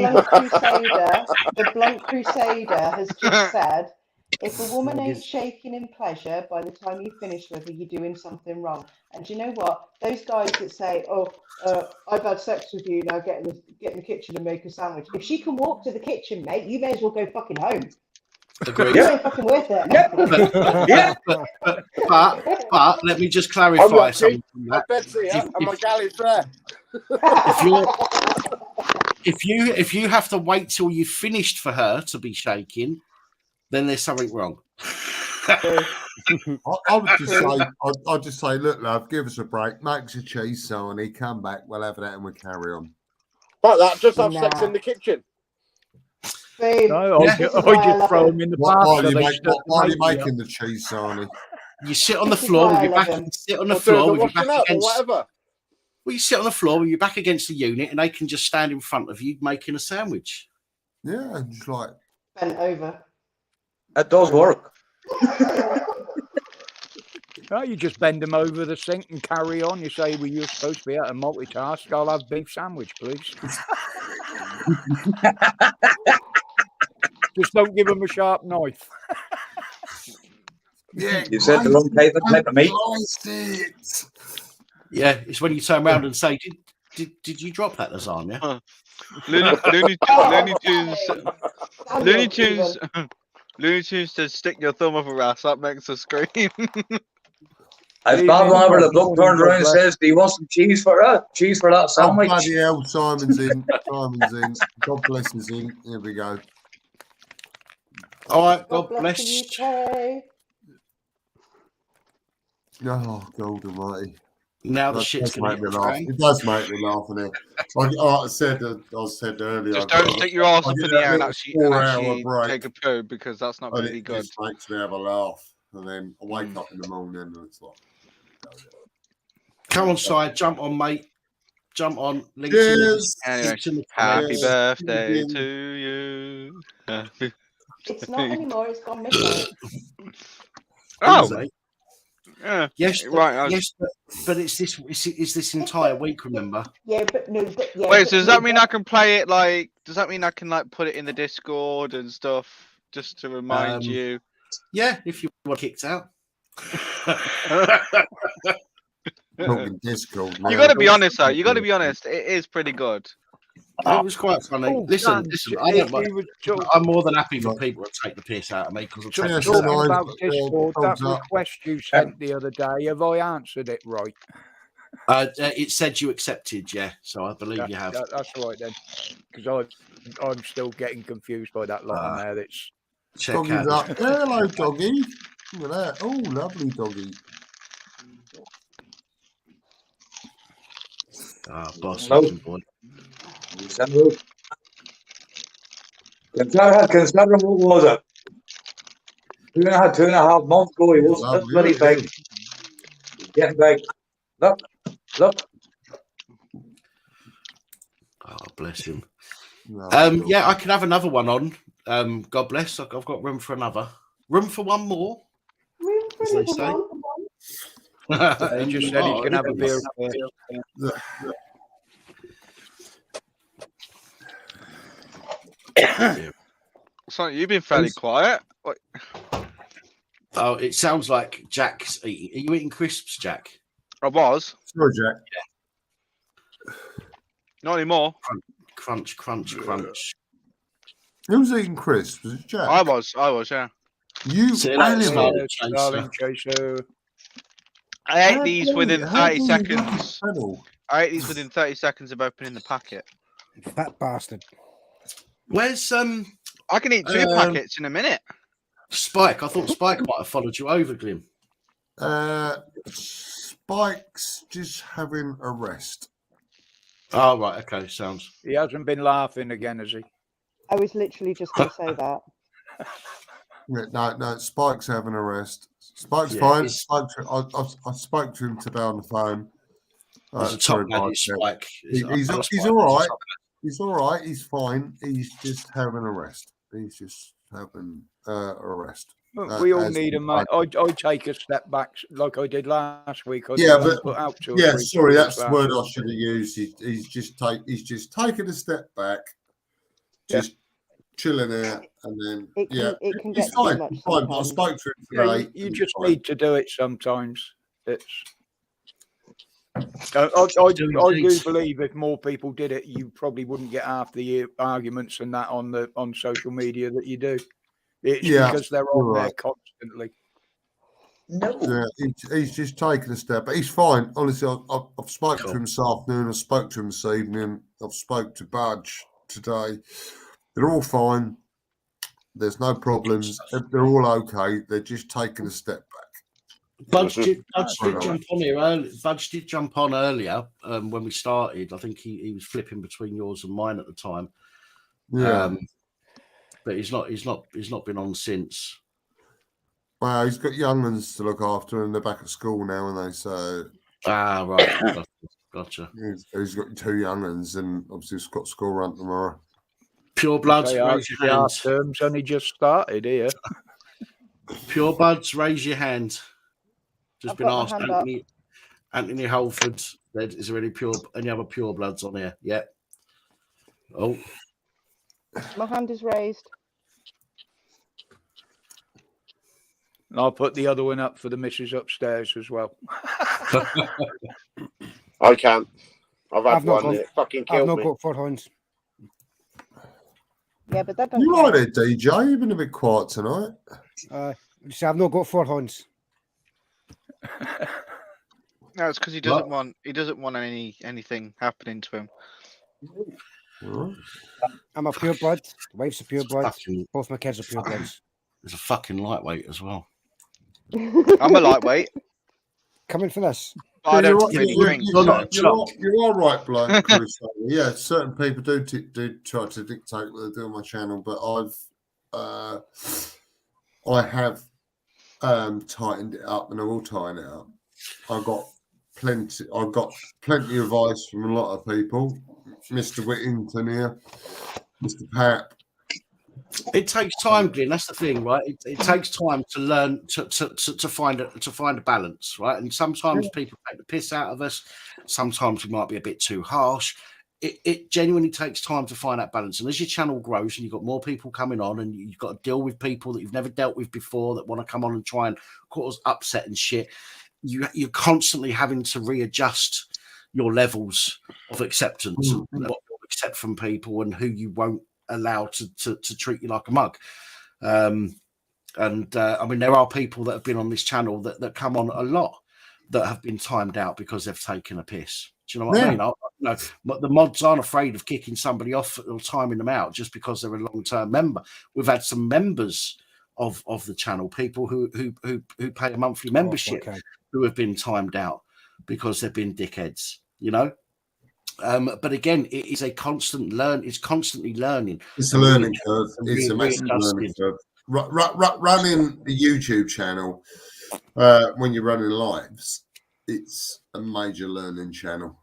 The Blunt Crusader has just said If a woman ain't shaking in pleasure by the time you finish with her, you're doing something wrong. And do you know what? Those guys that say, "Oh, I've had sex with you, now get in the kitchen and make a sandwich." If she can walk to the kitchen, mate, you may as well go fucking home. Agreed. You ain't fucking worth it. But let me just clarify something from that. Betsy, and my galley's there. If you have to wait till you've finished for her to be shaking, then there's something wrong. I would just say, look, love, give us a break, make us a cheese sarnie, come back, we'll have that and we'll carry on. Like that, just have sex in the kitchen. No, I just throw them in the bath. Why are you making the cheese sarnie? You sit on the floor with your back. Sit on the floor with your back against. Whatever. Well, you sit on the floor with your back against the unit, and they can just stand in front of you making a sandwich. Yeah, just like bent over. That does work. No, you just bend them over the sink and carry on. You say, "Well, you're supposed to be able to multitask. I'll have beef sandwich, please." Just don't give them a sharp knife. Yeah, you said the wrong type of meat. Yeah, it's when you turn around and say, "Did you drop that lasagna?" Looney Tunes says, "Stick your thumb up her ass." That makes her scream. I've got one where the bloke turns around and says, "Do you want some cheese for that? Cheese for that sandwich?" Oh, bloody hell, Simon's in. Simon's in. God bless his in. Here we go. All right, God bless the UK. Oh, God almighty. Now the shit's going to laugh. It does make me laugh. Like I said earlier. Just don't stick your arse up in the air and actually break, take a poo, because that's not going to be good. It just makes me have a laugh. And then I wake up in the morning and it's like... Come on, side, jump on, mate. Jump on. Cheers. Anyway, happy birthday to you. It's not anymore. It's gone midnight. Oh. Yeah. Yes, right. Yes, but it's this entire week. Remember? Yeah, but no. But yeah, wait, so does that mean I can play it like? Does that mean I can like put it in the Discord and stuff just to remind you? Yeah, if you were kicked out. Discord. You got to be honest, though. You got to be honest. It is pretty good. It was quite funny. Listen. I'm more than happy for people to take the piss out of me because Talking about Discord, that request you sent the other day, have I answered it right? It said you accepted, yeah. So I believe you have. That's right then, because I'm still getting confused by that line there. That's check Doggy's out. Up. Hello, doggy. Look at that. Oh, lovely doggy. Boss, boy. Consider what was it? 2.5 months ago, he wasn't this bloody big. He's getting big. Look. Oh, bless him. Yeah, I can have another one on. God bless. I've got room for another. Room for one more. Room for another one. He just said he's going to have a beer. So you've been fairly quiet. What? Oh, it sounds like Jack's eating. Are you eating crisps, Jack? I was. Sure, Jack. Yeah. Not anymore. Crunch. Who's eating crisps? Was it Jack? I was, yeah. You animal. I ate these within 30 seconds. I ate these within 30 seconds of opening the packet. Fat bastard. Where's I can eat 2 packets in a minute. Spike? I thought Spike might have followed you over, Glim. Spike's just having a rest. Oh, right. Okay, sounds. He hasn't been laughing again, has he? I was literally just going to say that. No, Spike's having a rest. Spike's fine. I spoke to him today on the phone. Spike. He's all right. He's all right. He's fine. He's just having a rest. He's just having a rest. We all need a mate. I take a step back like I did last week. Sorry, that's the word I should have used. He's just taken a step back, just chilling out, and then It can get it's too fine. much It's fine. I sometimes. spoke to him Yeah, today. you and just it's fine. need to do it sometimes. It's. I do believe if more people did it, you probably wouldn't get half the arguments and that on social media that you do. It's because they're on there constantly. No. Yeah, he's just taken a step, but he's fine. Honestly, I've spoken to him this afternoon. I spoke to him this evening. I've spoke to Budge today. They're all fine. There's no problems. They're all okay. They're just taking a step back. Budge did jump on here early. Budge did jump on earlier when we started. I think he was flipping between yours and mine at the time. Yeah, but he's not been on since. Well, he's got young ones to look after, and they're back at school now, and they so. Right, gotcha. He's got 2 young ones, and obviously he's got school run tomorrow. Pure bloods, raise your hand. Terms only just started here. Pure buds, raise your hand. Just I've been got asked, my hand Anthony Holford. Is there any other pure bloods on here? Yeah. Oh, My hand is raised. And I'll put the other one up for the missus upstairs as well. I can't. I've one. It fucking killed I've me. not got 4 hands. Yeah, but that doesn't. You right there, DJ? You've been a bit quiet tonight. See, I've not got 4 hands. No, it's because he doesn't want anything happening to him. I'm a pure blood. The wife's a pure blood. Both my kids are pure bloods. There's a fucking lightweight as well. I'm a lightweight. Coming for this. I don't really drink. You are right, bloke. Chris. Yeah, certain people do try to dictate what they do on my channel, but I have tightened it up, and I will tighten it up. I've got plenty of advice from a lot of people. Mr. Whittington here, Mr. PAP. It takes time, Glenn. That's the thing, right? It takes time to learn to find a balance, right? And sometimes people take the piss out of us. Sometimes we might be a bit too harsh. It genuinely takes time to find that balance. And as your channel grows and you've got more people coming on, and you've got to deal with people that you've never dealt with before that want to come on and try and cause upset and shit, you're constantly having to readjust your levels of acceptance and what you'll accept from people and who you won't allow to treat you like a mug. I mean, there are people that have been on this channel that come on a lot that have been timed out because they've taken a piss. Do you know what I mean? But the mods aren't afraid of kicking somebody off or timing them out just because they're a long-term member. We've had some members of the channel, people who pay a monthly membership, who have been timed out because they've been dickheads, you know. But again, it is a constant it's constantly learning. It's a learning curve. It's a massive learning curve. Running a YouTube channel when you're running lives, it's a major learning channel.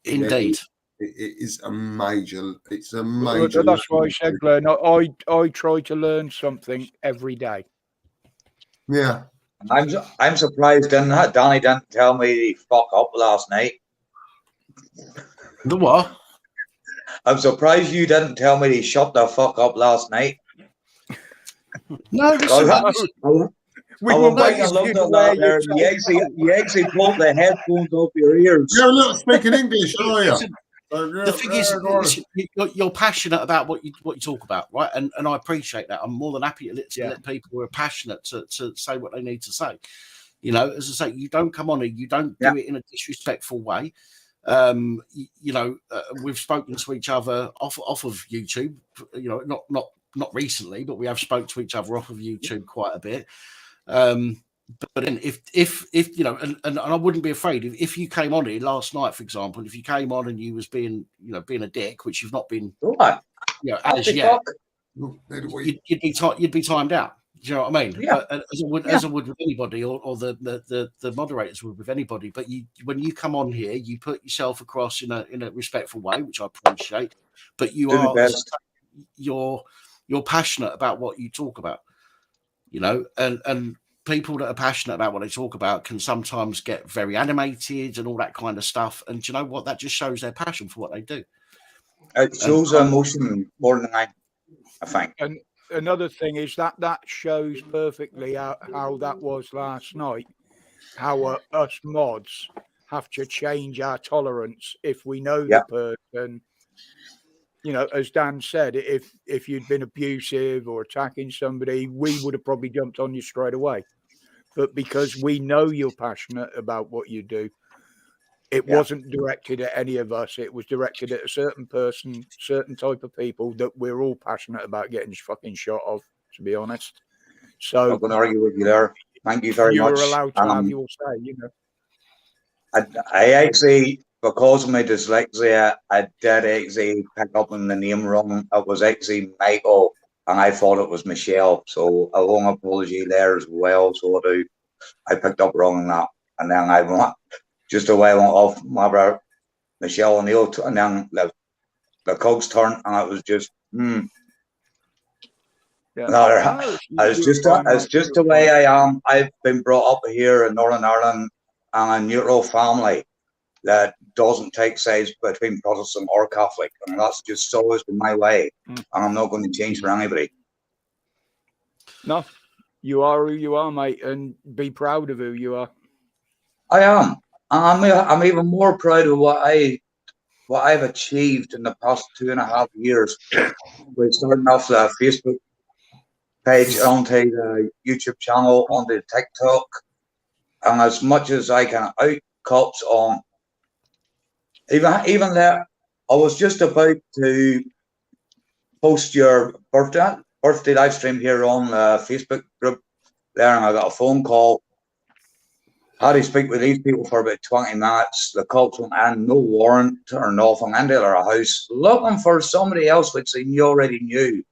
Indeed. It is a major. It's a major. That's why I said, Glenn, I try to learn something every day. Yeah. I'm surprised Danny didn't tell me he fucked up last night. The what? I'm surprised you didn't tell me he shut the fuck up last night. No, You actually pulled the headphones off your ears. You're not speaking English, are you? The thing is, you're passionate about what you talk about, right? And I appreciate that. I'm more than happy to let people who are passionate to say what they need to say. You know, as I say, you don't come on here, you don't do it in a disrespectful way. We've spoken to each other off of YouTube. You know, not recently, but we have spoke to each other off of YouTube quite a bit. But then if you know, and I wouldn't be afraid if you came on here last night, for example, if you came on and you was being a dick, which you've not been, as yet, you'd be timed out. Do you know what I mean? Yeah. As I would with anybody, or the moderators would with anybody. But when you come on here, you put yourself across in a respectful way, which I appreciate. But you're passionate about what you talk about. You know, and people that are passionate about what they talk about can sometimes get very animated and all that kind of stuff. And do you know what? That just shows their passion for what they do. It shows emotion more than I. I think. And another thing is that shows perfectly how that was last night. How us mods have to change our tolerance if we know the person. You know, as Dan said, if you'd been abusive or attacking somebody, we would have probably jumped on you straight away. But because we know you're passionate about what you do, it wasn't directed at any of us. It was directed at a certain person, certain type of people that we're all passionate about getting fucking shot of, to be honest. So I'm not going to argue with you there. Thank you very much. You were allowed to have your say, you know. I actually, because of my dyslexia, I did actually pick up on the name wrong. It was actually Michael, and I thought it was Michelle. So a long apology there as well. So I picked up wrong on that, and then I went just a while off my brother Michelle O'Neill, and then the cogs turned, and it was just No, it's just the way I am. I've been brought up here in Northern Ireland and a neutral family that doesn't take sides between Protestant or Catholic, and that's just always been my way, and I'm not going to change for anybody. No, you are who you are, mate, and be proud of who you are. I am. I'm even more proud of what I've achieved in the past 2.5 years. We're starting off the Facebook page, onto the YouTube channel, onto TikTok, and as much as I can out cops on, even there, I was just about to post your birthday live stream here on the Facebook group there, and I got a phone call. Had to speak with these people for about 20 minutes. The cops went in, no warrant or nothing, into their house, looking for somebody else which they already knew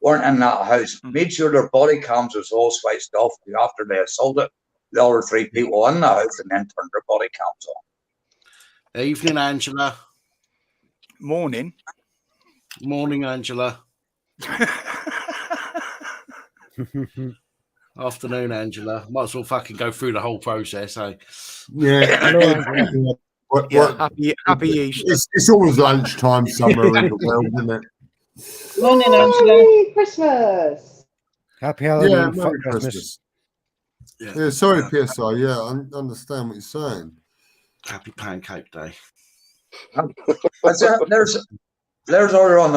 weren't in that house. Made sure their body cams was all switched off after they assaulted the other 3 people in the house, and then turned their body cams on. Evening, Angela. Morning. Morning, Angela. Afternoon, Angela. Might as well fucking go through the whole process, eh? Yeah. Happy Easter. It's always lunchtime somewhere in the world, isn't it? Morning, Angela. Merry Christmas. Happy Halloween. Yeah, Fuck Merry Christmas. Christmas. Yeah, sorry, PSI. Yeah, I understand what you're saying. Happy Pancake Day. There's order on.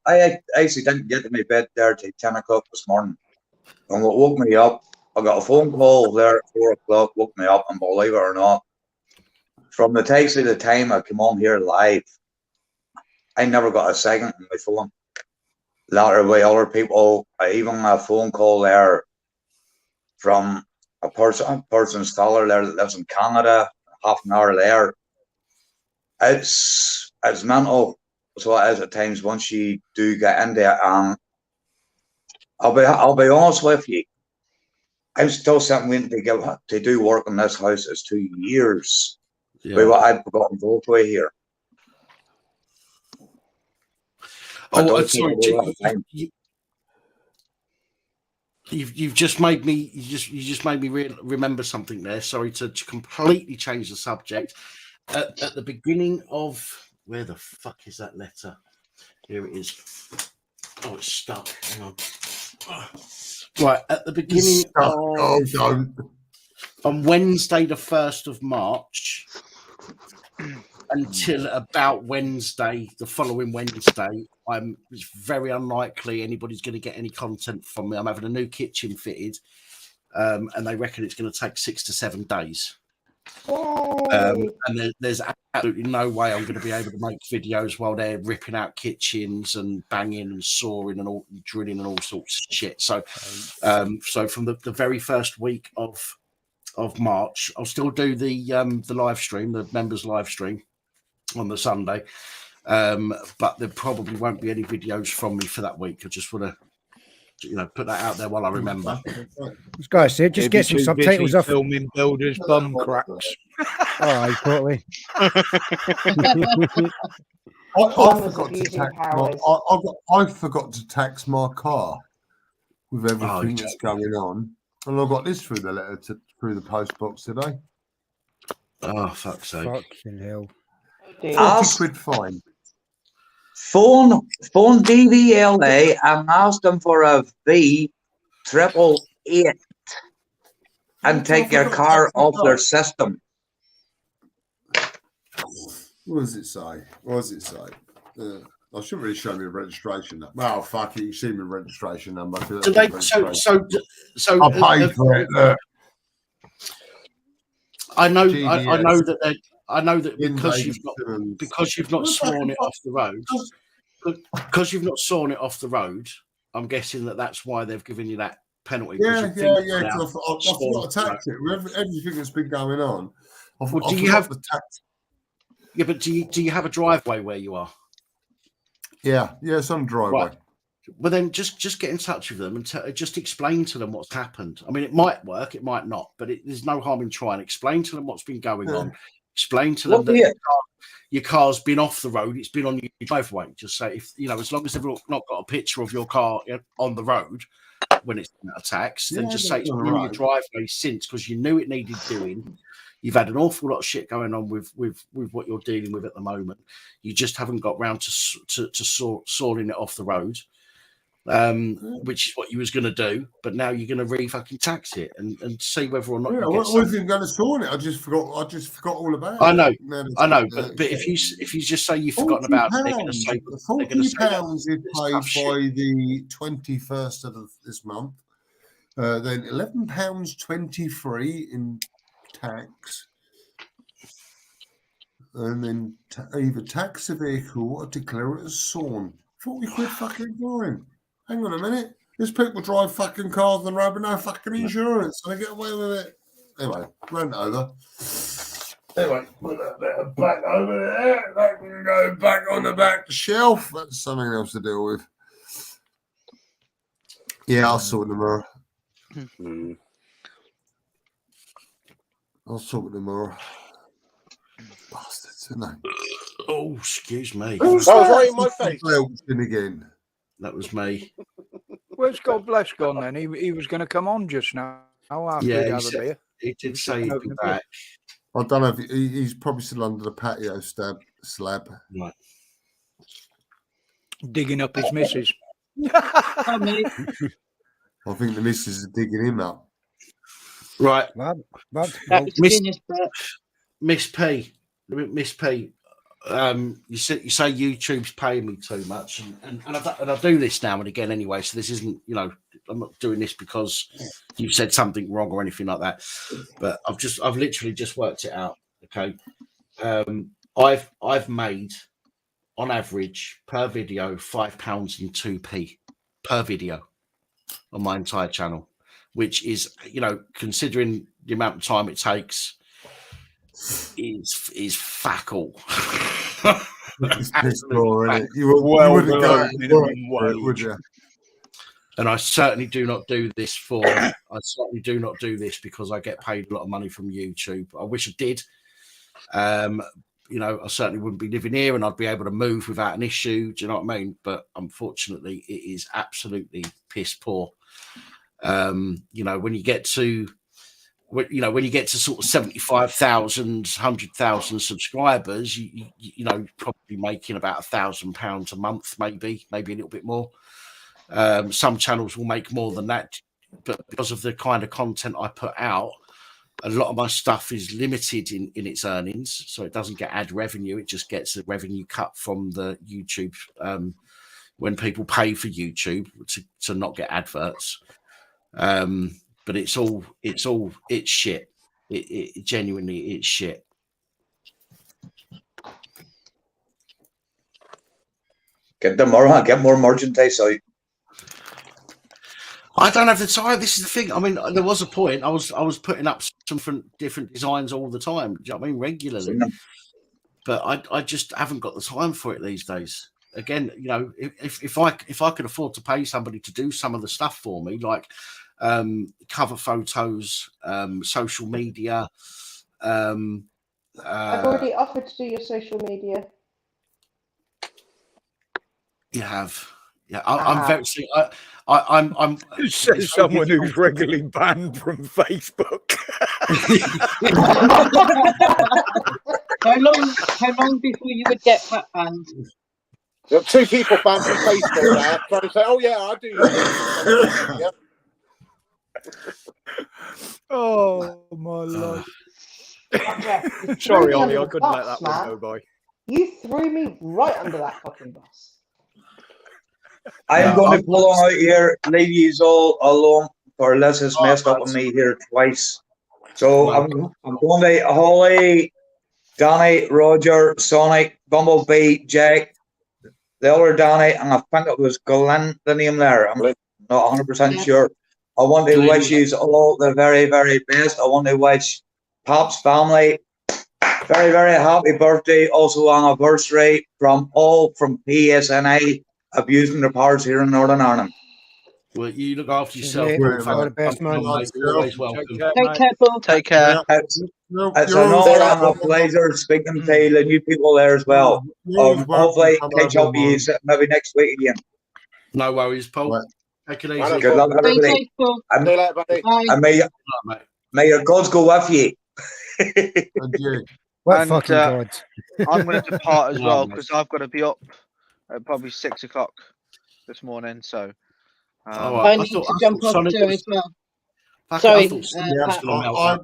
I actually didn't get to my bed there till 10 o'clock this morning. And what woke me up, I got a phone call there at 4 o'clock, woke me up, and believe it or not, from the text of the time I came on here live, I never got a second on my phone. Later way, other people, even a phone call there from a person's father there that lives in Canada, half an hour there. It's mental. So it is at times once you do get in there. I'll be honest with you. I'm still sitting waiting to do work in this house. It's 2 years with what I've got involved with here. Oh, sorry, you've just made me remember something there. Sorry to completely change the subject. At the beginning of, where the fuck is that letter? Here it is. Oh, it's stuck. Hang on. Right, at the beginning on Wednesday, the 1st of March, until about Wednesday, the following Wednesday, it's very unlikely anybody's going to get any content from me. I'm having a new kitchen fitted, and they reckon it's going to take 6 to 7 days. And there's absolutely no way I'm going to be able to make videos while they're ripping out kitchens and banging and sawing and all drilling and all sorts of shit. So, so from the very first week of March, I'll still do the live stream, the members live stream on the Sunday, but there probably won't be any videos from me for that week. I just want to, put that out there while I remember. I was going to say, just get some subtitles off. Filming builders' bum cracks. All right, totally. I forgot to tax my car with everything that's going on, and I got this through the letter through the post box today. Oh, fuck's sake! Fucking hell! 40 quid fine. phone DVLA and ask them for a V888 and take your car off their system. What does it say? What does it say? I shouldn't really show me a registration number. Well, fuck it, you see my registration number. So I paid for it. Look. I know GDS. that because you've not sworn it off the road. Because you've not sworn it off the road, I'm guessing that's why they've given you that penalty. Yeah. I've forgot to tax it. With everything that's been going on. Do you have the tax? Yeah, but do you have a driveway where you are? Yeah, some driveway. Right. Well, then just get in touch with them and just explain to them what's happened. I mean, it might work, it might not, but there's no harm in trying. Explain to them what's been going on. Explain to them that your car's been off the road, it's been on your driveway. Just say, if as long as they've not got a picture of your car on the road when it's been taxed, then just say it's been on your driveway since, because you knew it needed doing. You've had an awful lot of shit going on with what you're dealing with at the moment. You just haven't got round to sawing it off the road, which is what you was going to do. But now you're going to re-fucking tax it and see whether or not. Yeah, what was it going to saw it? I just forgot all about it. I know. But if you just say you've forgotten about it, they're going to say £40 is paid by the 21st of this month. Then £11.23 in tax, and then either tax the vehicle or declare it as sawn. 40 quid fucking fine. Hang on a minute. There's people drive fucking cars on the road with no fucking insurance, and they get away with it. Anyway, run over. Anyway, put that bit back over there. That can go back on the back shelf. That's something else to deal with. Yeah, I'll sort them out. I'll sort it tomorrow. Bastards, isn't they? Oh, excuse me. That was right in my face. Again. That was me. Where's God Bless gone then? He was going to come on just now. Yeah, he did say he'd be back. I don't know if he's probably still under the patio slab. Right. Digging up his missus. I think the missus is digging him up. Right. Miss P. You say YouTube's paying me too much, and I do this now and again anyway. So this isn't, I'm not doing this because you said something wrong or anything like that. But I've literally just worked it out. Okay, I've made on average per video £5.02 per video on my entire channel, which is, considering the amount of time it takes, is fuck all. You wouldn't go minimum wage, would you? And I certainly do not do this because I get paid a lot of money from YouTube. I wish I did. I certainly wouldn't be living here and I'd be able to move without an issue. Do you know what I mean? But unfortunately, it is absolutely piss poor. When you get to sort of 75,000, 100,000 subscribers, you probably making about £1,000 a month, maybe a little bit more. Some channels will make more than that, but because of the kind of content I put out, a lot of my stuff is limited in its earnings, so it doesn't get ad revenue. It just gets the revenue cut from the YouTube when people pay for YouTube to not get adverts. But it's shit. It genuinely, it's shit. Get more merchandise out. I don't have the time. This is the thing. I mean, there was a point. I was putting up some different designs all the time. Do you know what I mean? Regularly. But I just haven't got the time for it these days. Again, if I could afford to pay somebody to do some of the stuff for me, like cover photos, social media. I've already offered to do your social media. You have. Yeah, I'm very. I'm. Says someone who's regularly banned from Facebook. How long before you would get PAP banned? Got two people banned from Facebook there trying to say, "Oh yeah, I do." Yeah. Oh my life. Roger, you threw Sorry, me Ollie, under I the couldn't let bus, that one man. go by. You threw me right under that fucking bus. I'm going to pull on out here, leave you all alone, for Les has messed up on me here twice. So I'm going to Holly, Danny, Roger, Sonic, Bumblebee, Jack, the other Danny, and I think it was Glenn, the name there. I'm not 100% sure. I want to wish you all the very, very best. I want to wish Pop's family very, very happy birthday, also anniversary from PSNA abusing their powers here in Northern Ireland. Well, you look after yourself. All the best, man. You're always welcome. Take care, Paul. Take care. It's an honor and a pleasure speaking to the new people there as well. Hopefully catch up with you maybe next week again. No worries, Paul. Take it easy. Good luck, everybody. And may your gods go with you. What fucking gods? I'm going to depart as well because I've got to be up at probably 6 o'clock this morning. So I need to jump off too as well. Sorry, I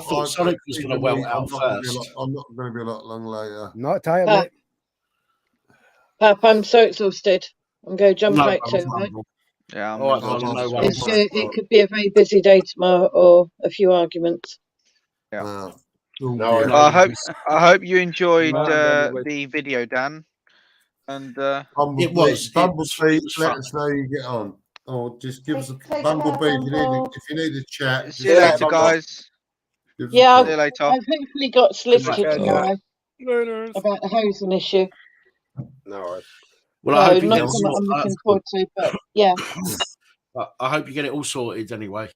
thought Sonic was going to welt out first. I'm not going to be a lot long later. Not tired, mate. Pap, I'm so exhausted. I'm going to jump out too, right? Yeah, it could be a very busy day tomorrow or a few arguments. Yeah. I hope you enjoyed the video, Dan. And Bumblebee, let us know you get on. Or just give us a Bumblebee if you need a chat. See you later, guys. Yeah, see you later. I've hopefully got solicited tomorrow about the housing issue. No. Well, I hope you not get something I'm looking forward to, but yeah. I hope you get it all sorted anyway.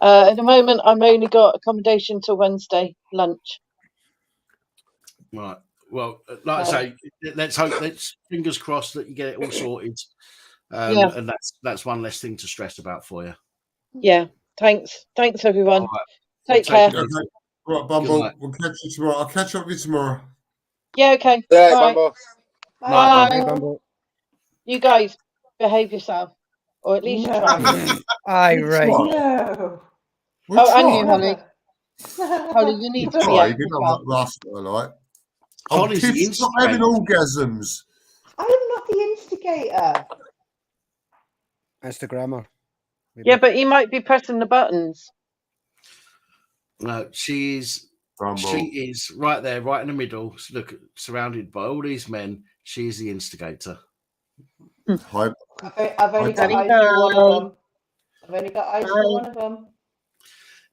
At the moment, I've only got accommodation till Wednesday lunch. Right. Well, like I say, let's hope. Let's fingers crossed that you get it all sorted. And that's one less thing to stress about for you. Yeah. Thanks, everyone. Right. Take care. Right, Bumble. We'll catch you tomorrow. I'll catch up with you tomorrow. Yeah. Okay. Yeah, Bye. Bumble. Bye. Bumble. You guys behave yourself, or at least try. Aye, right. No. And you, Holly. Holly, you need to be Sorry, up you as know well. what last I like. Holly's the Kids stop having orgasms. I am not the instigator. That's the grammar. Yeah, but you might be pressing the buttons. No, she is right there, right in the middle. Look, surrounded by all these men. She is the instigator. I've only got eyes for one of them. I've only got eyes for one of them.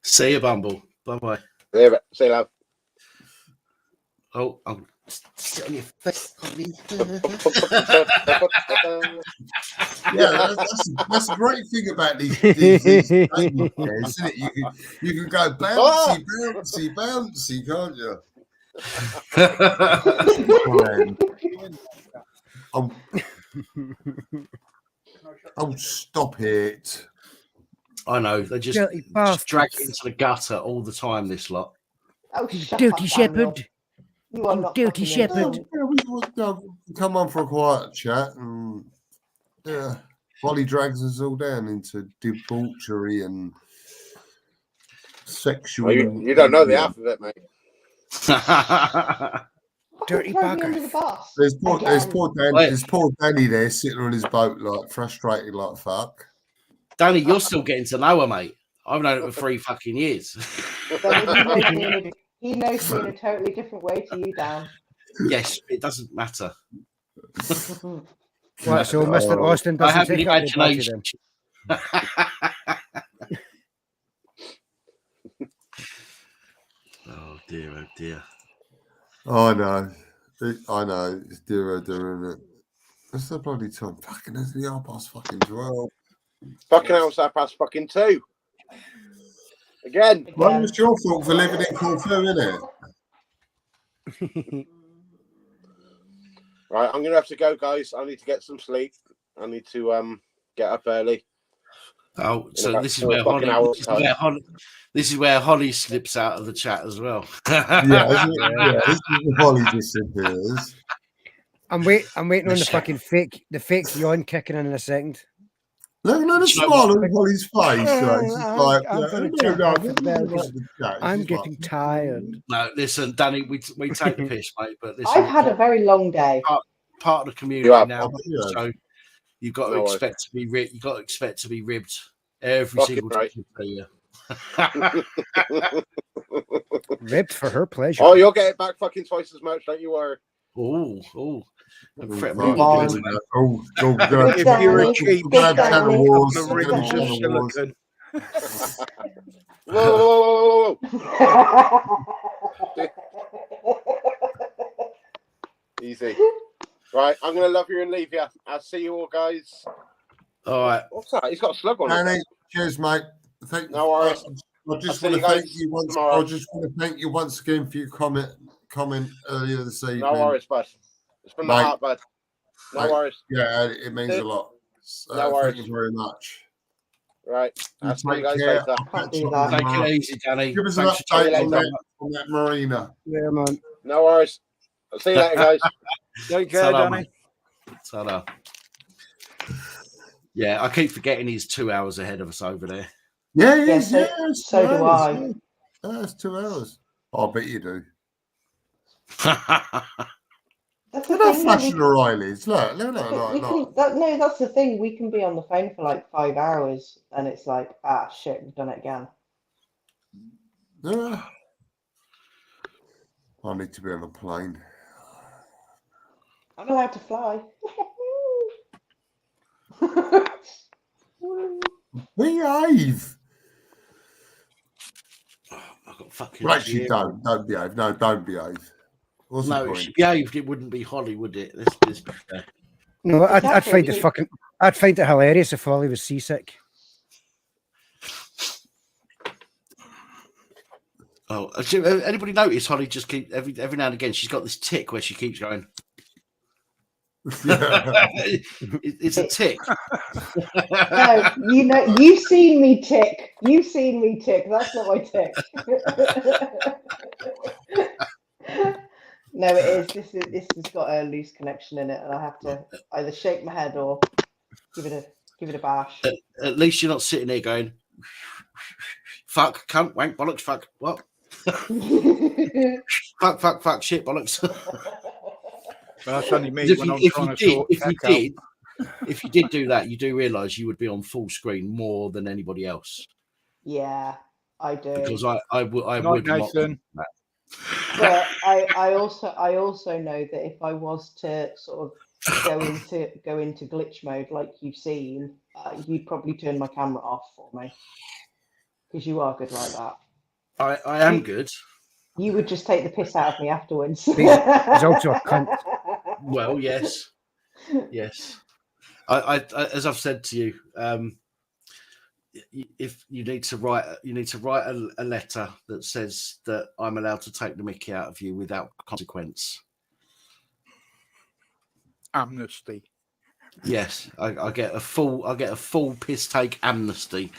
See you, Bumble. Bye-bye. Yeah, see you, love. Oh, I'm sit on your face. Yeah, that's a great thing about these games, isn't it? You can go bouncy, can't you? Oh, stop it. I know, they just drag it into the gutter all the time, this lot. Oh, Dirty shepherd. You are not dirty shepherd. Come on for a quiet chat. And, Holly drags us all down into debauchery and sexual. Well, you don't know the half of it, mate. Dirty bugger. There's poor Danny there sitting on his boat, like frustrated, like fuck. Danny, you're still getting to know her, mate. I've known her for 3 fucking years. He knows me in a totally different way to you, Dan. Yes, it doesn't matter. Right, so Mr. Austin I doesn't have an take up the party imagination. then. Oh dear. I know. It's dear, isn't it? That's the bloody time. Fucking it's the half past fucking 12. Fucking hell, it's half past fucking 2. Again. Well, it's your fault for living in Corfu, isn't it? Right, I'm gonna have to go, guys. I need to get some sleep. I need to get up early. Oh, so this is where Holly slips out of the chat as well. This is where Holly disappears. I'm waiting on the fucking fake yawn kicking in a second. Look at the smile on Holly's face. I'm getting tired. No, listen, Danny, we take the piss, mate. But listen, I've had a very long day. Part of the community now, so you've got to expect to be ribbed. You've got to expect to be ribbed every single time you play you. Ribbed for her pleasure. Oh, you'll get it back fucking twice as much, don't you worry. Oh. If you're a cheap silicon. Whoa. Easy. Right, I'm going to love you and leave you. I'll see you all, guys. All right. What's that? He's got a slug on Danny, it. cheers, mate. No worries. I just want to thank you once. I just want to thank you once again for your comment earlier this evening. No worries, bud. It's from the heart, bud. No worries. Yeah, it means a lot. No worries. Thank you very much. Right. I'll see you guys care. later. Take it easy, Danny. Give us an update on that marina. Yeah, man. No worries. I'll see you later, guys. Take care, Danny. Ta-da. Yeah, I keep forgetting he's 2 hours ahead of us over there. Yeah, he is. So do I. That's 2 hours. I bet you do. That's Look how fashion O'Reilly's. Look. No, that's the thing. We can be on the phone for like 5 hours, and it's like, shit, we've done it again. Yeah. I need to be on a plane. I'm allowed to fly. Behave. I've got fucking. Well, actually, don't behave. No, don't behave. What's the No, point? if she behaved, it wouldn't be Holly, would it? Let's be fair. No, I'd find it hilarious if Holly was seasick. Oh, anybody notice Holly just keep every now and again she's got this tick where she keeps going. It's a tick. No, you've seen me tick. You've seen me tick. That's not my tick. No, it is. This has got a loose connection in it, and I have to either shake my head or give it a bash. At least you're not sitting there going, "Fuck, cunt, wank, bollocks, fuck, what? fuck, shit, bollocks." That's only me when I'm trying to sort if you did do that, you do realise you would be on full screen more than anybody else. Yeah, I do. Because I would Nathan. Not. But I also know that if I was to sort of go into glitch mode like you've seen, you'd probably turn my camera off for me because you are good like that. I am good. You would just take the piss out of me afterwards. He's also a cunt. Well, yes. I as I've said to you, if you need to write a letter that says that I'm allowed to take the mickey out of you without consequence. Amnesty. Yes, I get a full piss take amnesty.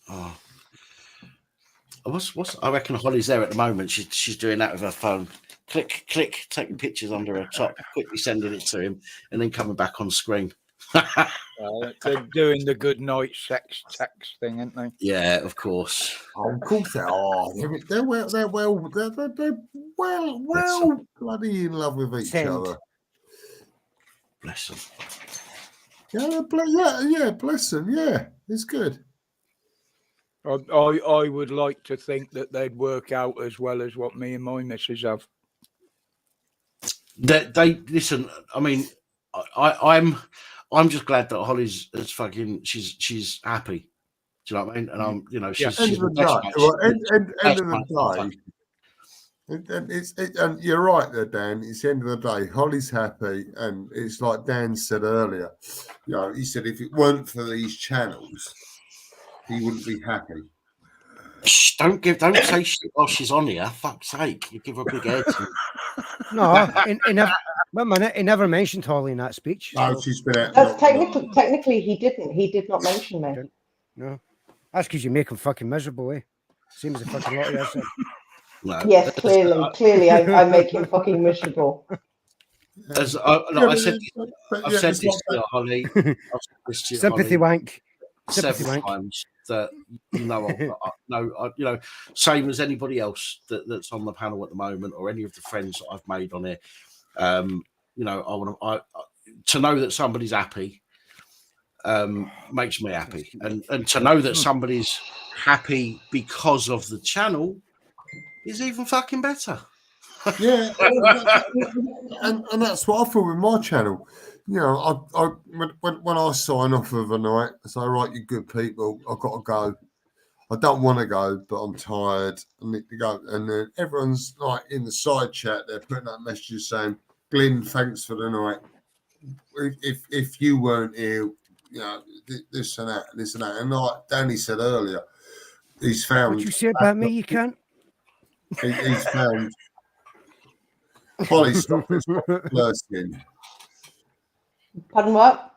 Oh. What's I reckon Holly's there at the moment. She's doing that with her phone. Click, taking pictures under her top, quickly sending it to him, and then coming back on screen. They're doing the good night sex text thing, aren't they? Yeah, of course. Oh, of course they are. They're well bloody in love with each other. Bless them. Yeah, bless them. Yeah, it's good. I would like to think that they'd work out as well as what me and my missus have. They listen. I mean, I'm just glad that Holly's she's happy. Do you know what I mean? And I'm, she's end of the day. And you're right there, Dan. It's the end of the day. Holly's happy, and it's like Dan said earlier. He said if it weren't for these channels, he wouldn't be happy. Shh, don't say shit while she's on here. Fuck's sake, you give her a big head. No, he never mentioned Holly in that speech. No, she's been out. That's technically he didn't. He did not mention me. No, that's because you make him fucking miserable, eh? Seems a fucking lot of No, Yes, clearly, I make him fucking miserable. As I said, I've said this to Holly. I've said this to Sympathy Holly wank. several times that same as anybody else that's on the panel at the moment, or any of the friends that I've made on it. I want to know that somebody's happy. Makes me happy, and to know that somebody's happy because of the channel is even fucking better. Yeah, and that's what I thought with my channel. You know, when I sign off of a night, I say, right, you good people, I've got to go. I don't want to go, but I'm tired. I need to go. And then everyone's like in the side chat, they're putting up messages saying, Glyn, thanks for the night. If you weren't here, you know, this and that. And like Danny said earlier, he's found. What you say about me, you can't? He's found. Holly, stop flirting. Pardon what?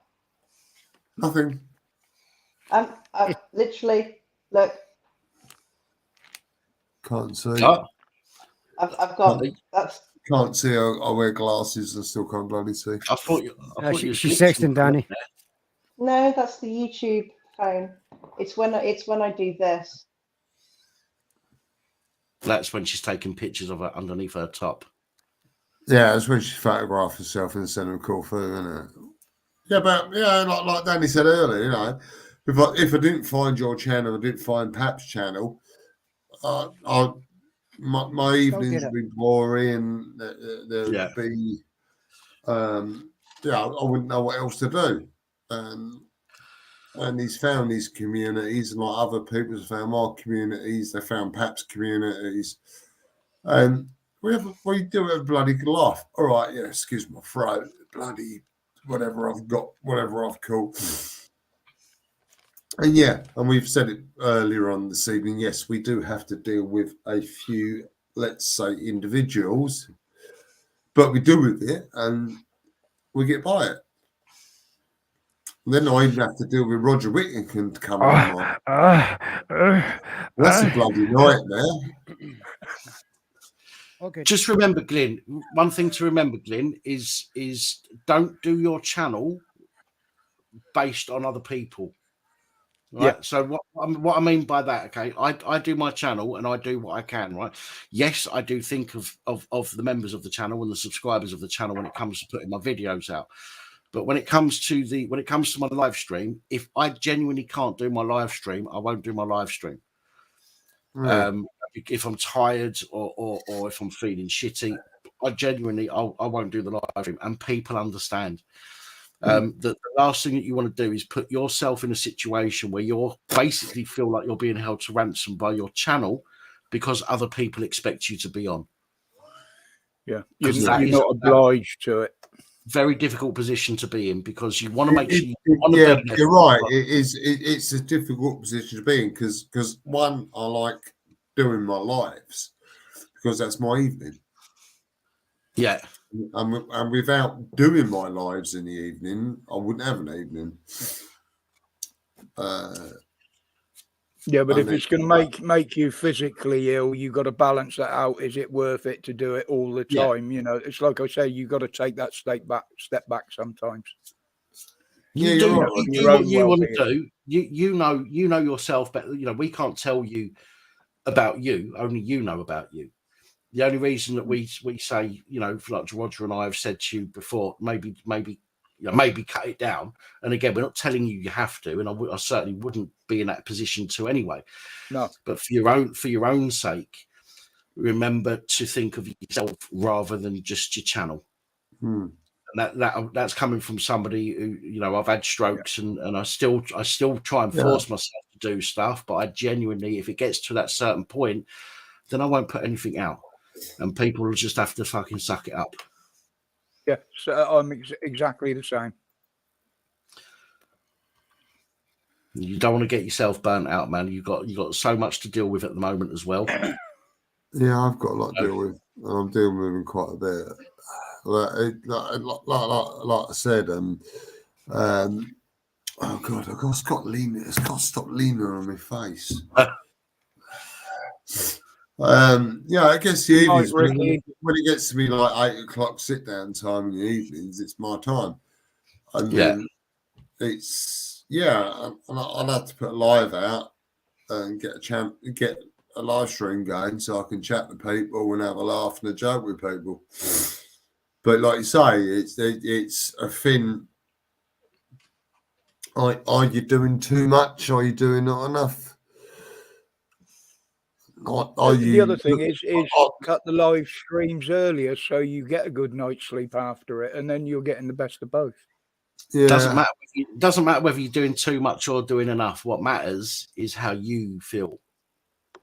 Nothing. Literally, look. Can't see. I've got that's. Can't see. I wear glasses and still can't bloody see. I thought she's sexting Danny. No, that's the YouTube phone. It's when I do this. That's when she's taking pictures of her underneath her top. Yeah, that's when she photographed herself and sent them a call through, isn't it? Yeah, but like Danny said earlier, you know, if I didn't find your channel, I didn't find Pap's channel, my evenings would be boring. There would be, I wouldn't know what else to do. And he's found these communities, and like other people have found my communities, they found Pap's communities, and we do have a bloody good laugh. All right, yeah, excuse my throat, bloody whatever I've got, whatever I've caught. And and we've said it earlier on this evening, yes, we do have to deal with a few, let's say, individuals, but we deal with it and we get by it. And then I even have to deal with Roger Whittington to come on. That's a bloody nightmare. Okay. Just remember, Glyn, one thing to remember, Glyn, is don't do your channel based on other people. Right. Yeah. So what I mean by that, okay, I do my channel and I do what I can, right? Yes, I do think of the members of the channel and the subscribers of the channel when it comes to putting my videos out. But when it comes to my live stream, if I genuinely can't do my live stream, I won't do my live stream. If I'm tired or if I'm feeling shitty, I won't do the live stream, and people understand. The last thing that you want to do is put yourself in a situation where you're basically feel like you're being held to ransom by your channel because other people expect you to be on. Yeah, you're not obliged to it. Very difficult position to be in because you want to make sure. You're right. It's a difficult position to be in because one, I like doing my lives because that's my evening. Yeah. And without doing my lives in the evening, I wouldn't have an evening. Yeah, but if it's going to make you physically ill, you've got to balance that out. Is it worth it to do it all the time? You know, it's like I say, you've got to take that step back sometimes. You do what you want to do. You know yourself better. You know, we can't tell you about you. Only you know about you. The only reason that we say, you know, like Roger and I have said to you before, maybe cut it down. And again, we're not telling you have to, and I certainly wouldn't be in that position to anyway. No. But for your own sake, remember to think of yourself rather than just your channel. And that's coming from somebody who, you know, I've had strokes and I still try and force myself to do stuff, but I genuinely, if it gets to that certain point, then I won't put anything out. And people will just have to fucking suck it up. Yeah, so I'm exactly the same. You don't want to get yourself burnt out, man. You've got so much to deal with at the moment as well. Yeah, I've got a lot to deal with. I'm dealing with them quite a bit. Like I said, oh God, I've got to stop leaning on my face. Yeah, I guess the evenings Ricky. when it gets to be like 8 o'clock sit down time in the evenings, it's my time, and then it's I'll have to put a live out and get a live stream going so I can chat to people and have a laugh and a joke with people. But like you say, it's a thing. Are you doing too much? Are you doing not enough? The other thing is cut the live streams earlier so you get a good night's sleep after it, and then you're getting the best of both. Yeah. Doesn't matter whether you're doing too much or doing enough. What matters is how you feel.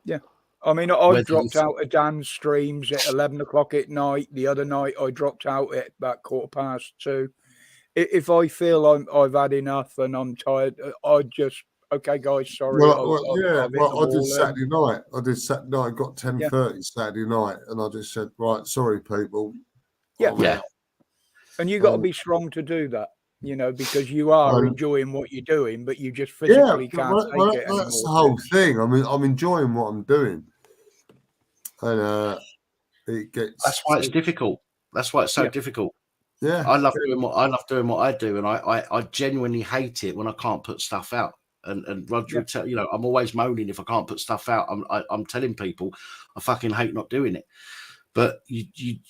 Yeah. I mean, I dropped out of Dan's streams at 11 o'clock at night. The other night, I dropped out at about 2:15. If I feel I've had enough and I'm tired, I just, okay, guys, sorry. I did Saturday night. I got 10:30 Saturday night, and I just said, right, sorry, people. Yeah. And you got to be strong to do that, because you are enjoying what you're doing, but you just physically can't take it anymore. That's the whole thing. I mean, I'm enjoying what I'm doing. And that's why it's difficult. That's why it's so difficult. Yeah, I love doing what I do, and I genuinely hate it when I can't put stuff out. And Roger would tell I'm always moaning if I can't put stuff out. I'm telling people I fucking hate not doing it. But I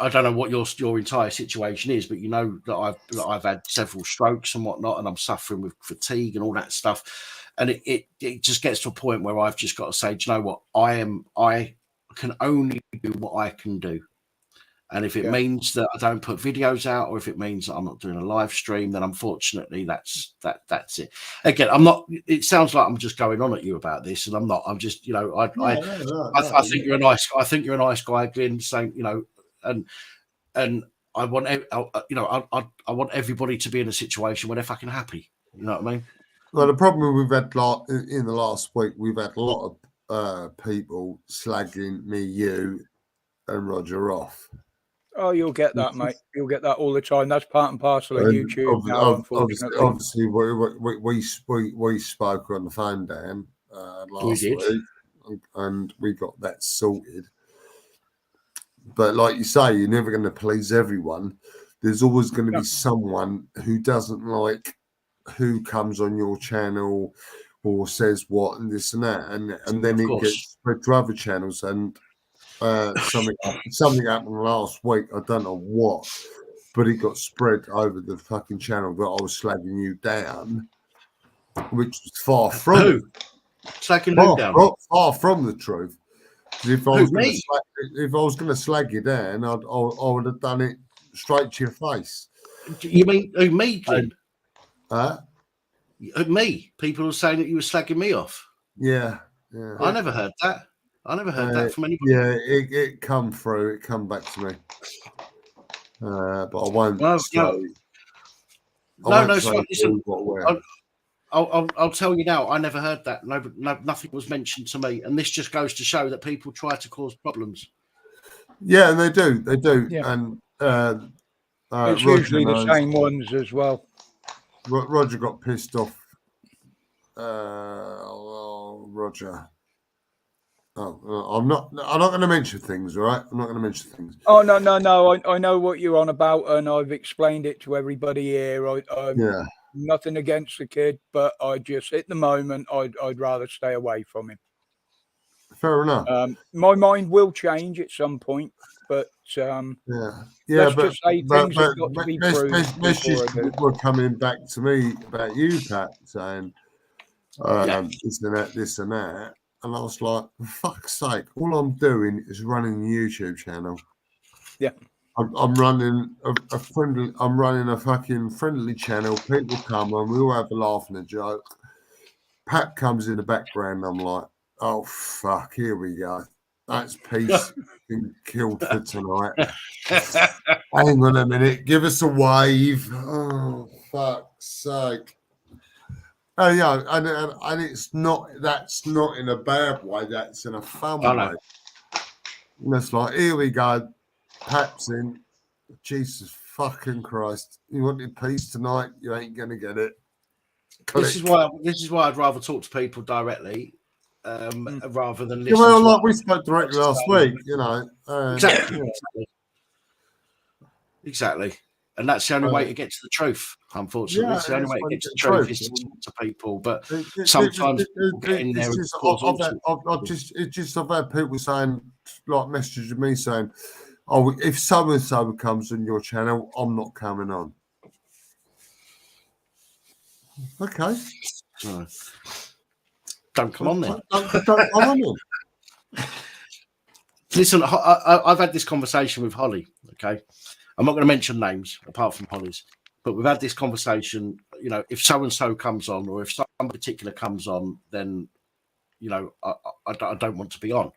don't know what your entire situation is, but that I've had several strokes and whatnot, and I'm suffering with fatigue and all that stuff. And it just gets to a point where I've just got to say, do you know what? I can only do what I can do. And if it means that I don't put videos out, or if it means that I'm not doing a live stream, then unfortunately that's it. Again, I'm not. It sounds like I'm just going on at you about this, and I'm not. I'm just, I think you're a nice. I think you're a nice guy, Glenn. Saying, and I want, I want everybody to be in a situation where they're fucking happy. You know what I mean? Well, the problem we've had in the last week, we've had a lot of people slagging me, you, and Roger off. Oh, you'll get that, mate. You'll get that all the time. That's part and parcel of YouTube now, unfortunately. Obviously, we spoke on the phone, Dan, last week, and we got that sorted. But like you say, you're never going to please everyone. There's always going to be someone who doesn't like who comes on your channel or says what and this and that, and then it gets spread to other channels. And something happened last week. I don't know what, but it got spread over the fucking channel that I was slagging you down, which was far from far from the truth. If I was going to slag you down, I would have done it straight to your face. You mean me, Glenn? Huh? Me? People were saying that you were slagging me off. Yeah. I never heard that. I never heard that from anybody. Yeah, it come through. It come back to me. But I won't say. I'll tell you now. I never heard that. No, nothing was mentioned to me, and this just goes to show that people try to cause problems. Yeah, and they do. Yeah. And it's usually the same ones as well. Roger got pissed off. Roger. I'm not going to mention things, all right? I'm not going to mention things. Oh, no. I know what you're on about, and I've explained it to everybody here. Nothing against the kid, but I just, at the moment, I'd rather stay away from him. Fair enough. My mind will change at some point, but let's just say things have got to be proved. Messages were coming back to me about you, Pat, saying this and that. And I was like, for fuck's sake, all I'm doing is running a YouTube channel. Yeah. I'm running I'm running a fucking friendly channel. People come on, we all have a laugh and a joke. Pat comes in the background, I'm like, oh fuck, here we go. That's peace been killed for tonight. Hang on a minute, give us a wave. Oh fuck's sake. Oh yeah, and it's not. That's not in a bad way. That's in a fun way. And it's like, here we go. Pat's in. Jesus fucking Christ! You wanted peace tonight? You ain't gonna get it. This is why I'd rather talk to people directly rather than Yeah, listen well, to like we spoke directly last week, you know. Exactly. And that's the only way to get to the truth, unfortunately. Yeah, It's the only that's way to why get to you the get truth truth. is to talk to people. But sometimes people get in there and cause all sorts. I've had people saying, like messaging me saying, "Oh, if so and so comes on your channel, I'm not coming on." Okay. Don't come on then. Don't come on then. Listen, I've had this conversation with Holly. Okay, I'm not going to mention names apart from Holly's, but we've had this conversation. You know, if so and so comes on, or if some particular comes on, then you know I don't want to be on.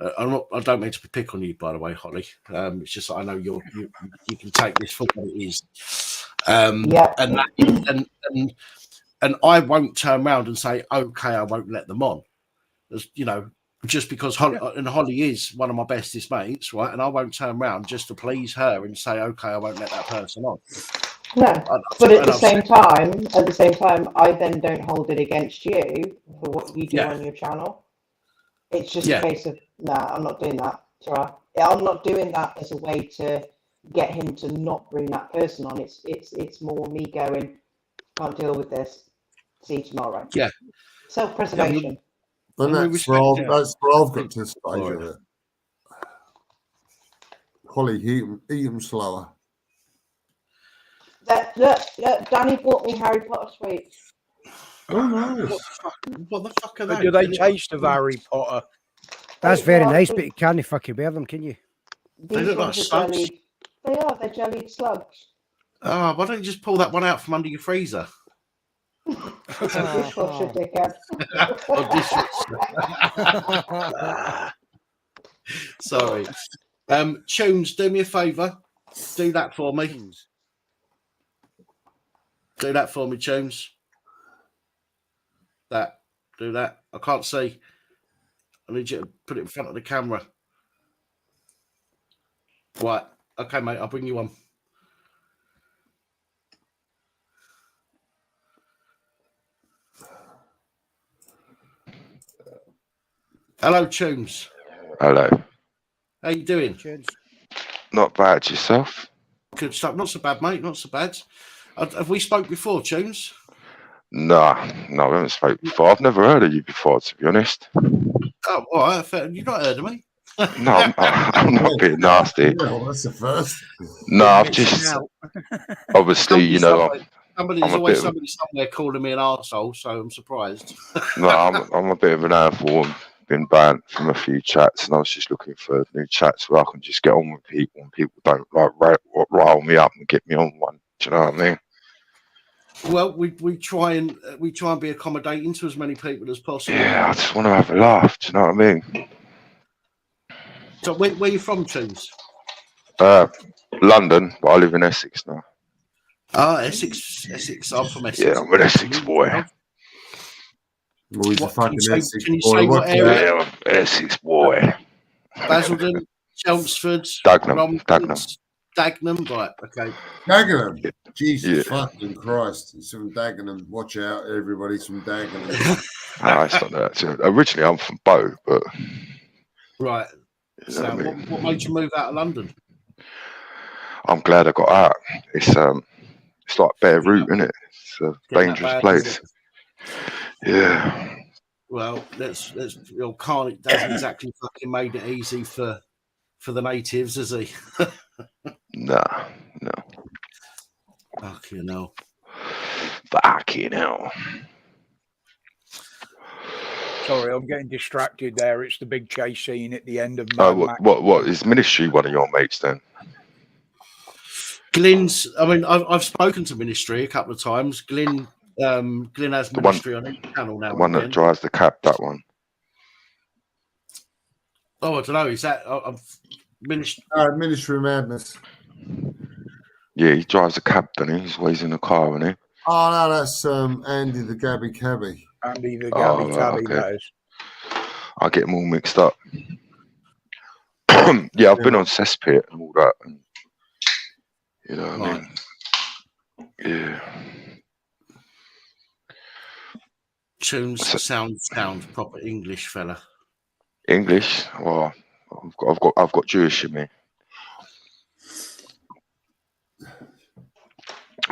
I don't mean to pick on you, by the way, Holly. It's just that I know you can take this for what it is. And I won't turn around and say, okay, I won't let them on. You know, just because Holly is one of my bestest mates, right? And I won't turn around just to please her and say, okay, I won't let that person on. No, but at the same time, I then don't hold it against you for what you do on your channel. It's just a case of, nah, I'm not doing that. Sorry. I'm not doing that as a way to get him to not bring that person on. It's more me going, can't deal with this. See you tomorrow. Yeah. Self-preservation. And that's where I've got to the stage of it. Holly, eat them slower. Look, Danny bought me Harry Potter sweets. Oh, nice. What the fuck are they? Do they taste of Harry Potter? That's very nice, but you can't fucking bear them, can you? They look like slugs. They're jellied slugs. Oh, why don't you just pull that one out from under your freezer? Dishwasher, dickhead. Sorry. Tunes, do me a favour. Do that for me. Do that for me, Tunes. Do that. I can't see. I need you to put it in front of the camera. Right. Okay, mate, I'll bring you on. Hello, Tunes. Hello. How you doing? Tunes. Not bad, yourself? Good stuff. Not so bad, mate. Not so bad. Have we spoke before, Tunes? No, we haven't spoken before. I've never heard of you before, to be honest. Oh, all right. You've not heard of me? No, I'm not being nasty. Well, that's the first. No, I've just obviously, you know, There's always somebody somewhere calling me an arsehole, so I'm surprised. No, I'm a bit of an animal. Been banned from a few chats, and I was just looking for new chats where I can just get on with people, and people don't like rile me up and get me on one. Do you know what I mean? Well, we try and be accommodating to as many people as possible. Yeah, I just want to have a laugh. Do you know what I mean? So where are you from, Tunes? London, but I live in Essex now. Ah, Essex. I'm from Essex. Yeah, I'm an Essex boy. Well, he's a fucking Essex can you boy. say what area? Yeah, I'm an Essex boy. Basildon, Chelmsford, Dagenham. Dagenham, right? Okay. Dagenham. Jesus fucking Christ! It's from Dagenham. Watch out, everybody's from Dagenham. No, it's not that. Originally, I'm from Bow, but right. So, what made you move out of London? I'm glad I got out. It's like Beirut, isn't it? It's a dangerous place. Yeah. Well, Khan doesn't exactly fucking made it easy for the natives, has he? No. Fucking hell. Fucking hell. Sorry, I'm getting distracted there. It's the big chase scene at the end of Mad Max. What is Ministry one of your mates then? Glenn's. I mean, I've spoken to Ministry a couple of times. Glenn has Ministry on his channel now. The one that drives the cab, that one. Oh, I don't know. Is that Ministry? Ministry of Madness. Yeah, he drives a cab, doesn't he? He's always in a car, isn't he? Oh no, that's Andy the Gabby Cabby. Andy the Gabby Cabby, that is. I get them all mixed up. Yeah, I've been on Cesspit and all that, and you know what I mean? Yeah. Tunes, sound, proper English fella. English? Well, I've got Jewish in me.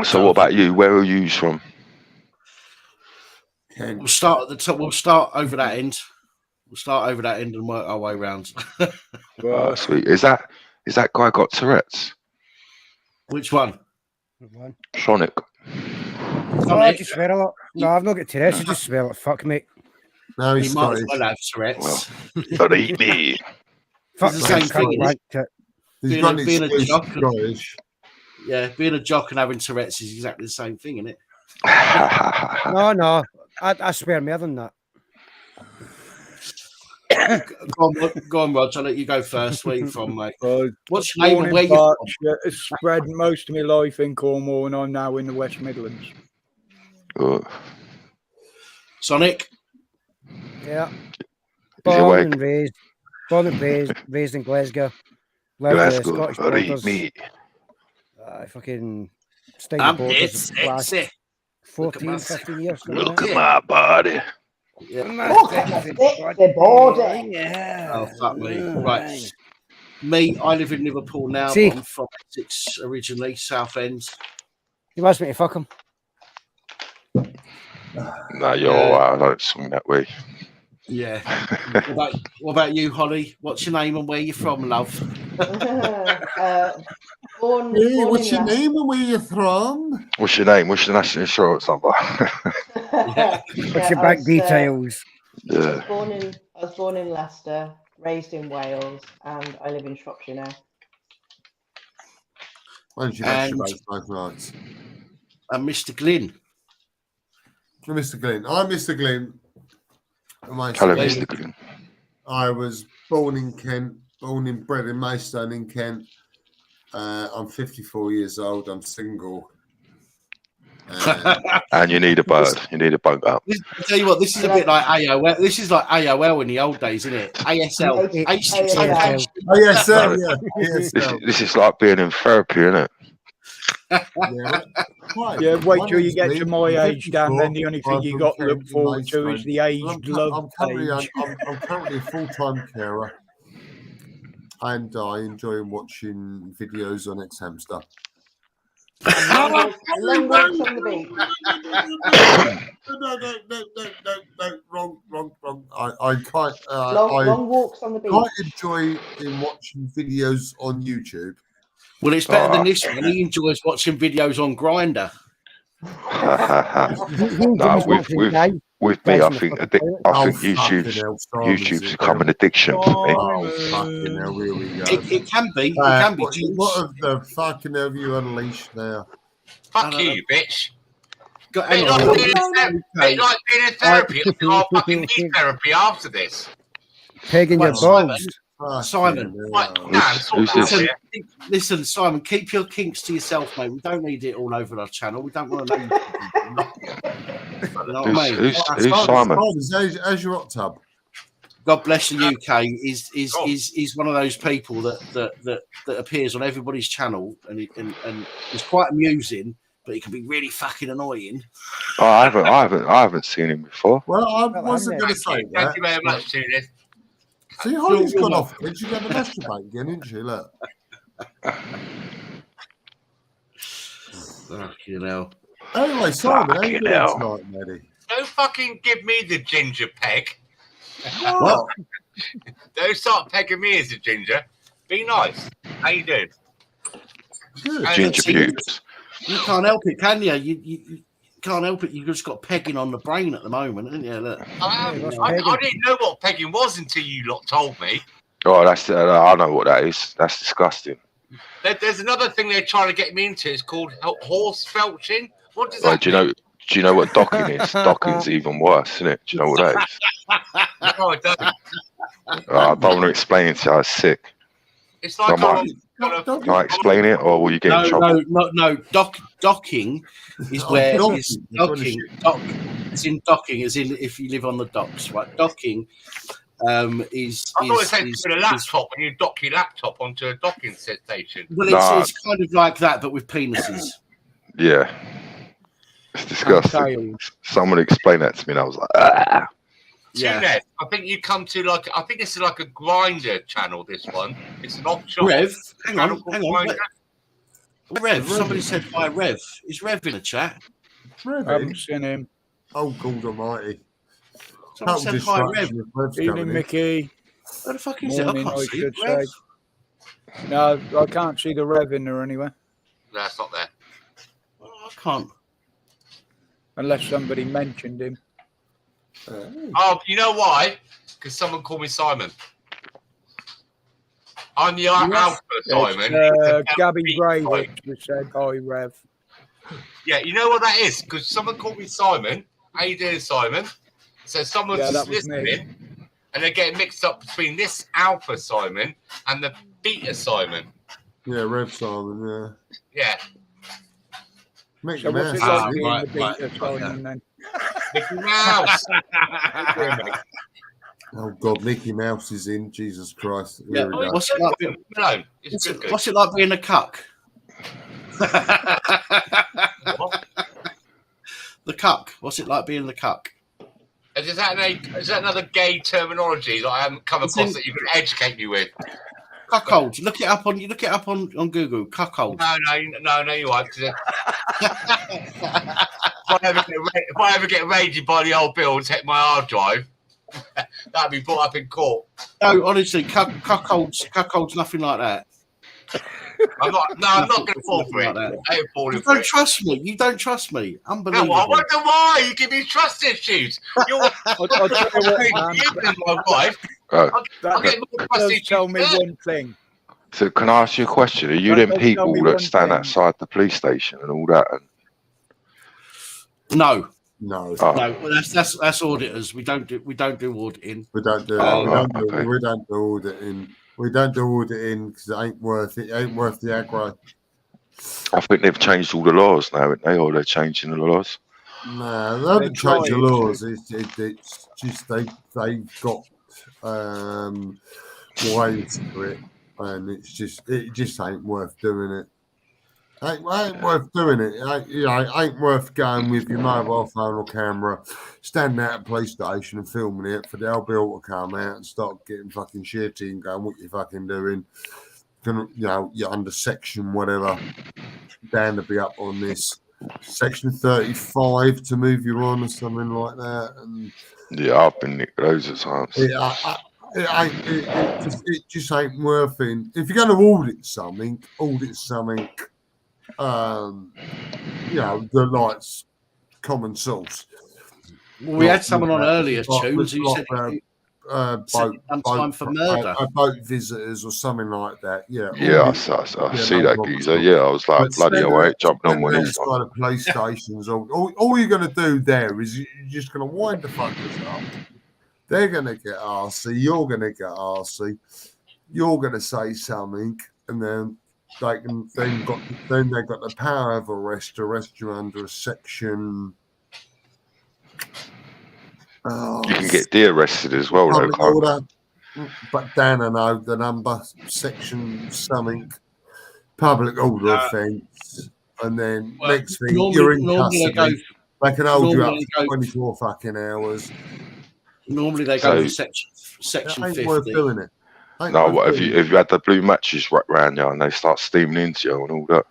So what about you? Where are you from? We'll start at the top. We'll start over that end. We'll start over that end and work our way round. Oh, sweet. Is that guy got Tourette's? Which one? Sonic. Oh, I just swear a lot. No, I've not got Tourette's. I just swear like fuck, mate. No, he might as well have Tourette's. Don't eat me. Fuck It's the same thing. Being a jock. Yeah, being a jock and having Tourette's is exactly the same thing, isn't it? No. I swear more than that. Go on, Rog. I'll let you go first. Where are you from, mate? What's your name Born and where in you Berkshire, spread most of my life in Cornwall, and I'm now in the West Midlands. Sonic? Yeah. Born and raised in Glasgow. Lived the Scottish borders. I fucking stayed in borders the last 14, 15 years. Look at my body. The border. Yeah. Oh, fuck me. Right. Me, I live in Liverpool now, See? but I'm from Essex originally, Southend. You asked me to fuck him. No, you're all right. I don't swing that way. Yeah. What about you, Holly? What's your name and where you from, love? Born what's in your name and where you from? What's your name? What's your national insurance number? What's your bank details? Yeah. I was born in Leicester, raised in Wales, and I live in Shropshire now. When's your masturbate both nights? And Mr. Glynn. Mr. Glynn. I'm Mr. Glynn. Hello, Mr. Glynn. I was born in Kent, born and bred in Maidstone in Kent. I'm 54 years old. I'm single. And you need a bird. You need a boat up. I tell you what, this is a bit like AOL. This is like AOL in the old days, isn't it? ASL. ASL, yeah. This is like being in therapy, isn't it? Yeah, wait till you get to my age, Dan. Then the only thing you got to look forward to is the aged love I'm currently a full-time carer, and I enjoy watching videos on X Hamster. Long walks on the beach. No, wrong. I quite long walks on the beach. I enjoy watching videos on YouTube. Well, it's better than this one. He enjoys watching videos on Grindr. No, with me, I think YouTube's become an addiction for me. Fucking hell, here we go. It can be. It can be. What of the fucking have you unleashed now? Fuck you, bitch. Hang It's on. like being in therapy. I can't fucking need therapy after this. Peg in your balls. Simon, Who's this? listen, Simon, keep your kinks to yourself, mate. We don't need it all over our channel. We don't want to know. You know what I mean? Who's Simon? How's your hot tub? God bless the UK is one of those people that appears on everybody's channel and is quite amusing, but he can be really fucking annoying. Oh, I haven't seen him before. Well, I wasn't going to say that. Thank you very much, Judith. See, Holly's gone off. Did you never masturbate again, didn't she? Look. Fucking hell. Anyway, Simon, how you doing tonight, Maddie? Don't fucking give me the ginger peg. What? Don't start pegging me as a ginger. Be nice. How you doing? Good. Ginger pubes. You can't help it, can you? You can't help it. You've just got pegging on the brain at the moment, haven't you? Look. I didn't know what pegging was until you lot told me. Oh, I know what that is. That's disgusting. There's another thing they're trying to get me into. It's called horse felching. What does that mean? Do you know what docking is? Docking's even worse, isn't it? Do you know what that is? No, I don't. I don't want to explain it to you. I was sick. It's like Can I explain it, or will you get in trouble? No. Docking is where it's docking. It's in docking, as in if you live on the docks, right? Docking is. I thought it said with a laptop when you dock your laptop onto a docking station. Well, it's kind of like that, but with penises. Yeah. and disgusting. tails. Someone explained that to me, and I was like, ah. Tunez, I think you come to I think this is like a grinder channel. This one, it's an offshore. Rev, hang channel on, called hang on. Grindr. Rev, somebody said hi, Rev. Is Rev in the chat? I haven't seen him. Oh, God almighty. Someone said hi, Rev. Evening, Mickey. Where the fuck is it? I Morning, can't I see should it. Rev? say. No, I can't see the Rev in there anywhere. No, it's not there. Oh, I can't. Unless somebody mentioned him. Oh, you know why? Because someone called me Simon. I'm the Alpha Simon. Gabby Gravich who said hi, Rev. Yeah, you know what that is? Because someone called me Simon. How you doing, Simon? So someone's Yeah, just that was me. listening, and they're getting mixed up between this Alpha Simon and the Beta Simon. Yeah, Rev Simon, yeah. Yeah. Mickey So what's it Mouse, like being right, the Beta right, Simon then? Mickey Mouse. Oh God, Mickey Mouse is in. Jesus Christ! Yeah. Here we go. What's it like being? No, What's it like being a cuck? What? The cuck. What's it like being the cuck? Is that another gay terminology that I haven't come across that you can educate me with? Cuckold. Look it up on Google. Cuckold. No, you won't. 'Cause if I ever get raided by the old Bill and take my hard drive, that'd be brought up in court. No, honestly, cuckold's nothing like that. I'm not going to fall for it. I ain't falling You for don't it. trust me. You don't trust me. Unbelievable. No, I wonder why you give me trust issues. You're I'll tell you what, man. my wife. I'll get more trust Does issues. tell me one thing. So can I ask you a question? Are you That them does people tell me that one stand thing. outside the police station and all that? And No. No. Oh. No. Well, that's auditors. We don't do auditing. We don't do okay. we don't do auditing. We don't do auditing because it ain't worth it. It ain't worth the aggro. I think they've changed all the laws now, haven't they? Or they're changing the laws. No, they haven't changed the laws. It's just they've got ways to it, and it just ain't worth doing it. Ain't worth doing it. Ain't worth going with your mobile phone or camera, standing out at a police station and filming it for the old bill to come out and start getting fucking shitty and going, what you fucking doing? You're under section whatever. Dan to be up on this section 35 to move you on or something like that. And yeah, I've been nicked loads of times. It just ain't worth it. If you're going to audit something. The lights common source. Well, we had someone on earlier, Tunes, who said time for murder. Boat visitors or something like that. Yeah. Yeah, I see that geezer. Yeah, I was like, bloody hell, I ain't jumping on one of these. Outside of police stations, all you're going to do there is you're just going to wind the fuckers up. They're going to get arsey. You're going to get arsey. You're going to say something, and then they've got the power of arrest to arrest you under a section. You can get de-arrested as well, though, can't you? But Dan, I know the number, section something, public order offence, and then next thing you're in custody. They can hold you up for 24 fucking hours. Normally they go to section 50. Worth doing it. No, what have you had the blue matches wrapped around you and they start steaming into you and all that?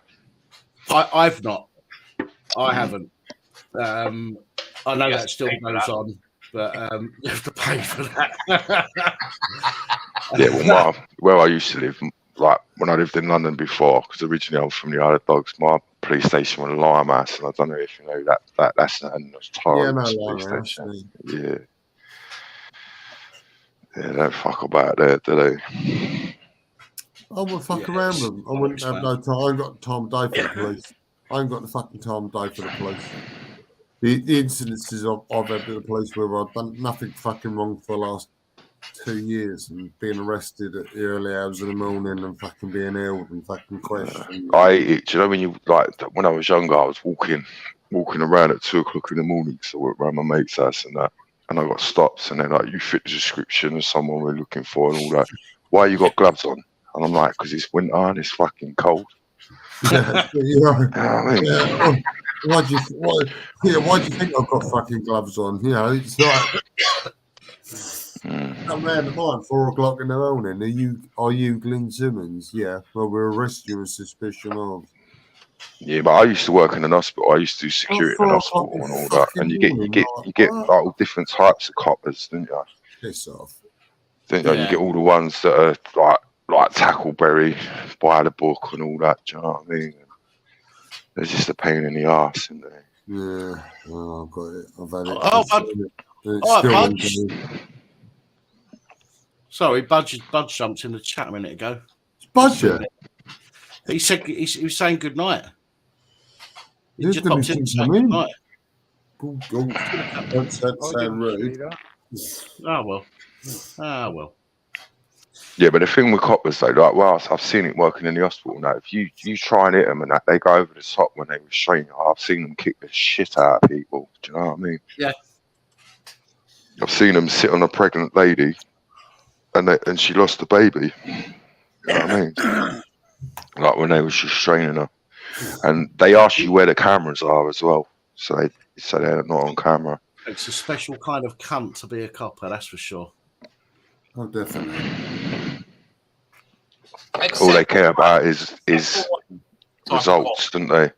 I've not. I haven't. I know that still goes on, but you have to pay for that. Yeah, well, where I used to live, like when I lived in London before, because originally I'm from the Isle of Dogs, my police station was Limehouse, and I don't know if you know that's Torrance police station. Yeah. Yeah, they don't fuck about there, do they? I wouldn't fuck around with them. I wouldn't have no time. I ain't got time of day for the police. I ain't got the fucking time of day for the police. The incidences I've had with the police where I've done nothing fucking wrong for the last 2 years and being arrested at the early hours of the morning and fucking being held and fucking questioned. I hate it. Do you know when I was younger, I was walking around at 2 o'clock in the morning, so I went around my mate's house and that. And I got stopped, and they're like, "You fit the description of someone we're looking for," and all that. Why you got gloves on? And I'm like, "Because it's winter and it's fucking cold." Why do you think I've got fucking gloves on? You know, it's like come round at mine 4 o'clock in the morning. Are you Glyn Simmons? Yeah. Well, we'll arrest you on suspicion of. Yeah, but I used to work in an hospital. I used to do security in an hospital and all that. And you get like different types of coppers, didn't you? Piss off. Didn't you? You get all the ones that are like Tackleberry, by the book and all that. Do you know what I mean? They're just a pain in the arse, isn't they? Yeah, oh, I've got it. I've had it. Sorry, Budge jumped in the chat a minute ago. Budge? He said he was saying good night. He Who's just gonna popped in think saying I'm in? good night. Don't sound rude. Ah well. Yeah, but the thing with coppers though, like, well, I've seen it working in the hospital now. If you try and hit them and that, they go over the top when they restrain you. I've seen them kick the shit out of people. Do you know what I mean? Yeah. I've seen them sit on a pregnant lady, and she lost the baby. You know what I mean? Like when they was restraining her, and they ask you where the cameras are as well, so they're not on camera. It's a special kind of cunt to be a copper, that's for sure. Oh, definitely. All they care about is results, don't they?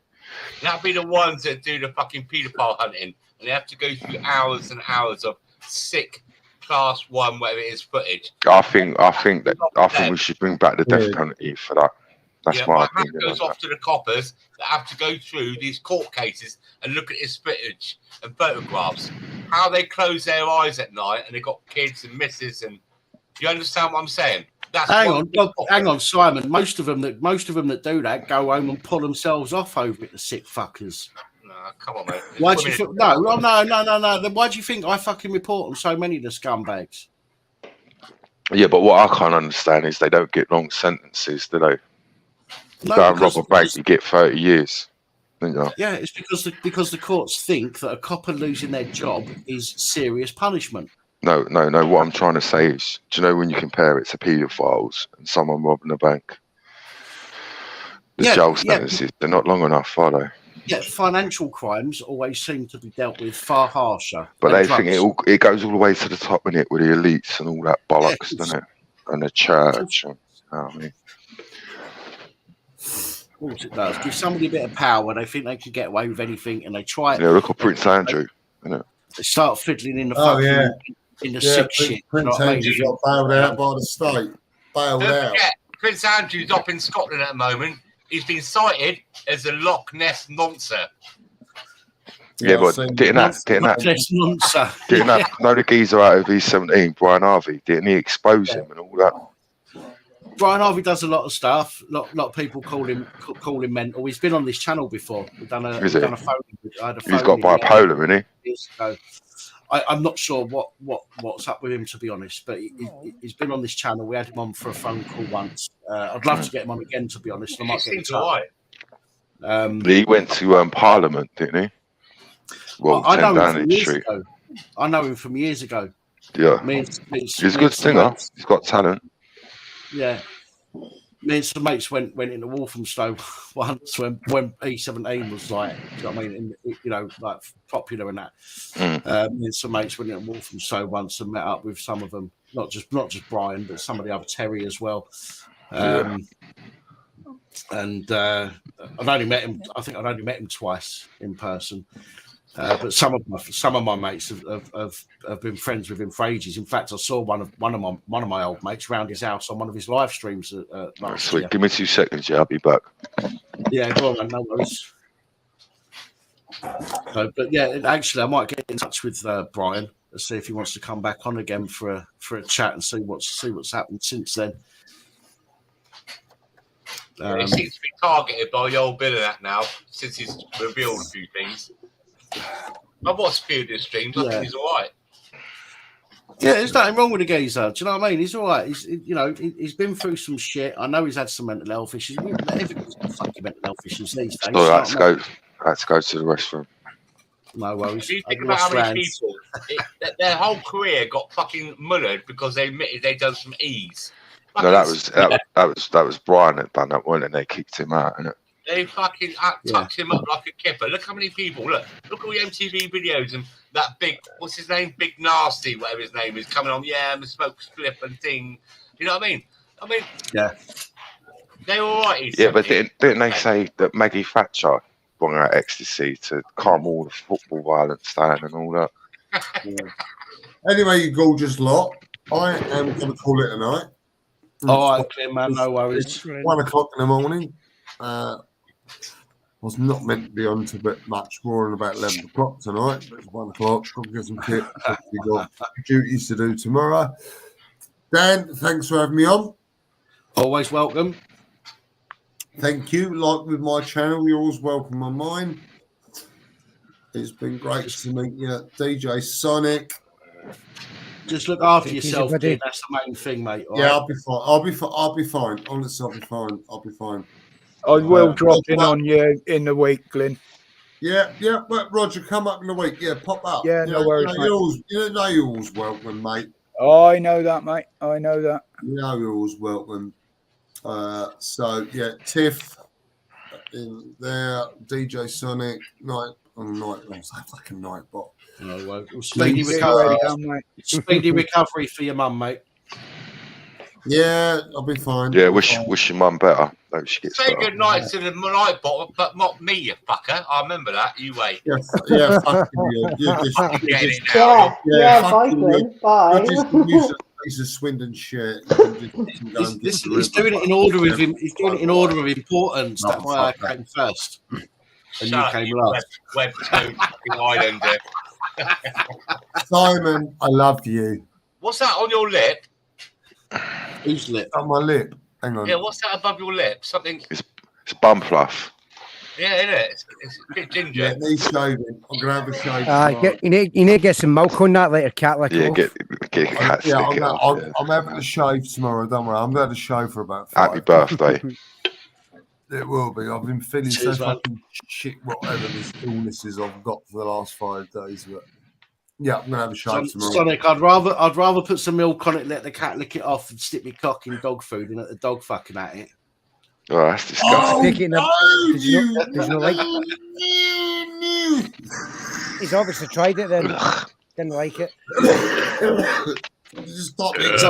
That'd be the ones that do the fucking paedophile hunting, and they have to go through hours and hours of sick class 1, whatever it is, footage. I think we should bring back the death penalty for that. That's my opinion. That goes off to the coppers that have to go through these court cases and look at this footage and photographs. How they close their eyes at night, and they got kids and misses, and do you understand what I'm saying? Hang on, Simon. Most of them that do that go home and pull themselves off over it. The sick fuckers. No, come on, mate. Why do you think? No. Then why do you think I fucking report on so many of the scumbags? Yeah, but what I can't understand is they don't get long sentences, do they? You go and rob a bank, you get 30 years. Don't you? Yeah, it's because the courts think that a copper losing their job is serious punishment. No. What I'm trying to say is, do you know when you compare it to paedophiles and someone robbing a bank? The jail sentences, they're not long enough, are they? Yeah, financial crimes always seem to be dealt with far harsher. But they think it goes all the way to the top in it with the elites and all that bollocks, doesn't it? And the church. And, you know what I mean? Of course it does. Give somebody a bit of power, they think they can get away with anything, and they try it. Yeah, look at Prince Andrew, isn't it? They start fiddling in the in the sick shit. Prince Andrew got bailed out by the state. Bailed out. Prince Andrew's up in Scotland at the moment. He's been cited as a Loch Ness monster. Yeah, but didn't that no the geezer out of E17, Brian Harvey, didn't he expose him and all that? Brian Harvey does a lot of stuff. A lot of people call him mental. He's been on this channel before. We've done a phone. He's got bipolar, isn't he? So I'm not sure what's up with him, to be honest. But he's been on this channel. We had him on for a phone call once. I'd love to get him on again, to be honest. I might get in touch. He went to Parliament, didn't he? Well, I know him from years ago. I know him from years ago. Yeah, he's a good singer. He's got talent. Yeah, me and some mates went into Walthamstow once when E17 was like, you know what I mean, like popular and that. Me and some mates went into Walthamstow once and met up with some of them, not just Brian, but some of the other Terry as well. And I've only met him. I think I'd only met him twice in person. But some of my mates have been friends with him for ages. In fact, I saw one of my old mates round his house on one of his live streams last year. Give me 2 seconds, I'll be back. Yeah, go on, man, no worries. But yeah, actually, I might get in touch with Brian and see if he wants to come back on again for a chat and see what's happened since then. He seems to be targeted by the old Bill of that now, since he's revealed a few things. I've watched a few of his streams. I think he's all right. Yeah, there's nothing wrong with the geezer. Do you know what I mean? He's all right. He's been through some shit. I know he's had some mental health issues. Everybody's got fucking mental health issues these days. So let's go to the restroom. No worries. Do you think about how many people their whole career got fucking mullered because they admitted they done some E's? No, that was Brian that done that one, and they kicked him out, innit? They fucking tucked him up like a kipper. Look how many people. Look at all the MTV videos and that big, what's his name? Big Nasty, whatever his name is, coming on. Yeah, the smoke split and thing. You know what I mean? Yeah. They were all right. Yeah, but didn't they say that Maggie Thatcher brought out ecstasy to calm all the football violence down and all that? Anyway, you gorgeous lot, I am going to call it a night. All right, clear, man. No worries. It's 1 o'clock in the morning. Was not meant to be on to bit much more than about 11 o'clock tonight, but it's 1 o'clock. Got to get some kit. We've got duties to do tomorrow. Dan, thanks for having me on. Always welcome. Thank you. Like with my channel, you're always welcome on mine. It's been great to meet you, DJ Sonic. Just look after yourself, kid. That's the main thing, mate. Yeah, I'll be fine. I'll be fine. Honestly, I'll be fine. I will drop in on you in the week, Glyn. Yeah. But Roger, come up in the week. Yeah, pop up. Yeah, no worries, mate. You're always welcome, mate. I know that, mate. I know that. You know you're always welcome. So yeah, Tiff in there, DJ Sonic, night. I'm like a night bot. No, well, speedy recovery. Speedy recovery for your mum, mate. Yeah, I'll be fine. Yeah, wish your mum better. Hope she gets Say better. good night to the night bot, but not me, you fucker. I remember that. You wait. Yeah, fucking you. You're just getting it now. Bye, Glenn. Bye. Piece of Swindon shit. He's doing it in order of him. He's doing it in order of importance. That's why I came first, and you came last. Web 2 fucking Islander. Simon, I love you. What's that on your lip? Whose lip? On my lip. Hang on. Yeah, what's that above your lip? Something. It's bum fluff. Yeah, it is. It's a bit ginger. Yeah, needs shaving. I'm gonna have a shave. You need to get some milk on that later, cat. Like Yeah, get cat stick it off, yeah. I'm having a shave tomorrow. Don't worry. I'm going to shave for about 5 Happy birthday. It will be. I've been feeling so fucking shit, whatever these illnesses I've got for the last 5 days. But yeah, I'm gonna have a shave tomorrow. Sonic, I'd rather put some milk on it, let the cat lick it off, and stick my cock in dog food, and let the dog fucking at it. Oh, that's disgusting. Did you not like it? He's obviously tried it then. Didn't like it. Just stop it.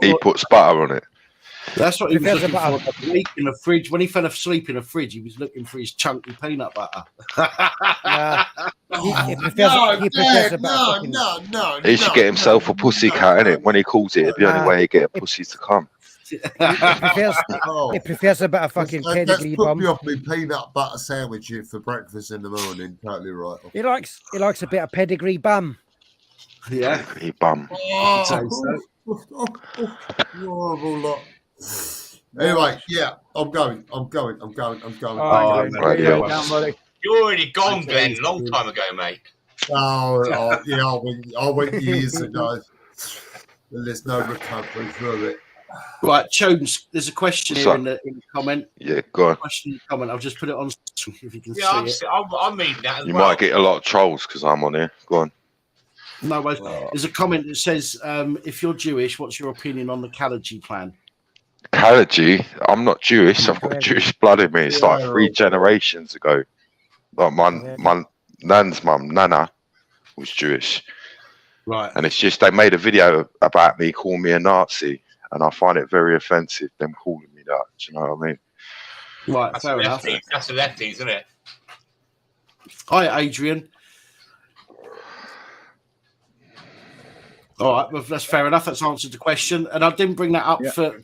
He puts butter on it. That's what he was looking for. In the fridge. When he fell asleep in the fridge, he was looking for his chunky peanut butter. He should get himself a pussy cat, innit? When he calls it, the only way he get a pussy to come. He prefers a bit of fucking pedigree bum. Put me off my peanut butter sandwich here for breakfast in the morning. Totally right. He likes a bit of pedigree bum. Yeah, pedigree bum. Horrible lot. Anyway, yeah, I'm going. You're already gone, Glenn. Long time ago, mate. Oh yeah, I went years ago. There's no recovery through it. Right, Jones, there's a question here in the comment. Yeah, go on. Question in the comment. I'll just put it on if you can see it. I'm reading that as You well. might get a lot of trolls because I'm on here. Go on. No, there's a comment that says, if you're Jewish, what's your opinion on the Kalaji plan? Kalaji? I'm not Jewish. I've got Jewish blood in me. It's like 3 generations ago. Like my nan's mum, Nana, was Jewish. Right. And it's just they made a video about me calling me a Nazi. And I find it very offensive, them calling me that. Do you know what I mean? Right, That's fair enough. That's the lefties, isn't it? Hi, Adrian. All right, well, that's fair enough. That's answered the question, and I didn't bring that up to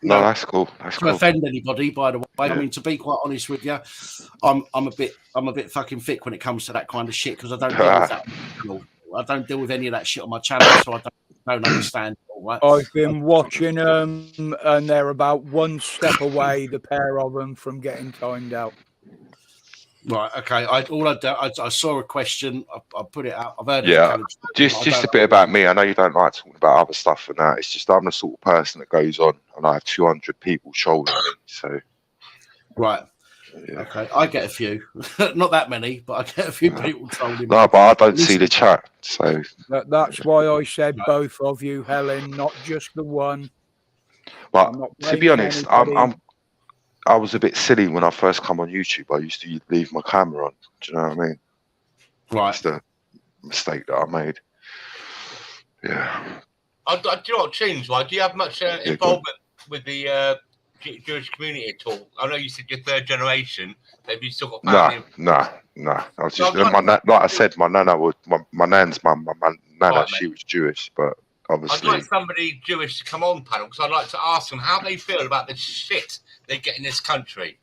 No, that's cool. That's to cool. offend anybody. By the way, Yeah. I mean, to be quite honest with you, I'm a bit fucking thick when it comes to that kind of shit because I don't deal with that. I don't deal with any of that shit on my channel, so I don't understand. Right? I've been watching them, and they're about 1 step away, the pair of them, from getting timed out. Right. Okay. I saw a question. I put it out. I've heard. Yeah, it. just a bit about me. I know you don't like talking about other stuff and that. It's just I'm the sort of person that goes on, and I have 200 people trolling me. So. Right. Yeah. Okay. I get a few, not that many, but I get a few people trolling me. No, but I don't see the chat. So. That's why I said both of you, Helen, not just the one. But to be honest, I was a bit silly when I first come on YouTube. I used to leave my camera on. Do you know what I mean? Right. That's the mistake that I made. Yeah. Do you know what, Tunes? Right? Do you have much involvement with the Jewish community at all? I know you said you're third generation. Have you still got family? No. I was just like I said, my nana was my nan's mum. My nana, Right, she was Jewish, but obviously. I'd like somebody Jewish to come on panel because I'd like to ask them how they feel about the shit they get in this country.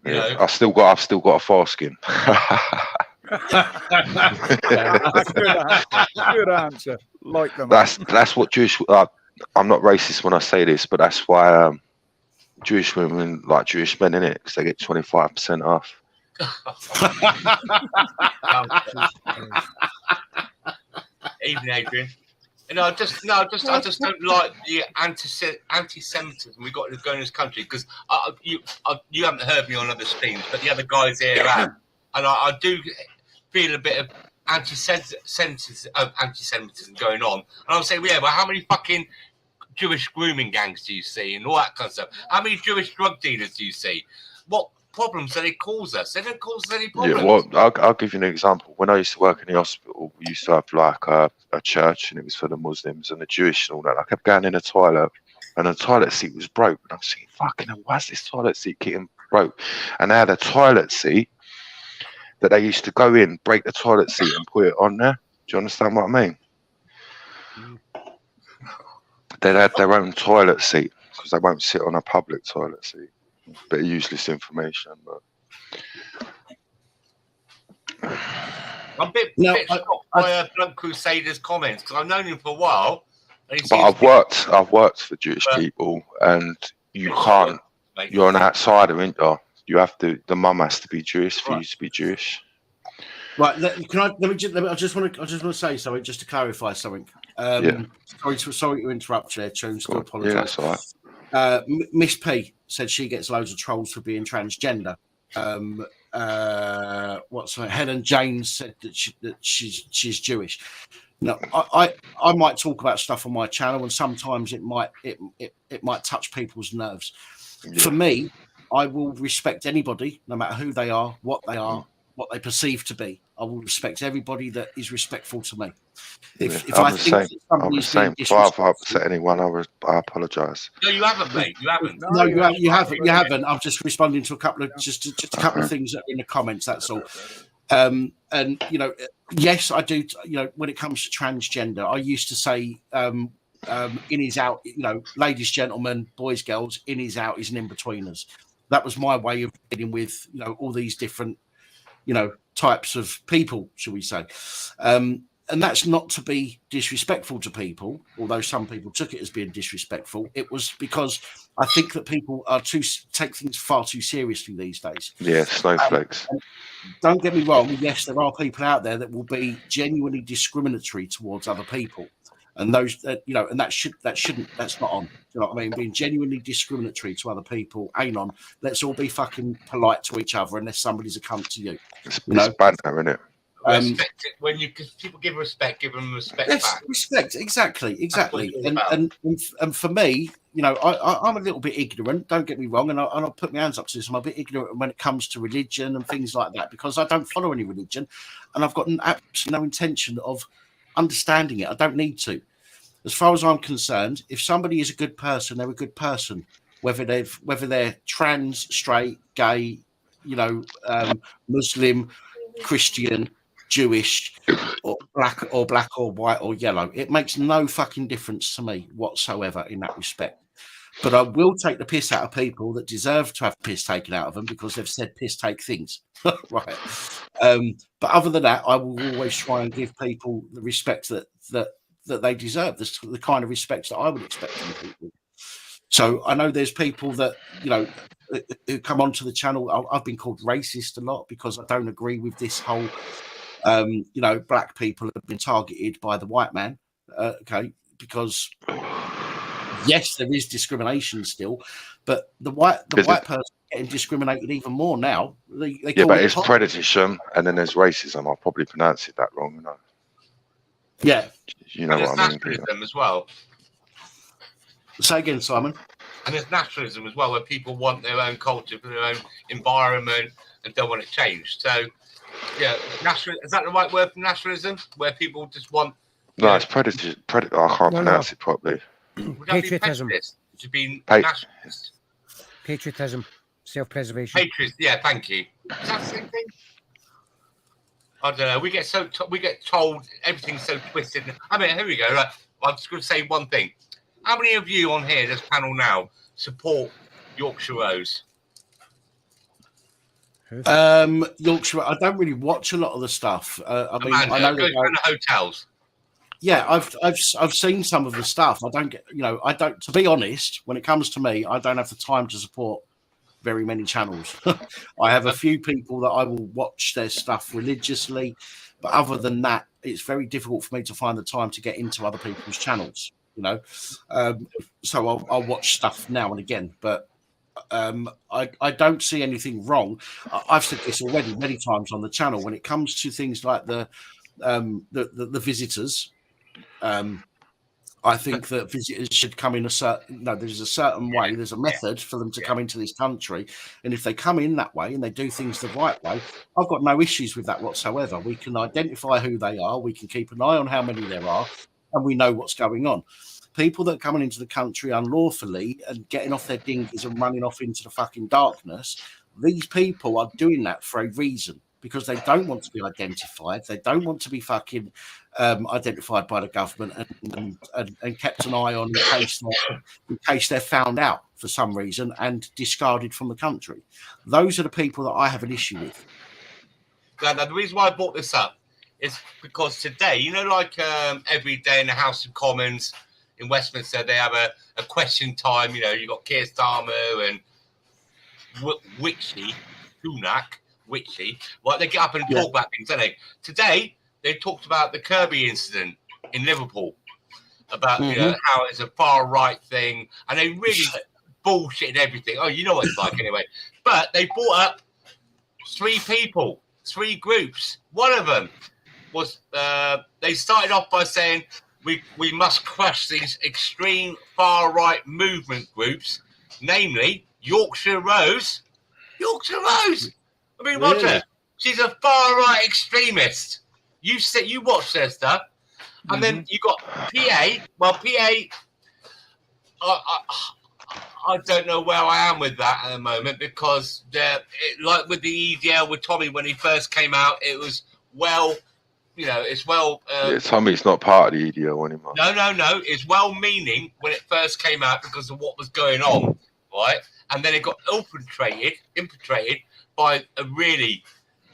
You know? I've still got a foreskin. Good answer. Like them. That's what Jewish. I'm not racist when I say this, but that's why Jewish women like Jewish men in it because they get 25% off. Evening, Adrian. I just don't like the anti-Semitism we got going in this country because you haven't heard me on other streams, but the other guys here have, and I do feel a bit of anti-Semitism going on. And I'm saying, yeah, well, how many fucking Jewish grooming gangs do you see and all that kind of stuff? How many Jewish drug dealers do you see? What problems do they cause us? They don't cause us any problems. Yeah, well, I'll give you an example. When I used to work in the hospital, we used to have like a church, and it was for the Muslims and the Jewish and all that. I kept going in the toilet, and the toilet seat was broke. And I'm thinking, fucking hell, why's this toilet seat getting broke? And they had a toilet seat that they used to go in, break the toilet seat, and put it on there. Do you understand what I mean? They had their own toilet seat because they won't sit on a public toilet seat. Bit of useless information, but I'm a bit shocked by Blood Crusaders' comments because I've known him for a while. But I've worked for Jewish people, and you can't. You're an outsider, ain't you? You have to. The mum has to be Jewish for you to be Jewish. Right. I just want to say something just to clarify something. Sorry to interrupt you there, Tunes. Do apologise. Yeah, that's all right. Miss P said she gets loads of trolls for being transgender. Helen James said that she's Jewish. Now, I might talk about stuff on my channel, and sometimes it might touch people's nerves. Yeah. For me, I will respect anybody, no matter who they are, what they perceive to be. I will respect everybody that is respectful to me. If I think that somebody is being disrespectful, if I've upset anyone, I apologise. No, you haven't, mate. You haven't. No, you haven't. I'm just responding to a couple of just a couple of things that are in the comments. That's all. And yes, I do. When it comes to transgender, I used to say in is out. Ladies, gentlemen, boys, girls. In is out is an in-betweeners. That was my way of dealing with all these different types of people, shall we say. And that's not to be disrespectful to people, although some people took it as being disrespectful. It was because I think that people take things far too seriously these days. Yeah, snowflakes. Don't get me wrong. Yes, there are people out there that will be genuinely discriminatory towards other people, and those and that's not on. Do you know what I mean? Being genuinely discriminatory to other people ain't on. Let's all be fucking polite to each other, unless somebody's a cunt to you. It's banter, isn't it? Respect it when people give respect, give them respect back. Respect, exactly. And for me, I'm a little bit ignorant. Don't get me wrong, and I'll put my hands up to this. I'm a bit ignorant when it comes to religion and things like that because I don't follow any religion, and I've got absolutely no intention of understanding it. I don't need to. As far as I'm concerned, if somebody is a good person, they're a good person, whether they're trans, straight, gay, Muslim, Christian, Jewish, or black or white or yellow. It makes no fucking difference to me whatsoever in that respect. But I will take the piss out of people that deserve to have piss taken out of them because they've said piss take things. Right. But other than that, I will always try and give people the respect that they deserve, the kind of respect that I would expect from people. So I know there's people that, who come onto the channel. I've been called racist a lot because I don't agree with this whole, black people have been targeted by the white man. Because yes, there is discrimination still, but the white person getting discriminated even more now. They but it's prejudice, and then there's racism. I'll probably pronounce it that wrong, Yeah, you know what I mean. Them as well. Say again, Simon. And there's nationalism as well, where people want their own culture, their own environment, and don't want it changed. So, yeah, is that the right word for nationalism? Where people just want... No, it's predator. I can't pronounce it properly. Patriotism. To be nationalist. Patriotism. Self-preservation. Patriots, yeah, thank you. Is that the same thing? I don't know. We get told everything's so twisted. I mean, here we go. Right? I'm just going to say one thing. How many of you on here, this panel now, support Yorkshire Rose? Yorkshire. I don't really watch a lot of the stuff. I mean, I know goes around the hotels. Yeah, I've seen some of the stuff. I don't get, I don't. To be honest, when it comes to me, I don't have the time to support very many channels. I have a few people that I will watch their stuff religiously, but other than that, it's very difficult for me to find the time to get into other people's channels. So I'll watch stuff now and again, but I don't see anything wrong. I've said this already many times on the channel. When it comes to things like the visitors, I think that visitors should come in there's a certain way, there's a method for them to come into this country. And if they come in that way and they do things the right way, I've got no issues with that whatsoever. We can identify who they are. We can keep an eye on how many there are, and we know what's going on. People that are coming into the country unlawfully and getting off their dinghies and running off into the fucking darkness, these people are doing that for a reason. Because they don't want to be identified. They don't want to be fucking identified by the government and kept an eye on in case they're found out for some reason and discarded from the country. Those are the people that I have an issue with. Now, the reason why I brought this up is because today, like every day in the House of Commons in Westminster, they have a question time. You've got Keir Starmer and Witchy, well, they get up and talk about things, don't they? Today, they talked about the Kirby incident in Liverpool, about how it's a far right thing, and they really bullshitted everything. Oh, you know what it's like anyway. But they brought up 3 people, 3 groups. One of them was they started off by saying we must crush these extreme far right movement groups, namely Yorkshire Rose. Yorkshire Rose. I mean, Really? Roger, she's a far right extremist. You said you watched their stuff, and then you got PA. Well, PA, I don't know where I am with that at the moment because like with the EDL with Tommy when he first came out, it was it's well. Tommy's not part of the EDL anymore. No. It's well-meaning when it first came out because of what was going on, right? And then it got infiltrated by a really,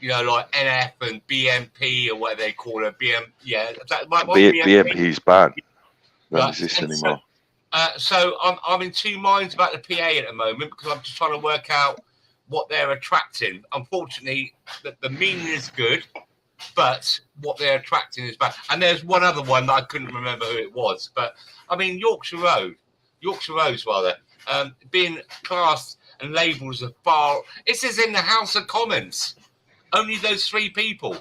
like NF and BMP or whatever they call it. BMP's bad. Don't exist anymore. So I'm in 2 minds about the PA at the moment because I'm just trying to work out what they're attracting. Unfortunately, the meaning is good, but what they're attracting is bad. And there's one other one that I couldn't remember who it was. But, I mean, Yorkshire Rose, being classed and labelled as a far... This is in the House of Commons. Only those 3 people,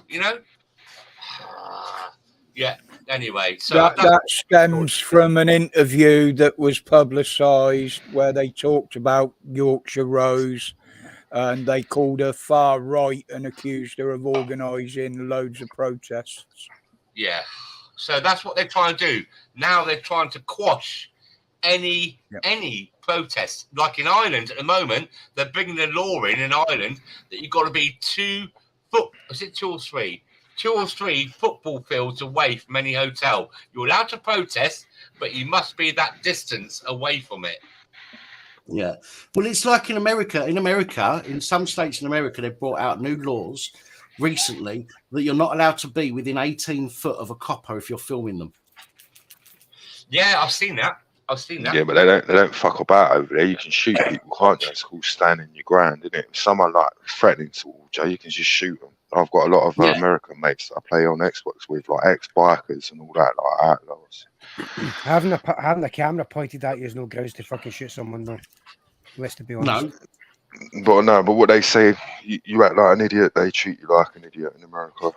Yeah, anyway. So that stems from an interview that was publicised where they talked about Yorkshire Rose and they called her far right and accused her of organising loads of protests. Yeah. So that's what they're trying to do. Now they're trying to quash any protests. Like in Ireland at the moment, they're bringing the law in Ireland that you've got to be 2 or 3 football fields away from any hotel. You're allowed to protest, but you must be that distance away from it. Yeah. Well, it's like in America. In some states in America, they've brought out new laws recently that you're not allowed to be within 18 foot of a copper if you're filming them. Yeah, I've seen that. Yeah, but they don't fuck about over there. You can shoot people, can't you? It's called standing your ground, isn't it? If someone like threatening towards you, you can just shoot them. I've got a lot of American mates that I play on Xbox with, like ex-bikers and all that, like outlaws. Having a camera pointed at you is no grounds to fucking shoot someone, though. Let's to be honest. But what they say, you act like an idiot, they treat you like an idiot in America.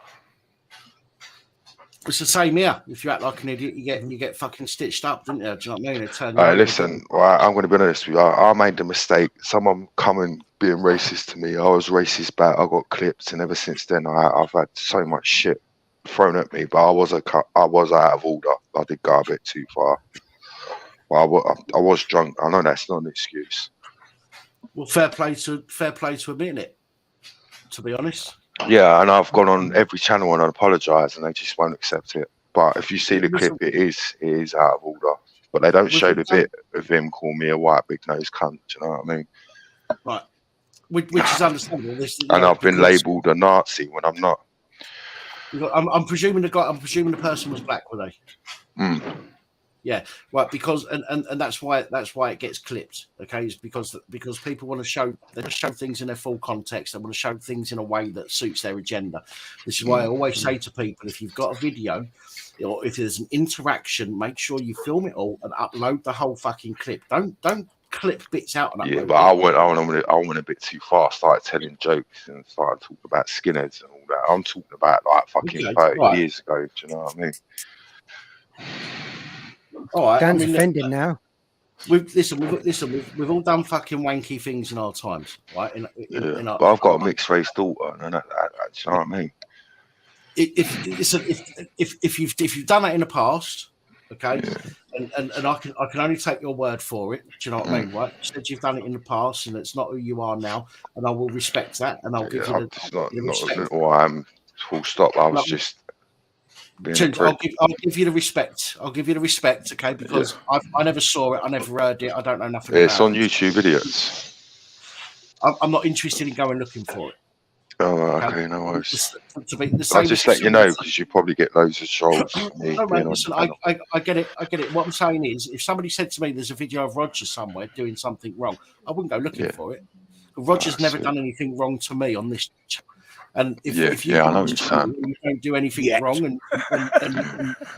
It's the same here. If you act like an idiot, you get fucking stitched up, don't you? Do you know what I mean? They turn you over. Listen, I'm going to be honest with you. I made the mistake. Someone coming being racist to me. I was racist back. I got clipped, and ever since then, I've had so much shit thrown at me. But I was out of order. I did go a bit too far. But I was drunk. I know that's not an excuse. Well, fair play to admitting it. To be honest. Yeah, and I've gone on every channel and I apologise, and they just won't accept it. But if you see the clip, it is out of order. But they don't show the bit of him calling me a white big nose cunt. Do you know what I mean? Right, which is understandable. And I've been labelled a Nazi when I'm not. I'm presuming the person was black, were they? Mm. Yeah, right. Because and that's why it gets clipped. Okay, it's because people want to show things in their full context. They want to show things in a way that suits their agenda. This is why I always say to people: if you've got a video, or if there's an interaction, make sure you film it all and upload the whole fucking clip. Don't clip bits out. And yeah, but I went a bit too far. Started telling jokes and started talking about skinheads and all that. I'm talking about like fucking 30 years ago. Do you know what I mean? All right, Dan's offended now. We've all done fucking wanky things in our times, right? But I've got a mixed race daughter, and that you know what I mean. If you've done that in the past, okay, and I can only take your word for it. Do you know what I mean? Right? You said you've done it in the past, and it's not who you are now, and I will respect that, and I'll give you the respect. I'm full stop. I was just. I'll give you the respect. I'll give you the respect, okay? Because I never saw it. I never heard it. I don't know nothing. It's on YouTube videos. I'm not interested in going looking for it. Oh, okay, no worries. I'll just let you know because you probably get loads of trolls. No, mate, listen, I get it. I get it. What I'm saying is, if somebody said to me, "There's a video of Roger somewhere doing something wrong," I wouldn't go looking for it. Roger's never done anything wrong to me on this channel. And if you, I know what you're you don't do anything wrong, and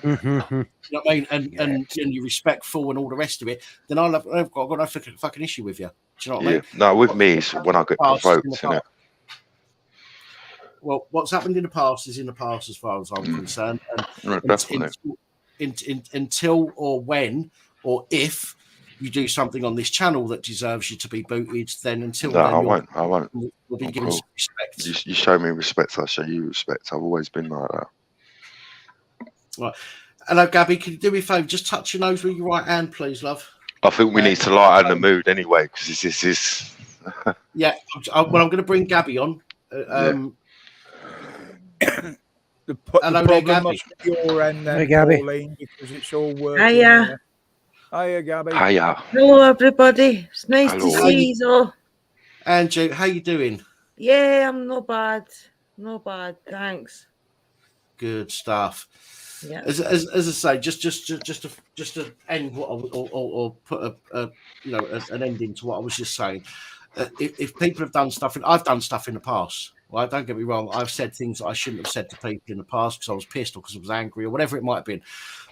you know what I mean, and you're respectful and all the rest of it, then I've got no fucking issue with you. Do you know what I mean? No, with me, it's when I get provoked, isn't it? Well, what's happened in the past is in the past, as far as I'm concerned. And definitely. Until or when or if you do something on this channel that deserves you to be booted, then until then, I won't. We'll be given some respect. You show me respect, I show you respect. I've always been like that. Right. Hello, Gabby. Can you do me a favour? Just touch your nose with your right hand, please, love. I think we need to lighten the mood anyway, because this is. Yeah. Well, I'm going to bring Gabby on. The hello there, Gabby. must be your end then, Hey, Gabby. Pauline, because it's all working. Hiya. Hiya, Gabby. Hiya. Hello, everybody. It's nice to see you all. Andrew, how you doing? Yeah, I'm not bad. Not bad, thanks. Good stuff. Yeah. As I say, just to end what or put an ending to what I was just saying. If people have done stuff, and I've done stuff in the past. Right, don't get me wrong. I've said things that I shouldn't have said to people in the past because I was pissed or because I was angry or whatever it might have been.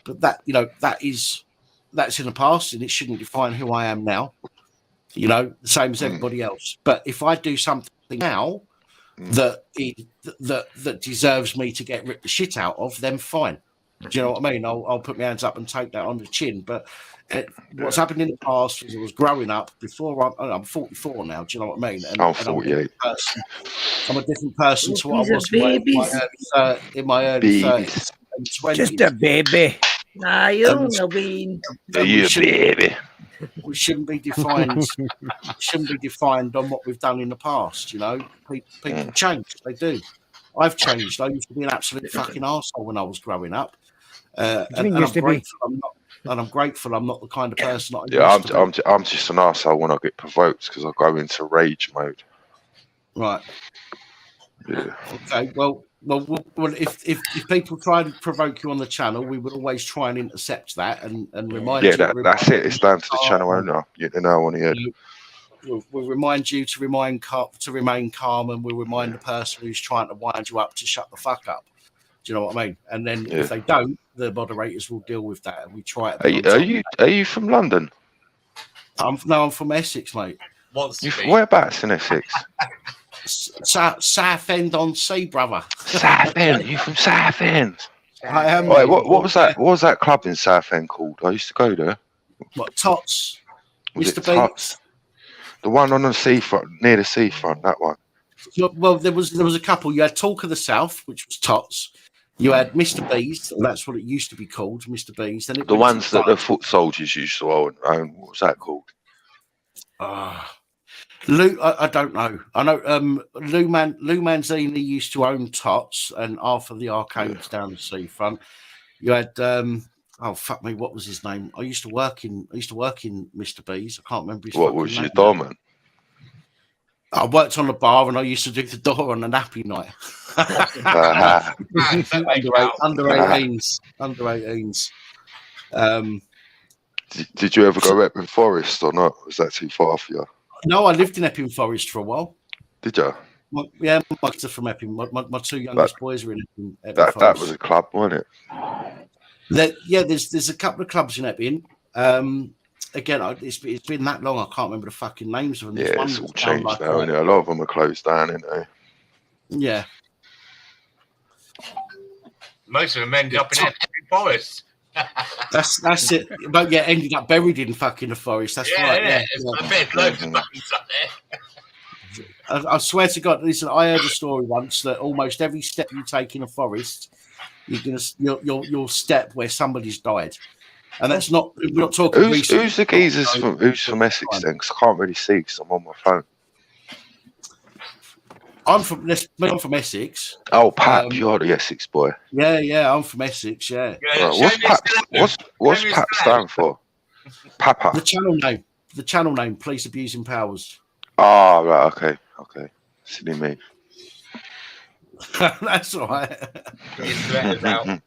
But that's in the past, and it shouldn't define who I am now. You know, the same as everybody else. But if I do something now that deserves me to get ripped the shit out of, then fine. Do you know what I mean? I'll put my hands up and take that on the chin. But what's happened in the past is I was growing up before. I'm 44 now. Do you know what I mean? And, I'm 48. I'm a different person to what I was in my early 30s and 20s. Just a baby. Nah, you're a ween. You baby. We shouldn't be defined. On what we've done in the past. You know, people change. They do. I've changed. I used to be an absolute fucking arsehole when I was growing up. And I'm grateful I'm not the kind of person that I used to be. I'm just an arsehole when I get provoked because I go into rage mode. Right. Yeah. Okay. Well, if people try and provoke you on the channel, we would always try and intercept that and remind you. Yeah, that's it. It's down to the channel owner. You know, on the head. We'll remind you to remain calm, and we'll remind the person who's trying to wind you up to shut the fuck up. Do you know what I mean? And then if they don't, the moderators will deal with that, and we try it. Are you from London? I'm from Essex, mate. Whereabouts in Essex? Southend on Sea, brother. Southend. You from Southend? I am. Wait, what was that? What was that club in Southend called? I used to go there. What, Tots? Was Mr. it Tots? The one on the seafront, near the seafront, that one. Well, there was a couple. You had Talk of the South, which was Tots. You had Mr. B's, and that's what it used to be called, Mr. B's. Then it The ones that the foot soldiers used to own. What was that called? Lou, I don't know. I know Lou Manzini used to own Tots and half of the arcades down the seafront. You had oh fuck me, what was his name? I used to work in Mr. B's. I can't remember his What fucking was your name. doorman? I worked on the bar and I used to do the door on a nappy night. under 18s. Under 18s. Did you ever go to Epping Forest or not? Was that too far for you? No, I lived in Epping Forest for a while. Did you? My kids are from Epping. My two youngest boys were in Epping Forest. That was a club, wasn't it? There's a couple of clubs in Epping. Again, it's been that long, I can't remember the fucking names of them. Yeah, it's all changed now, isn't it? A lot of them are closed down, isn't they? Yeah. Most of them ended up in Epping Forest. That's it. But yeah, ended up buried in fucking the forest. That's right. Yeah. I bet loads of bones up there. I swear to God, listen, I heard a story once that almost every step you take in a forest, you'll step where somebody's died. And that's not, we're not talking. Who's the geezers who's from Essex then? Because I can't really see because I'm on my phone. I'm from Essex. Oh, Pap, you're the Essex boy. Yeah, I'm from Essex. Yeah. Right, what's Pap stand for? Papa. The channel name. Police Abusing Powers. Oh, right. Okay. Silly me. That's all right. A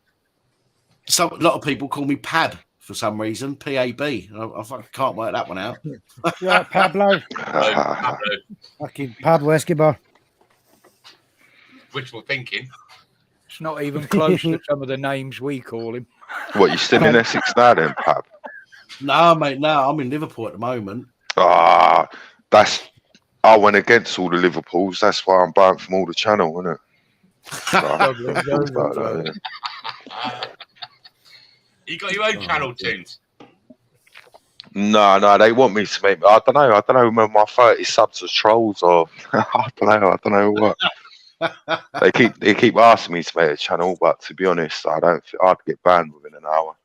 lot of people call me Pab for some reason. P-A-B. I can't work that one out. Yeah, Pablo. Fucking Pablo Escobar. Wishful thinking. It's not even close to some of the names we call him. What, you still in Essex now then, Pab? No, mate, no. I'm in Liverpool at the moment. I went against all the Liverpools. That's why I'm banned from all the channel, isn't it? You got your own channel tunes? No, they want me to make. I don't know. Whether my 30 subs are trolls or I don't know what. They keep asking me to make a channel, but to be honest, I don't think I'd get banned within an hour.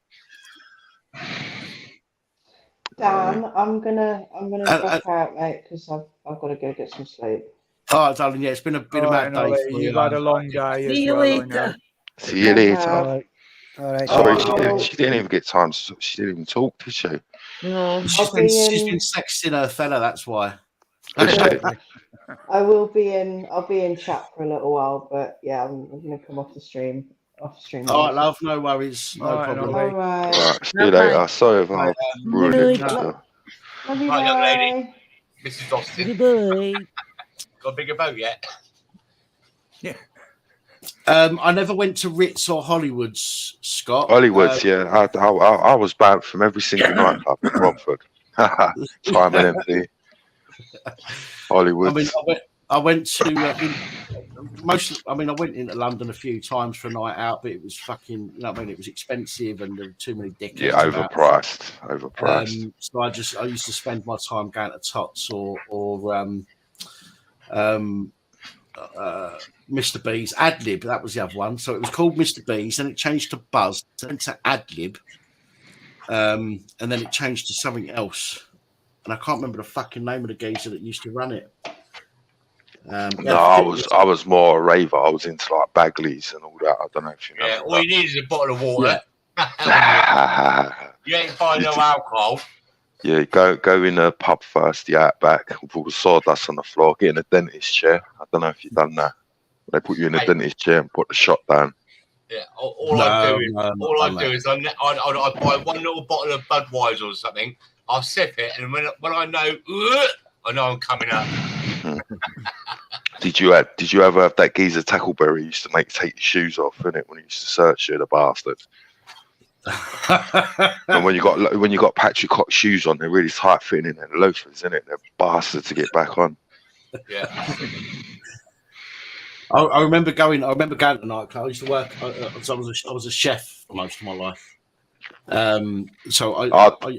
Dan, I'm gonna drop out, mate, because I've got to go get some sleep. Oh, darling, yeah, it's been a mad day. You've had a long day. See you later. See you later. All right. Sorry, she didn't even get time. She didn't even talk, did she? No. She's been sexting her fella. That's why. I'll be in chat for a little while, but yeah, I'm gonna come off the stream. All right, love, no worries, no problem. All right. See you later. Sorry if I ruined it. Love you, Right, young bye. lady. Mrs. Austin. Goodbye. Got a bigger boat yet? Yeah. Yeah. I never went to Ritz or Hollywood's, Scott. Hollywood's, yeah. I was banned from every single nightclub in Romford. Time and empty. Hollywood. I mean, I went to I went into London a few times for a night out, but it was fucking, it was expensive and there were too many dickheads. Yeah, overpriced. So I used to spend my time going to Tots or Mr. B's. Adlib, that was the other one. So it was called Mr. B's, then it changed to Buzz, then to Adlib, and then it changed to something else. And I can't remember the fucking name of the geezer that used to run it. I was more a raver. I was into like Bagleys and all that. I don't know if you know. Yeah, all you need is a bottle of water. Yeah. You ain't buying no alcohol. Yeah, go in the pub first, the Outback, with all the sawdust on the floor, get in a dentist chair. I don't know if you've done that. They put you in a dentist chair and put the shot down. Yeah, all I do is I buy one little bottle of Budweiser or something. I'll sip it, and when I know I'm coming up. Did you ever have that geezer Tackleberry he used to take your shoes off, innit, when he used to search you, the bastard? And when you got Patrick Cox shoes on, they're really tight fitting in, and loafers, innit? They're bastards to get back on. Yeah. I remember going to nightclub. I used to work. I was a chef for most of my life. So I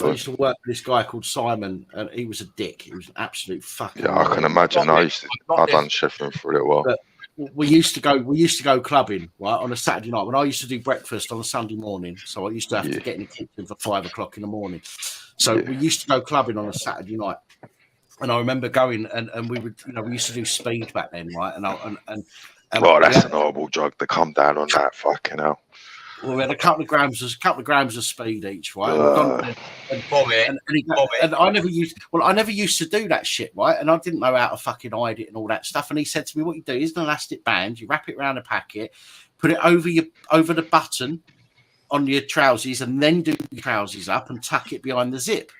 used to work with this guy called Simon, and he was a dick. He was an absolute fucking. Yeah, I can imagine. I done chefing for a little while. But we used to go clubbing, right, on a Saturday night when I used to do breakfast on a Sunday morning. So I used to have to get in the kitchen for 5 o'clock in the morning. So we used to go clubbing on a Saturday night. And I remember going and we would, we used to do speed back then, right? And that's an horrible drug to come down on that, fucking hell. Well, we had a couple of grams of speed each, right? And I never used to do that shit, right? And I didn't know how to fucking hide it and all that stuff. And he said to me, "What you do is an elastic band, you wrap it around a packet, put it over the button on your trousers, and then do your trousers up and tuck it behind the zip.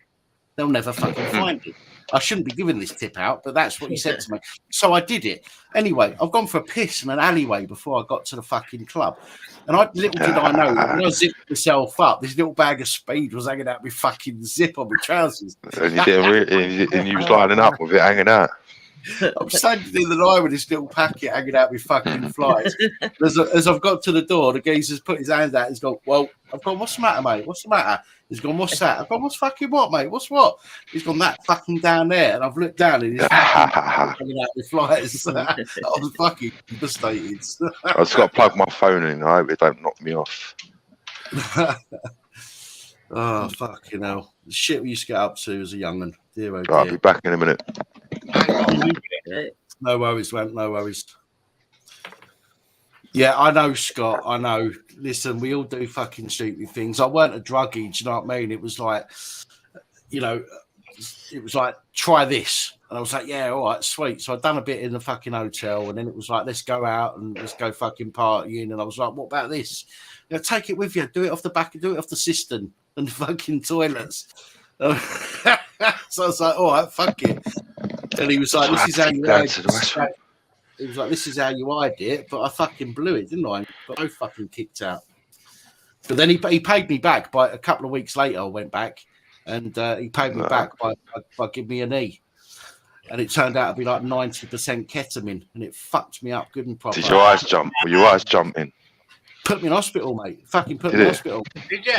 They'll never fucking find it." I shouldn't be giving this tip out, but that's what he said to me. So I did it. Anyway, I've gone for a piss in an alleyway before I got to the fucking club. And little did I know, when I zipped myself up, this little bag of speed was hanging out my fucking zip on my trousers. And you didn't and you was lining up with it hanging out. I'm standing in the line with this little packet hanging out with fucking flies. As I've got to the door, the geezer's put his hand out. He's gone, "Well," I've gone, "What's the matter, mate? What's the matter?" He's gone, "What's that?" I've gone, "What's fucking what, mate? What's what?" He's gone, "That fucking down there." And I've looked down and he's hanging out with flies. I was fucking devastated. I just got to plug my phone in. I hope it don't knock me off. Oh, fucking hell. The shit we used to get up to as a young'un. Dear, oh dear. I'll be back in a minute. No worries, man. No worries. Yeah, I know, Scott. I know. Listen, we all do fucking stupid things. I weren't a druggie, do you know what I mean? It was like, try this. And I was like, yeah, all right, sweet. So I'd done a bit in the fucking hotel, and then it was like, let's go out and let's go fucking partying. And I was like, what about this? Take it with you. Do it off the back, do it off the cistern and the fucking toilets. So I was like, all right, fuck it. And he was like, this is how you hide it. He was like, this is how you hide it. But I fucking blew it, didn't I? Got no fucking kicked out. But then he paid me back by a couple of weeks later. I went back and he paid me back by giving me a knee. And it turned out to be like 90% ketamine. And it fucked me up good and proper. Did your eyes jump? Were your eyes jumping? Put me in hospital, mate. Fucking put me in hospital. Did you?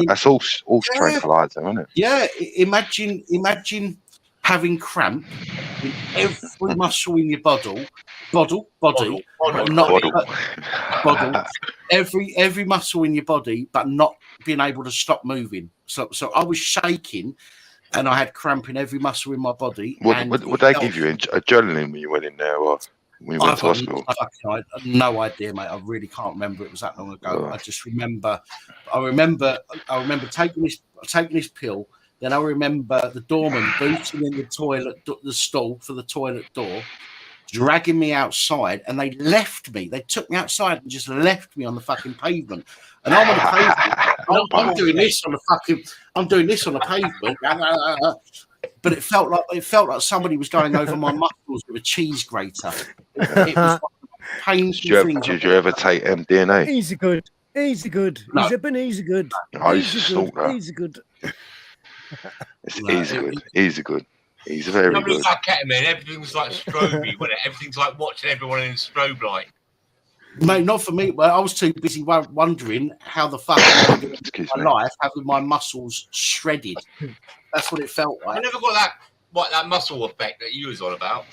That's all tranquilizer, isn't it? Yeah. Imagine having cramp in every muscle in your body, every muscle in your body, but not being able to stop moving. So I was shaking, and I had cramp in every muscle in my body. Would they give you adrenaline when you went in there, or when you went to hospital? I had no idea, mate. I really can't remember. It was that long ago. I just remember. I remember taking this pill. Then I remember the doorman booting in the toilet, the stall for the toilet door, dragging me outside, and they left me. They took me outside and just left me on the fucking pavement. And I'm on the pavement. I'm doing this on the pavement. But it felt like somebody was going over my muscles with a cheese grater. It was painful. Did you ever take MDMA? Easy good. No. Easy good. I used to stalk that. Easy good. It's easy good. He's very good. It's like ketamine. Everything was like strobe, wasn't it? Everything's like watching everyone in strobe light. Mate, not for me. Well, I was too busy wondering how the fuck I could live my life having my muscles shredded. That's what it felt like. I never got that muscle effect that you was on about.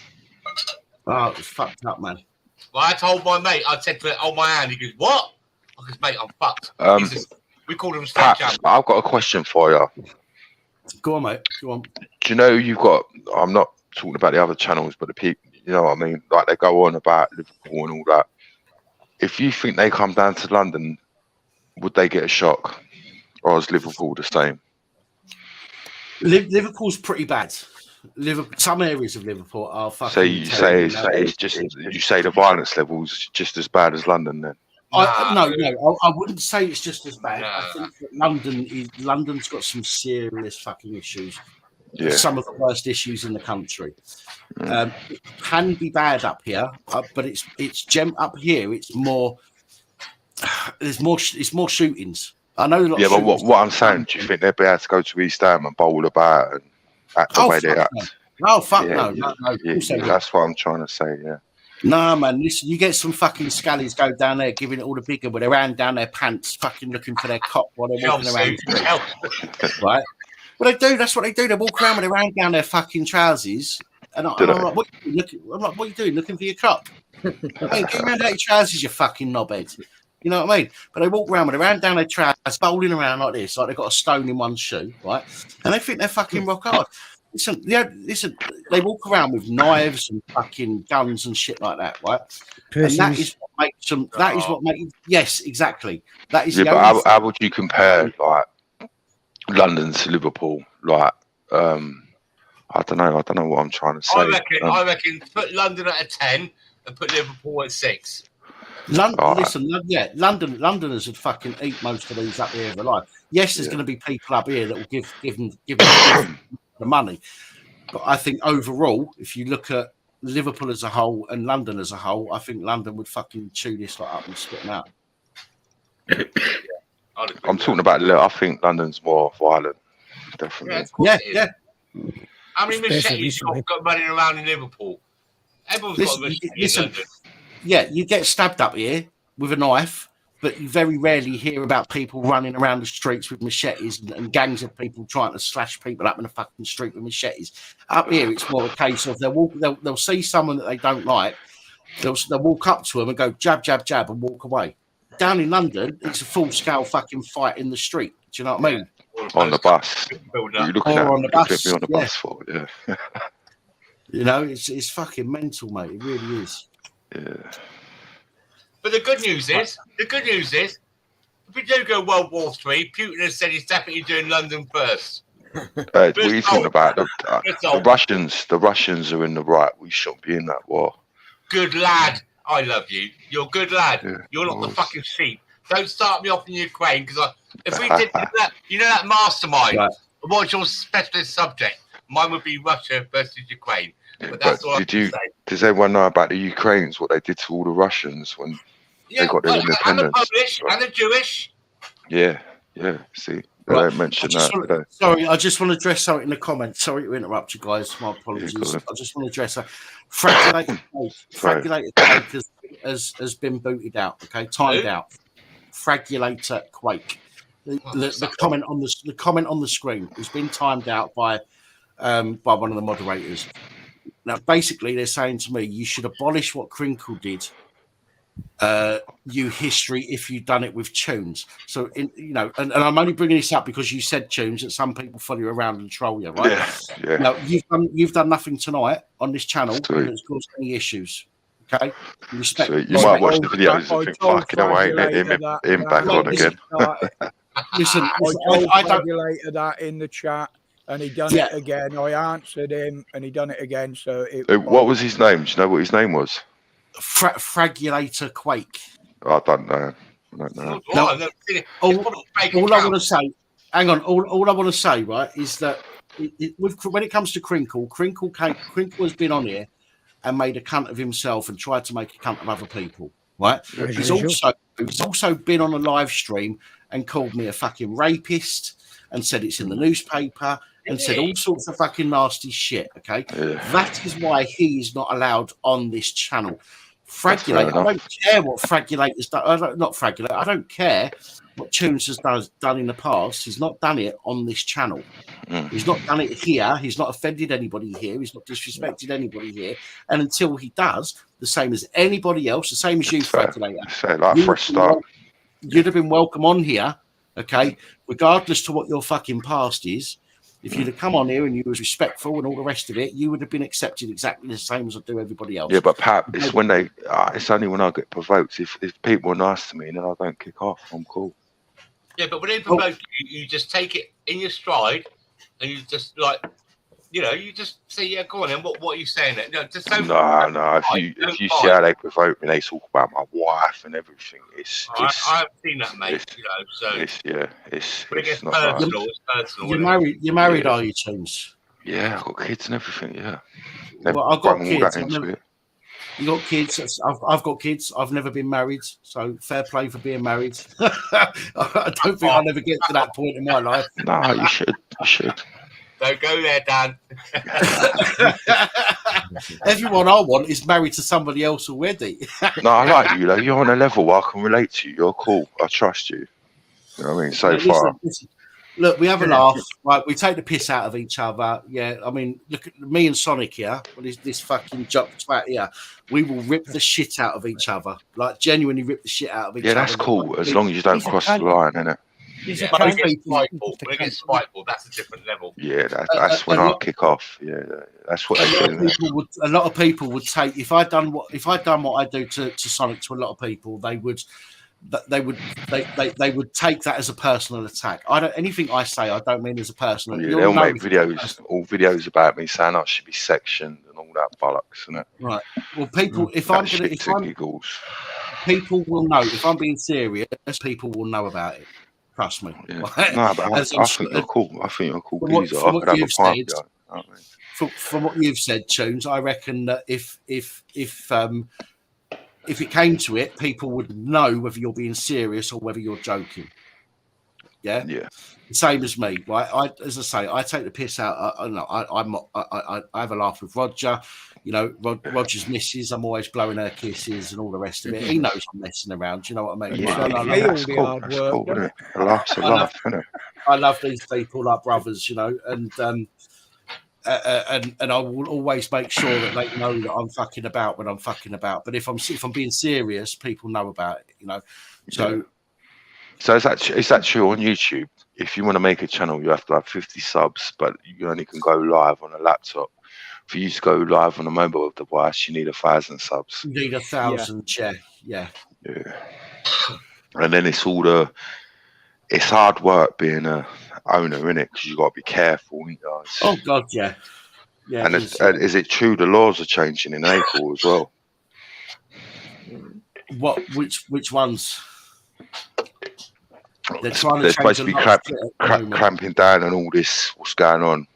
Oh, it was fucked up, man. Well, I told my mate, I said to it, hold my hand. He goes, what? I goes, mate, I'm fucked. We called him Pat, I've got a question for you. Go on, mate. Go on. Do you know you've got? I'm not talking about the other channels, but the people. You know what I mean? Like they go on about Liverpool and all that. If you think they come down to London, would they get a shock, or is Liverpool the same? Liverpool's pretty bad. Some areas of Liverpool are fucking. So you say it's just. You say the violence level's just as bad as London then? No, I wouldn't say it's just as bad. I think that London's got some serious fucking issues. Yeah. Some of the worst issues in the country. It can be bad up here, but it's up here. It's more. It's more shootings. I know. Yeah, but what I'm saying, do you think they'd be able to go to East Ham and bowl about and act the way they act? No, fuck no. No. Yeah, that's what I'm trying to say. Yeah. No, man, listen, you get some fucking scallies go down there giving it all the bigger with their hand down their pants, fucking looking for their cock while they're walking around the street. Right? Well, they do. That's what they do. They walk around with their hand down their fucking trousers. And I'm like, what are you doing? I'm like, what are you doing? Looking for your cock? Hey, get around out your trousers, you fucking knobhead. You know what I mean? But they walk around with their hand down their trousers, bowling around like this, like they've got a stone in one shoe, right? And they think they're fucking rock hard. Listen, they walk around with knives and fucking guns and shit like that, right? Pussies. And that is what makes them. That is what makes. Yes, exactly. That is. Yeah, the but only how would you compare like London to Liverpool? Like, I don't know. I don't know what I'm trying to say. I reckon put London at a 10 and put Liverpool at 6. London, listen, Londoners would fucking eat most of these up here of their life. Yes, there's going to be people up here that will give them the money, but I think overall, if you look at Liverpool as a whole and London as a whole, I think London would fucking chew this lot up and spit them out. I'm talking about. I think London's more violent, definitely. Yeah. How many machetes got running around in Liverpool? Everyone's got a machete in London. Yeah, you get stabbed up here with a knife, but you very rarely hear about people running around the streets with machetes and gangs of people trying to slash people up in the fucking street with machetes. Up here, it's more a case of they'll see someone that they don't like, they'll walk up to them and go jab, jab, jab and walk away. Down in London, it's a full-scale fucking fight in the street. Do you know what I mean? On the bus. You're looking at on the bus. Me on the bus for, yeah. You know, it's fucking mental, mate. It really is. Yeah. But the good news is, if we do go World War III, Putin has said he's definitely doing London first. What are you talking about? The Russians are in the right. We shouldn't be in that war. Good lad. I love you. You're a good lad. Yeah, You're not the fucking sheep. Don't start me off in Ukraine, because if we did that, that mastermind, what's your specialist subject? Mine would be Russia versus Ukraine. But that's all I can say. Does everyone know about the Ukrainians, what they did to all the Russians when they got their independence? And the Polish and the Jewish. Yeah. See, they don't mention that. Sorry, I just want to address something in the comments. Sorry to interrupt you guys. My apologies. I just want to address that. Fragulator Quake has been booted out. Okay, timed out. Fragulator Quake. The comment on the screen has been timed out by one of the moderators. Now, basically, they're saying to me, you should abolish what Crinkle did, you history, if you'd done it with tunes. So, and I'm only bringing this up because you said tunes, that some people follow you around and troll you, right? Yeah. Now, you've done nothing tonight on this channel that's caused any issues. Okay? So you might watch the videos and think, fucking hell, I ain't him back on again. Listen, I regulated that in the chat. And he done it again. I answered him, and he done it again. So, what was his name? Do you know what his name was? Fragulator Quake. I don't know. No, all I want to say, hang on. All I want to say, right, is that when it comes to Crinkle has been on here and made a cunt of himself and tried to make a cunt of other people. Right? He's also been on a live stream and called me a fucking rapist and said it's in the newspaper. And said all sorts of fucking nasty shit, okay? Yeah. That is why he is not allowed on this channel. Fragulate, I don't care what Fragulate has done. Not Fragulate, I don't care what Tunes has done in the past. He's not done it on this channel. He's not done it here. He's not offended anybody here. He's not disrespected anybody here. And until he does, the same as anybody else, the same as you, Fragulator, you'd have been welcome on here, okay? Regardless to what your fucking past is. If you'd have come on here and you was respectful and all the rest of it, you would have been accepted exactly the same as I do everybody else. Yeah, but Pat, it's when they, it's only when I get provoked. If people are nice to me, then I don't kick off. I'm cool. Yeah, but when they provoke you, you just take it in your stride, and you just you just say, yeah, go on then. What are you saying? No. If you see how they provoke me, they talk about my wife and everything. I haven't seen that, mate. It's not personal. It's personal. You're married, are you, James? Yeah, I've got kids and everything. Yeah. Well, I've got kids. You got kids? I've got kids. I've never been married, so fair play for being married. I don't think I'll ever get to that point in my life. No, you should. Don't go there, Dan. Everyone I want is married to somebody else already. No, I like you, though. You're on a level where I can relate to you. You're cool. I trust you. You know what I mean? So far. Listen, look, we have a laugh, right? We take the piss out of each other. Yeah, I mean, look at me and Sonic here. Well, this fucking jock twat here. We will rip the shit out of each other. Like, genuinely rip the shit out of each other. Yeah, that's cool. As long as you don't cross the line, innit? Yeah, when it gets spiteful, that's a different level. Yeah, that's when I kick off. Yeah, that's what a lot of people would take if I'd done what I do to Sonic to a lot of people, they would take that as a personal attack. Anything I say, I don't mean as a personal. Yeah, they'll make videos about me saying I should be sectioned and all that bollocks, isn't it? Right. Well, people, people will know if I'm being serious. People will know about it. Trust me. Yeah. No, but I think you're cool. I think you're cool. From what you've said, Tunes, I reckon that if it came to it, people would know whether you're being serious or whether you're joking. Yeah. Same as me, right? As I say, I take the piss out. I have a laugh with Roger. You know, Roger's missus. I'm always blowing her kisses and all the rest of it. He knows I'm messing around. You know what I mean? That's cool, isn't it? A laugh's a laugh, isn't it? I love these people like brothers, you know, and I will always make sure that they know that I'm fucking about when I'm fucking about. But if I'm being serious, people know about it, you know. So is that true on YouTube? If you want to make a channel, you have to have 50 subs, but you only can go live on a laptop. For you to go live on a mobile device, you need 1,000 subs. You need 1,000, yeah. And then it's hard work being a owner, innit? Because you got to be careful. Oh God, yeah. And is it true the laws are changing in April as well? Which ones? They're supposed to be cramping down on all this. What's going on?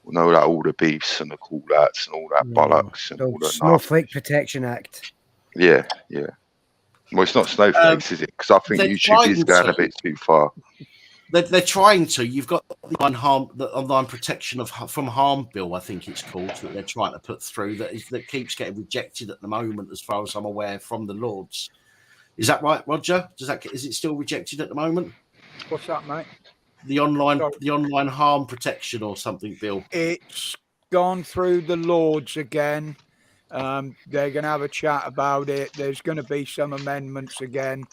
We know that all the beefs and the call-outs and all that bollocks and all that. Snowflake Protection Act. Yeah. Well, it's not snowflakes, is it? Because I think YouTube is going a bit too far. They're trying to. You've got the online protection from harm bill, I think it's called, that they're trying to put through that keeps getting rejected at the moment, as far as I'm aware, from the Lords. Is that right, Roger? Is it still rejected at the moment? What's that, mate? The online harm protection or something bill. It's gone through the Lords again. They're going to have a chat about it. There's going to be some amendments again.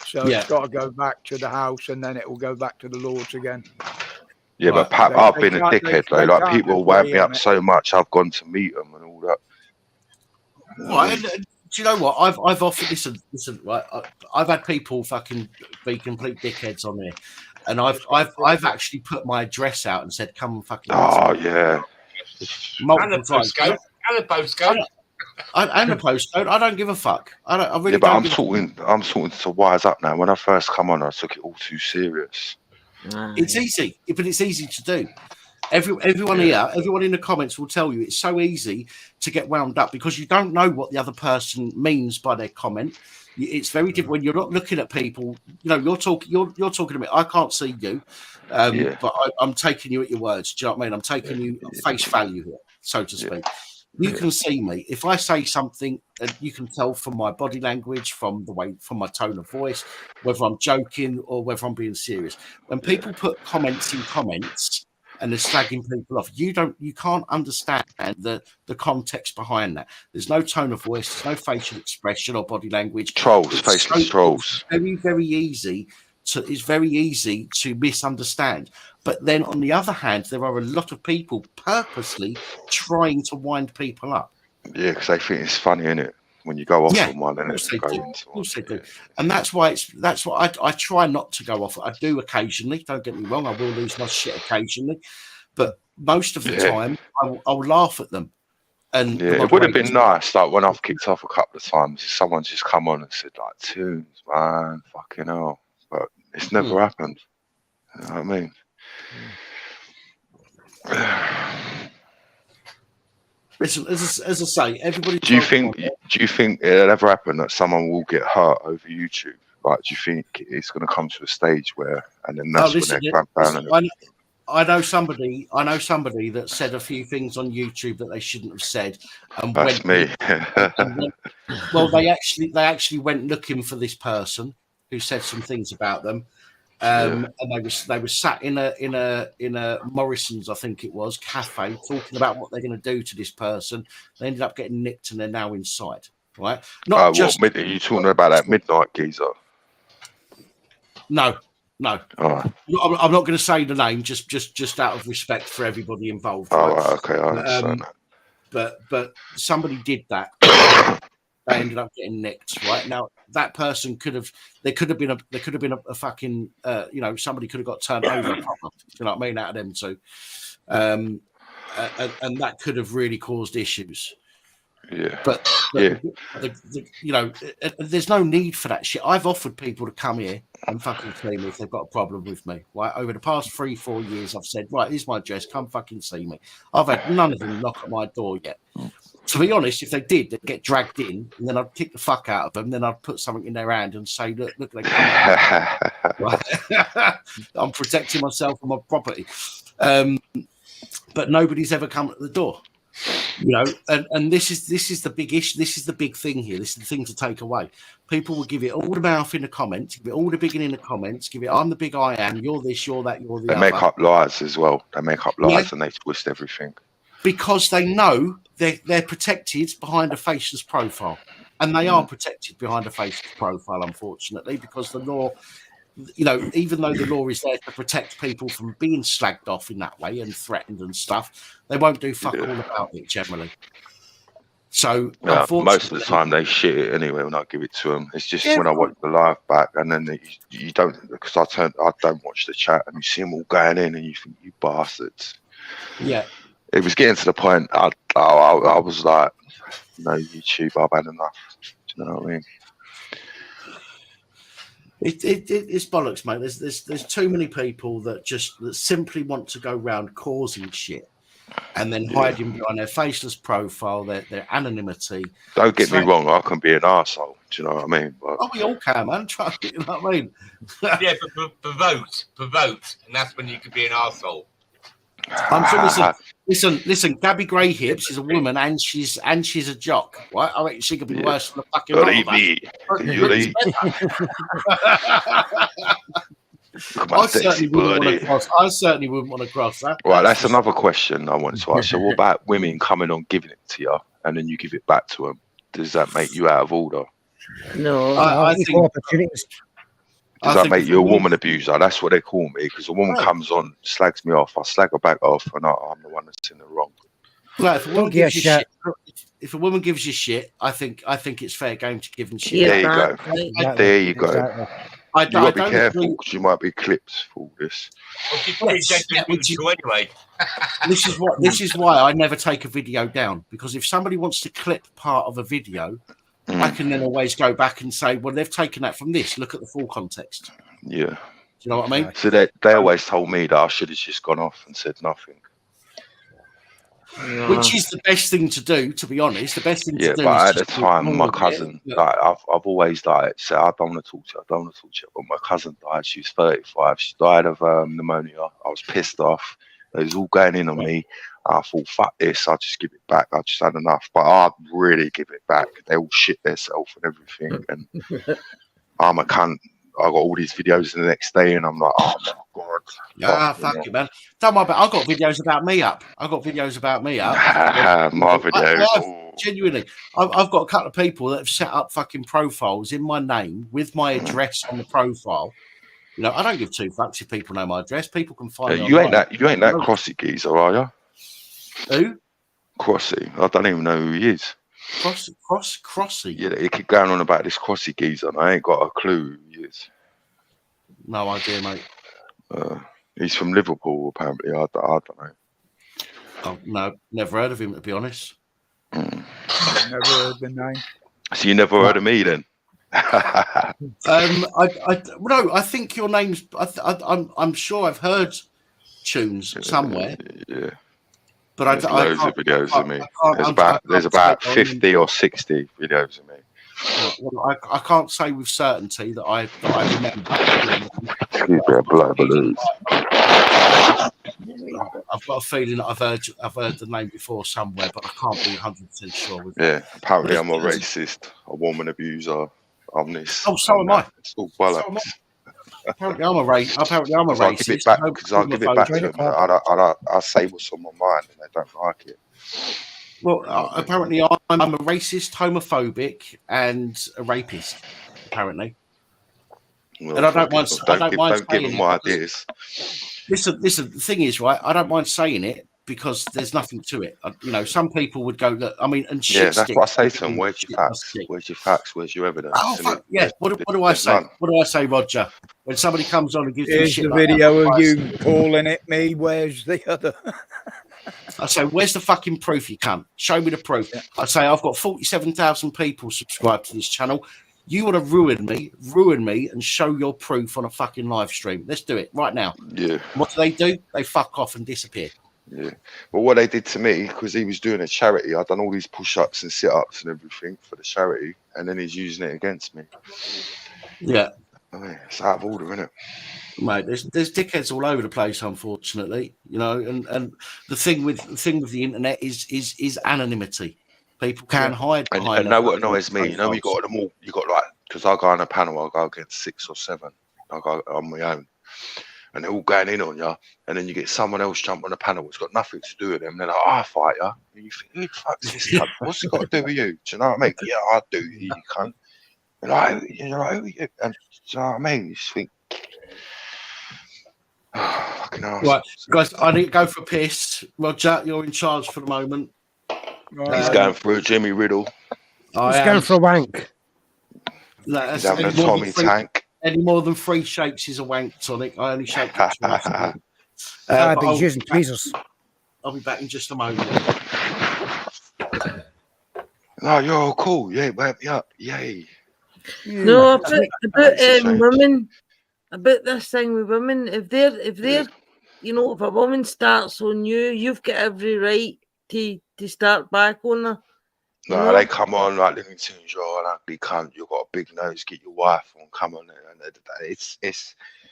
So it's got to go back to the House and then it will go back to the Lords again. Yeah, but Pat, I've been a dickhead though. Like, people wound me up so much, I've gone to meet them and all that. Right. Do you know what? I've offered listen, right? I've had people fucking be complete dickheads on there, and I've actually put my address out and said, "Come and fucking." Oh yeah. And the postcode. And the postcode. I don't give a fuck. I really. Yeah, but don't I'm sorting to wise up now. When I first come on, I took it all too serious. It's easy, but it's easy to do. Everyone here, everyone in the comments will tell you it's so easy to get wound up because you don't know what the other person means by their comment. It's very different when you're not looking at people. You know, you're talking to me. I can't see you, but I'm taking you at your words. Do you know what I mean? I'm taking you at face value here, so to speak. You can see me. If I say something, you can tell from my body language, from my tone of voice, whether I'm joking or whether I'm being serious. When people put comments in comments and they're slagging people off, you can't understand the context behind that. There's no tone of voice, there's no facial expression or body language. Trolls. It's very easy to misunderstand. But then on the other hand, there are a lot of people purposely trying to wind people up. Yeah, because they think it's funny, innit? When you go off on one and it's do. And that's why I try not to go off. I do occasionally, don't get me wrong, I will lose my shit occasionally, but most of the time I'll laugh at them. And it would have been nice, like when I've kicked off a couple of times, someone's just come on and said like, "Tunes, man, fucking hell," but it's never happened. You know what I mean? Listen, as I say, everybody. Do you think it'll ever happen that someone will get hurt over YouTube? Like, do you think it's going to come to a stage where, and then that's when they clamp down? I know somebody that said a few things on YouTube that they shouldn't have said, and That's me. Well, they actually went looking for this person who said some things about them, and they were sat in a Morrison's, I think it was, cafe, talking about what they're going to do to this person. They ended up getting nicked, and they're now inside. Right? Not just. Are you talking about that midnight geezer? No. Oh. I'm not going to say the name, just out of respect for everybody involved. Oh, right? okay, I understand that. But somebody did that. They ended up getting nicked. Right now, that person could have been a fucking somebody could have got turned over. You know what I mean? Out of them two, and that could have really caused issues. Yeah, but there's no need for that shit. I've offered people to come here and fucking see me if they've got a problem with me. Right, over the past 3-4 years, I've said, right, here's my address, come fucking see me. I've had none of them knock at my door yet. To be honest, if they did, they'd get dragged in, and then I'd kick the fuck out of them. Then I'd put something in their hand and say, look, they come right? I'm protecting myself and my property. But nobody's ever come at the door. And this is the big issue. This is the big thing here. This is the thing to take away. People will give it all the mouth in the comments, give it all the bigging in the comments, give it, I'm the big I am, you're this, you're that, you're the other. They make up lies as well. They make up lies and they twist everything. Because they know they're protected behind a faceless profile. And they are protected behind a faceless profile, unfortunately, because the law, even though the law is there to protect people from being slagged off in that way and threatened and stuff, they won't do fuck all about it generally. So most of the time they shit it anyway when I give it to them. It's just when I watch the live back and then you don't, because I don't watch the chat and you see them all going in and you think, you bastards. Yeah. It was getting to the point I was like, YouTube, I've had enough. Do you know what I mean? It's bollocks, mate. There's too many people that simply want to go around causing shit and then hiding behind their faceless profile, their anonymity. Don't get me wrong, I can be an arsehole. Do you know what I mean? But... we all can, man. Trust me, you know what I mean? Yeah, but provoke, and that's when you can be an arsehole. Listen. Gabby Grey Hips is a woman, and she's a jock, right? I reckon she could be worse than a fucking I certainly wouldn't want to cross that. Right, that's another question I wanted to ask. So, what about women coming on giving it to you, and then you give it back to them? Does that make you out of order? No, I think opportunities. Does that make you a woman abuser? That's what they call me, because a woman comes on, slags me off, I slag her back off, and I'm the one that's in the wrong. Well, if a woman gives you shit, I think it's fair game to give them shit. There you go. There you go. You got to be careful because you might be clipped for all this. Anyway. This is why I never take a video down, because if somebody wants to clip part of a video, I can then always go back and say, well, they've taken that from this. Look at the full context. Yeah. Do you know what I mean? So they always told me that I should have just gone off and said nothing. Which is the best thing to do, to be honest. The best thing to do. But at the time, my cousin, I've always said, I don't want to talk to you. But my cousin died. She was 35. She died of pneumonia. I was pissed off. It was all going in on me. I thought, fuck this, I'll just give it back. I just had enough. But I'd really give it back. They all shit themselves and everything. And I'm a cunt. I got all these videos the next day and I'm like, oh my God. Fuck you, man. Don't worry about it. I've got videos about me up. My videos. Genuinely. I've got a couple of people that have set up fucking profiles in my name with my address on the profile. I don't give two fucks if people know my address. People can find me. You ain't that Crossy geezer, are you? Who? Crossy. I don't even know who he is. Crossy. Yeah, he keep going on about this Crossy geezer, and I ain't got a clue who he is. No idea, mate. He's from Liverpool, apparently. I don't know. Oh, no, never heard of him, to be honest. Never heard the name. So you never heard of me then? I think your name's. I'm sure I've heard tunes somewhere. Yeah. But there's loads of videos of me. There's about 50 or 60 videos of me. Well, I can't say with certainty that I remember. I've got a feeling that I've heard the name before somewhere, but I can't be 100% sure. With Yeah, apparently I'm a racist, a woman abuser. I'm this. Oh, so am I. It's all bollocks. Apparently, I'm a racist. I'll give it back because I'll give it back to them. I say what's on my mind, and they don't like it. Well, apparently, I'm a racist, homophobic, and a rapist. Apparently, well, and I don't mind. Don't give them my ideas. Listen. The thing is, right? I don't mind saying it because there's nothing to it. Some people would go, "Look, I mean," and shit. Yeah, that's what I say to them. Where's your facts? Where's your facts? Where's your evidence? Oh, fuck, yeah. What do I say? None. What do I say, Roger? When somebody comes on and gives me Here's shit the like video that, of you calling it me. Where's the other? I say, where's the fucking proof, you cunt? Show me the proof. I say, I've got 47,000 people subscribed to this channel. You want to ruin me, and show your proof on a fucking live stream. Let's do it right now. Yeah. What do? They fuck off and disappear. Yeah. But what they did to me, because he was doing a charity, I'd done all these push-ups and sit-ups and everything for the charity, and then he's using it against me. Yeah. I mean, it's out of order, isn't it? Mate, there's dickheads all over the place, unfortunately. And the thing with the internet is anonymity. People can hide behind. And know what annoys me? You got them all. You got because I go on a panel, I go against 6 or 7. I go on my own, and they're all going in on you. And then you get someone else jump on the panel. It's got nothing to do with them. They're like, I fight you. And you think, who the fuck's this cunt? What's it got to do with you? Do you know what I mean? Yeah, I do. You cunt. You're like, who are you? And do you know what I mean? You just think. Fucking ass. Right, guys, I need to go for a piss. Roger, you're in charge for the moment. He's going for a Jimmy Riddle. He's going for a wank. No, He's having a Tommy Tank. Any more than 3 shakes is a wank tonic. I only shake it twice. But he's using tweezers. I'll be back in just a moment. Oh, you're all cool. Yeah, wake me up. Yay. No, about women. About this thing with women, if they're if a woman starts on you, you've got every right to start back on her. No, they come on like living tunes. You're an ugly cunt. You've got a big nose. Get your wife on. Come on, and it's.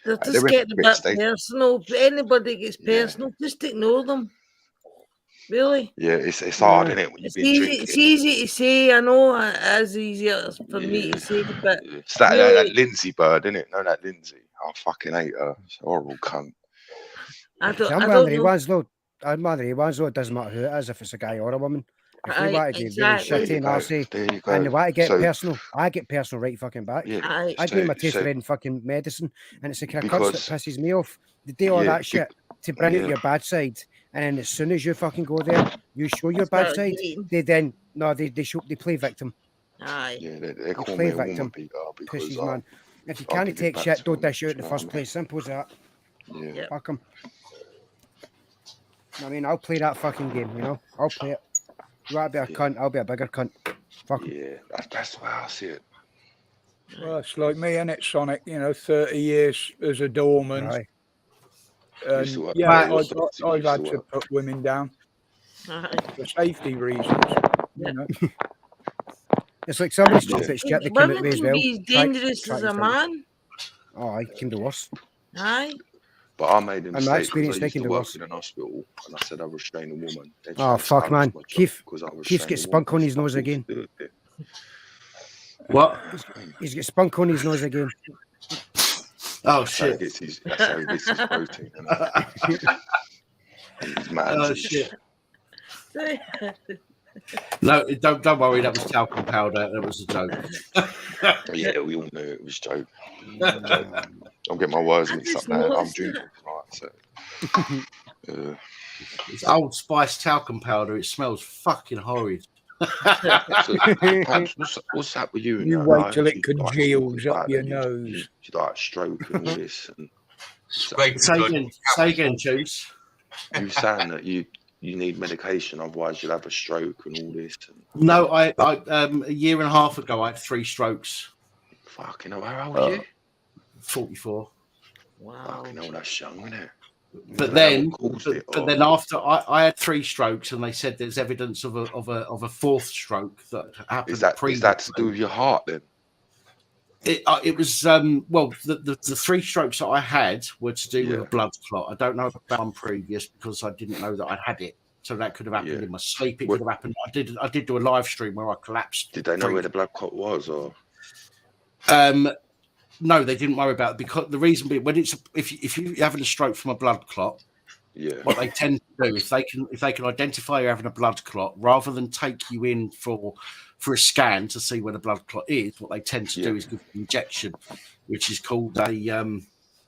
They're just getting a bit personal. If anybody gets personal, just ignore them. Really? Yeah, it's hard, isn't it? When you've been drinking. It's easy to say. I know it is easier for me to say, but it's that Lindsay bird, isn't it? No, that Lindsay. I fucking hate her. She's a horrible cunt. I'm one of the ones though. It doesn't matter who it is, if it's a guy or a woman. If they want to get really shitty and arsey, and they want to get personal, I get personal right fucking back. Yeah, I give them a taste of red fucking medicine, and it's the kind of cunts that pisses me off. They do all that shit to bring out your bad side, and then as soon as you fucking go there, you show your bad side. They play victim. Aye. Yeah, they call play me a victim. woman beater because Pussies, man. If you can't take shit, don't dish out in the first place. Simple as that. Yeah. Fuck them. I mean, I'll play that fucking game, I'll play it. You want to be a cunt, I'll be a bigger cunt. Fuck 'em. Yeah, that's the way I see it. Well, it's like me, and it's Sonic, 30 years as a doorman. Right. And I've had to put women down for safety reasons. It's like somebody's stupid shit that came at me as well. Women can be as dangerous as a man. Oh, I came to worse. Aye. But I made a mistake because I used to work worse. in an hospital, and I said I restrained a woman. Oh, fuck, man. Keith's got spunk on his nose again. What? He's got spunk on his nose again. Oh, shit. That's how he gets his protein. He's mad. Oh, shit. No, don't worry. That was talcum powder. That was a joke. Yeah, we all knew it was a joke. I'm getting my words mixed up now. I'm drinking tonight, so. It's Old Spice talcum powder. It smells fucking horrid. What's that with you? You wait till it congeals up your nose. You like stroke and all this. And say again, Juice. You were saying that you need medication, otherwise you'll have a stroke and all this. No, I a year and a half ago I had 3 strokes. Fucking hell, how old are you? 44. Wow. Fucking hell, that's young, isn't it? But then after I had 3 strokes, and they said there's evidence of a 4th stroke that happened. Is that to do with your heart then? It was well, the 3 strokes that I had were to do with a blood clot. I don't know about one previous because I didn't know that I had it. So that could have happened in my sleep. It could have happened. I did do a live stream where I collapsed. Did they know where the blood clot was, or? No, they didn't worry about it because the reason being when it's if you're having a stroke from a blood clot, what they tend to do if they can identify you're having a blood clot, rather than take you in for a scan to see where the blood clot is, what they tend to do is give you an injection, which is called a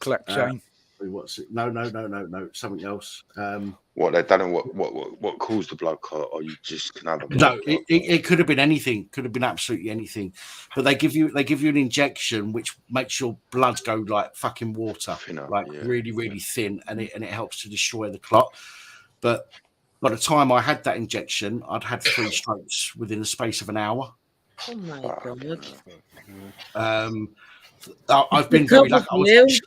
Clepsane. What's it? No, something else. What they don't know what caused the blood clot, or you just can have a blood No, clot? it could have been anything. Could have been absolutely anything. But they give you an injection which makes your blood go like fucking water, really thin, and it helps to destroy the clot. But by the time I had that injection, I'd had 3 strokes within the space of an hour. Oh my god! I've been very lucky.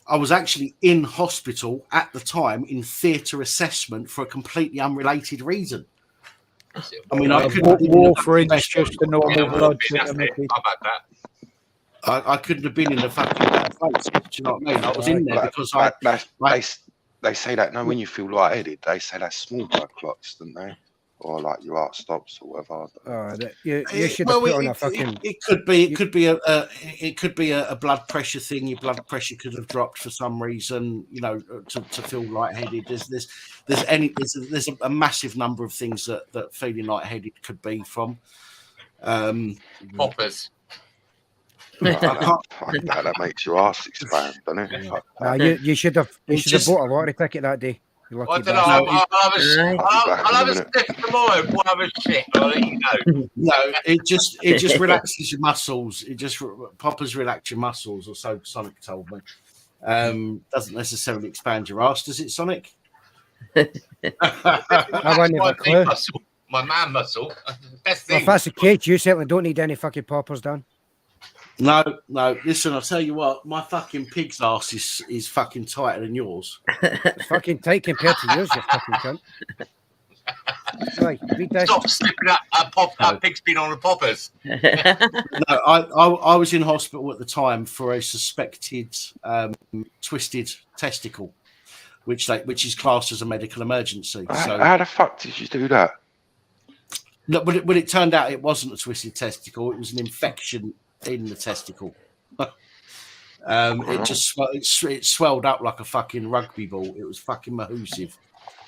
I was actually in hospital at the time in theatre assessment for a completely unrelated reason. I mean, I couldn't. Warfarin's just a normal blood. I couldn't have been in the fucking place. Do you know what I mean? I was in there because they say that when you feel lightheaded, they say that's small blood clots, don't they? Or like your heart stops or whatever. You should have put on a fucking. It could be a blood pressure thing. Your blood pressure could have dropped for some reason. You know, to feel lightheaded. There's a massive number of things that feeling lightheaded could be from. Poppers. That makes your ass expand, doesn't it? You should have bought a lottery ticket that day. I don't know. I'll have a sniff tomorrow. We'll have a shit. I'll let you know. No, it just relaxes your muscles. Poppers relax your muscles, or so Sonic told me. Doesn't necessarily expand your ass, does it, Sonic? I won't have a clue. My man muscle. Best thing. Well, if that's the case, you certainly don't need any fucking poppers done. No. Listen, I'll tell you what. My fucking pig's ass is fucking tighter than yours. It's fucking tight compared to yours, you fucking cunt. Right, stop snipping that pig's been on the poppers. No, I was in hospital at the time for a suspected twisted testicle, which is classed as a medical emergency. So how the fuck did you do that? No, but it turned out it wasn't a twisted testicle. It was an infection in the testicle. It swelled up like a fucking rugby ball. It was fucking massive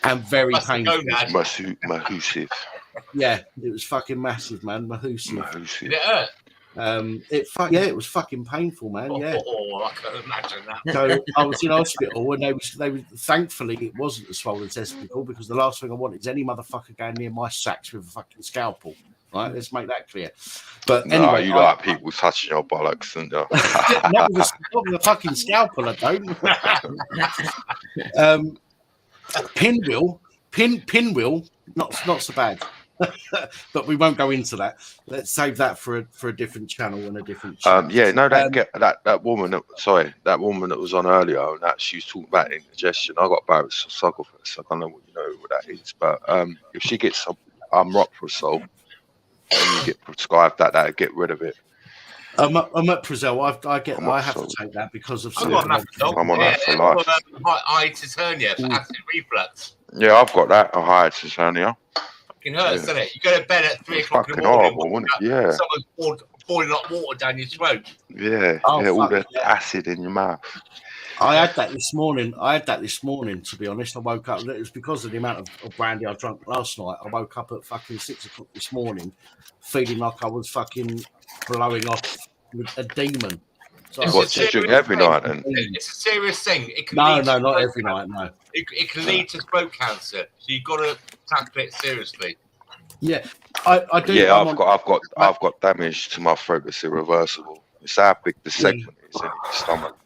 and very painful. Massive. Yeah, it was fucking massive, man. Massive. Did it hurt? It was fucking painful, man. Yeah. Oh, I can imagine that. So I was in hospital, and they were thankfully it wasn't a swollen testicle, because the last thing I want is any motherfucker going near my sacs with a fucking scalpel. Right, let's make that clear. But anyway, you like people touching your bollocks, don't you? not with a fucking scalpel, I don't. Pinwheel, not so bad. But we won't go into that. Let's save that for a different channel and a different channel. That woman that was on earlier, and that she was talking about indigestion. I got Barrett's esophagus. I don't know what you know what that is, but if she gets some Roprosol, and you get prescribed that'll get rid of it. I'm at Prezell. I have to take that because of. I'm on that for life. Hiatus hernia for acid reflux. Yeah, I've got that. A hiatus hernia. Fucking hurts, doesn't it? You go to bed at 3 o'clock in the morning. Horrible, yeah. Someone's pouring hot water down your throat. Yeah, all the acid in your mouth. I had that this morning. To be honest, I woke up. It was because of the amount of brandy I drank last night. I woke up at fucking 6 o'clock this morning, feeling like I was fucking blowing off with a demon. So what, you drink every night? And it's a serious thing. It can not every night. No, it can lead to throat cancer. So you've got to tackle it seriously. Yeah, I do. Yeah, I've got damage to my throat that's irreversible. It's how big the segment is in your stomach.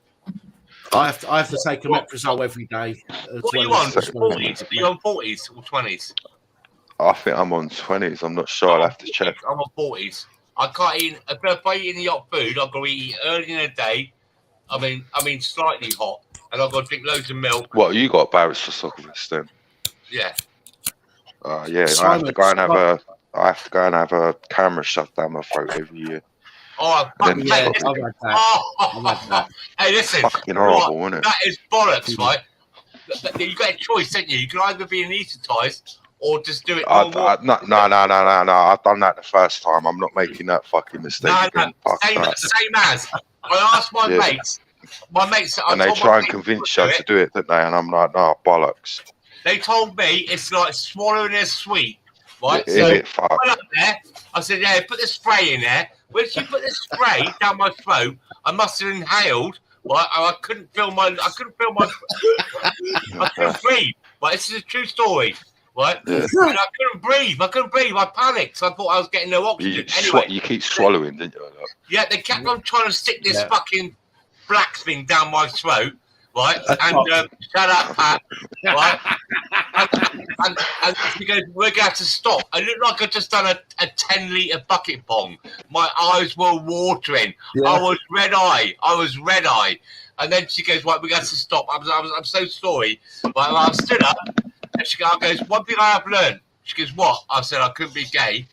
I have to take a Omeprazole every day. What are you on? 40s? Are you on 40s or 20s? I think I'm on 20s. I'm not sure. I'll have to check. I'm on 40s. I can't eat. If I eat any hot food, I've got to eat early in the day. I mean, slightly hot, and I've got to drink loads of milk. What, you got Barrett's esophagus then? Yeah. Yeah. I have to go and have a camera shoved down my throat every year. Oh, And then Yeah, fucking, I've had that. Hey, listen. fucking you know what? horrible, isn't it? That is bollocks, right? You got a choice, don't you? You can either be anaesthetised or just do it normal. No. I've done that the first time. I'm not making that fucking mistake again. Fuck Same that. as. I asked my Yeah. mates. And they try and convince you to do it, don't they? And I'm like, no, bollocks. They told me it's like swallowing a sweet, right? Is So it? Fuck. I went up there. I said, yeah, put the spray in there. When she put the spray down my throat, I must have inhaled. Right? I couldn't feel my. I couldn't breathe. Right? This is a true story. Right? Yeah. And I couldn't breathe. I panicked. So I thought I was getting no oxygen. You keep swallowing, didn't you? Yeah, they kept on trying to stick this fucking black thing down my throat, right? And shut up, Pat, right? and she goes, we're going to have to stop. I looked like I'd just done a 10-litre bucket bong. My eyes were watering. Yeah. I was red-eye. And then she goes, right, we're going to have to stop. I'm so sorry. Right, I stood up, and she goes, one thing I have learned. She goes, what? I said, I couldn't be gay.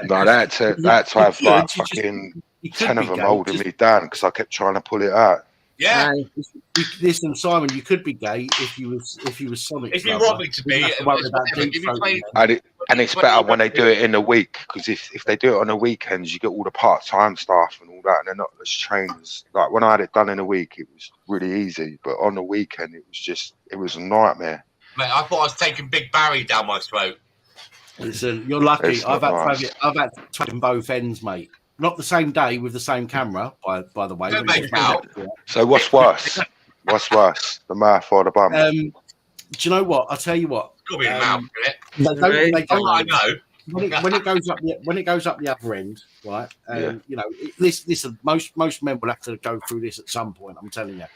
No, that to have like fucking 10 of them holding me down because I kept trying to pull it out. Yeah. Listen, Simon, you could be gay if you was Sonic. If you want me to be, and it's better when they do it in the week because if they do it on the weekends, you get all the part-time staff and all that, and they're not as trainers. Like when I had it done in a week, it was really easy, but on the weekend, it was a nightmare. Mate, I thought I was taking Big Barry down my throat. Listen, you're lucky. It's I've not had to have it in both ends, mate. Not the same day with the same camera, by the way. Don't make out. So what's worse? What's worse, the mouth or the bum? Do you know what? I'll tell you what. Got to be a mouth, isn't it? I know. When it goes up the other end, right? You know, listen. Most men will have to go through this at some point. I'm telling you.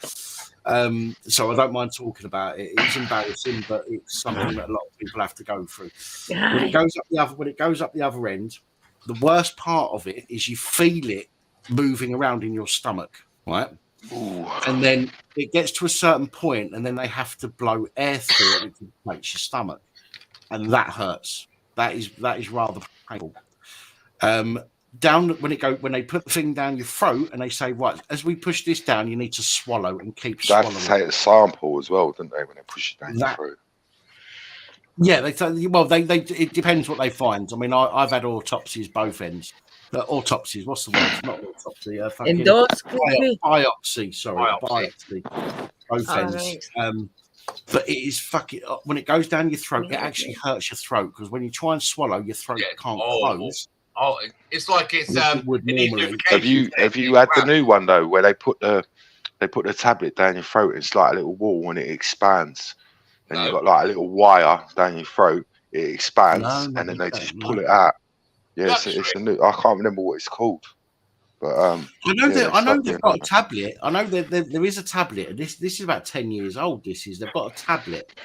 So I don't mind talking about it. It's embarrassing, but it's something that a lot of people have to go through. When it goes up the other end, the worst part of it is you feel it moving around in your stomach, right? Ooh. And then it gets to a certain point, and then they have to blow air through it, which makes your stomach, and that hurts. That is rather painful. Down when they put the thing down your throat, and they say, right, as we push this down, you need to swallow and keep They have swallowing. to take a sample as well, don't they, when they push it down your throat? Yeah, it depends what they find. I mean, I've had autopsies both ends. Autopsies, what's the word? Not autopsy. Endoscopy. Biopsy. Sorry, biopsy. Both ends. Right. But it is fucking. When it goes down your throat, it actually hurts your throat because when you try and swallow, your throat can't close. Oh, it's like it's it would normally. Have you had the new one though, where they put the tablet down your throat? It's like a little wall and it expands. And you've got like a little wire down your throat. It expands, and then they just pull it out. Yeah, it's a new. I can't remember what it's called, but I know they've got a tablet. I know there is a tablet. And this is about 10 years old. They've got a tablet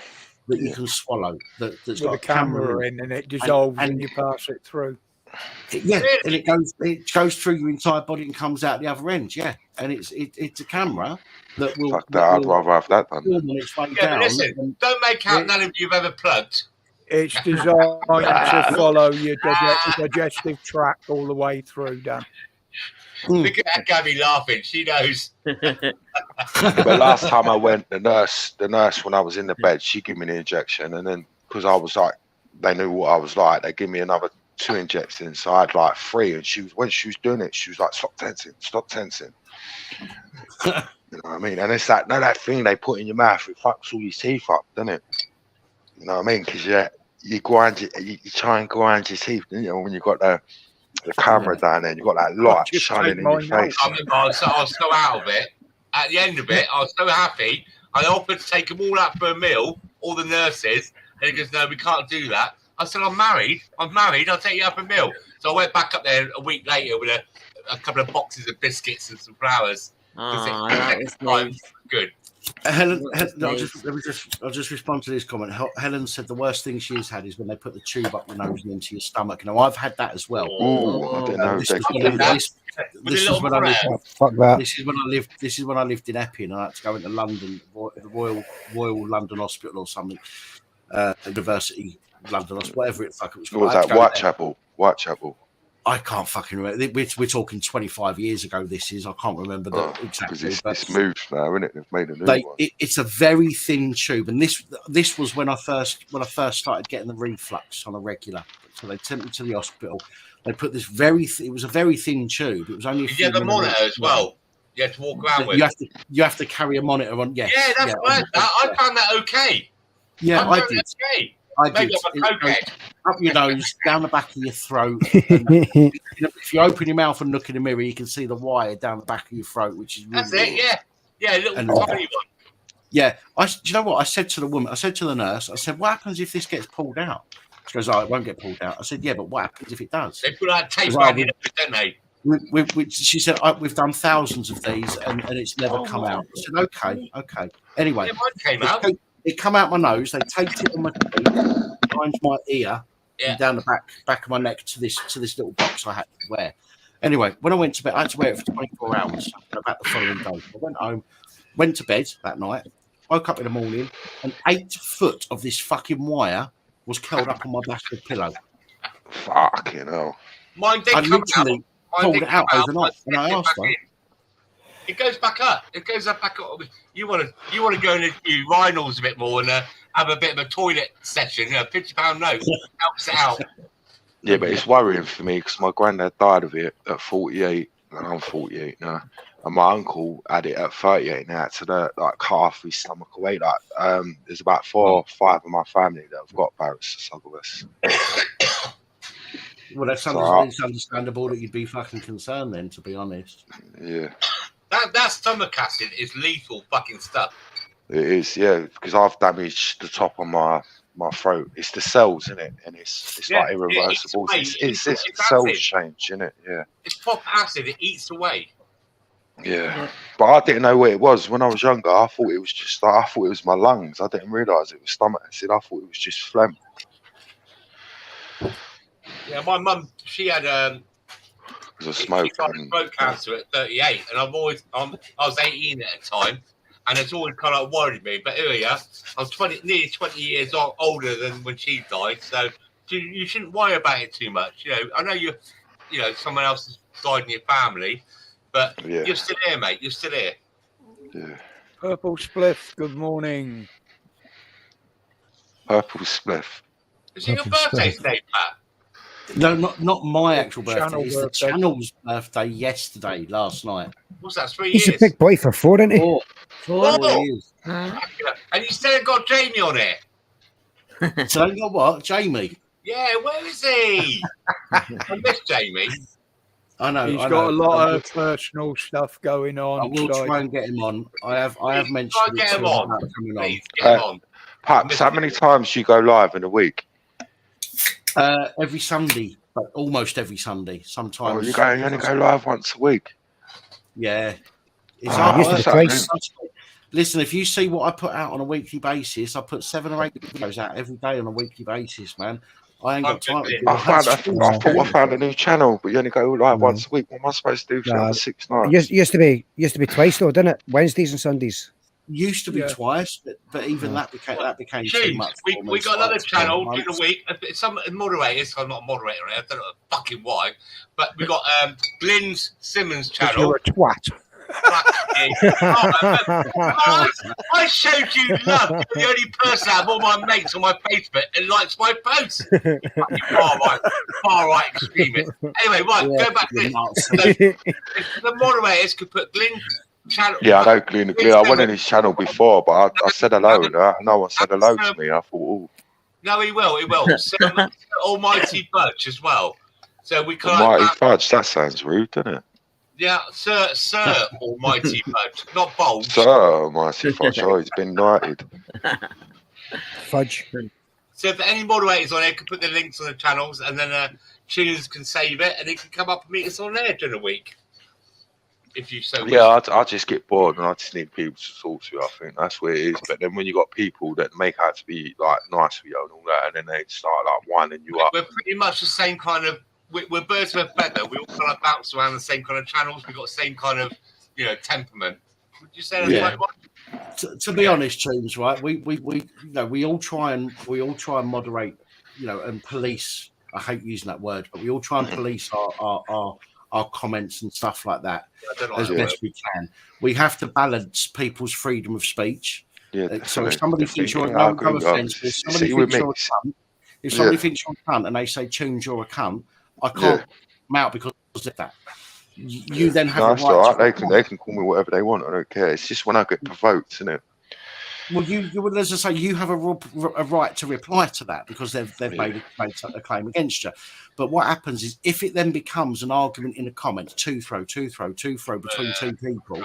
that you can swallow. That's with got a camera in, and it dissolves and you pass it through. Yeah, and it goes through your entire body and comes out the other end. Yeah, and it's a camera that will. Fuck that! I'd rather have that done. But listen, don't make out none of you've ever plugged. It's designed to follow your digestive tract all the way through, Dan. Look at that Gabby laughing. She knows. But last time I went, the nurse, when I was in the bed, she gave me the injection, and then because I was like, they knew what I was like, they gave me another 2 injections, so I had like 3. And when she was doing it, she was like, "Stop tensing." You know what I mean? And it's like, no, that thing they put in your mouth, it fucks all your teeth up, doesn't it? You know what I mean? Because you try and grind your teeth, you know, when you got the camera down there, and you got that light shining in your face. I was so out of it. At the end of it, I was so happy. I offered to take them all out for a meal, all the nurses, and he goes, "No, we can't do that." I said, I'm married. I'll take you up a meal. So I went back up there a week later with a couple of boxes of biscuits and some flowers. That was nice. Good. Helen, I'll just respond to this comment. Helen said the worst thing she's had is when they put the tube up your nose and into your stomach. Now I've had that as well. I didn't know This is when I lived in Epping, and I had to go into London, the Royal London Hospital or something, University London Hospital, whatever it was. What was that? Whitechapel. I can't fucking remember. We're talking 25 years ago. This is. I can't remember exactly. It's moved now, isn't it? They've made a new one. It's a very thin tube, and this was when I first started getting the reflux on a regular. So they sent me to the hospital. They put this it was a very thin tube. It was only. Did you have a monitor as well? You had to walk around with. You have to carry a monitor on. Yes. Yeah, that's right. I found that okay. Yeah, I did. Okay. I did. Up your nose, down the back of your throat. And, if you open your mouth and look in the mirror, you can see the wire down the back of your throat, which is really that's it. Yeah, a little tiny one. Yeah, do you know what I said to the woman? I said to the nurse, I said, "What happens if this gets pulled out?" She goes, "Oh, it won't get pulled out." I said, "Yeah, but what happens if it does?" They put out tape around it, don't they? She said, "We've done thousands of these, and it's never come out." I said, "Okay." Anyway, it come out my nose. They taped it on my teeth, behind my ear, and down the back of my neck to this little box I had to wear. Anyway, when I went to bed, I had to wear it for 24 hours. About the following day, I went home, went to bed that night, woke up in the morning, and 8 foot of this fucking wire was curled up on my back of the pillow. Fucking hell! Mine did I come literally pulled it out overnight, and I asked her. It goes back up. It goes up back up. You want to go into urinals a bit more and have a bit of a toilet session. £50 note helps it out. Yeah, but it's worrying for me because my granddad died of it at 48, and I'm 48 now. And my uncle had it at 38 now. So they're like cut half his stomach away. Like there's about 4 or 5 of my family that have got Barrett's esophagus. Well, it's understandable that you'd be fucking concerned then, to be honest. Yeah. That stomach acid is lethal fucking stuff. It is, yeah, because I've damaged the top of my throat. It's the cells, isn't it? And it's like irreversible. It's cells change, isn't it? Yeah. It's pop acid. It eats away. Yeah. But I didn't know what it was when I was younger. I thought it was my lungs. I didn't realise it was stomach acid. I thought it was just phlegm. Yeah, my mum, she had because of smoke. She started throat cancer at 38, and I was 18 at the time, and it's always kind of worried me. But here we are. I'm nearly 20 years older than when she died, so you shouldn't worry about it too much. I know someone else has died in your family, but you're still here, mate. You're still here. Yeah. Purple Spliff, good morning. Purple Spliff. Is it your birthday today, Pat? No, not my actual birthday. It's the channel's birthday yesterday, last night. What's that, 3 years? He's a big boy for 4, isn't he? 4 years. And you still got Jamie on it. So you got what? Jamie? Yeah, where is he? I miss Jamie. I know. He's got a lot of personal stuff going on. I will try and get him on. I have mentioned it. Get him on. Please, get him on. Perhaps how many times do you go live in a week? Every Sunday, but almost every Sunday. Sometimes. You only go live once a week. Yeah. It's hard. Listen, if you see what I put out on a weekly basis, I put 7 or 8 videos out every day on a weekly basis, man. I ain't got time. I thought I found a new channel, but you only go live once a week. What am I supposed to do for 6 nights? Used to be twice though, didn't it? Wednesdays and Sundays. Used to be twice, but even that became too much. We got another channel during the week. Some moderators, I'm not a moderator, I don't know fucking why, but we got Glyn's Simmons channel. You're a twat. I showed you love. You're the only person out of all my mates on my Facebook that likes my posts. Far right extremist. Anyway, go back to this. The moderators could put Glyn channel. Yeah, I know Glyn. I went on his channel before, but I said hello and no one said hello to me. I thought, oh. No, he will. So, Almighty Budge as well. So we can't. Almighty Fudge, that sounds rude, doesn't it? Yeah, Sir Almighty Fudge, not bold. Sir Almighty Fudge, he's been knighted. Fudge. So if any moderators on there can put the links on the channels, and then tuners can save it, and it can come up and meet us on there during the week. If you so. Yeah, I just get bored, and I just need people to talk to. I think that's where it is. But then when you got people that make out to be like nice with you and all that, and then they start like winding you up. We're pretty much the same kind of. We're birds of a feather. We all kind of bounce around the same kind of channels. We've got the same kind of, temperament. Would you say that's right? To be honest, Tunes, right? We all try and moderate, and police I hate using that word, but we all try and police our comments and stuff like that as best we can. We have to balance people's freedom of speech. Yeah, So if definitely. somebody thinks you're Yeah, I no agree. offense, if somebody See, with thinks me, you're a cunt, if somebody thinks you're a cunt and they say Tunes, you're a cunt, I can't come out because of that. You then have no, a that's right all to right. They can call me whatever they want. I don't care. It's just when I get provoked, isn't it? Well, you as I say, you have a right to reply to that because they've made a claim against you. But what happens is if it then becomes an argument in the comments, two throw between two people,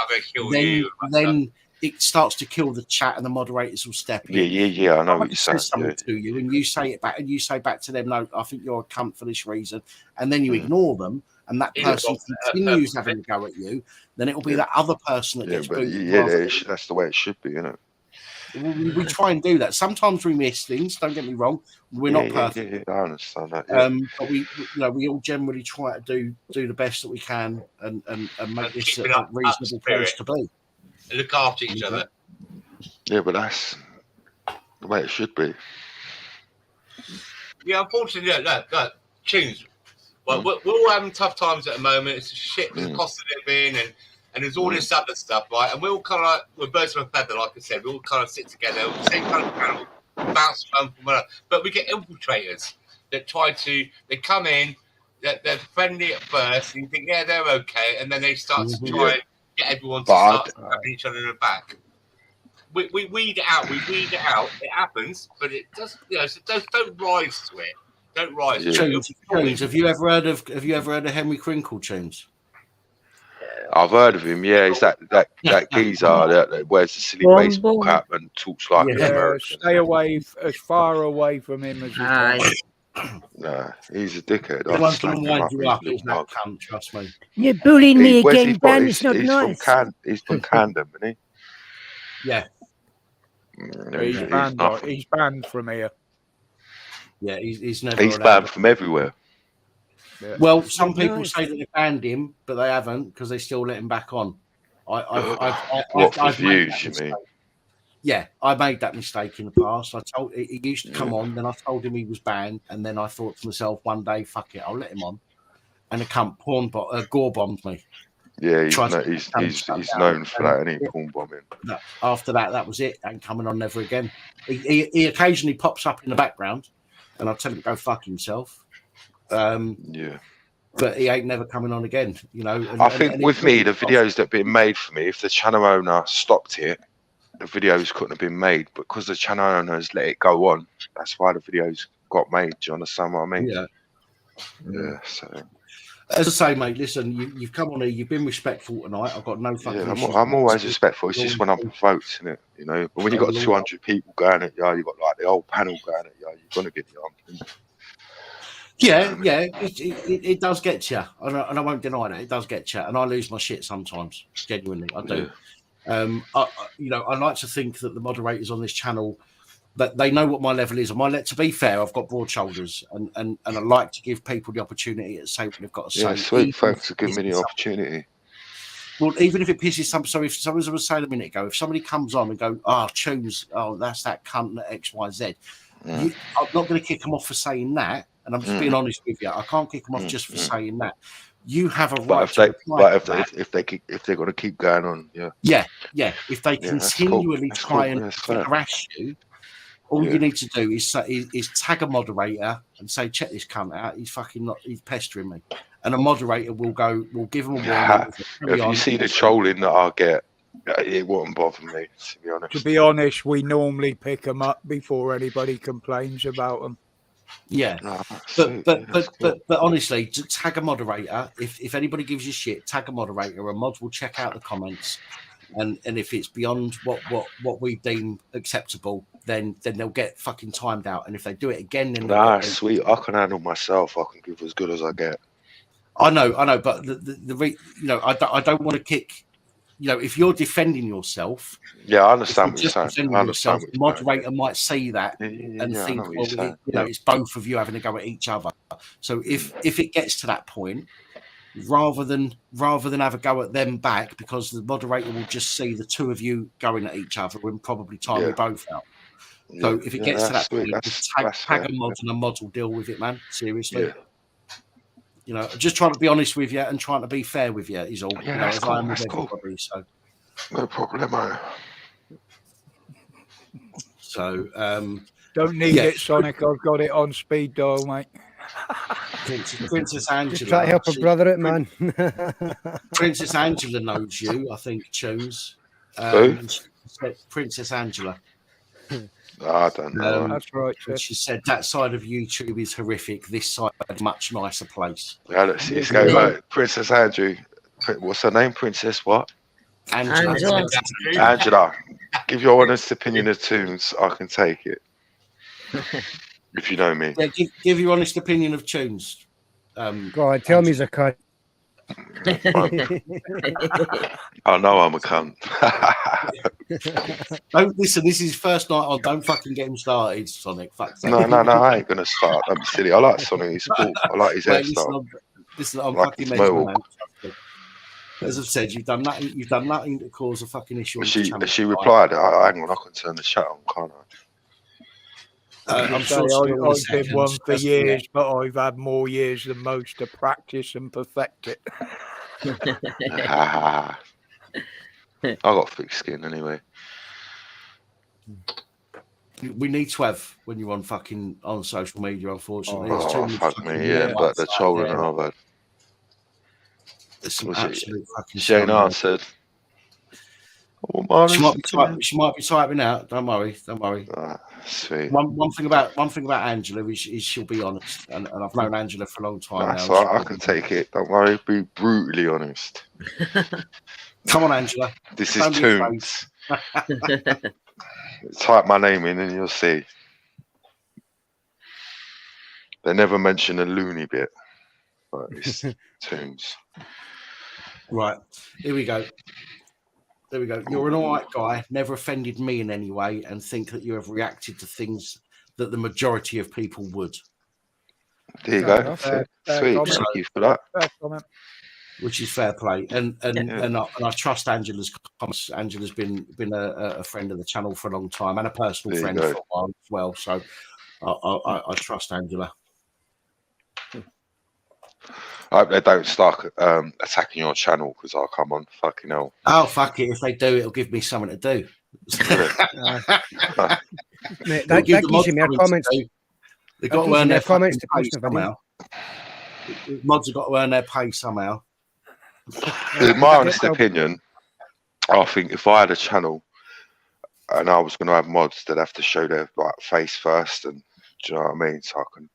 then it starts to kill the chat and the moderators will step in. Yeah. I know what you're saying. Something to you and you say it back and you say back to them, no, I think you're a cunt for this reason, and then you ignore them and that person continues having a go at you, then it will be that other person that gets booted. That's the way it should be, isn't it? We try and do that. Sometimes we miss things. Don't get me wrong. We're not perfect. Yeah, I understand that. But we all generally try to do the best that we can and make this a reasonable place to be. Look after each other. Yeah, but that's the way it should be. Yeah, unfortunately, look, Tunes. Well, we're all having tough times at the moment. It's shit, the cost of living, and there's all this other stuff, right? And we all kind of like, we're birds of a feather, like I said. We all kind of sit together, same kind of panel, bounce around from whatever. But we get infiltrators that they come in, they're friendly at first, and you think, yeah, they're okay, and then they start to try and get everyone to start stabbing each other in the back. We weed it out. It happens, but it does. So don't rise to it. Don't rise. Tunes, have you ever heard of Henry Crinkle, Tunes? I've heard of him. Yeah, he's that geezer that wears the silly baseball cap and talks like an American. Stay away, as far away from him as you can. Nah, he's a dickhead. Everyone's going to wind you up. He's not cunt, trust me. You're bullying me again, Dan. It's not nice. He's from Camden, isn't he? Yeah. He's banned from here. Yeah, he's never. He's banned from everywhere. Yeah. Well, some people say that they banned him, but they haven't because they still let him back on. For views, you mean? Yeah, I made that mistake in the past. He used to come on, then I told him he was banned, and then I thought to myself one day, fuck it, I'll let him on. And the cunt gore bombed me. Yeah, he's known for that, isn't he? Porn bombing. After that was it. Ain't coming on never again. He occasionally pops up in the background, and I tell him to go fuck himself. But he ain't never coming on again, you know. I think with me, the videos that have been made for me, if the channel owner stopped it, the videos couldn't have been made. But because the channel owner has let it go on, that's why the videos got made. Do you understand what I mean? Yeah. So, as I say, mate, listen, you've come on here, you've been respectful tonight. I've got no fucking. Yeah, I'm always respectful. It's just when I'm provoked, isn't it? You know, but when you've got 200 people going at you, you've got like the whole panel going at you, you're gonna get the argument. Yeah, it does get you, and I won't deny that it does get you, and I lose my shit sometimes. Genuinely, I do. I like to think that the moderators on this channel, that they know what my level is. To be fair, I've got broad shoulders, and I like to give people the opportunity to say what they've got to say. Yeah, sweet. Thanks for giving me the opportunity. Well, even if it pisses some, so if someone was saying a minute ago, if somebody comes on and go, Tunes, that's that cunt at X, Y, Z, I'm not going to kick them off for saying that. And I'm just being honest with you. I can't kick them off just for saying that. You have a right to reply. But if they're going to keep going on, yeah. If they continually try and harass you, all you need to do is tag a moderator and say, check this cunt out. He's pestering me. And a moderator will give them a warning. If you see the trolling that I get, it wouldn't bother me, to be honest. To be honest, we normally pick them up before anybody complains about them. Yeah, but honestly, to tag a moderator. If anybody gives you shit, tag a moderator. And mods will check out the comments, and if it's beyond what we deem acceptable, then they'll get fucking timed out. And if they do it again, then sweet. I can handle myself. I can give as good as I get. I know, but I don't want to kick. If you're defending yourself, I understand what you're saying. The moderator might see that and think, it's both of you having a go at each other. So if it gets to that point, rather than have a go at them back, because the moderator will just see the two of you going at each other and probably time you both out. So if it gets to that sweet. point, tag a mod and a mod will deal with it, man. Seriously. Yeah. You know, just trying to be honest with you and trying to be fair with you is all. Yeah, you know, that's as cool. I am with That's cool. everybody. So. No problemo. So don't need it, Sonic. I've got it on speed dial, mate. Princess Angela. Just try to help a brother out, man. Princess Angela knows you, I think, Tunes. Who? Princess Angela. I don't know. That's right. She said that side of YouTube is horrific. This side is a much nicer place. Yeah, let's go back. Princess Andrew. What's her name? Princess what? Angela. Give your honest opinion of Tunes. I can take it. If you know me. Yeah, give your honest opinion of Tunes. Go on, tell me he's a cunt. I know I'm a cunt. Don't listen. This is his first night on. Don't fucking get him started, Sonic. No, I ain't gonna start. Don't be silly. I like Sonic. He's cool. I like his hairstyle. Listen, I'm like fucking his messing, mohawk. man. As I've said, you've done nothing. You've done nothing to cause a fucking issue. She replied, hang on, I can turn the chat on, can't I? I'm sure I've been one for years, but I've had more years than most to practice and perfect it. I got thick skin anyway. We need to have when you're on social media. Unfortunately, Fuck me, yeah. But the trolling I've had. It's absolute fucking. She ain't answered. She might be typing out. Don't worry. Sweet. One thing about Angela is she'll be honest, and I've known Angela for a long time now. So I can take it. Don't worry. Be brutally honest. Come on, Angela. This is Tunes. Type my name in and you'll see. They never mention a loony bit, but it's Tunes. Right. Here we go. There we go. You're an alright guy, never offended me in any way, and think that you have reacted to things that the majority of people would. There you go. Sweet. Thank you for that. Which is fair play. And I trust Angela's comments. Angela's been a friend of the channel for a long time and a personal friend for a while as well. So I trust Angela. I hope they don't start attacking your channel because I'll come on. Fucking hell. Oh, fuck it. If they do, it'll give me something to do. Mate, that gives you more comments. They've got to earn their comments to pay somehow. Mods have got to earn their pay somehow. In my honest opinion, I think if I had a channel and I was going to have mods, they'd have to show their face first, and do you know what I mean? So I can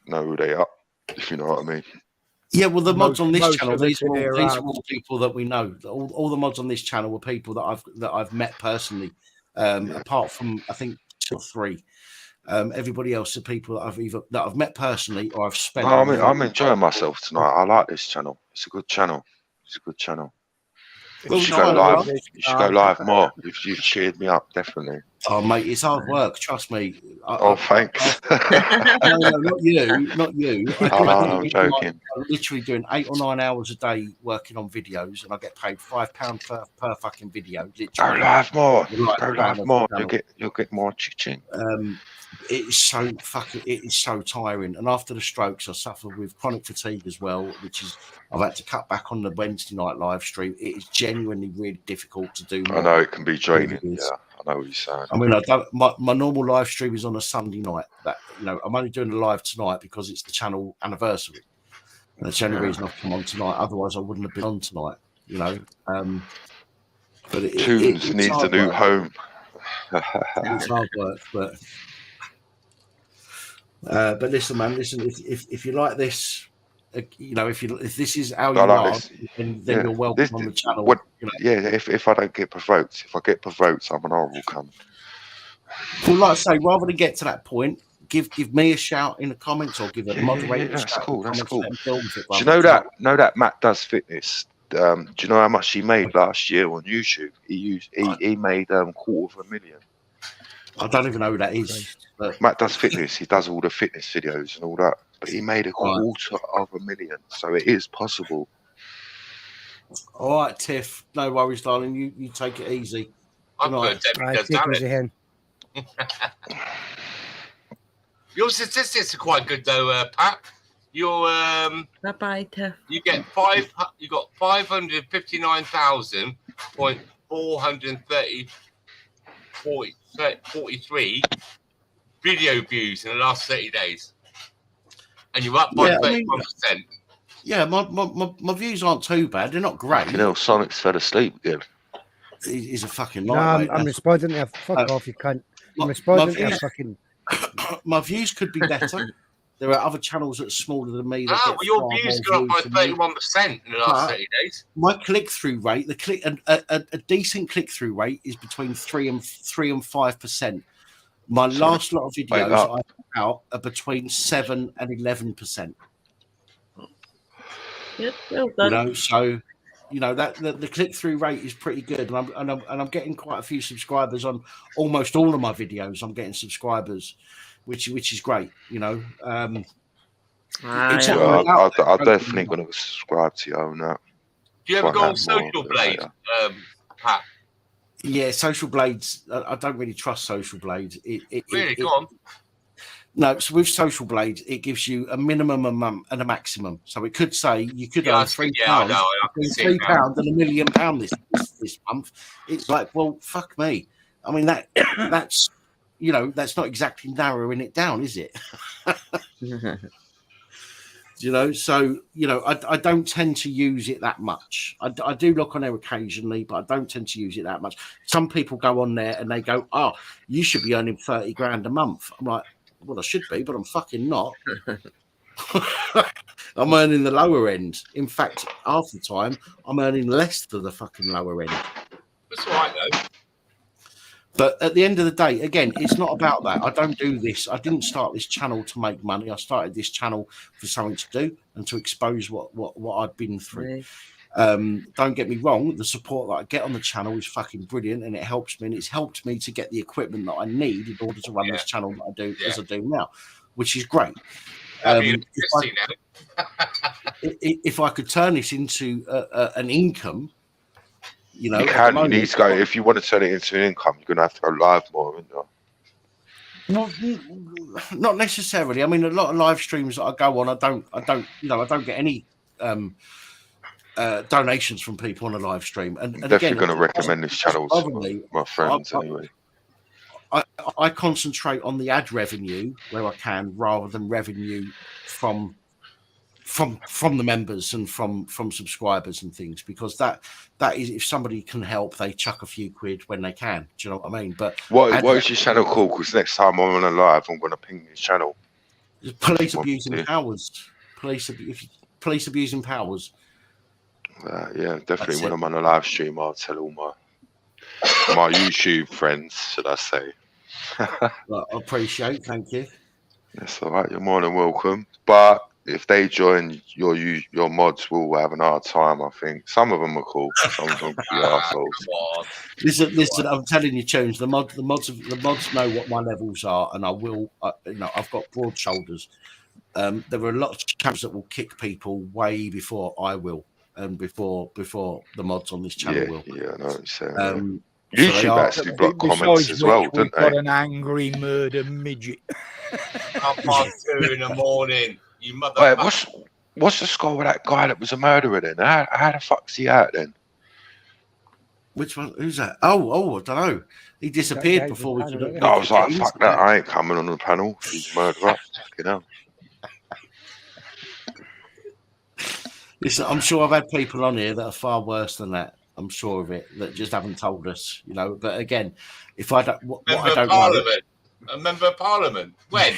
know who they are, if you know what I mean. Yeah, well, the mods on this channel, these are all people that we know. All the mods on this channel were people that I've met personally. Apart from I think 2 or 3, everybody else are people that I've met personally or I've spent. I'm enjoying myself tonight. I like this channel. It's a good channel. You should go live. You should go live more. You've cheered me up, definitely. Oh, mate, it's hard work. Trust me. Thanks. No, not you. I'm joking. I'm literally doing 8 or 9 hours a day working on videos, and I get paid £5 per fucking video. Literally. Go live more. Go live more. You'll get more chiching. It is so tiring. And after the strokes, I suffer with chronic fatigue as well, which is I've had to cut back on the Wednesday night live stream. It is genuinely really difficult to do. I know it can be draining. Yeah, I know what you're saying. I mean, my normal live stream is on a Sunday night. I'm only doing the live tonight because it's the channel anniversary. And that's the only reason I've come on tonight. Otherwise, I wouldn't have been on tonight. But Tunes needs a new home. It's hard work, but listen, man. Listen, if you like this, if this is how you are, then you're welcome on the channel. If I don't get provoked, I'm an horrible cunt. Well, like I say, rather than get to that point, give me a shout in the comments or give a moderator. That's cool. Do you know that Matt does fitness? Do you know how much he made last year on YouTube? He made $250,000. I don't even know who that is. But Matt does fitness. He does all the fitness videos and all that. But he made $250,000, so it is possible. All right, Tiff. No worries, darling. You take it easy. I've heard Debbie does damn it. Your statistics are quite good though, Pat. Your bye, Tiff. You get 559,443 video views in the last 30 days, and you're up by 31%. Yeah, my views aren't too bad. They're not great. Fucking hell, Sonic's fell asleep again. He's a fucking No, liar. I'm responding to a fuck off, you cunt. I'm responding to a fucking. My views could be better. There are other channels that are smaller than me. That get your views go up by 31% in the last 30 days. My click-through rate, a decent click-through rate is between 3 and 5%. My last lot of videos I put out are between 7 and 11%. Yep, well done. So that the click-through rate is pretty good, and I'm getting quite a few subscribers on almost all of my videos. I'm getting subscribers, which is great. I'm definitely going to subscribe to you on that. Do you ever go on Social Blade, Pat? Yeah, Social Blades. I don't really trust Social Blades. Go on. No, so with Social Blade, it gives you a minimum and a maximum. So it could say you could earn £3, £3 and £1 million this month. It's like, well, fuck me. I mean that's that's not exactly narrowing it down, is it? So I don't tend to use it that much. I do look on there occasionally, but I don't tend to use it that much. Some people go on there and they go, "Oh, you should be earning 30 grand a month." I'm like, well, I should be, but I'm fucking not. I'm earning the lower end. In fact, half the time, I'm earning less for the fucking lower end. That's all right, though. But at the end of the day, again, it's not about that. I don't do this. I didn't start this channel to make money. I started this channel for something to do and to expose what I've been through. Don't get me wrong. The support that I get on the channel is fucking brilliant, and it helps me. And it's helped me to get the equipment that I need in order to run this channel that I do as I do now, which is great. If I could turn this into an income. You need to go. If you want to turn it into an income, you're gonna have to go live more, aren't you? Not necessarily. I mean, a lot of live streams that I go on, I don't get any donations from people on a live stream. And definitely again, going to recommend this channel to my friends anyway. I concentrate on the ad revenue where I can, rather than revenue from the members and from subscribers and things, because that is, if somebody can help, they chuck a few quid when they can. Do you know what I mean? But what is your channel called? Because next time I'm on a live, I'm going to ping this channel. Police abusing powers. Police abusing powers. Yeah, definitely. When I'm on a live stream, I'll tell all my YouTube friends, should I say. Well, I appreciate. Thank you. That's all right. You're more than welcome. But if they join, your mods will have an hard time, I think. Some of them are cool. Some of them can be arseholes. Listen, I'm telling you, Tunes, the mods know what my levels are, and I will. I've got broad shoulders. There are a lot of champs that will kick people way before I will, and before the mods on this channel will. Yeah, I know what you're saying. YouTube actually block comments as well, don't they? Got an angry murder midget. 2:30 in the morning. You mother. Wait, what's the score with that guy that was a murderer then? How the fuck's he out then? Which one? Who's that? Oh, I don't know. He disappeared before we could. I was like, fuck that! I ain't coming on the panel. He's a murderer. Fucking hell. Listen, I'm sure I've had people on here that are far worse than that. I'm sure of it, that just haven't told us, But again, if I don't, what I don't know. A member of Parliament. When?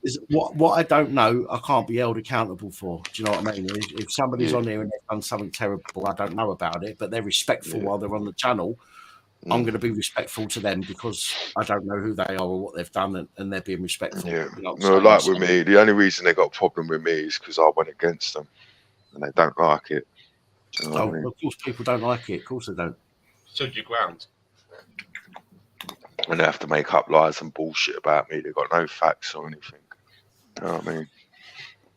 Is what I don't know, I can't be held accountable for. Do you know what I mean? If somebody's on here and they've done something terrible, I don't know about it, but they're respectful while they're on the channel. I'm going to be respectful to them because I don't know who they are or what they've done, and they're being respectful. Yeah. Like with me, the only reason they got a problem with me is because I went against them, and they don't like it. You know what I mean? Of course, people don't like it. Of course, they don't. Stood your ground. And they have to make up lies and bullshit about me. They've got no facts or anything. You know what I mean?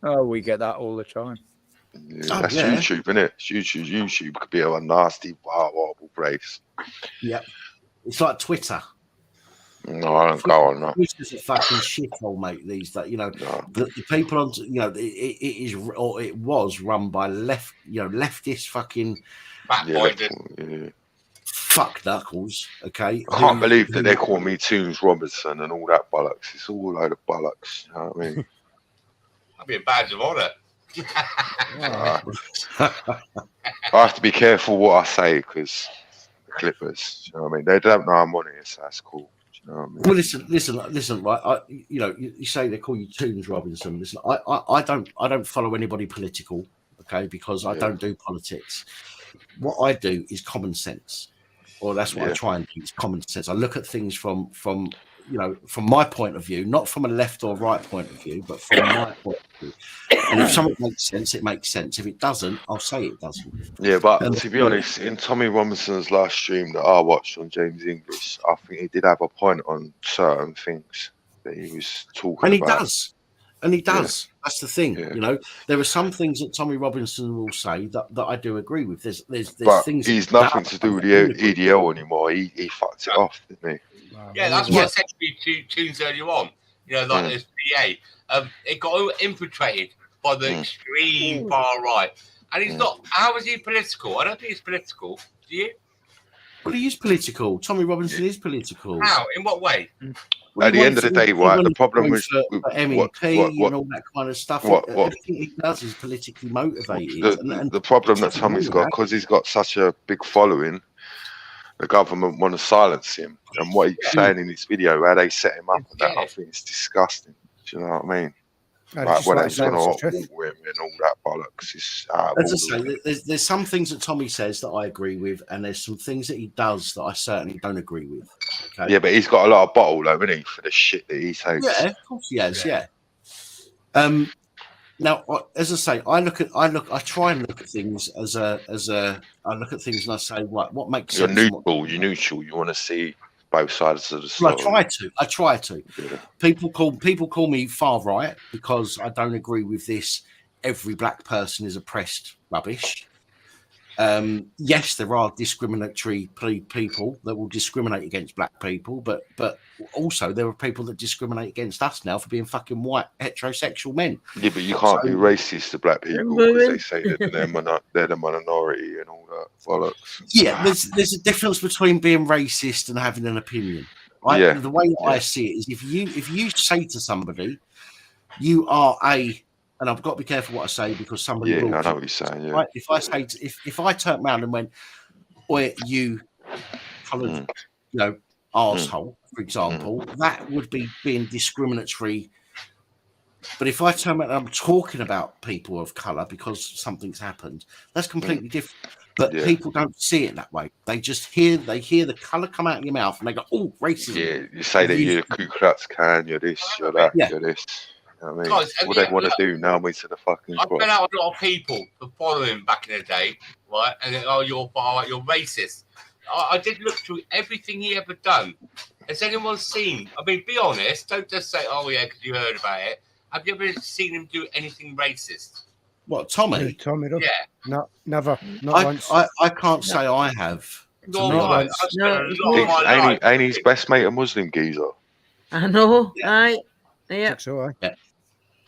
Oh, we get that all the time. Yeah, that's YouTube, isn't it? YouTube could be a nasty, horrible place. Yep. It's like Twitter. No, I don't go on that. Twitter's a fucking shithole, mate. These that the people on it is or it was run by leftist fucking fuck knuckles. Okay, I can't believe that they call me Toons Robinson and all that bollocks. It's all a load of bollocks. You know what I mean? That'd be a badge of honour. I have to be careful what I say because the Clippers. You know what I mean? They don't know I'm on here, so that's cool. You know what I mean? Well, listen. Right, you say they call you Toons Robinson. Listen, I don't follow anybody political, okay? Because I don't do politics. What I do is common sense, or that's what I try and do. It's common sense. I look at things from my point of view, not from a left or right point of view, but from my point of view. And if something makes sense, it makes sense. If it doesn't, I'll say it doesn't. Yeah, but to be honest, in Tommy Robinson's last stream that I watched on James English, I think he did have a point on certain things that he was talking and he about. does. And he does. Yeah. That's the thing. Yeah. There are some things that Tommy Robinson will say that I do agree with. There's but things. He's nothing to do with the EDL anymore. He fucked it off, didn't he? Wow. Yeah, that's why I said to you tunes earlier on. Like this PA. It got infiltrated by the extreme far right. And he's not. How is he political? I don't think he's political. Do you? Well, he is political. Tommy Robinson is political. How? In what way? At the end of the day, right, the problem is MEP and all that kind of stuff. Everything he does is politically motivated. The problem that Tommy's got, because he's got such a big following, the government want to silence him. And what he's saying in this video, how they set him up, I think it's disgusting. Do you know what I mean? Like when it's going to him and all that bollocks. As I say, there's some things that Tommy says that I agree with, and there's some things that he does that I certainly don't agree with. Okay? Yeah, but he's got a lot of bottle, though, hasn't he, for the shit that he takes? Yeah, of course he has. Yeah. Now, as I say, I try and look at things I look at things and I say, what makes sense? You're neutral. You want to see both sides of the story. Well, I try to. Yeah. People call me far right because I don't agree with this. Every black person is oppressed rubbish. Yes, there are discriminatory people that will discriminate against black people, but also there are people that discriminate against us now for being fucking white heterosexual men. Yeah, but you can't be racist to black people because they say that they're the minority and all that bollocks. Yeah, there's a difference between being racist and having an opinion. Right? The way I see it is if you say to somebody, you are and I've got to be careful what I say because somebody will. I know what you're saying. Yeah. Right? If I say if I turned around and went, "Oi, you coloured, arsehole," for example, that would be being discriminatory. But if I turn around and I'm talking about people of colour because something's happened, that's completely different. But people don't see it that way. They just hear the colour come out of your mouth and they go, "Oh, racism." Yeah, you say that you're a Ku Klux Klan, you're this, you're that, you're this. You know what I mean? Guys, what they want to do now me to the fucking I've been out a lot of people for following back in the day, right? And then, you're far right, you're racist. I did look through everything he ever done. Has anyone seen? I mean, be honest. Don't just say, "Oh yeah," because you heard about it. Have you ever seen him do anything racist? What, Tommy? Tommy, yeah. No, never. Not once. I can't say I have. Ain't his best mate a Muslim geezer? I know. Right. Yeah. So,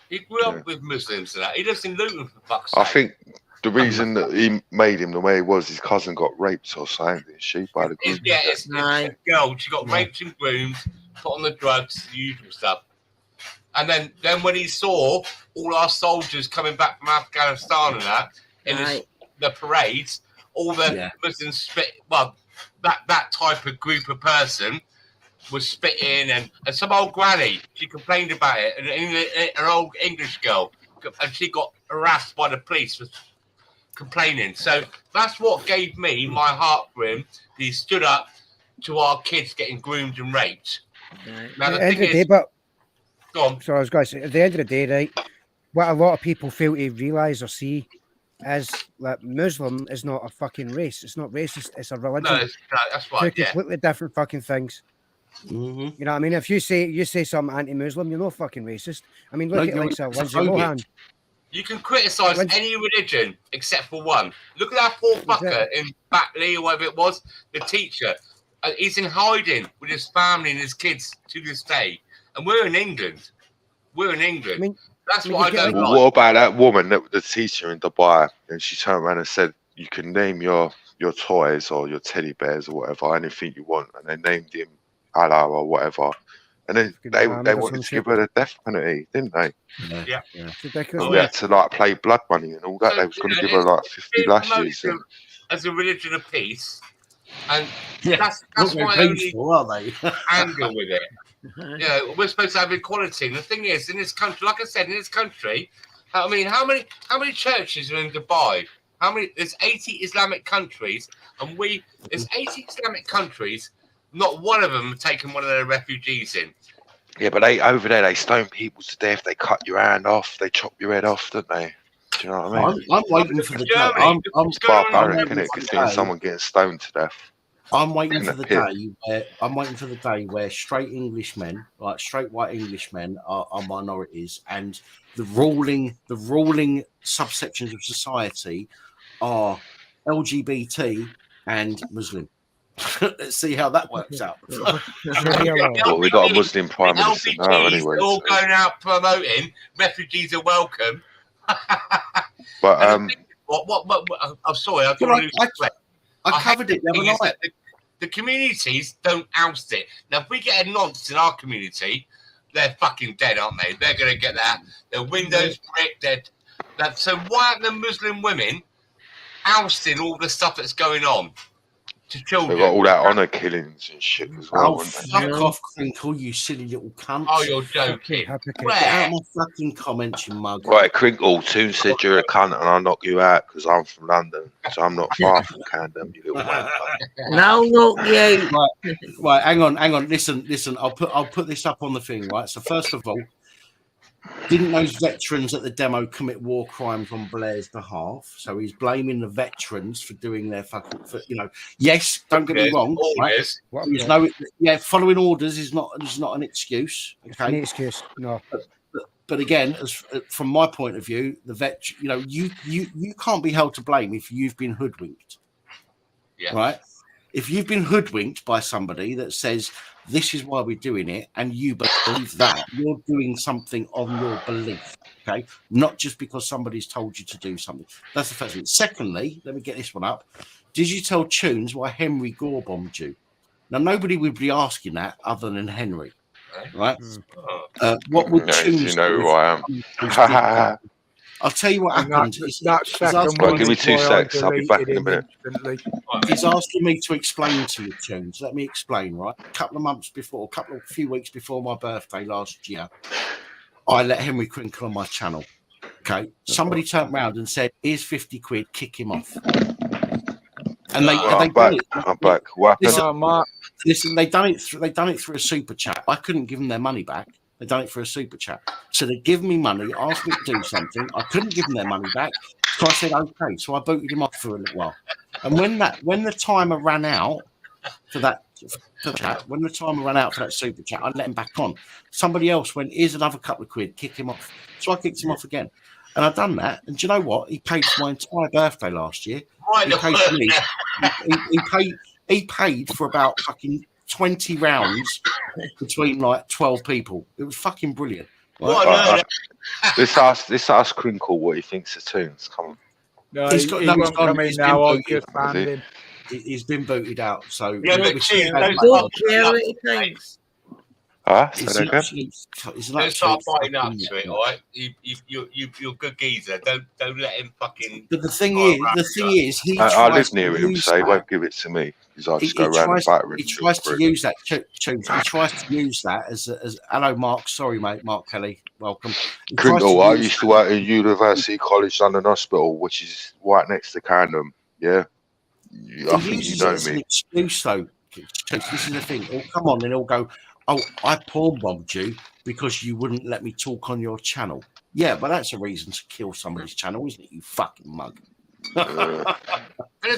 he grew up with Muslims and that. He lives in Luton, for fuck's sake. I think the reason that he made him the way he was, his cousin got raped or something, didn't she? By the group. Yeah, it's a girl. She got raped and groomed, put on the drugs, the usual stuff. And then when he saw all our soldiers coming back from Afghanistan and that, in the parades, all the Muslims spit, well, that type of group of person was spitting, and some old granny, she complained about it, and an old English girl, and she got harassed by the police for complaining. So that's what gave me my heart for him. He stood up to our kids getting groomed and raped. Now the thing is, go on. So I was going to say, at the end of the day, right, what a lot of people fail to realise or see is that Muslim is not a fucking race. It's not racist. It's a religion. No, that's right. Two completely different fucking things. Mm-hmm. You know what I mean? If you say something anti-Muslim, you're no fucking racist. I mean, look at Lindsay Lohan. You can criticise any religion except for one. Look at that poor fucker in Batley or whatever it was, the teacher. He's in hiding with his family and his kids to this day. And we're in England. We're in England. That's what I don't like. What about that woman, the teacher in Dubai, and she turned around and said, you can name your toys or your teddy bears or whatever, anything you want. And they named him Allah or whatever. And then they wanted to give her the death penalty, didn't they? Yeah. And we had to like play blood money and all that. They was going to give her like 50 lashes. And... as a religion of peace. And that's Not my very only peaceful, are they? anger with it. You know, we're supposed to have equality. And the thing is, in this country, like I said, in this country, I mean, how many churches are in Dubai? How many? There's 80 Islamic countries, and there's 80 Islamic countries. Not one of them have taken one of their refugees in. Yeah, but over there they stone people to death. They cut your hand off. They chop your head off, don't they? Do you know what I mean? I'm waiting for the day. I'm barbaric, isn't it? Seeing someone getting stoned to death. I'm waiting for the day where straight Englishmen, like straight white Englishmen, are minorities, and the ruling subsections of society are LGBT and Muslim. Let's see how that works out. Well, we got a Muslim prime minister now, anyway. They're all going out promoting refugees are welcome. But I'm sorry, I covered it the other night. The communities don't oust it. Now, if we get a nonce in our community, they're fucking dead, aren't they? They're going to get that. Their windows bricked. So why aren't the Muslim women ousting all the stuff that's going on to children? They've got all that honour killings and shit as well. Oh, fuck off, Crinkle, you silly little cunt. Oh, you're joking. Get out my fucking comments, you mug. Right, Crinkle, Toon said you're a cunt and I'll knock you out because I'm from London. So I'm not far from Camden, you little wanker. Now knock you. Right, hang on. Listen. I'll put this up on the thing, right? So first of all, didn't those veterans at the demo commit war crimes on Blair's behalf? So he's blaming the veterans for doing their fucking, yes, don't get me wrong. Right? Following orders is not an excuse. Okay, Any excuse? No. But again, from my point of view, the you can't be held to blame if you've been hoodwinked. Yeah. Right. If you've been hoodwinked by somebody that says this is why we're doing it, and you believe that, you're doing something on your belief, okay? Not just because somebody's told you to do something. That's the first thing. Secondly, let me get this one up. Did you tell Tunes why Henry Gore bombed you? Now, nobody would be asking that other than Henry, right? What would Tunes you know who I am? I'll tell you what happened. Give me 2 seconds. I'll be back in a minute. He's asking me to explain to you, Tunes. Let me explain, right? A few weeks before my birthday last year, I let Henry Crinkle on my channel. Okay. Somebody turned around and said, here's 50 quid, kick him off. And I'm back. What happened? Listen, they done it through a super chat. I couldn't give them their money back. They done it for a super chat. So they give me money, asked me to do something. I couldn't give them their money back. So I said, okay. So I booted him off for a little while. And when the timer ran out for that super chat, I let him back on. Somebody else went, here's another couple of quid, kick him off. So I kicked him off again. And I've done that. And do you know what? He paid for my entire birthday last year. He paid for me. He paid for about fucking 20 rounds between like 12 people. It was fucking brilliant. Right? Let's ask Crinkle what he thinks of Tunes. Come on. No, he's been booted out. So yeah, but don't start fighting up to it, all right? You're a good geezer. Don't let him fucking. But the thing is, I live near him, so he won't give it to me because I just go around and batter him. He tries to use that. He tries to use that as hello, Mark. Sorry, mate, Mark Kelly. Welcome. Crinkle, I used to work in University College London Hospital, which is right next to Camden. Yeah, I think you know me. An excuse, though. This is the thing. He'll come on and he'll go, oh, I porn bombed you because you wouldn't let me talk on your channel. Yeah, but that's a reason to kill somebody's channel, isn't it, you fucking mug? The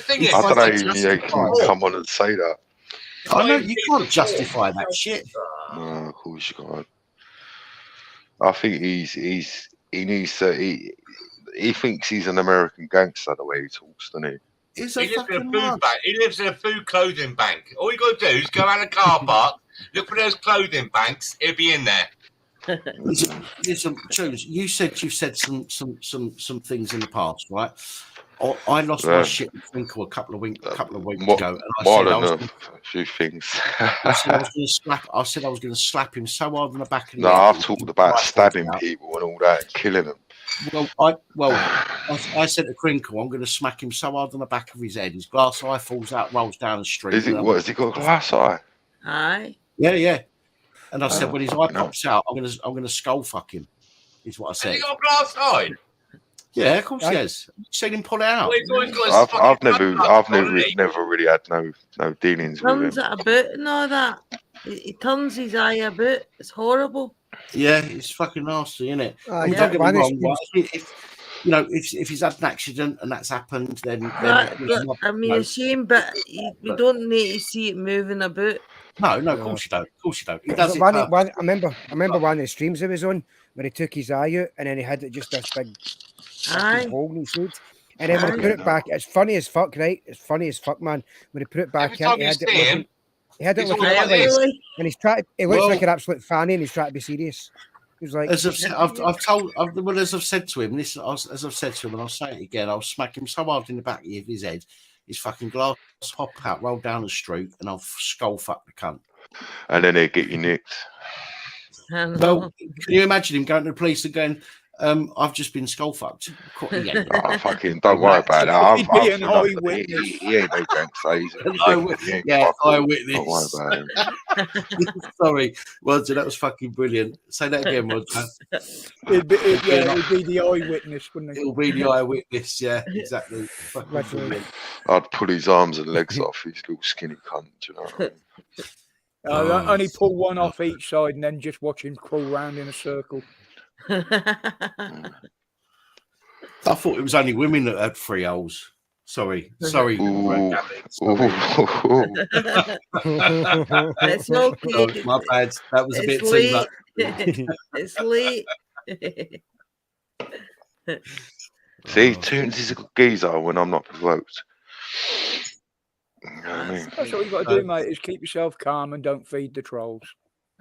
thing is, I don't know you can come on and say that. I know you can't justify that shit. No, of course you can't. I think he needs to. He thinks he's an American gangster the way he talks, doesn't he? He's he lives in a food bank. He lives in a food clothing bank. All you got to do is go around the car park, look for those clothing banks. It'll be in there. Listen, Jones, you said you've said some things in the past, right? I lost my shit with Twinkle a couple of weeks ago, and I said a few things. I said I was going to slap. I said I was going to slap him so hard on the back of the No, head. I've talked about stabbing people and all that, killing them. I said to Crinkle, I'm going to smack him so hard on the back of his head, his glass eye falls out, rolls down the street. Is it what? Has he got a glass eye? Aye. Yeah. And I said, when his eye pops out, I'm going to skull fuck him. Is what I said. Has he got a glass eye? Yeah, of course he has. You've seen him pull it out. I've never really had no dealings with him. Turns it about and all that. He turns his eye about. It's horrible. Yeah, it's fucking nasty, isn't it? Yeah. Don't get me wrong. If he's had an accident and that's happened, then a shame, but we don't need to see it moving about. No, of course you don't. Of course you don't. He does I remember one of the streams he was on where he took his eye out and then he had it just this big hole in his head. And then when he put it back, it's funny as fuck, right? It's funny as fuck, man. When he put it back in, he had it looking at him, and he's trying. He looks like an absolute fanny, and he's trying to be serious. He's like, as I've said to him, and I'll say it again. I'll smack him so hard in the back of his head, his fucking glass hop out, roll down the street, and I'll skull fuck the cunt. And then they get you nicked. Well, can you imagine him going to the police and going, I've just been skull fucked. Yeah. Oh, fucking don't worry about that. He ain't no gangster. Eyewitness. Don't worry about him. Sorry, Roger, that was fucking brilliant. Say that again, Roger. It'd be the eyewitness, wouldn't it? It'll be the eyewitness, yeah, exactly. Fucking brilliant. I'd pull his arms and legs off, his little skinny cunt, you know what I mean? Only pull one off each side and then just watch him crawl round in a circle. I thought it was only women that had 3 holes. Sorry. It's okay. Oh, my bad. That was a bit too much. It's late. See, Toons is a good geezer when I'm not provoked. You know what I mean? That's what you got to do, mate, is keep yourself calm and don't feed the trolls.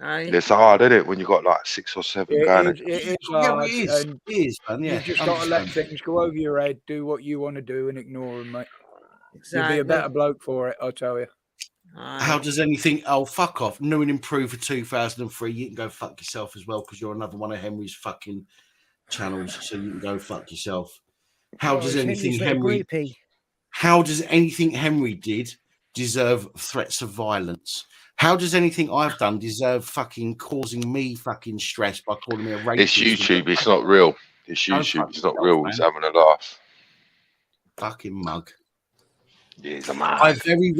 It's hard, isn't it, when you've got like 6 or 7 going? It is hard. It is, man. Yeah, you just got to let things go over your head, do what you want to do, and ignore them, mate. Exactly. You'll be a better bloke for it, I'll tell you. How does anything? Oh, fuck off! New and improved for 2003. You can go fuck yourself as well because you're another one of Henry's fucking channels. So you can go fuck yourself. How does anything Henry? How does anything Henry did deserve threats of violence? How does anything I've done deserve fucking causing me fucking stress by calling me a rapist? It's YouTube. It's not real. It's YouTube. It's not real. He's having a laugh. Fucking mug. Yeah, he's a mug. I very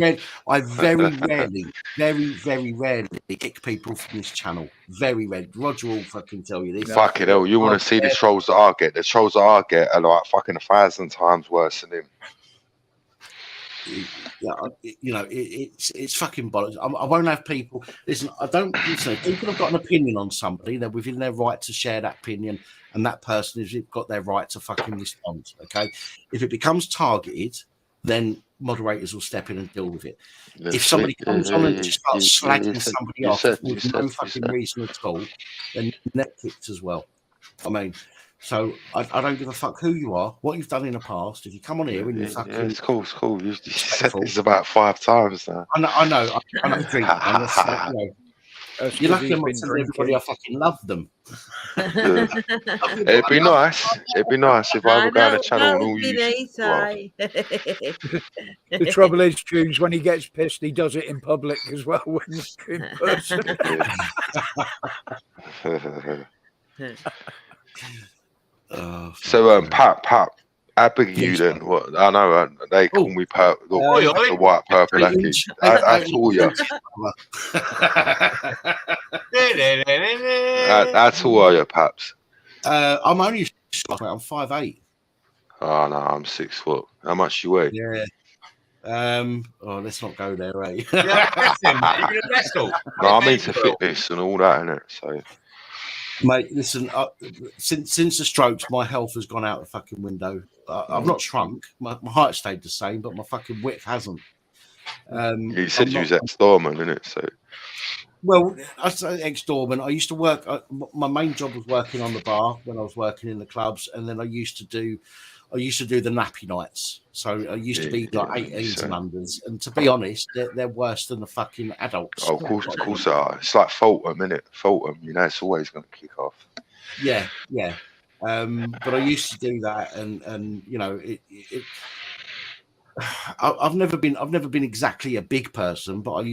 rarely kick people from this channel. Very rarely. Roger will fucking tell you this. Fucking hell. You want to see the trolls that I get? The trolls that I get are like fucking 1,000 times worse than him. Yeah, you know, it's fucking bollocks. I won't have people. Listen, people have got an opinion on somebody. They're within their right to share that opinion, and that person has got their right to fucking respond. Okay, if it becomes targeted, then moderators will step in and deal with it. If somebody comes on and just starts slagging somebody off with no fucking reason at all, then net kicked as well. I mean. So I don't give a fuck who you are, what you've done in the past. If you come on here and you fucking... Yeah, it's cool. You said this about 5 times now. I know. I'm drinking. You're lucky I'm not telling everybody I fucking love them. It'd be nice. It'd be nice if I were going to channel and all you... The trouble is, Tunes, when he gets pissed, he does it in public as well when he's in person. So Pap, how big are you then? What I know they call me the white purple package. How tall are you? How tall are you, Paps? I'm only I'm 5'8". Oh no, I'm 6 foot. How much you weigh? Yeah. Let's not go there, right? You're gonna wrestle. No, I'm into fitness and all that, innit? So Mate, listen. Since the strokes, my health has gone out the fucking window. I've not shrunk. My height stayed the same, but my fucking width hasn't. You said you was ex-doorman, innit? So. Well, I say ex-doorman. I used to work. My main job was working on the bar when I was working in the clubs, and then I used to do the nappy nights. So I used to be like 18s and unders, and to be honest, they're worse than the fucking adults. Oh, of course they are. It's like Fulham, innit? Fulham, you know, it's always going to kick off. Yeah. But I used to do that, and you know, I've never been exactly a big person, but I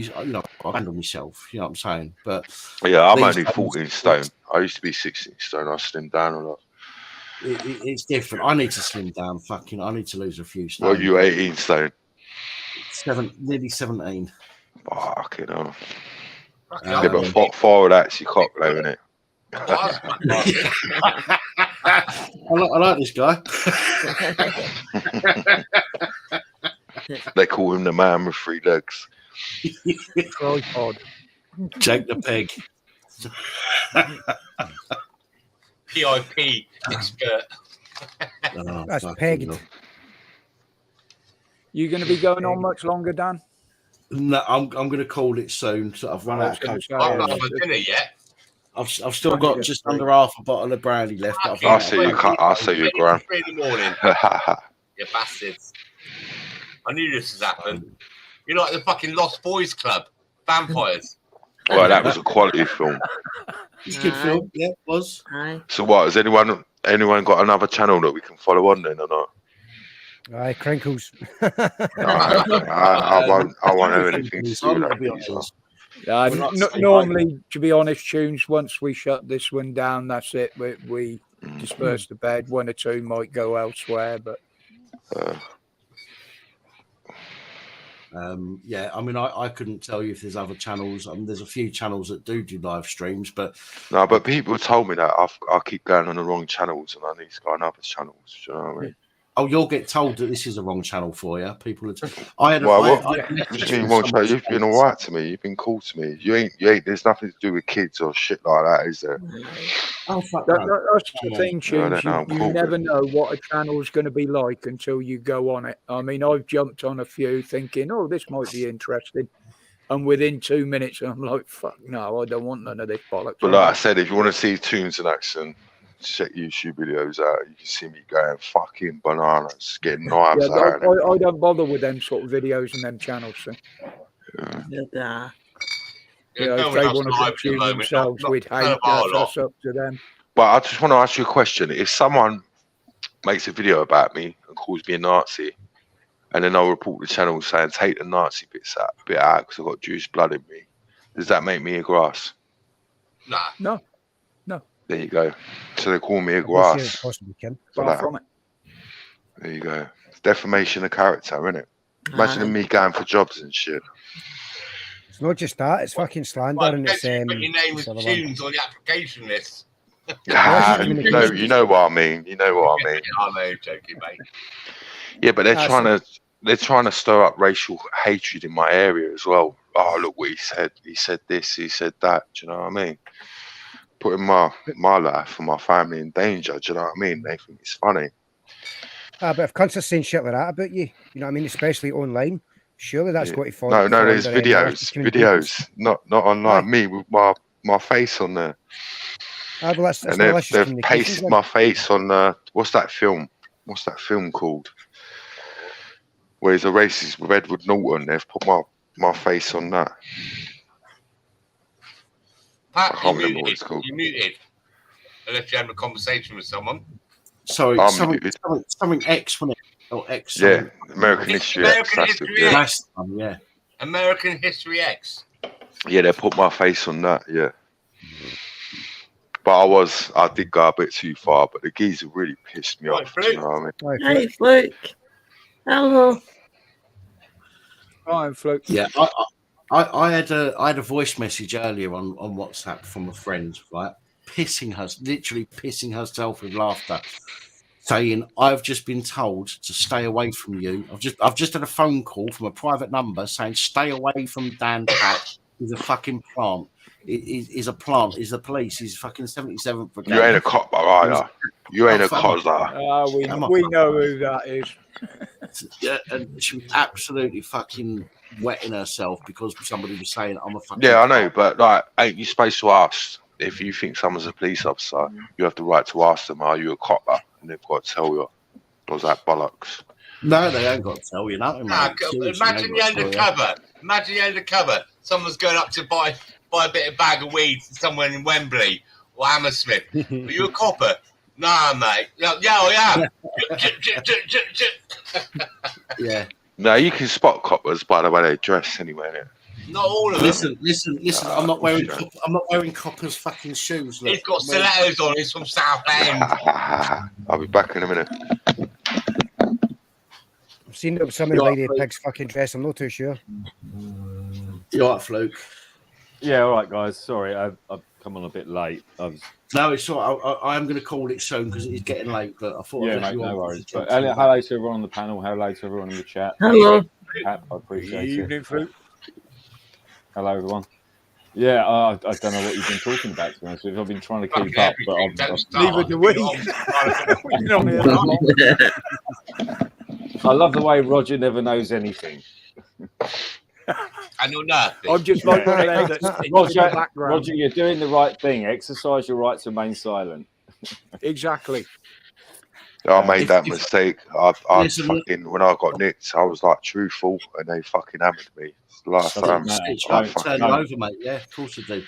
handle myself. You know what I'm saying? But yeah, I'm only 14 stone. I used to be 16 stone. I slimmed down a lot. It's different. I need to slim down. I need to lose a few stone. Well, you 18 stone. Nearly 17. Fucking hell. Yeah, but 4 of that's your cock, though, isn't it? I like this guy. They call him the man with 3 legs. Tripod. Jake the peg. PIP expert. That's pegged. You going to be going on much longer, Dan? No, I'm going to call it soon. So I've run out of coke. I've not had dinner yet. I've still got just under half a bottle of brandy left. I'll see you, Graham. 3 in the morning. You bastards. I knew this was happening. You're like the fucking Lost Boys Club. Vampires. Well, that was a quality film. It's a good film. Yeah, it was. So what, has anyone got another channel that we can follow on then or not? Aye, Crinkles. I won't have anything to do with that. Normally, to be honest, Tunes, once we shut this one down, that's it. We disperse to bed. 1 or 2 might go elsewhere, but yeah, I mean, I couldn't tell you if there's other channels. There's a few channels that do live streams, but but people told me that I keep going on the wrong channels and I need to go on other channels. Do you know what I mean? Oh, you'll get told that this is the wrong channel for you. People are. You've been all right to me. You've been cool to me. You ain't. There's nothing to do with kids or shit like that, is there? Oh, fuck that's the thing, Tunes. You never know what a channel is going to be like until you go on it. I mean, I've jumped on a few thinking, oh, this might be interesting. And within 2 minutes, I'm like, fuck no, I don't want none of this bollocks. But like I said, if you want to see Tunes in action, check YouTube videos out. You can see me going fucking bananas, getting knives out. I don't bother with them sort of videos and them channels. So. Yeah. If they want to consume themselves with hate, that's up to them. But I just want to ask you a question. If someone makes a video about me and calls me a Nazi, and then I'll report the channel saying, take the Nazi bit out because I've got Jewish blood in me, does that make me a grass? Nah. No. There you go. So they call me a grass. Possibly can. Far from it. There you go. It's defamation of character, isn't it? Imagine me going for jobs and shit. It's not just that, it's fucking slander. Well, and it's put your name with Tunes on the application list. You know what I mean. You know what I mean. I know, joking, mate. Yeah, but they're trying to stir up racial hatred in my area as well. Oh, look what he said. He said this, he said that. Do you know what I mean? Putting my life and my family in danger. Do you know what I mean? They think it's funny. But if cunts are saying shit like that about you, you know what I mean, especially online, surely that's got to fall. No, there's videos, not online. Me with my face on there. Well, that's and they've pasted my face on what's that film called? Where he's a racist with Edward Norton. They've put my face on that. Pat, I can't remember what it's called. You're muted. Unless you're having a conversation with someone. Sorry, something X, wasn't it? Or X. Yeah, American History X. That's yeah. American History X. Yeah, they put my face on that. Yeah. But I did go a bit too far. But the geezer really pissed me off. Do you know what I mean? Hey, Fluke. Hello. Hi, Fluke. Yeah, I had a voice message earlier on WhatsApp from a friend, right? Literally pissing herself with laughter, saying, "I've just been told to stay away from you. I've just had a phone call from a private number saying stay away from Dan Pat is a fucking plant. Is a plant. Is the police. He's fucking 77th brigade. You ain't a cop, are you? You ain't a cozzer. We know who that is. Yeah, and she was absolutely fucking wetting herself because somebody was saying, "I'm a fucking." Yeah, I know, but like, ain't you supposed to ask if you think someone's a police officer? You have the right to ask them, "Are you a copper?" And they've got to tell you. Was that bollocks? No, they ain't got to tell you nothing, mate. Imagine you're undercover. Imagine you're undercover. Someone's going up to buy a bit of bag of weed somewhere in Wembley or Hammersmith. Are you a copper? Nah, mate. Yeah, I am. Yeah. No, you can spot coppers by the way they dress anyway. Not all of them. Listen. I'm not wearing coppers' fucking shoes. Look. He's got stilettos on. He's from Southend. I'll be back in a minute. I've seen some of the lady pigs fucking dress. I'm not too sure. You all right, Fluke? Yeah, all right, guys. Sorry, I've come on a bit late. No, it's all right. I am going to call it soon because it is getting late. But I thought, yeah, mate, no worries. But hello to everyone on the panel. Hello to everyone in the chat. Hello. Pat, I appreciate Evening, Fluke. Hello, everyone. Yeah, I don't know what you've been talking about, to be honest with you. I've been trying to keep up, but neither do we. I love the way Roger never knows anything. I know nothing. I'm just like one of them that's in the background. Roger, you're doing the right thing. Exercise your right to remain silent. Exactly. I made that mistake. I fucking when I got nicked, I was like truthful, and they fucking hammered me. Last time, turn you over, mate. Yeah, of course I do.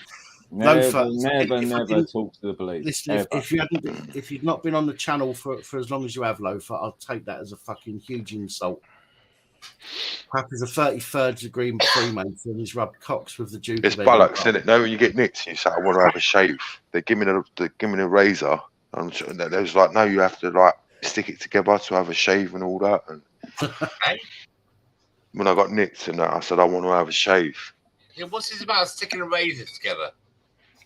Never talk to the police. Listen, if you've not been on the channel for as long as you have, Loafer, I'll take that as a fucking huge insult. PAP is a 33rd degree Freemason and he's rubbed cocks with the Duke. It's bollocks, isn't it? No, when you get nicked, you say, "I want to have a shave." They give me a razor, and they was like, "No, you have to like stick it together to have a shave and all that." And when I got nicked and that, I said, "I want to have a shave." Yeah, what's this about sticking the razors together?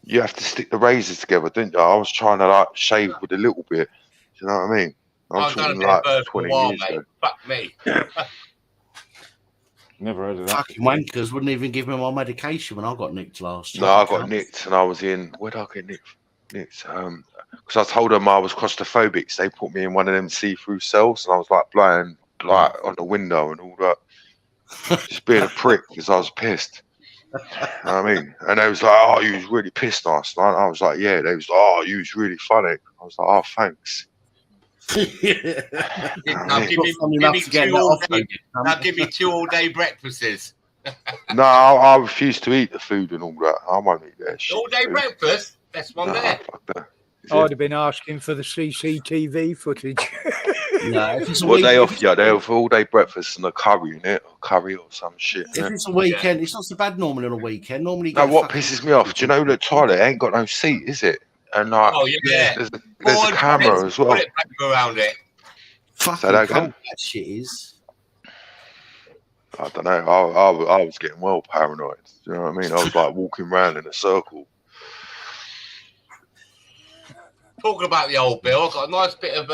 You have to stick the razors together, didn't you? I was trying to like shave with a little bit. Do you know what I mean? I'm talking like 20 years ago. Fuck me. Never heard of that. Fucking wankers wouldn't even give me my medication when I got nicked last. No, I got nicked and I was in. Where did I get nicked? Because I told them I was claustrophobic. So they put me in one of them see-through cells, and I was like blowing like on the window and all that. Just being a prick because I was pissed. You know what I mean? And they was like, "Oh, you was really pissed last night." I was like, "Yeah." They was like, "Oh, you was really funny." I was like, "Oh, thanks." Now give me 2 all-day breakfasts. No, I refuse to eat the food and all that. I won't eat that shit. All-day breakfast? Best one there. I'd have been asking for the CCTV footage. No, what they offer you? They offer all-day breakfast and a curry in it, or curry or some shit. If it's a weekend, it's not so bad normally on a weekend. Normally, no, what pisses me off, do you know the toilet ain't got no seat, is it? And like, there's a camera as well. Around it. Fucking that shit is. I don't know. I was getting well paranoid. Do you know what I mean? I was like walking around in a circle. Talking about the old bill, I've got a nice bit of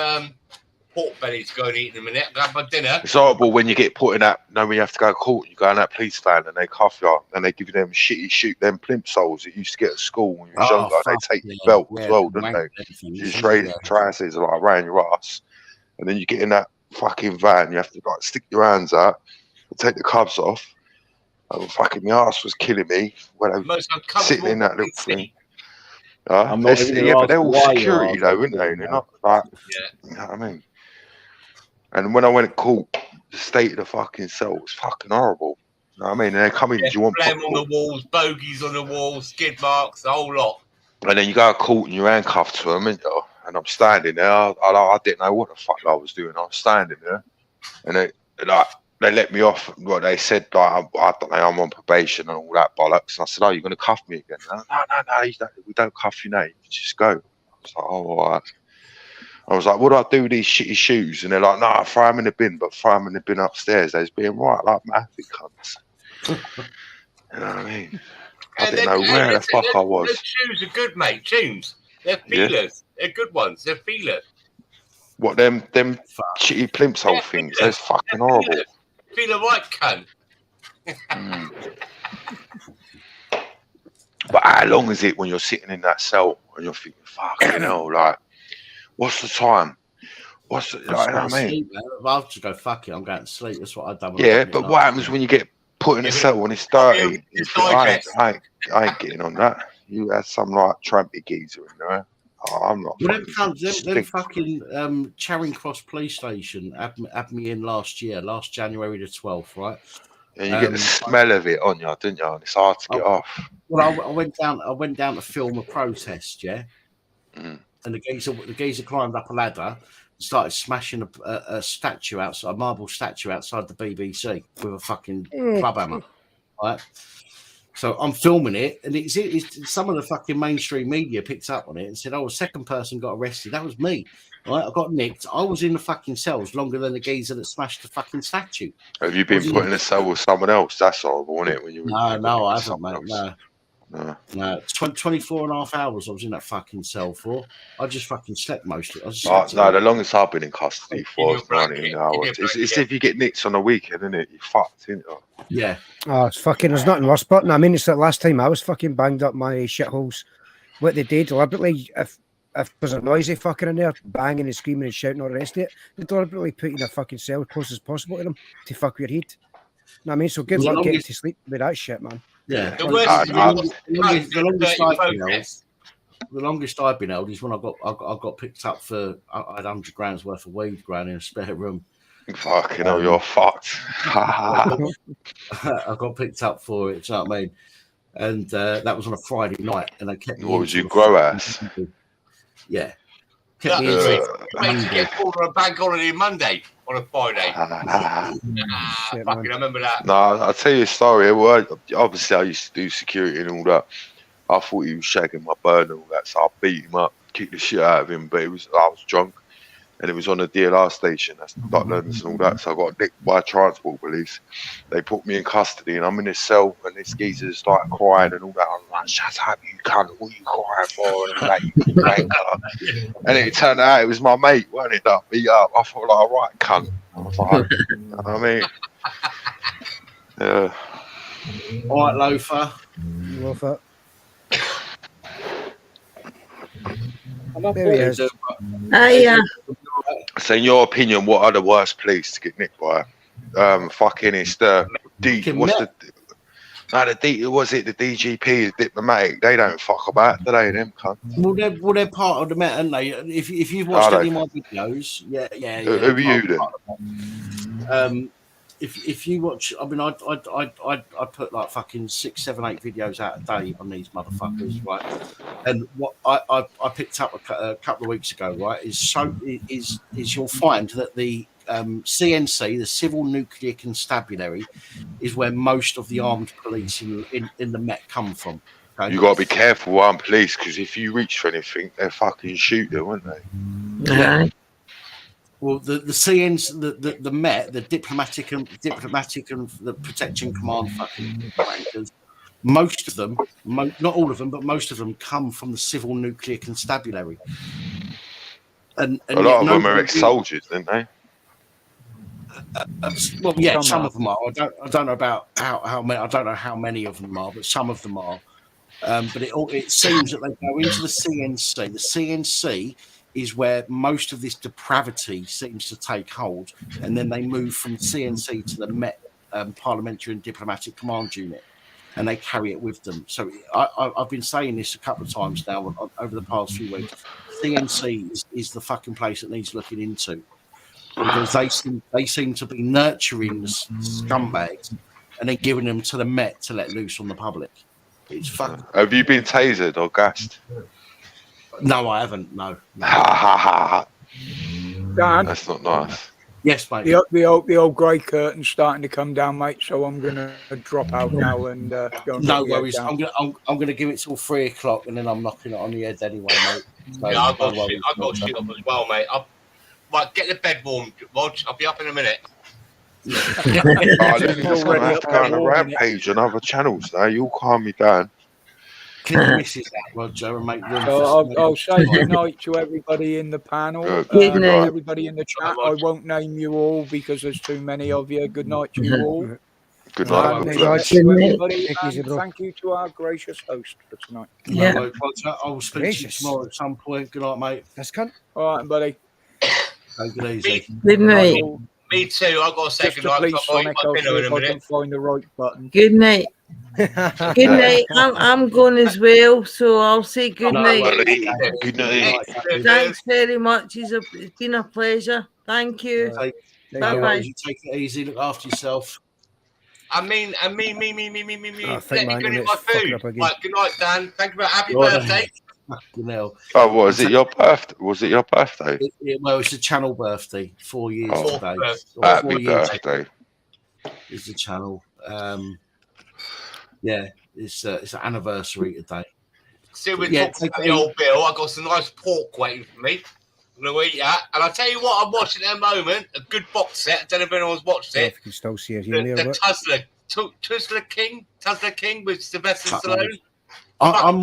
pork belly to go and eat in a minute. I'm going to have my dinner. It's horrible when you get put in that. No, when you have to go to court, you go in that police van and they cuff you and they give you them them plimp soles that you used to get at school when you were younger. They take your belt as well, don't they? You just raise trousers like around your ass, and then you get in that fucking van. You have to like stick your hands out, and take the cuffs off. And fucking my ass was killing me when I was sitting in that little thing. But they're all security though, aren't they? They're not like, you know what I mean? And when I went to court, the state of the fucking cell was fucking horrible. You know what I mean? And they come in, do you want flame on the walls, bogies on the walls, skid marks, the whole lot. And then you go to court and you're handcuffed to them, and I'm standing there. I didn't know what the fuck I was doing. I was standing there, and they let me off. Well, they said like I don't know, I'm on probation and all that bollocks. And I said, "Oh, you're gonna cuff me again?" No, we don't cuff you, mate. You just go. I was like, "Oh, all right." I was like, "What do I do with these shitty shoes?" And they're like, "No, throw them in the bin, but throw them in the bin upstairs." They was being right like massive cunts. You know what I mean? I didn't know where the fuck I was. Those shoes are good, mate. Tunes. They're feelers. Yeah. They're good ones. They're feelers. What, them shitty plimps whole things? They're fucking horrible. Feel a right cunt. But how long is it when you're sitting in that cell and you're thinking, fucking hell, like, what's the time? What's the, like, you know what I mean? I'll just go, fuck it, I'm going to sleep. That's what I've done. Yeah, but what happens when you get put in a cell when it's dirty? I ain't getting on that. You had some like trampy geezer in there. Oh, I'm not. Well, them fucking Charing Cross police station had me in last January the 12th, right? And you get the smell of it on you, didn't you? And it's hard to get off. Well, I went down to film a protest, yeah. Mm. And the geezer climbed up a ladder and started smashing a statue outside, a marble statue outside the BBC with a fucking club hammer, right? So I'm filming it, and it's some of the fucking mainstream media picked up on it and said, "Oh, a second person got arrested. That was me. Right? I got nicked. I was in the fucking cells longer than the geezer that smashed the fucking statue." Have you been put in a cell with someone else? That's horrible, isn't it? When you no, I haven't, mate. No. 24 and a half hours I was in that fucking cell for. I just fucking slept most of it. No, the longest I've been in custody for is 19 hours. It's if you get nicked on a weekend, isn't it? You're fucked, isn't you? Yeah. Oh, it's fucking, there's nothing worse. But I mean, it's the last time I was fucking banged up my shitholes. What they did deliberately, if there's a noisy fucker in there, banging and screaming and shouting all the rest of it, they deliberately put you in a fucking cell as close as possible to them to fuck with your head. You know what I mean? So good luck getting to sleep with that shit, man. Yeah. The longest I've been held is when I got picked up for I had 100 grams worth of weed ground in a spare room. Fucking hell, you're fucked. I got picked up for it. Do you know what I mean? And that was on a Friday night, and they kept me. What was you grow ass? Yeah. Kept me in to get called on a bank holiday Monday on a Friday. Fucking, I remember that. No, I'll tell you a story. Well, obviously, I used to do security and all that. I thought he was shagging my burner and all that, so I beat him up, kicked the shit out of him. But I was drunk, and it was on a DLR station, that's Docklands and all that. So I got nicked by transport police. They put me in custody, and I'm in this cell, and this geezer started crying and all that. I'm like, shut up, you cunt, what are you crying for? And like, you wanker. And it turned out it was my mate, wasn't it? That beat up. I thought, like, right, cunt. I was like, you know what I mean? Yeah. All right, loafer. Loafer. There he is. So, in your opinion, what are the worst police to get nicked by? Fucking, it's the the DGP, the diplomatic. They don't fuck about, do they? Them cunt. Well, they're part of the Met, aren't they? If you've watched any of my videos, yeah. Who are you then? If you watch, I mean, I put like fucking 6, 7, 8 videos out a day on these motherfuckers, right? And what I picked up a couple of weeks ago, right, is you'll find that the CNC, the Civil Nuclear Constabulary, is where most of the armed police in the Met come from. Okay? You got to be careful, armed police, because if you reach for anything, they'll fucking shoot you, won't they? Yeah. Well, the CNC, the Met, the diplomatic and the protection command fucking rankers, most of them, not all of them, but most of them come from the Civil Nuclear Constabulary. And a lot of them are ex-soldiers, aren't they? Well, yeah, some of them are. I don't know about how many. I don't know how many of them are, but some of them are. But it seems that they go into the CNC. The CNC is where most of this depravity seems to take hold, and then they move from CNC to the Met Parliamentary and Diplomatic Command Unit, and they carry it with them. So I've been saying this a couple of times now over the past few weeks. CNC is the fucking place that needs looking into, because they seem to be nurturing the scumbags and then giving them to the Met to let loose on the public. It's fucking. Have you been tasered or gassed? No, I haven't. No. Dan, that's not nice. Yes, mate. The old grey curtain's starting to come down, mate. So I'm gonna drop out now and go. And no worries. I'm gonna give it till 3 o'clock, and then I'm knocking it on the head anyway, mate. So, yeah, I've got shit up as well, mate. Right, get the bed warm, Rog. I'll be up in a minute. Lily's gonna have to go on a rampage on other channels now. You'll calm me down. Can you miss that, Roger, and make room I'll say good night to everybody in the panel, everybody in the chat. I won't name you all because there's too many of you. Good night to you all. Good night. Everybody, and thank you to our gracious host for tonight. Yeah. No, I will speak to you tomorrow at some point. Good night, mate. That's cunt. All right, buddy. Take it easy. Good night. Me too. I've got to say good night. Please, I'll Sonic, eat my I'll pillow see in a if I minute. can find the right button. Good night. Good night. I'm going as well, so I'll say good night. Good night. Thanks very much. It's been a pleasure. Thank you. Bye bye. You take it easy. Look after yourself. Me. I Let think me my go and eat internet's my fucking food. up again. Right, good night, Dan. Thank you very much. Happy Right. birthday. Oh, what is it? Your birthday? Was it your birthday? Well, it's a channel birthday. 4 years Oh, today. happy birthday. Is the channel. Yeah, it's an anniversary today. See, we're talking about the old Bill. I got some nice pork waiting for me. I'm going to eat that. And I'll tell you what, I'm watching at the moment, a good box set. I don't know if anyone's watched Yeah, it. if you can still see it The here. Tuzzler King with Sylvester Stallone. I'm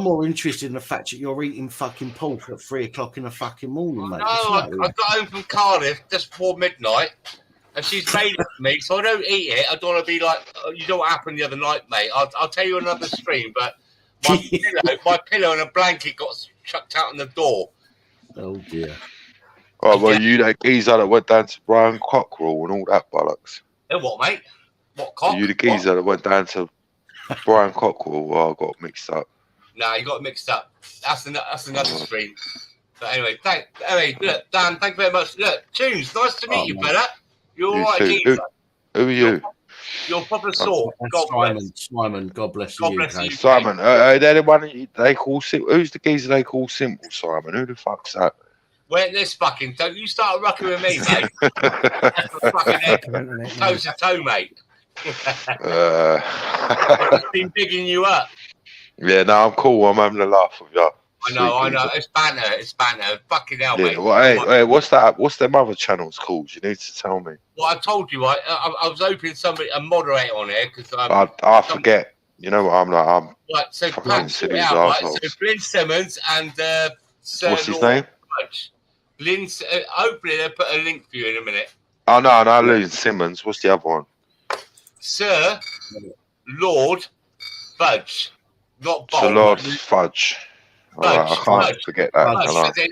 more interested in the fact that you're eating fucking pork at 3 o'clock in the fucking morning, mate. No, I got home from Cardiff just before midnight, and she's made it for me, so I don't eat it. I don't want to be like, oh, you know what happened the other night, mate. I'll tell you another stream, but my pillow and a blanket got chucked out on the door. Oh dear. Oh, well, you that geezer that went down to Brian Cockrell and all that bollocks. What, mate? What cock? Are you the geezer that went down to Brian Cockrell? Well, I got mixed up. Nah, you got it mixed up. That's another stream. But anyway, look, Dan, thank you very much. Look, Tunes, nice to meet you, fella. You're all right, geezer. Who are you? You're proper sort. Simon, God bless you. God bless you. Simon, they're the one they call Simple. Who's the geezer they call Simple, Simon? Who the fuck's that? Wait, this fucking, don't you start rucking with me, mate. That's the fucking head. Toe to toe, mate. I've been bigging you up. Yeah, no, I'm cool. I'm having a laugh with you. I know. It's banter. Fucking hell, Yeah, mate. well, hey, what's that? What's them other channels called? You need to tell me. Well, I told you, I was hoping a moderator on here because I forget. You know what I'm like? I'm right. So fucking Pat, sort it out, right? So Glyn Simmons and Sir what's his Lord name? Fudge. Glyn, hopefully they'll put a link for you in a minute. Oh no, Lynn Simmons. What's the other one? Sir Lord Fudge, not Bob. Sir Lord Fudge. All right, I can't forget that.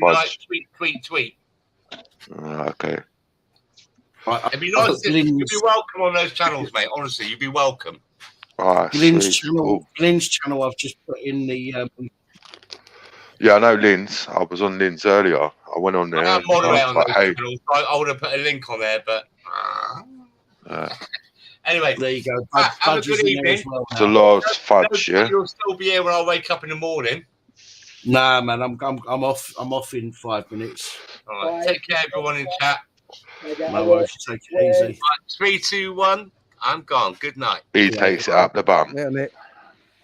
Like tweet. Okay. It'd be nice. You'd be welcome on those channels, mate. Honestly, you'd be welcome. All right, Lynn's channel. I've just put in the. Yeah, I know Lynn's. I was on Lynn's earlier. I went on there. I can't moderate on those hey. channels. I would have put a link on there, but. Anyway, there you go. Have a good evening. The Lord's Fudge, yeah. You'll still be here when I wake up in the morning. Nah, man, I'm off. I'm off in 5 minutes. All right, take care, everyone in chat. No worries. Take it easy. 3, 2, 1. I'm gone. Good night. He takes it up the bum. Yeah, mate.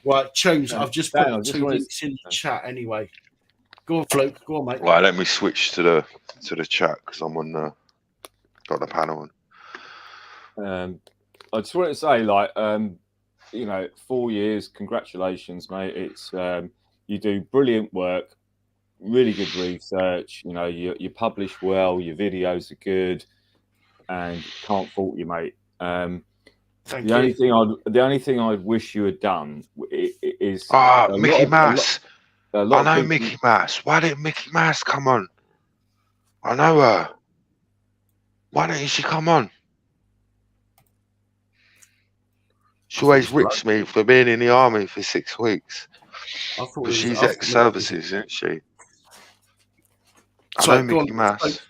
Right, Tunes. I've just put 2 links in the chat anyway. Go on, Fluke. Go on, mate. Right, let me switch to the chat because I'm on got the panel on. I just wanted to say, like, 4 years. Congratulations, mate. It's you do brilliant work, really good research. You know, you publish well. Your videos are good, and can't fault you, mate. The only thing I'd wish you had done is Mickey Mouse. I know Mickey Mouse. Why didn't Mickey Mouse come on? I know her. Why didn't she come on? She always rips me for being in the army for 6 weeks. But she's ex-services, isn't she? I know Mickey Mouse.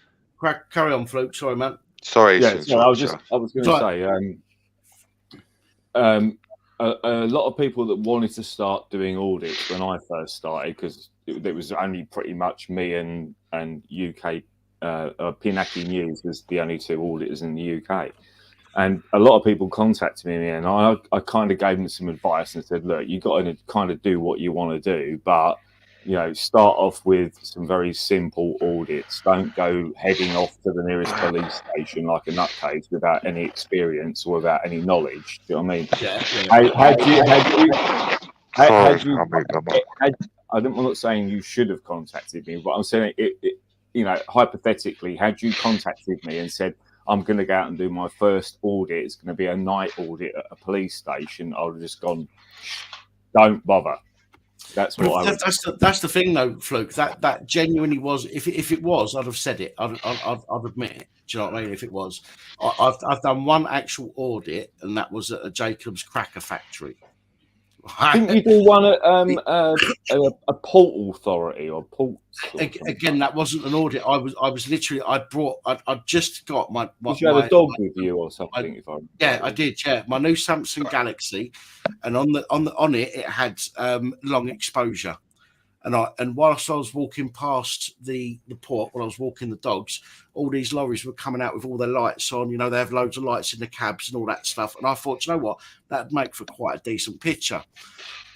Carry on, Fluke. Sorry, man. Sorry. Yeah, I was going to say, a lot of people that wanted to start doing audits when I first started, because it was only pretty much me and UK Pinaki News was the only 2 auditors in the UK. And a lot of people contacted me, and I kind of gave them some advice and said, look, you got to kind of do what you want to do, but start off with some very simple audits. Don't go heading off to the nearest police station like a nutcase without any experience or without any knowledge. Do you know what I mean? I'm not saying you should have contacted me, but I'm saying hypothetically, had you contacted me and said, I'm going to go out and do my first audit. It's going to be a night audit at a police station. I would have just gone, don't bother. That's what I would. That's the thing, though, Fluke. That genuinely was. If it was, I'd have said it. I'd admit it. Do you know what I mean? If it was, I've done one actual audit, and that was at a Jacob's Cracker factory. Didn't you do one at a port authority or port? Again, that wasn't an audit. I was literally. I just got my. Did you have a dog with you or something? I did. Yeah, my new Samsung Galaxy, and on it had long exposure, and whilst I was walking past the port, when I was walking the dogs, all these lorries were coming out with all their lights on. You know, they have loads of lights in the cabs and all that stuff. And I thought, you know what, that'd make for quite a decent picture.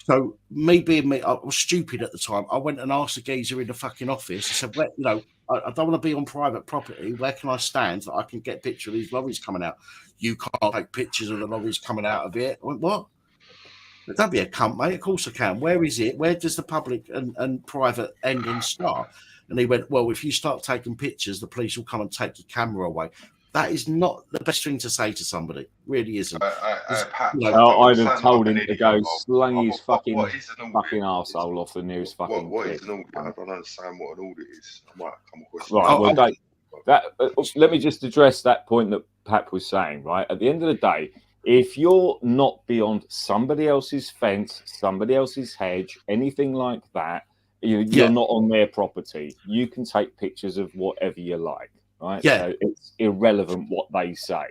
So me being me, I was stupid at the time. I went and asked the geezer in the fucking office. I said, well, you know, I don't want to be on private property. Where can I stand that I can get a picture of these lorries coming out? You can't take pictures of the lorries coming out of it. I went, what? Don't be a cunt, mate. Of course I can. Where is it? Where does the public and private ending start? And he went, well, if you start taking pictures, the police will come and take your camera away. That is not the best thing to say to somebody. Really isn't. I'd have told him to go slang his fucking arsehole off the nearest fucking What is an audit? I don't understand what an audit is. I might come across. Right. Let me just address that point that Pap was saying. Right. At the end of the day, if you're not beyond somebody else's fence, somebody else's hedge, anything like that, you're not on their property. You can take pictures of whatever you like. Right? Yeah. So it's irrelevant what they say.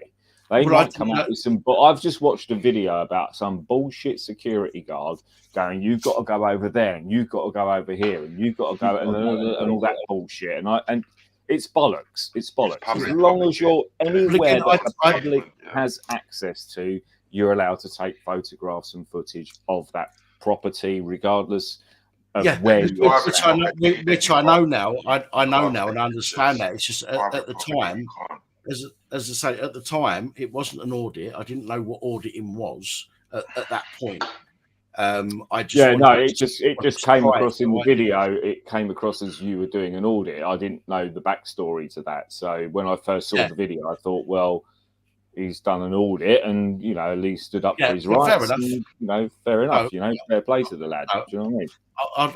They might come out with some, but I've just watched a video about some bullshit security guard going, you've got to go over there and you've got to go over here and you've got to go and all that bullshit. And it's bollocks. It's bollocks. As long as you're anywhere that the public has access to, you're allowed to take photographs and footage of that property, regardless of where which I know now. I know now and I understand that. It's just at the time, as I say, at the time, it wasn't an audit. I didn't know what auditing was at that point. It just came across in the video. It came across as you were doing an audit. I didn't know the backstory to that. So when I first saw the video, I thought, well, he's done an audit, and at least stood up for his rights. Fair enough. And, fair enough. Fair play to the lad. Do you know what I mean?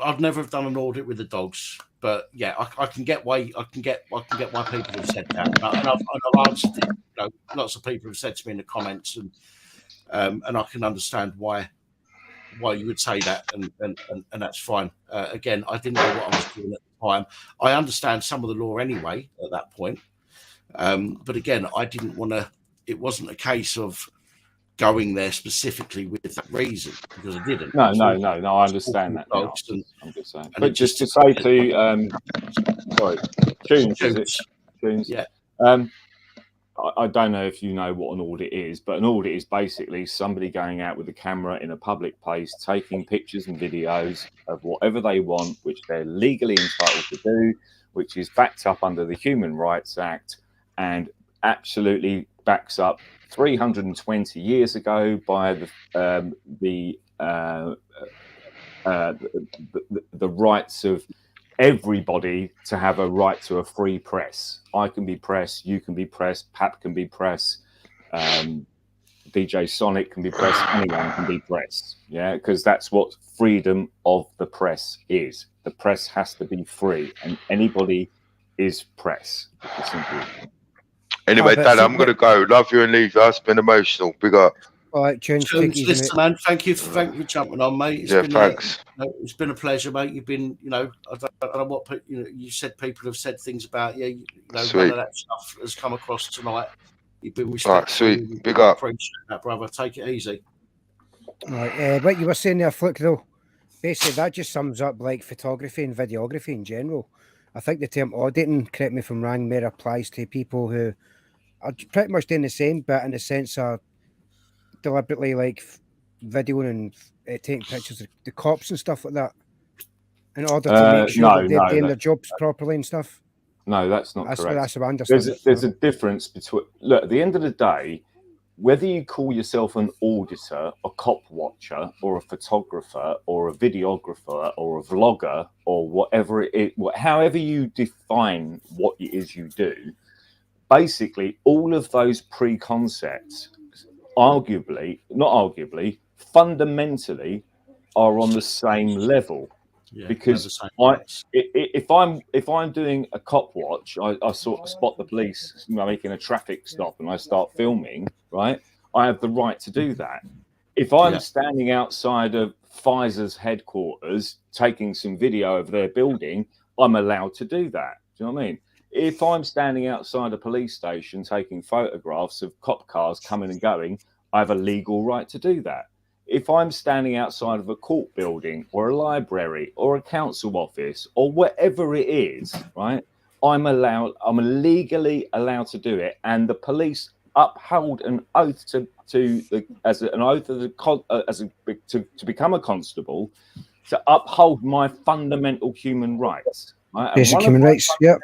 I'd never have done an audit with the dogs, but yeah, I can get why why people have said that, and I've answered it. Lots of people have said to me in the comments, and I can understand why you would say that, and that's fine. Again, I didn't know what I was doing at the time. I understand some of the law anyway at that point, but again, I didn't want to. It wasn't a case of going there specifically with that reason, because I didn't. No, I understand that. I'm just saying. But just to say to Tunes, yeah. I don't know if you know what an audit is, but an audit is basically somebody going out with a camera in a public place, taking pictures and videos of whatever they want, which they're legally entitled to do, which is backed up under the Human Rights Act, and absolutely backs up 320 years ago by the rights of everybody to have a right to a free press. I can be press, you can be press, Pap can be press, DJ Sonic can be press, anyone can be press. Yeah, because that's what freedom of the press is. The press has to be free, and anybody is press. It's simple. Anyway, Dad, I'm going to go. Love you and leave you. It's been emotional. Big up. All right, Tunes. Listen, man, thank you for jumping on, mate. Thanks. It's been a pleasure, mate. You've been, I don't know what, you said people have said things about you. None of that stuff has come across tonight. You've been respectful. All right, sweet. Big up. Appreciate that, brother. Take it easy. All right, what you were saying there, Flick, though, basically that just sums up like photography and videography in general. I think the term auditing, correct me if I'm wrong, more applies to people who are pretty much doing the same, but in the sense of deliberately like videoing and taking pictures of the cops and stuff like that in order to make sure that they're doing their jobs properly and stuff. No, that's not correct. That's what I understand. There's a difference between, look, at the end of the day, whether you call yourself an auditor, a cop watcher, or a photographer, or a videographer, or a vlogger, or whatever it is, however you define what it is you do, basically all of those preconcepts, fundamentally are on the same level. Yeah, because if I'm doing a cop watch, I sort of spot the police making a traffic stop and I start filming, right? I have the right to do that. If I'm standing outside of Pfizer's headquarters taking some video of their building, I'm allowed to do that. Do you know what I mean? If I'm standing outside a police station taking photographs of cop cars coming and going, I have a legal right to do that. If I'm standing outside of a court building or a library or a council office or whatever it is, right, I'm legally allowed to do it. And the police uphold an oath to become a constable, to uphold my fundamental human rights. Right? Basic human rights, yeah.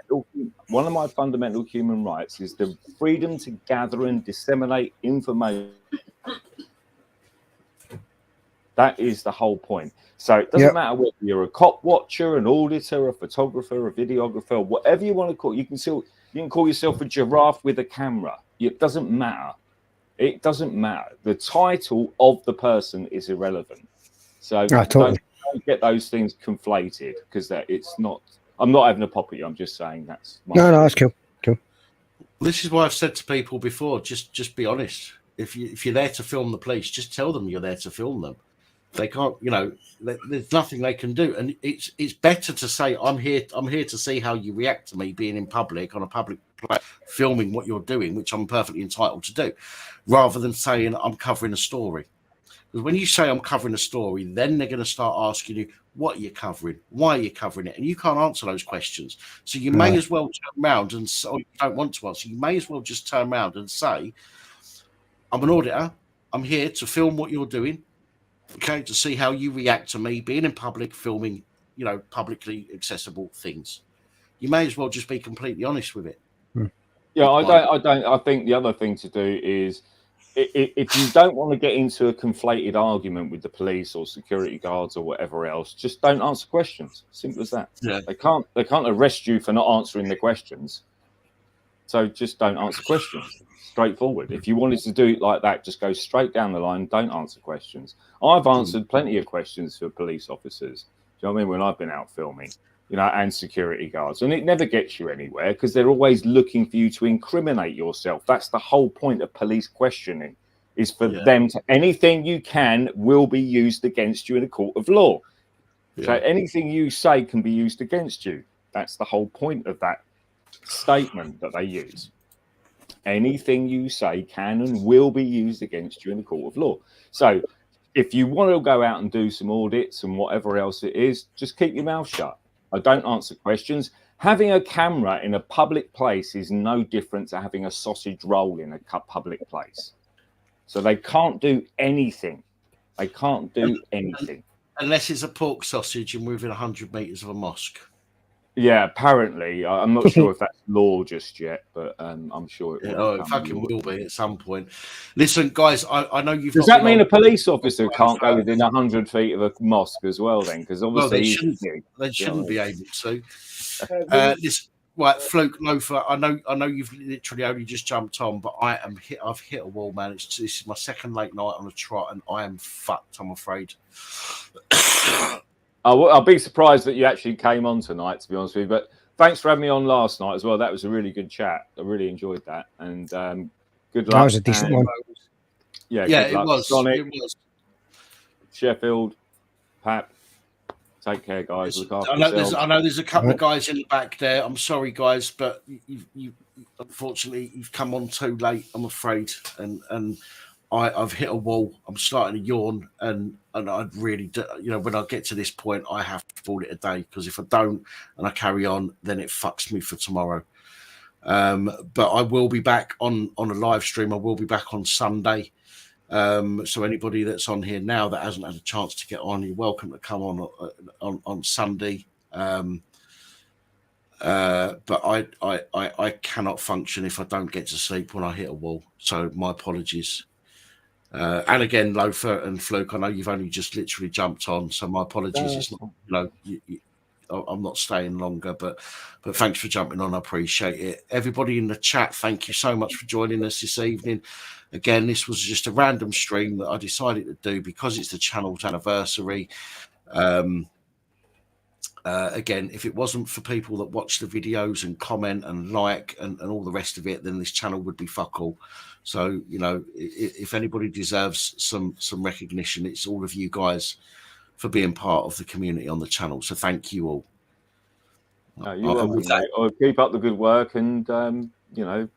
One of my fundamental human rights is the freedom to gather and disseminate information. That is the whole point. So it doesn't matter whether you're a cop watcher, an auditor, a photographer, a videographer, whatever you want to call it. You can call yourself a giraffe with a camera. It doesn't matter. It doesn't matter. The title of the person is irrelevant. So don't get those things conflated, because it's not. I'm not having a pop at you. I'm just saying that's. No, that's cool. Cool. This is why I've said to people before: just be honest. If you're there to film the police, just tell them you're there to film them. They can't, there's nothing they can do, and it's better to say I'm here to see how you react to me being in public on a public place, filming what you're doing, which I'm perfectly entitled to do, rather than saying I'm covering a story. Because when you say I'm covering a story, then they're going to start asking you, what are you covering? Why are you covering it? And you can't answer those questions. So you may as well turn around and, or you don't want to answer, you may as well just turn around and say, I'm an auditor. I'm here to film what you're doing. Okay, to see how you react to me being in public, filming, publicly accessible things. You may as well just be completely honest with it. Yeah, I think the other thing to do is, if you don't want to get into a conflated argument with the police or security guards or whatever else, just don't answer questions. Simple as that. Yeah. They can't arrest you for not answering the questions. So just don't answer questions. Straightforward. If you wanted to do it like that, just go straight down the line. Don't answer questions. I've answered plenty of questions for police officers. Do you know what I mean? When I've been out filming, and security guards, and it never gets you anywhere because they're always looking for you to incriminate yourself. That's the whole point of police questioning, is for them to, anything you can will be used against you in a court of law. So anything you say can be used against you. That's the whole point of that statement that they use. Anything you say can and will be used against you in the court of law. So if you want to go out and do some audits and whatever else it is, just keep your mouth shut. I don't answer questions. Having a camera in a public place is no different to having a sausage roll in a public place. So they can't do anything. They can't do anything. Unless it's a pork sausage and within 100 meters of a mosque. Yeah, apparently. I'm not sure if that's law just yet, but I'm sure it will. It fucking will be at some point. Listen, guys, I know you've. Does that mean a police officer can't go within 100 feet of a mosque as well, then? Because obviously they shouldn't be able to. Right, Fluke, Loafer, I know you've literally only just jumped on, but I've hit a wall, man. This is my second late night on a trot, and I am fucked, I'm afraid. I'll be surprised that you actually came on tonight, to be honest with you. But thanks for having me on last night as well. That was a really good chat. I really enjoyed that. And good luck. That was a decent one. Yeah, it was. Sonic, it was. Sheffield, Pap. Take care, guys. Look after yourselves. I know there's a couple of guys in the back there. I'm sorry, guys, but you unfortunately you've come on too late, I'm afraid. And I've hit a wall. I'm starting to yawn, and I'd really, when I get to this point, I have to call it a day, because if I don't and I carry on, then it fucks me for tomorrow. But I will be back on a live stream. I will be back on Sunday. So anybody that's on here now that hasn't had a chance to get on, you're welcome to come on Sunday. But I cannot function if I don't get to sleep when I hit a wall. So my apologies. And again, Loafer and Fluke, I know you've only just literally jumped on, so my apologies. It's not, I'm not staying longer, but thanks for jumping on. I appreciate it. Everybody in the chat, thank you so much for joining us this evening. Again, this was just a random stream that I decided to do because it's the channel's anniversary. Again, if it wasn't for people that watch the videos and comment and like and all the rest of it, then this channel would be fuck all. So, you know, if anybody deserves some recognition, it's all of you guys for being part of the community on the channel. So thank you all. No, you're welcome, mate. I'll keep up the good work, and you know,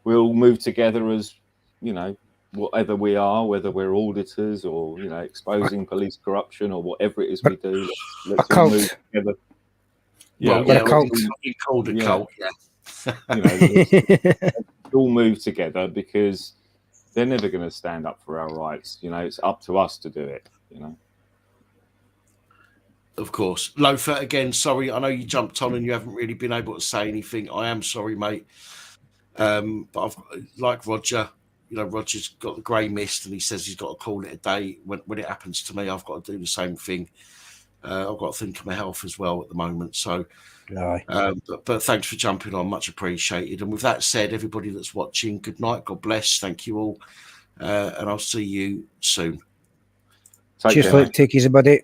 we'll move together as, you know, whatever we are, whether we're auditors or, you know, exposing police corruption or whatever it is we do. Let's all move together. Yeah, well, cult. You called a cult, yeah. You know, let's all move together, because they're never going to stand up for our rights. You know, it's up to us to do it. You know. Of course. Loafer, again, sorry. I know you jumped on and you haven't really been able to say anything. I am sorry, mate. But I've, like Roger, you know, Roger's got the grey mist and he says he's got to call it a day. When it happens to me, I've got to do the same thing. I've got to think of my health as well at the moment. So, but thanks for jumping on. Much appreciated. And with that said, everybody that's watching, good night. God bless. Thank you all. And I'll see you soon. Cheers, Luke. Take easy, buddy.